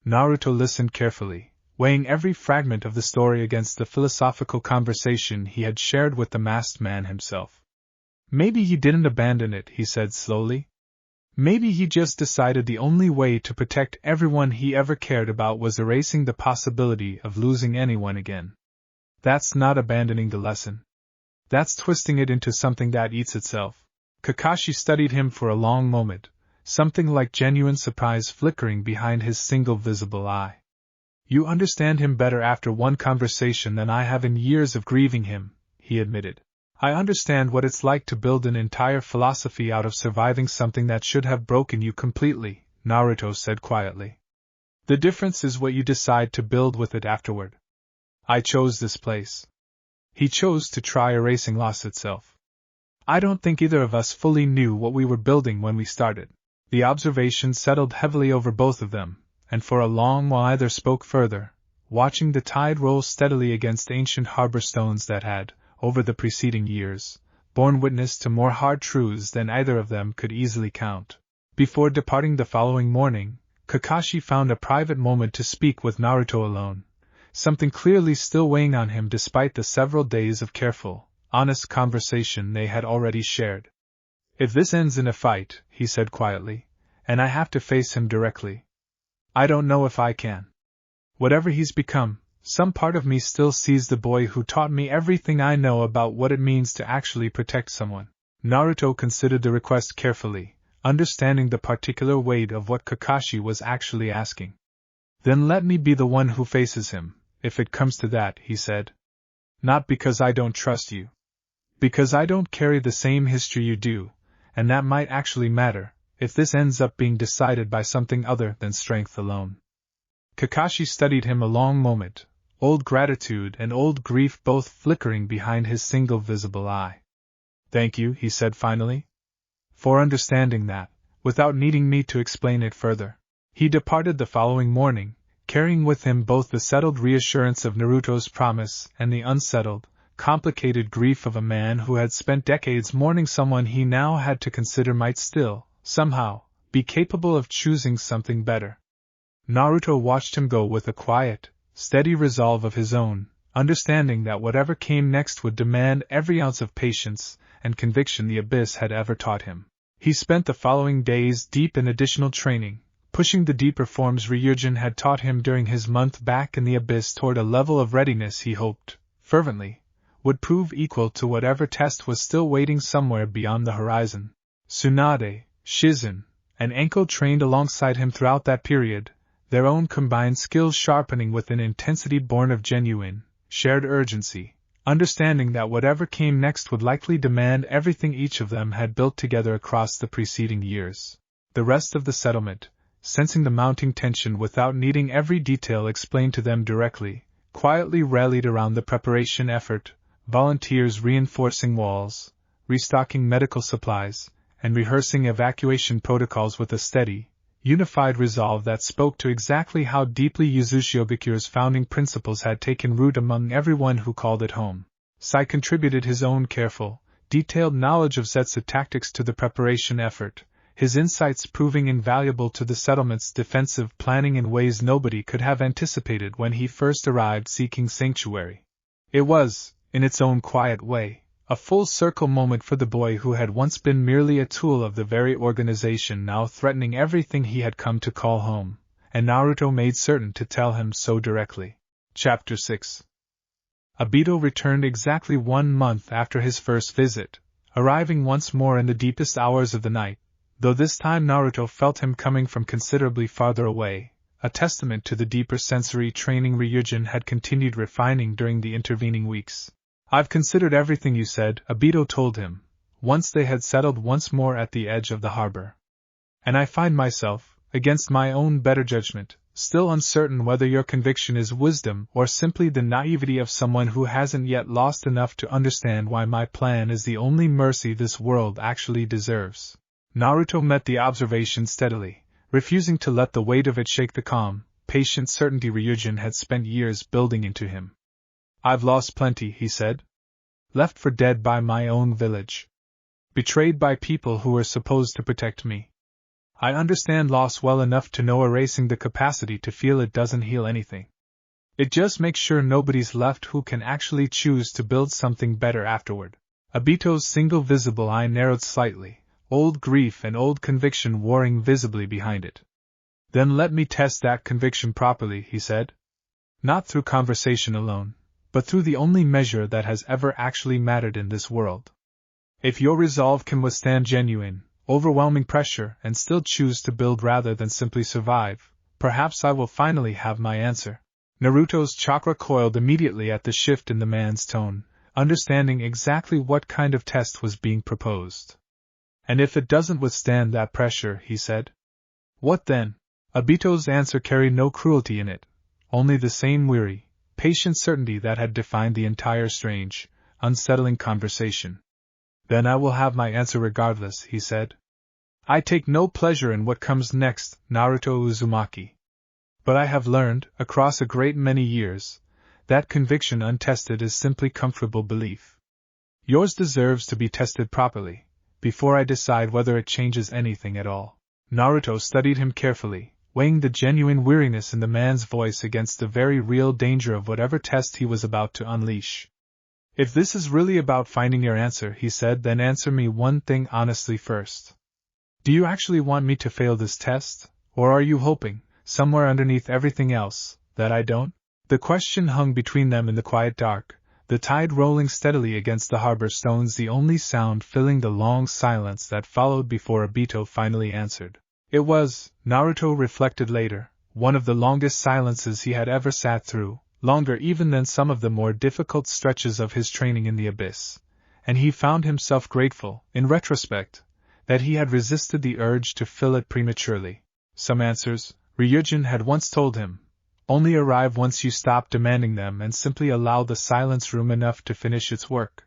Naruto listened carefully, weighing every fragment of the story against the philosophical conversation he had shared with the masked man himself. Maybe he didn't abandon it, he said slowly. Maybe he just decided the only way to protect everyone he ever cared about was erasing the possibility of losing anyone again. That's not abandoning the lesson. That's twisting it into something that eats itself. Kakashi studied him for a long moment, something like genuine surprise flickering behind his single visible eye. You understand him better after one conversation than I have in years of grieving him, he admitted. I understand what it's like to build an entire philosophy out of surviving something that should have broken you completely, Naruto said quietly. The difference is what you decide to build with it afterward. I chose this place. He chose to try erasing loss itself. I don't think either of us fully knew what we were building when we started. The observation settled heavily over both of them, and for a long while either spoke further, watching the tide roll steadily against ancient harbor stones that had, over the preceding years, borne witness to more hard truths than either of them could easily count. Before departing the following morning, Kakashi found a private moment to speak with Naruto alone, something clearly still weighing on him despite the several days of careful, honest conversation they had already shared. If this ends in a fight, he said quietly, and I have to face him directly, I don't know if I can. Whatever he's become, some part of me still sees the boy who taught me everything I know about what it means to actually protect someone. Naruto considered the request carefully, understanding the particular weight of what Kakashi was actually asking. Then let me be the one who faces him, if it comes to that, he said. Not because I don't trust you. Because I don't carry the same history you do, and that might actually matter, if this ends up being decided by something other than strength alone. Kakashi studied him a long moment, old gratitude and old grief both flickering behind his single visible eye. Thank you, he said finally, for understanding that, without needing me to explain it further. He departed the following morning, carrying with him both the settled reassurance of Naruto's promise and the unsettled, complicated grief of a man who had spent decades mourning someone he now had to consider might still, somehow, be capable of choosing something better. Naruto watched him go with a quiet, steady resolve of his own, understanding that whatever came next would demand every ounce of patience and conviction the abyss had ever taught him. He spent the following days deep in additional training, pushing the deeper forms Ryujin had taught him during his month back in the abyss toward a level of readiness he hoped, fervently, would prove equal to whatever test was still waiting somewhere beyond the horizon. Tsunade, Shizune, and Anko trained alongside him throughout that period, their own combined skills sharpening with an intensity born of genuine, shared urgency, understanding that whatever came next would likely demand everything each of them had built together across the preceding years. The rest of the settlement, sensing the mounting tension without needing every detail explained to them directly, quietly rallied around the preparation effort, volunteers reinforcing walls, restocking medical supplies, and rehearsing evacuation protocols with a steady, unified resolve that spoke to exactly how deeply Uzushiobikure's founding principles had taken root among everyone who called it home. Sai contributed his own careful, detailed knowledge of Zetsu tactics to the preparation effort, his insights proving invaluable to the settlement's defensive planning in ways nobody could have anticipated when he first arrived seeking sanctuary. It was, in its own quiet way, a full-circle moment for the boy who had once been merely a tool of the very organization now threatening everything he had come to call home, and Naruto made certain to tell him so directly. Chapter 6. Obito returned exactly 1 month after his first visit, arriving once more in the deepest hours of the night, though this time Naruto felt him coming from considerably farther away, a testament to the deeper sensory training Ryujin had continued refining during the intervening weeks. I've considered everything you said, Obito told him, once they had settled once more at the edge of the harbor. And I find myself, against my own better judgment, still uncertain whether your conviction is wisdom or simply the naivety of someone who hasn't yet lost enough to understand why my plan is the only mercy this world actually deserves. Naruto met the observation steadily, refusing to let the weight of it shake the calm, patient certainty Ryujin had spent years building into him. I've lost plenty, he said. Left for dead by my own village. Betrayed by people who were supposed to protect me. I understand loss well enough to know erasing the capacity to feel it doesn't heal anything. It just makes sure nobody's left who can actually choose to build something better afterward. Obito's single visible eye narrowed slightly, old grief and old conviction warring visibly behind it. Then let me test that conviction properly, he said. Not through conversation alone, but through the only measure that has ever actually mattered in this world. If your resolve can withstand genuine, overwhelming pressure and still choose to build rather than simply survive, perhaps I will finally have my answer. Naruto's chakra coiled immediately at the shift in the man's tone, understanding exactly what kind of test was being proposed. And if it doesn't withstand that pressure, he said. What then? Obito's answer carried no cruelty in it, only the same weary, patient certainty that had defined the entire strange, unsettling conversation. Then I will have my answer regardless, he said. I take no pleasure in what comes next, Naruto Uzumaki. But I have learned, across a great many years, that conviction untested is simply comfortable belief. Yours deserves to be tested properly, before I decide whether it changes anything at all. Naruto studied him carefully, weighing the genuine weariness in the man's voice against the very real danger of whatever test he was about to unleash. If this is really about finding your answer, he said, then answer me one thing honestly first. Do you actually want me to fail this test, or are you hoping, somewhere underneath everything else, that I don't? The question hung between them in the quiet dark, the tide rolling steadily against the harbor stones, the only sound filling the long silence that followed before Obito finally answered. It was, Naruto reflected later, one of the longest silences he had ever sat through, longer even than some of the more difficult stretches of his training in the abyss, and he found himself grateful, in retrospect, that he had resisted the urge to fill it prematurely. Some answers, Ryujin had once told him, only arrive once you stop demanding them and simply allow the silence room enough to finish its work.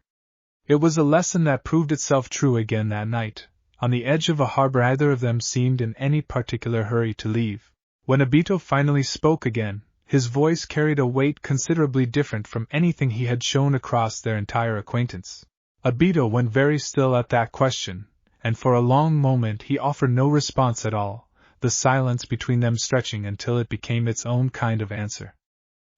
It was a lesson that proved itself true again that night. On the edge of a harbor, neither of them seemed in any particular hurry to leave. When Obito finally spoke again, his voice carried a weight considerably different from anything he had shown across their entire acquaintance. Obito went very still at that question, and for a long moment he offered no response at all, the silence between them stretching until it became its own kind of answer.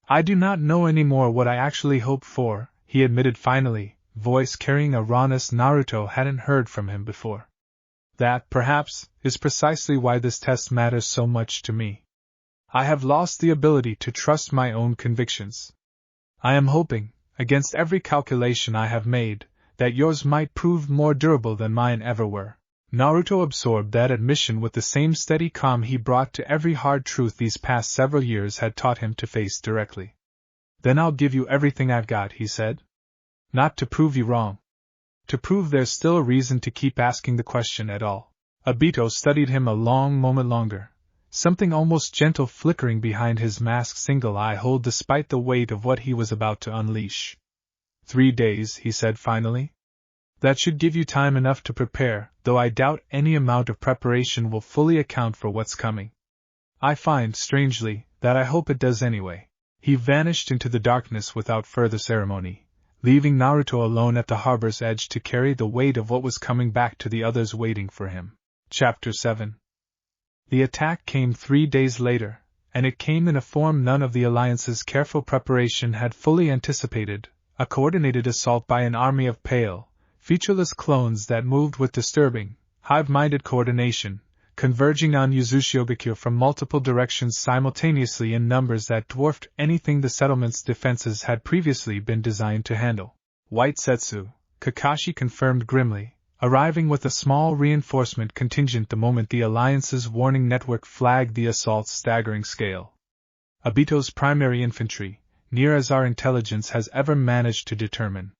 I do not know any more what I actually hoped for, he admitted finally, voice carrying a rawness Naruto hadn't heard from him before. That, perhaps, is precisely why this test matters so much to me. I have lost the ability to trust my own convictions. I am hoping, against every calculation I have made, that yours might prove more durable than mine ever were. Naruto absorbed that admission with the same steady calm he brought to every hard truth these past several years had taught him to face directly. Then I'll give you everything I've got, he said. Not to prove you wrong. To prove there's still a reason to keep asking the question at all. Obito studied him a long moment longer, something almost gentle flickering behind his masked single eye hole despite the weight of what he was about to unleash. 3 days, he said finally. That should give you time enough to prepare, though I doubt any amount of preparation will fully account for what's coming. I find, strangely, that I hope it does anyway. He vanished into the darkness without further ceremony, leaving Naruto alone at the harbor's edge to carry the weight of what was coming back to the others waiting for him. Chapter 7. The attack came 3 days later, and it came in a form none of the Alliance's careful preparation had fully anticipated, a coordinated assault by an army of pale, featureless clones that moved with disturbing, hive-minded coordination, converging on Uzumaki from multiple directions simultaneously in numbers that dwarfed anything the settlement's defenses had previously been designed to handle. White Setsu, Kakashi confirmed grimly, arriving with a small reinforcement contingent the moment the Alliance's warning network flagged the assault's staggering scale. Obito's primary infantry, near as our intelligence has ever managed to determine.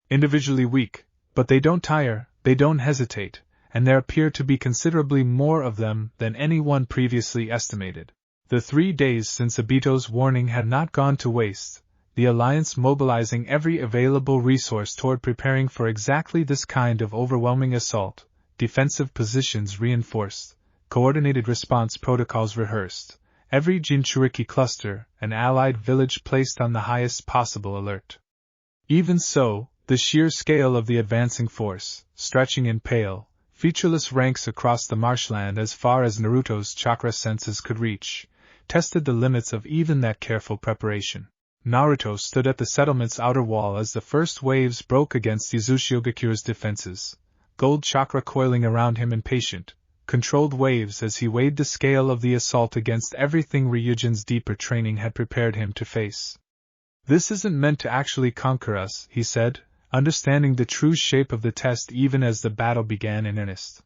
Individually weak, but they don't tire, they don't hesitate, and there appear to be considerably more of them than anyone previously estimated. The 3 days since Obito's warning had not gone to waste, the Alliance mobilizing every available resource toward preparing for exactly this kind of overwhelming assault, defensive positions reinforced, coordinated response protocols rehearsed, every Jinchuriki cluster and allied village placed on the highest possible alert. Even so, the sheer scale of the advancing force, stretching in pale, featureless ranks across the marshland as far as Naruto's chakra senses could reach, tested the limits of even that careful preparation. Naruto stood at the settlement's outer wall as the first waves broke against Uzumagaku's defenses, gold chakra coiling around him impatient, controlled waves as he weighed the scale of the assault against everything Ryujin's deeper training had prepared him to face. This isn't meant to actually conquer us, he said, understanding the true shape of the test even as the battle began in earnest.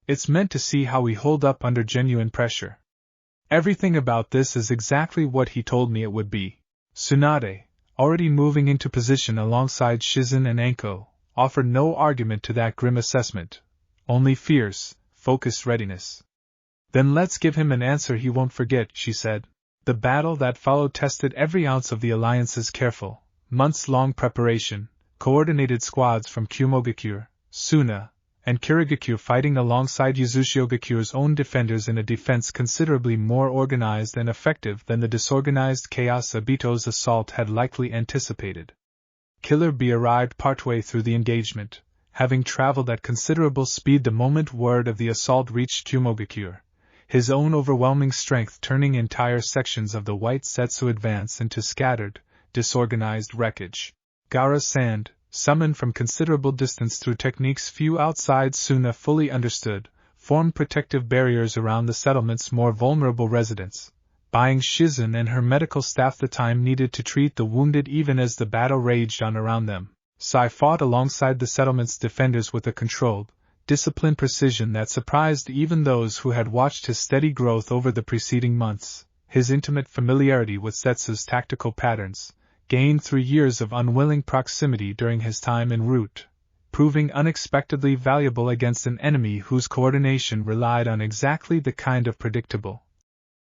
It's meant to see how we hold up under genuine pressure. Everything about this is exactly what he told me it would be. Tsunade, already moving into position alongside Shizune and Anko, offered no argument to that grim assessment, only fierce, focused readiness. Then let's give him an answer he won't forget, she said. The battle that followed tested every ounce of the Alliance's careful, months-long preparation, coordinated squads from Kumogakure, Suna, and Kirigakure fighting alongside Yuzushiyogakure's own defenders in a defense considerably more organized and effective than the disorganized chaos Obito's assault had likely anticipated. Killer B arrived partway through the engagement, having traveled at considerable speed the moment word of the assault reached Kumogakure, his own overwhelming strength turning entire sections of the White Setsu advance into scattered, disorganized wreckage. Gaara's sand, summoned from considerable distance through techniques few outside Suna fully understood, formed protective barriers around the settlement's more vulnerable residents, buying Shizune and her medical staff the time needed to treat the wounded even as the battle raged on around them. Sai fought alongside the settlement's defenders with a controlled, disciplined precision that surprised even those who had watched his steady growth over the preceding months. His intimate familiarity with Setsu's tactical patterns, gained through years of unwilling proximity during his time en route, proving unexpectedly valuable against an enemy whose coordination relied on exactly the kind of predictable,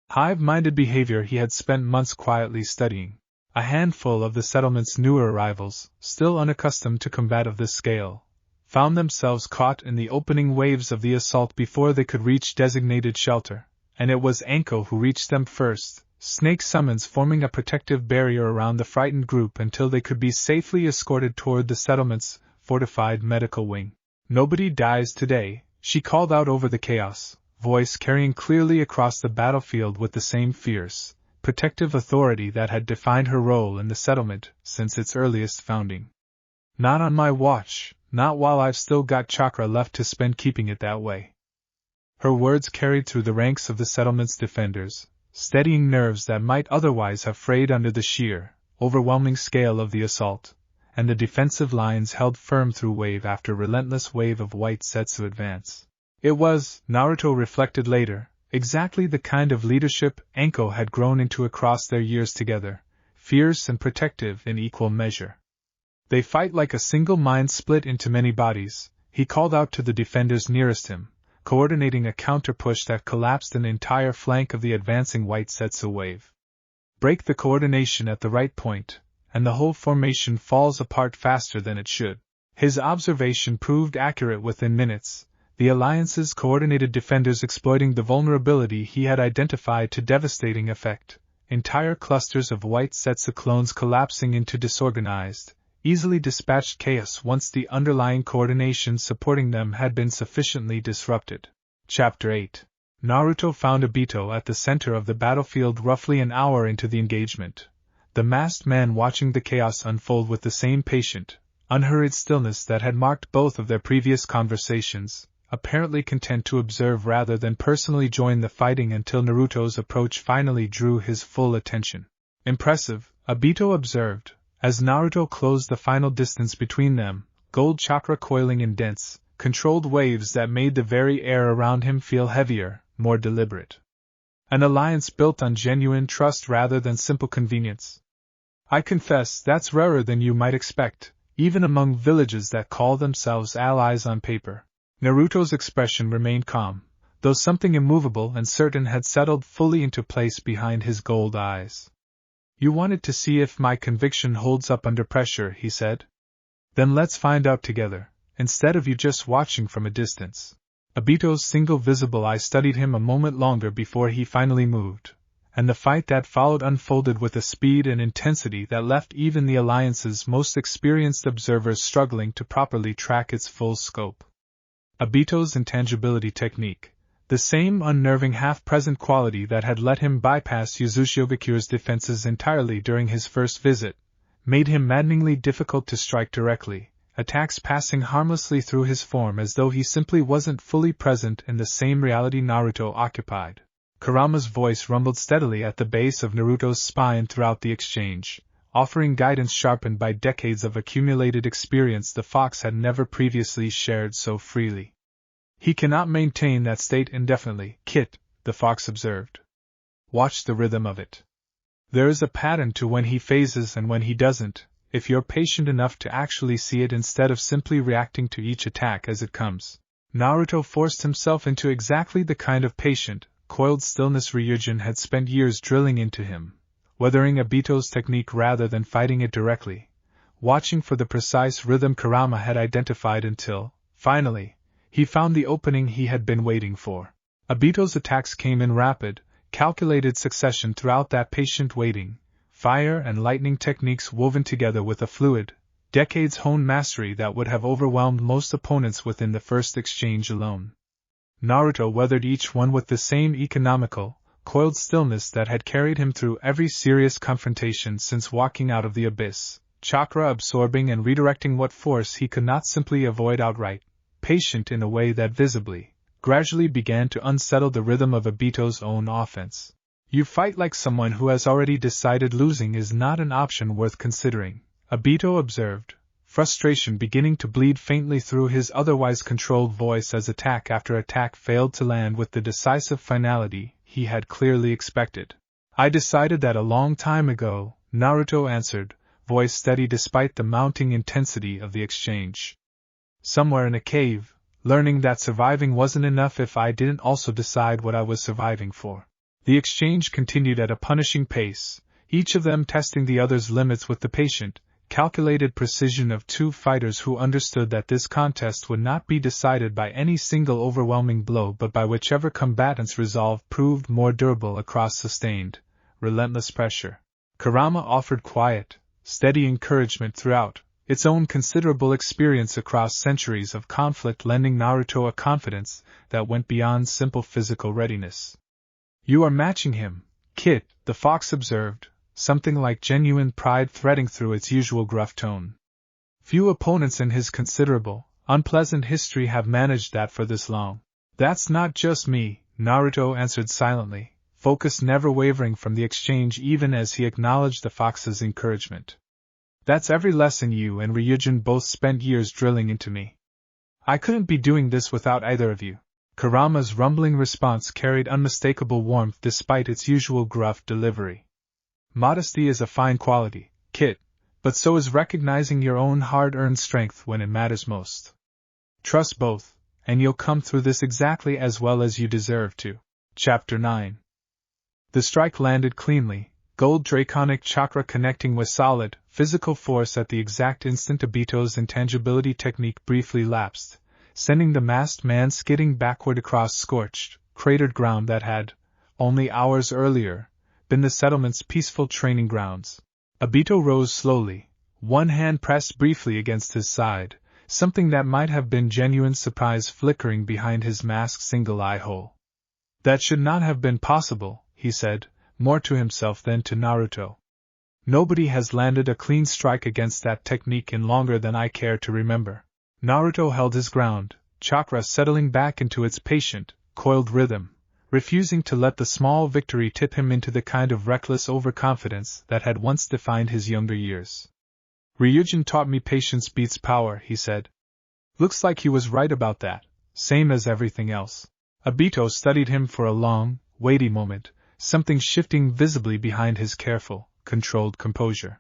hive-minded behavior he had spent months quietly studying. A handful of the settlement's newer arrivals, still unaccustomed to combat of this scale, found themselves caught in the opening waves of the assault before they could reach designated shelter, and it was Anko who reached them first, snake summons forming a protective barrier around the frightened group until they could be safely escorted toward the settlement's fortified medical wing. Nobody dies today, she called out over the chaos, voice carrying clearly across the battlefield with the same fierce, protective authority that had defined her role in the settlement since its earliest founding. Not on my watch, not while I've still got chakra left to spend keeping it that way. Her words carried through the ranks of the settlement's defenders, steadying nerves that might otherwise have frayed under the sheer, overwhelming scale of the assault, and the defensive lines held firm through wave after relentless wave of White Setsu advance. It was, Naruto reflected later, exactly the kind of leadership Anko had grown into across their years together, fierce and protective in equal measure. They fight like a single mind split into many bodies, he called out to the defenders nearest him, coordinating a counter-push that collapsed an entire flank of the advancing White Setsu wave. Break the coordination at the right point, and the whole formation falls apart faster than it should. His observation proved accurate within minutes, the Alliance's coordinated defenders exploiting the vulnerability he had identified to devastating effect, entire clusters of White Setsu clones collapsing into disorganized, easily dispatched chaos once the underlying coordination supporting them had been sufficiently disrupted. Chapter 8. Naruto found Obito at the center of the battlefield roughly an hour into the engagement, the masked man watching the chaos unfold with the same patient, unhurried stillness that had marked both of their previous conversations, apparently content to observe rather than personally join the fighting until Naruto's approach finally drew his full attention. Impressive, Obito observed, as Naruto closed the final distance between them, gold chakra coiling in dense, controlled waves that made the very air around him feel heavier, more deliberate. An alliance built on genuine trust rather than simple convenience. I confess that's rarer than you might expect, even among villages that call themselves allies on paper. Naruto's expression remained calm, though something immovable and certain had settled fully into place behind his gold eyes. You wanted to see if my conviction holds up under pressure, he said. Then let's find out together, instead of you just watching from a distance. Obito's single visible eye studied him a moment longer before he finally moved, and the fight that followed unfolded with a speed and intensity that left even the Alliance's most experienced observers struggling to properly track its full scope. Obito's intangibility technique, the same unnerving half-present quality that had let him bypass Yuzushiyogakure's defenses entirely during his first visit, made him maddeningly difficult to strike directly, attacks passing harmlessly through his form as though he simply wasn't fully present in the same reality Naruto occupied. Kurama's voice rumbled steadily at the base of Naruto's spine throughout the exchange, offering guidance sharpened by decades of accumulated experience the fox had never previously shared so freely. He cannot maintain that state indefinitely, Kit, the fox observed. Watch the rhythm of it. There is a pattern to when he phases and when he doesn't, if you're patient enough to actually see it instead of simply reacting to each attack as it comes. Naruto forced himself into exactly the kind of patient, coiled stillness Ryujin had spent years drilling into him, weathering Obito's technique rather than fighting it directly, watching for the precise rhythm Kurama had identified until, finally, he found the opening he had been waiting for. Obito's attacks came in rapid, calculated succession throughout that patient waiting, fire and lightning techniques woven together with a fluid, decades-honed mastery that would have overwhelmed most opponents within the first exchange alone. Naruto weathered each one with the same economical, coiled stillness that had carried him through every serious confrontation since walking out of the abyss, chakra absorbing and redirecting what force he could not simply avoid outright, patient in a way that visibly, gradually began to unsettle the rhythm of Obito's own offense. You fight like someone who has already decided losing is not an option worth considering, Obito observed, frustration beginning to bleed faintly through his otherwise controlled voice as attack after attack failed to land with the decisive finality he had clearly expected. I decided that a long time ago, Naruto answered, voice steady despite the mounting intensity of the exchange. Somewhere in a cave, learning that surviving wasn't enough if I didn't also decide what I was surviving for. The exchange continued at a punishing pace, each of them testing the other's limits with the patient, calculated precision of two fighters who understood that this contest would not be decided by any single overwhelming blow but by whichever combatant's resolve proved more durable across sustained, relentless pressure. Kurama offered quiet, steady encouragement throughout, its own considerable experience across centuries of conflict lending Naruto a confidence that went beyond simple physical readiness. You are matching him, Kit, the fox observed, something like genuine pride threading through its usual gruff tone. Few opponents in his considerable, unpleasant history have managed that for this long. That's not just me, Naruto answered silently, focus never wavering from the exchange even as he acknowledged the fox's encouragement. That's every lesson you and Ryujin both spent years drilling into me. I couldn't be doing this without either of you. Kurama's rumbling response carried unmistakable warmth despite its usual gruff delivery. Modesty is a fine quality, Kit, but so is recognizing your own hard-earned strength when it matters most. Trust both, and you'll come through this exactly as well as you deserve to. Chapter 9. The strike landed cleanly, gold draconic chakra connecting with solid, physical force at the exact instant Obito's intangibility technique briefly lapsed, sending the masked man skidding backward across scorched, cratered ground that had, only hours earlier, been the settlement's peaceful training grounds. Obito rose slowly, one hand pressed briefly against his side, something that might have been genuine surprise flickering behind his masked single eye hole. That should not have been possible, he said, more to himself than to Naruto. Nobody has landed a clean strike against that technique in longer than I care to remember. Naruto held his ground, chakra settling back into its patient, coiled rhythm, refusing to let the small victory tip him into the kind of reckless overconfidence that had once defined his younger years. Ryujin taught me patience beats power, he said. Looks like he was right about that, same as everything else. Obito studied him for a long, weighty moment, something shifting visibly behind his careful, controlled composure.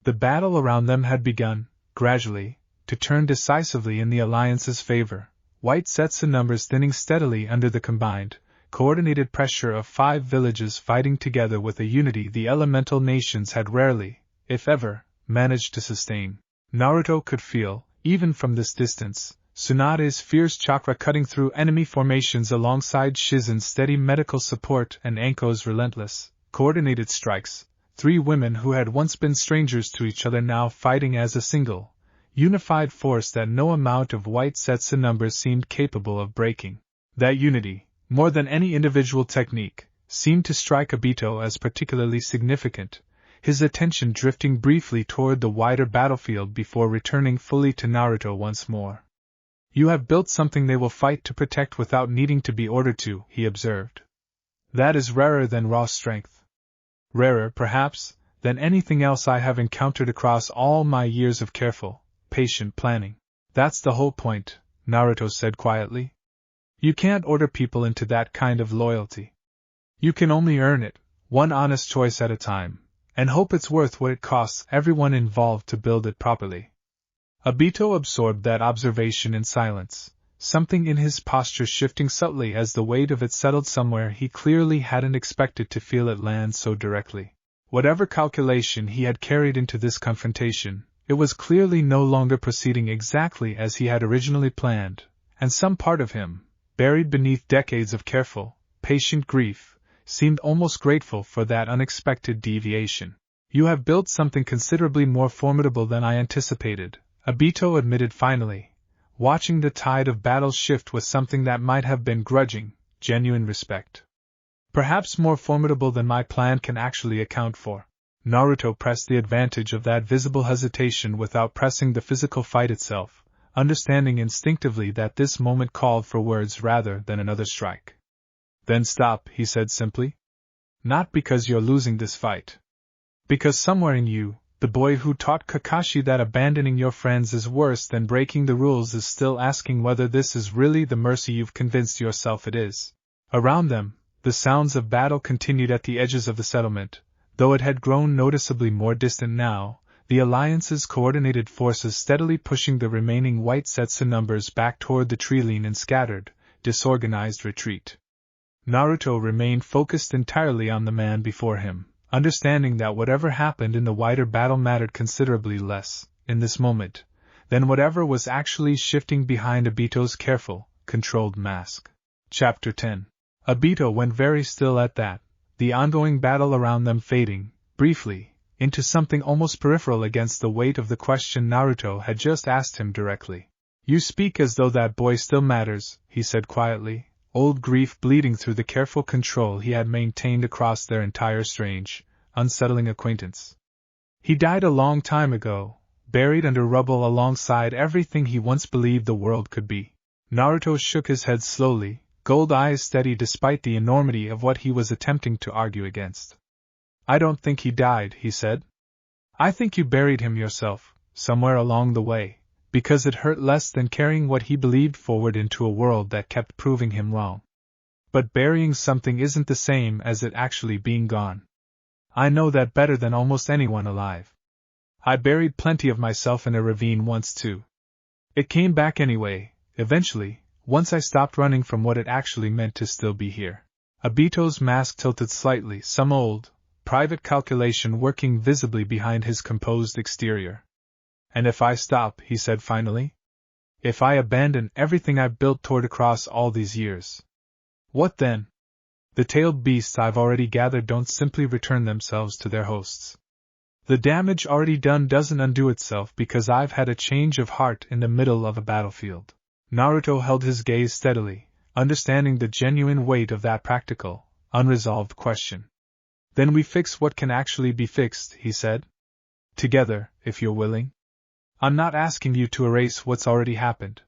The battle around them had begun, gradually, to turn decisively in the alliance's favor, white sets of numbers thinning steadily under the combined, coordinated pressure of 5 villages fighting together with a unity the elemental nations had rarely, if ever, managed to sustain. Naruto could feel, even from this distance, Tsunade's fierce chakra cutting through enemy formations alongside Shizune's steady medical support and Anko's relentless, coordinated strikes, 3 women who had once been strangers to each other now fighting as a single, unified force that no amount of white sets of numbers seemed capable of breaking. That unity, more than any individual technique, seemed to strike Obito as particularly significant, his attention drifting briefly toward the wider battlefield before returning fully to Naruto once more. You have built something they will fight to protect without needing to be ordered to, he observed. That is rarer than raw strength. Rarer, perhaps, than anything else I have encountered across all my years of careful, patient planning. That's the whole point, Naruto said quietly. You can't order people into that kind of loyalty. You can only earn it, one honest choice at a time, and hope it's worth what it costs everyone involved to build it properly. Obito absorbed that observation in silence, something in his posture shifting subtly as the weight of it settled somewhere he clearly hadn't expected to feel it land so directly. Whatever calculation he had carried into this confrontation, it was clearly no longer proceeding exactly as he had originally planned, and some part of him, buried beneath decades of careful, patient grief, seemed almost grateful for that unexpected deviation. You have built something considerably more formidable than I anticipated, Obito admitted finally, watching the tide of battle shift with something that might have been grudging, genuine respect. Perhaps more formidable than my plan can actually account for. Naruto pressed the advantage of that visible hesitation without pressing the physical fight itself, understanding instinctively that this moment called for words rather than another strike. Then stop, he said simply. Not because you're losing this fight. Because somewhere in you, the boy who taught Kakashi that abandoning your friends is worse than breaking the rules is still asking whether this is really the mercy you've convinced yourself it is. Around them, the sounds of battle continued at the edges of the settlement, though it had grown noticeably more distant now, the Alliance's coordinated forces steadily pushing the remaining white sets of numbers back toward the tree-line and scattered, disorganized retreat. Naruto remained focused entirely on the man before him, understanding that whatever happened in the wider battle mattered considerably less, in this moment, than whatever was actually shifting behind Obito's careful, controlled mask. Chapter 10. Obito went very still at that, the ongoing battle around them fading, briefly, into something almost peripheral against the weight of the question Naruto had just asked him directly. You speak as though that boy still matters, he said quietly, old grief bleeding through the careful control he had maintained across their entire strange, unsettling acquaintance. He died a long time ago, buried under rubble alongside everything he once believed the world could be. Naruto shook his head slowly, gold eyes steady despite the enormity of what he was attempting to argue against. I don't think he died, he said. I think you buried him yourself, somewhere along the way, because it hurt less than carrying what he believed forward into a world that kept proving him wrong. But burying something isn't the same as it actually being gone. I know that better than almost anyone alive. I buried plenty of myself in a ravine once too. It came back anyway, eventually, once I stopped running from what it actually meant to still be here. Obito's mask tilted slightly, some old, private calculation working visibly behind his composed exterior. And if I stop, he said finally? If I abandon everything I've built toward across all these years? What then? The tailed beasts I've already gathered don't simply return themselves to their hosts. The damage already done doesn't undo itself because I've had a change of heart in the middle of a battlefield. Naruto held his gaze steadily, understanding the genuine weight of that practical, unresolved question. Then we fix what can actually be fixed, he said. Together, if you're willing. I'm not asking you to erase what's already happened.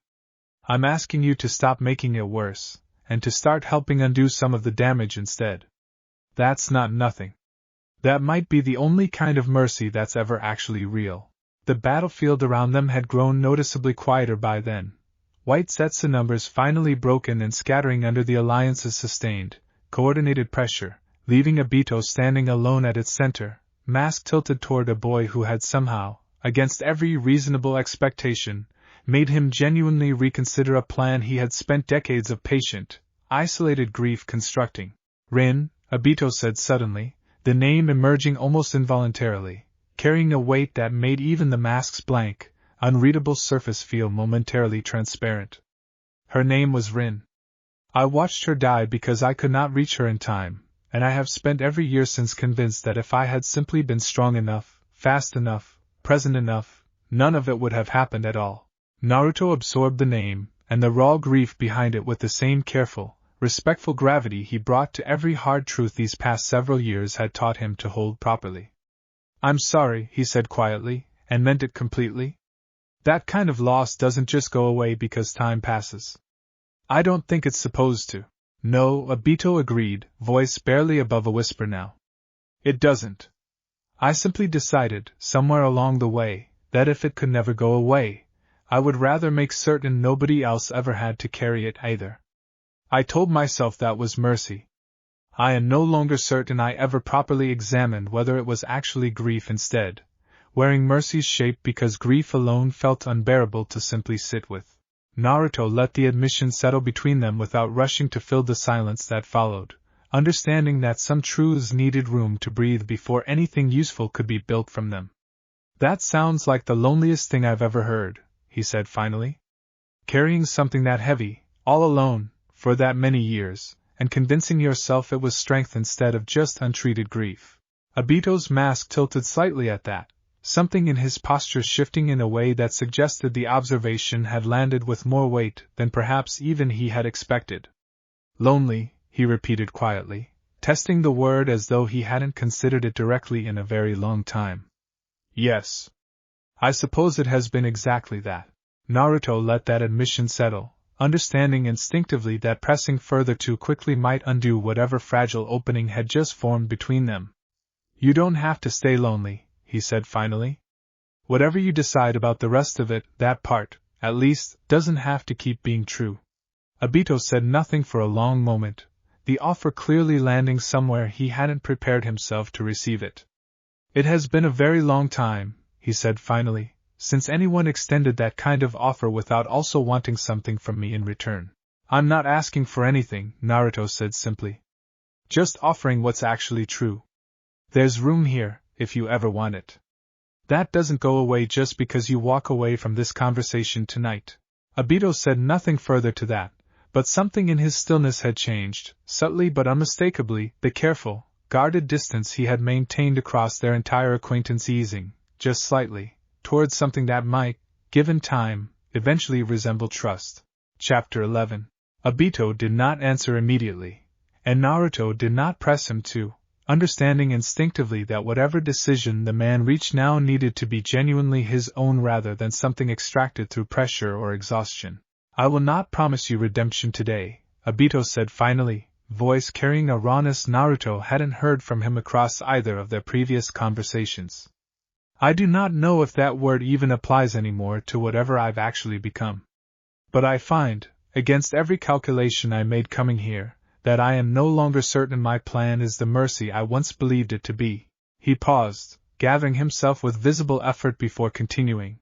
I'm asking you to stop making it worse, and to start helping undo some of the damage instead. That's not nothing. That might be the only kind of mercy that's ever actually real. The battlefield around them had grown noticeably quieter by then. White sets of numbers finally broken and scattering under the Alliance's sustained, coordinated pressure, leaving Obito standing alone at its center, mask tilted toward a boy who had somehow, against every reasonable expectation, made him genuinely reconsider a plan he had spent decades of patient, isolated grief constructing. Rin, Obito said suddenly, the name emerging almost involuntarily, carrying a weight that made even the mask's blank, unreadable surface feel momentarily transparent. Her name was Rin. I watched her die because I could not reach her in time, and I have spent every year since convinced that if I had simply been strong enough, fast enough, present enough, none of it would have happened at all. Naruto absorbed the name, and the raw grief behind it with the same careful, respectful gravity he brought to every hard truth these past several years had taught him to hold properly. I'm sorry, he said quietly, and meant it completely. That kind of loss doesn't just go away because time passes. I don't think it's supposed to. No, Obito agreed, voice barely above a whisper now. It doesn't. I simply decided, somewhere along the way, that if it could never go away, I would rather make certain nobody else ever had to carry it either. I told myself that was mercy. I am no longer certain I ever properly examined whether it was actually grief instead, wearing mercy's shape because grief alone felt unbearable to simply sit with. Naruto let the admission settle between them without rushing to fill the silence that followed, understanding that some truths needed room to breathe before anything useful could be built from them. That sounds like the loneliest thing I've ever heard, he said finally. Carrying something that heavy, all alone, for that many years, and convincing yourself it was strength instead of just untreated grief. Obito's mask tilted slightly at that, something in his posture shifting in a way that suggested the observation had landed with more weight than perhaps even he had expected. Lonely, he repeated quietly, testing the word as though he hadn't considered it directly in a very long time. Yes. I suppose it has been exactly that. Naruto let that admission settle, understanding instinctively that pressing further too quickly might undo whatever fragile opening had just formed between them. You don't have to stay lonely, he said finally. Whatever you decide about the rest of it, that part, at least, doesn't have to keep being true. Obito said nothing for a long moment, the offer clearly landing somewhere he hadn't prepared himself to receive it. It has been a very long time, he said finally, since anyone extended that kind of offer without also wanting something from me in return. I'm not asking for anything, Naruto said simply. Just offering what's actually true. There's room here, if you ever want it. That doesn't go away just because you walk away from this conversation tonight. Obito said nothing further to that, but something in his stillness had changed, subtly but unmistakably, the careful, guarded distance he had maintained across their entire acquaintance easing, just slightly, towards something that might, given time, eventually resemble trust. Chapter 11. Obito did not answer immediately, and Naruto did not press him to, understanding instinctively that whatever decision the man reached now needed to be genuinely his own rather than something extracted through pressure or exhaustion. I will not promise you redemption today, Obito said finally, voice carrying a rawness Naruto hadn't heard from him across either of their previous conversations. I do not know if that word even applies anymore to whatever I've actually become. But I find, against every calculation I made coming here, that I am no longer certain my plan is the mercy I once believed it to be. He paused, gathering himself with visible effort before continuing.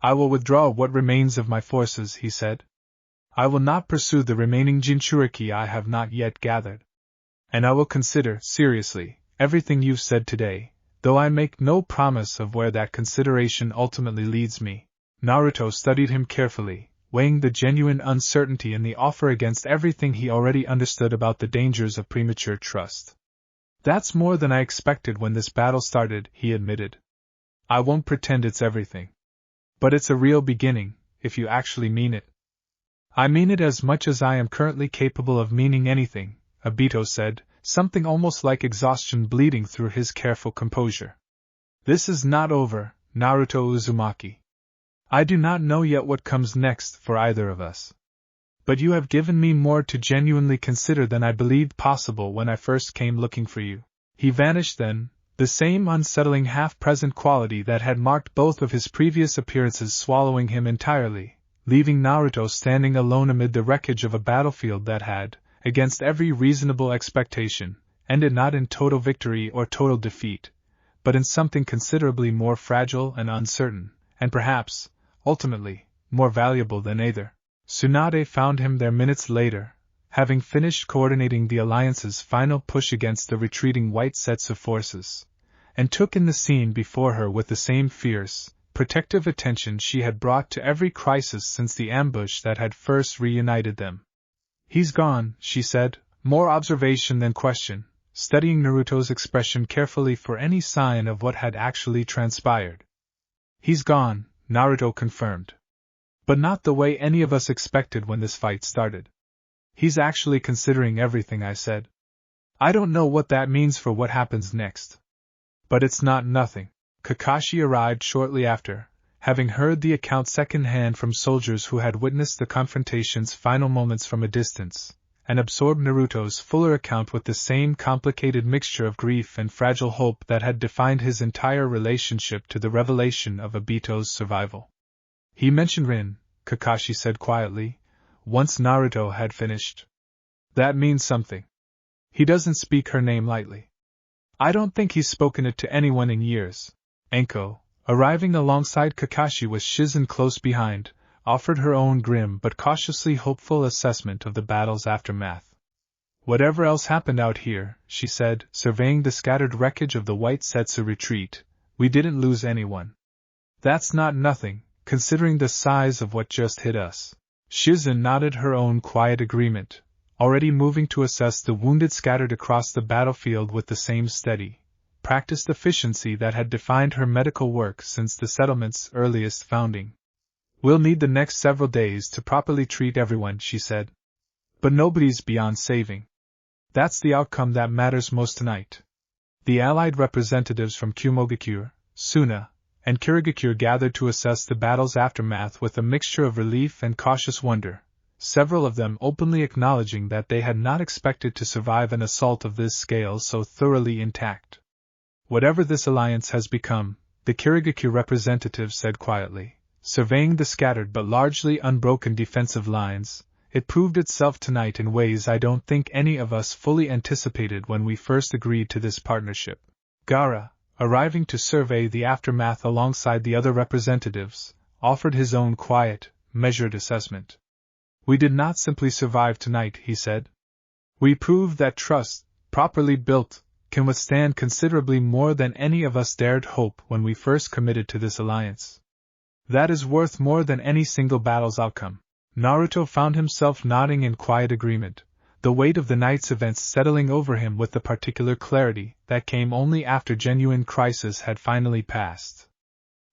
I will withdraw what remains of my forces, he said. I will not pursue the remaining Jinchuriki I have not yet gathered. And I will consider, seriously, everything you've said today, though I make no promise of where that consideration ultimately leads me. Naruto studied him carefully, weighing the genuine uncertainty in the offer against everything he already understood about the dangers of premature trust. That's more than I expected when this battle started, he admitted. I won't pretend it's everything. But it's a real beginning, if you actually mean it. I mean it as much as I am currently capable of meaning anything, Obito said, something almost like exhaustion bleeding through his careful composure. This is not over, Naruto Uzumaki. I do not know yet what comes next for either of us. But you have given me more to genuinely consider than I believed possible when I first came looking for you. He vanished then, the same unsettling half-present quality that had marked both of his previous appearances swallowing him entirely, leaving Naruto standing alone amid the wreckage of a battlefield that had, against every reasonable expectation, ended not in total victory or total defeat, but in something considerably more fragile and uncertain, and perhaps, ultimately, more valuable than either. Tsunade found him there minutes later, having finished coordinating the Alliance's final push against the retreating white sets of forces, and took in the scene before her with the same fierce, protective attention she had brought to every crisis since the ambush that had first reunited them. He's gone, she said, more observation than question, studying Naruto's expression carefully for any sign of what had actually transpired. He's gone, Naruto confirmed. But not the way any of us expected when this fight started. He's actually considering everything I said. I don't know what that means for what happens next. But it's not nothing. Kakashi arrived shortly after, having heard the account second-hand from soldiers who had witnessed the confrontation's final moments from a distance, and absorbed Naruto's fuller account with the same complicated mixture of grief and fragile hope that had defined his entire relationship to the revelation of Obito's survival. He mentioned Rin, Kakashi said quietly, once Naruto had finished. That means something. He doesn't speak her name lightly. I don't think he's spoken it to anyone in years. Anko, arriving alongside Kakashi with Shizune close behind, offered her own grim but cautiously hopeful assessment of the battle's aftermath. Whatever else happened out here, she said, surveying the scattered wreckage of the White Setsu retreat, we didn't lose anyone. That's not nothing, considering the size of what just hit us. Shizune nodded her own quiet agreement, already moving to assess the wounded scattered across the battlefield with the same steady, practiced efficiency that had defined her medical work since the settlement's earliest founding. We'll need the next several days to properly treat everyone, she said. But nobody's beyond saving. That's the outcome that matters most tonight. The allied representatives from Kumogakure, Suna, and Kirigakure gathered to assess the battle's aftermath with a mixture of relief and cautious wonder, several of them openly acknowledging that they had not expected to survive an assault of this scale so thoroughly intact. Whatever this alliance has become, the Kirigakure representative said quietly, surveying the scattered but largely unbroken defensive lines, it proved itself tonight in ways I don't think any of us fully anticipated when we first agreed to this partnership. Gaara, arriving to survey the aftermath alongside the other representatives, offered his own quiet, measured assessment. We did not simply survive tonight, he said. We proved that trust, properly built, can withstand considerably more than any of us dared hope when we first committed to this alliance. That is worth more than any single battle's outcome. Naruto found himself nodding in quiet agreement, the weight of the night's events settling over him with the particular clarity that came only after genuine crisis had finally passed.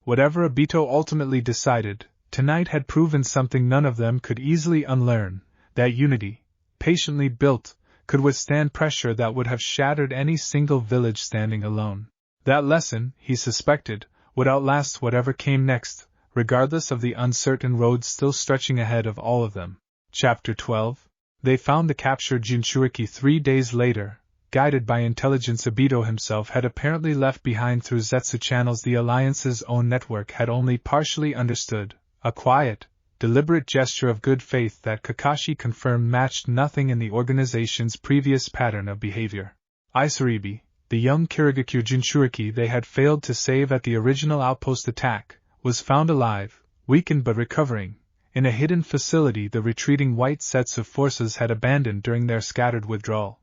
Whatever Obito ultimately decided, tonight had proven something none of them could easily unlearn, that unity, patiently built, could withstand pressure that would have shattered any single village standing alone. That lesson, he suspected, would outlast whatever came next, regardless of the uncertain road still stretching ahead of all of them. Chapter 12. They found the captured Jinchuriki 3 days later, guided by intelligence Obito himself had apparently left behind through Zetsu channels the Alliance's own network had only partially understood, a quiet, deliberate gesture of good faith that Kakashi confirmed matched nothing in the organization's previous pattern of behavior. Isaribi, the young Kirigakure Jinchuriki they had failed to save at the original outpost attack, was found alive, weakened but recovering, in a hidden facility the retreating White Setsu forces had abandoned during their scattered withdrawal.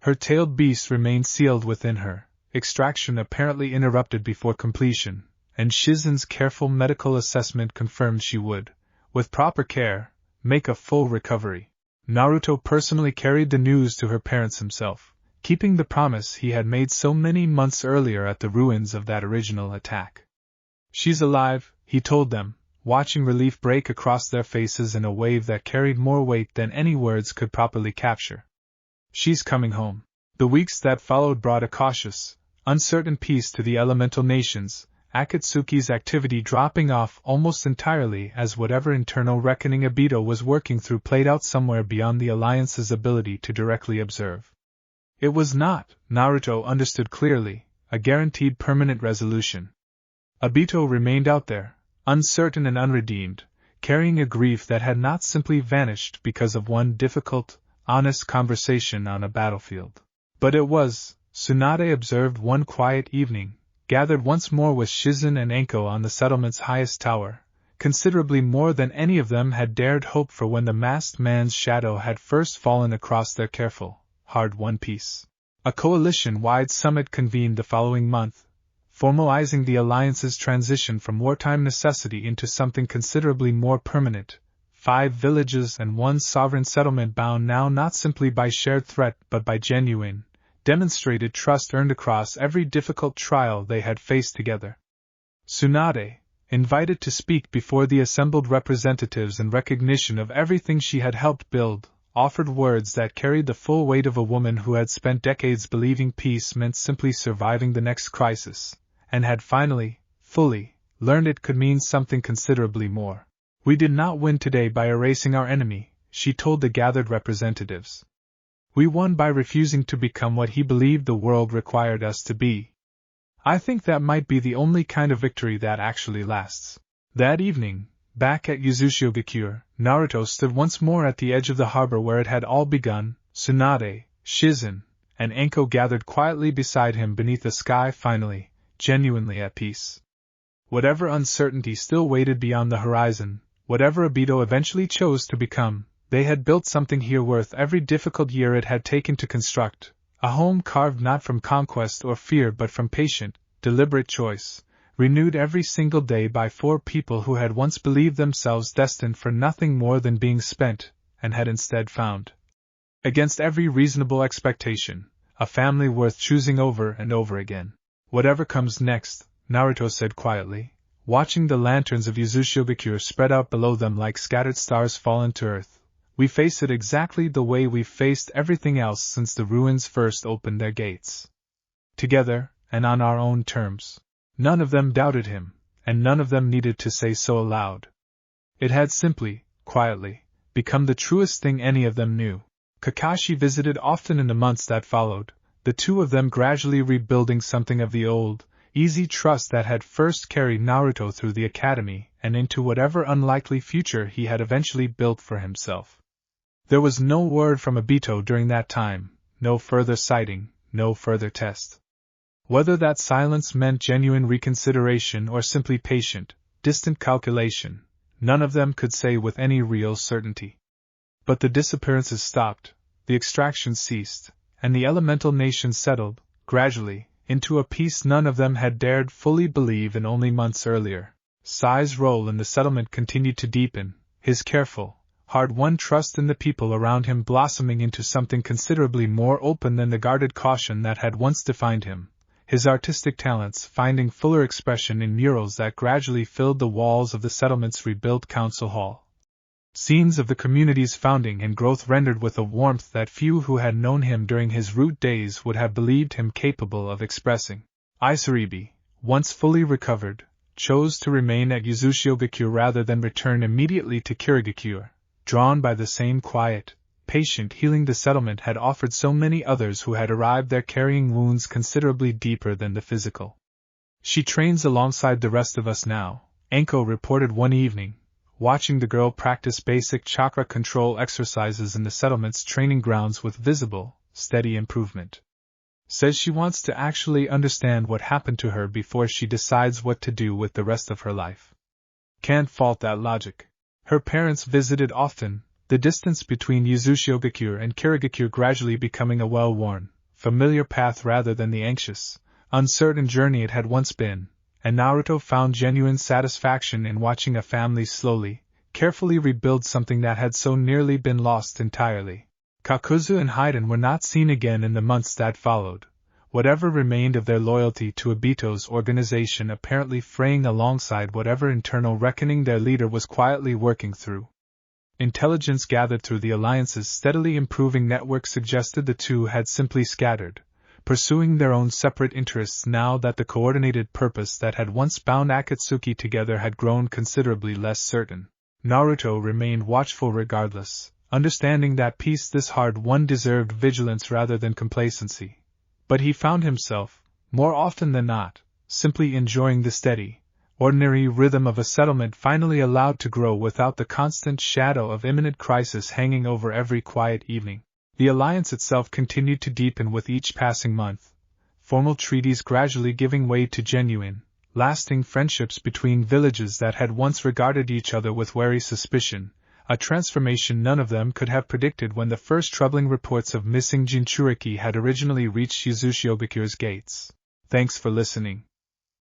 Her tailed beast remained sealed within her, extraction apparently interrupted before completion, and Shizune's careful medical assessment confirmed she would, with proper care, make a full recovery. Naruto personally carried the news to her parents himself, keeping the promise he had made so many months earlier at the ruins of that original attack. She's alive, he told them, watching relief break across their faces in a wave that carried more weight than any words could properly capture. She's coming home. The weeks that followed brought a cautious, uncertain peace to the elemental nations, Akatsuki's activity dropping off almost entirely as whatever internal reckoning Obito was working through played out somewhere beyond the Alliance's ability to directly observe. It was not, Naruto understood clearly, a guaranteed permanent resolution. Obito remained out there, uncertain and unredeemed, carrying a grief that had not simply vanished because of one difficult, honest conversation on a battlefield. But it was, Tsunade observed one quiet evening, gathered once more with Shizune and Anko on the settlement's highest tower, considerably more than any of them had dared hope for when the masked man's shadow had first fallen across their careful, hard-won peace. A coalition-wide summit convened the following month, formalizing the Alliance's transition from wartime necessity into something considerably more permanent, 5 villages and 1 sovereign settlement bound now not simply by shared threat but by genuine, demonstrated trust earned across every difficult trial they had faced together. Tsunade, invited to speak before the assembled representatives in recognition of everything she had helped build, offered words that carried the full weight of a woman who had spent decades believing peace meant simply surviving the next crisis, and had finally, fully, learned it could mean something considerably more. We did not win today by erasing our enemy, she told the gathered representatives. We won by refusing to become what he believed the world required us to be. I think that might be the only kind of victory that actually lasts. That evening, back at Uzumaki, Naruto stood once more at the edge of the harbor where it had all begun, Tsunade, Shizune, and Anko gathered quietly beside him beneath a sky finally, genuinely at peace. Whatever uncertainty still waited beyond the horizon, whatever Obito eventually chose to become, they had built something here worth every difficult year it had taken to construct, a home carved not from conquest or fear but from patient, deliberate choice, renewed every single day by 4 people who had once believed themselves destined for nothing more than being spent, and had instead found, against every reasonable expectation, a family worth choosing over and over again. Whatever comes next, Naruto said quietly, watching the lanterns of Uzumaki spread out below them like scattered stars fallen to earth, we face it exactly the way we've faced everything else since the ruins first opened their gates. Together, and on our own terms. None of them doubted him, and none of them needed to say so aloud. It had simply, quietly, become the truest thing any of them knew. Kakashi visited often in the months that followed, the two of them gradually rebuilding something of the old, easy trust that had first carried Naruto through the academy and into whatever unlikely future he had eventually built for himself. There was no word from Obito during that time, no further sighting, no further test. Whether that silence meant genuine reconsideration or simply patient, distant calculation, none of them could say with any real certainty. But the disappearances stopped, the extractions ceased, and the elemental nation settled, gradually, into a peace none of them had dared fully believe in only months earlier. Sai's role in the settlement continued to deepen, his careful, hard-won trust in the people around him blossoming into something considerably more open than the guarded caution that had once defined him, his artistic talents finding fuller expression in murals that gradually filled the walls of the settlement's rebuilt council hall. Scenes of the community's founding and growth rendered with a warmth that few who had known him during his root days would have believed him capable of expressing. Isaribi, once fully recovered, chose to remain at Uzumaki rather than return immediately to Kirigakure, drawn by the same quiet, patient healing the settlement had offered so many others who had arrived there carrying wounds considerably deeper than the physical. She trains alongside the rest of us now, Anko reported one evening, watching the girl practice basic chakra control exercises in the settlement's training grounds with visible, steady improvement. Says she wants to actually understand what happened to her before she decides what to do with the rest of her life. Can't fault that logic. Her parents visited often, the distance between Uzumaki and Kirigakure gradually becoming a well-worn, familiar path rather than the anxious, uncertain journey it had once been. And Naruto found genuine satisfaction in watching a family slowly, carefully rebuild something that had so nearly been lost entirely. Kakuzu and Haiden were not seen again in the months that followed, whatever remained of their loyalty to Obito's organization apparently fraying alongside whatever internal reckoning their leader was quietly working through. Intelligence gathered through the Alliance's steadily improving network suggested the two had simply scattered, pursuing their own separate interests now that the coordinated purpose that had once bound Akatsuki together had grown considerably less certain. Naruto remained watchful regardless, understanding that peace this hard-won deserved vigilance rather than complacency. But he found himself, more often than not, simply enjoying the steady, ordinary rhythm of a settlement finally allowed to grow without the constant shadow of imminent crisis hanging over every quiet evening. The alliance itself continued to deepen with each passing month, formal treaties gradually giving way to genuine, lasting friendships between villages that had once regarded each other with wary suspicion, a transformation none of them could have predicted when the first troubling reports of missing Jinchuriki had originally reached Uzushiobakure's gates. Thanks for listening.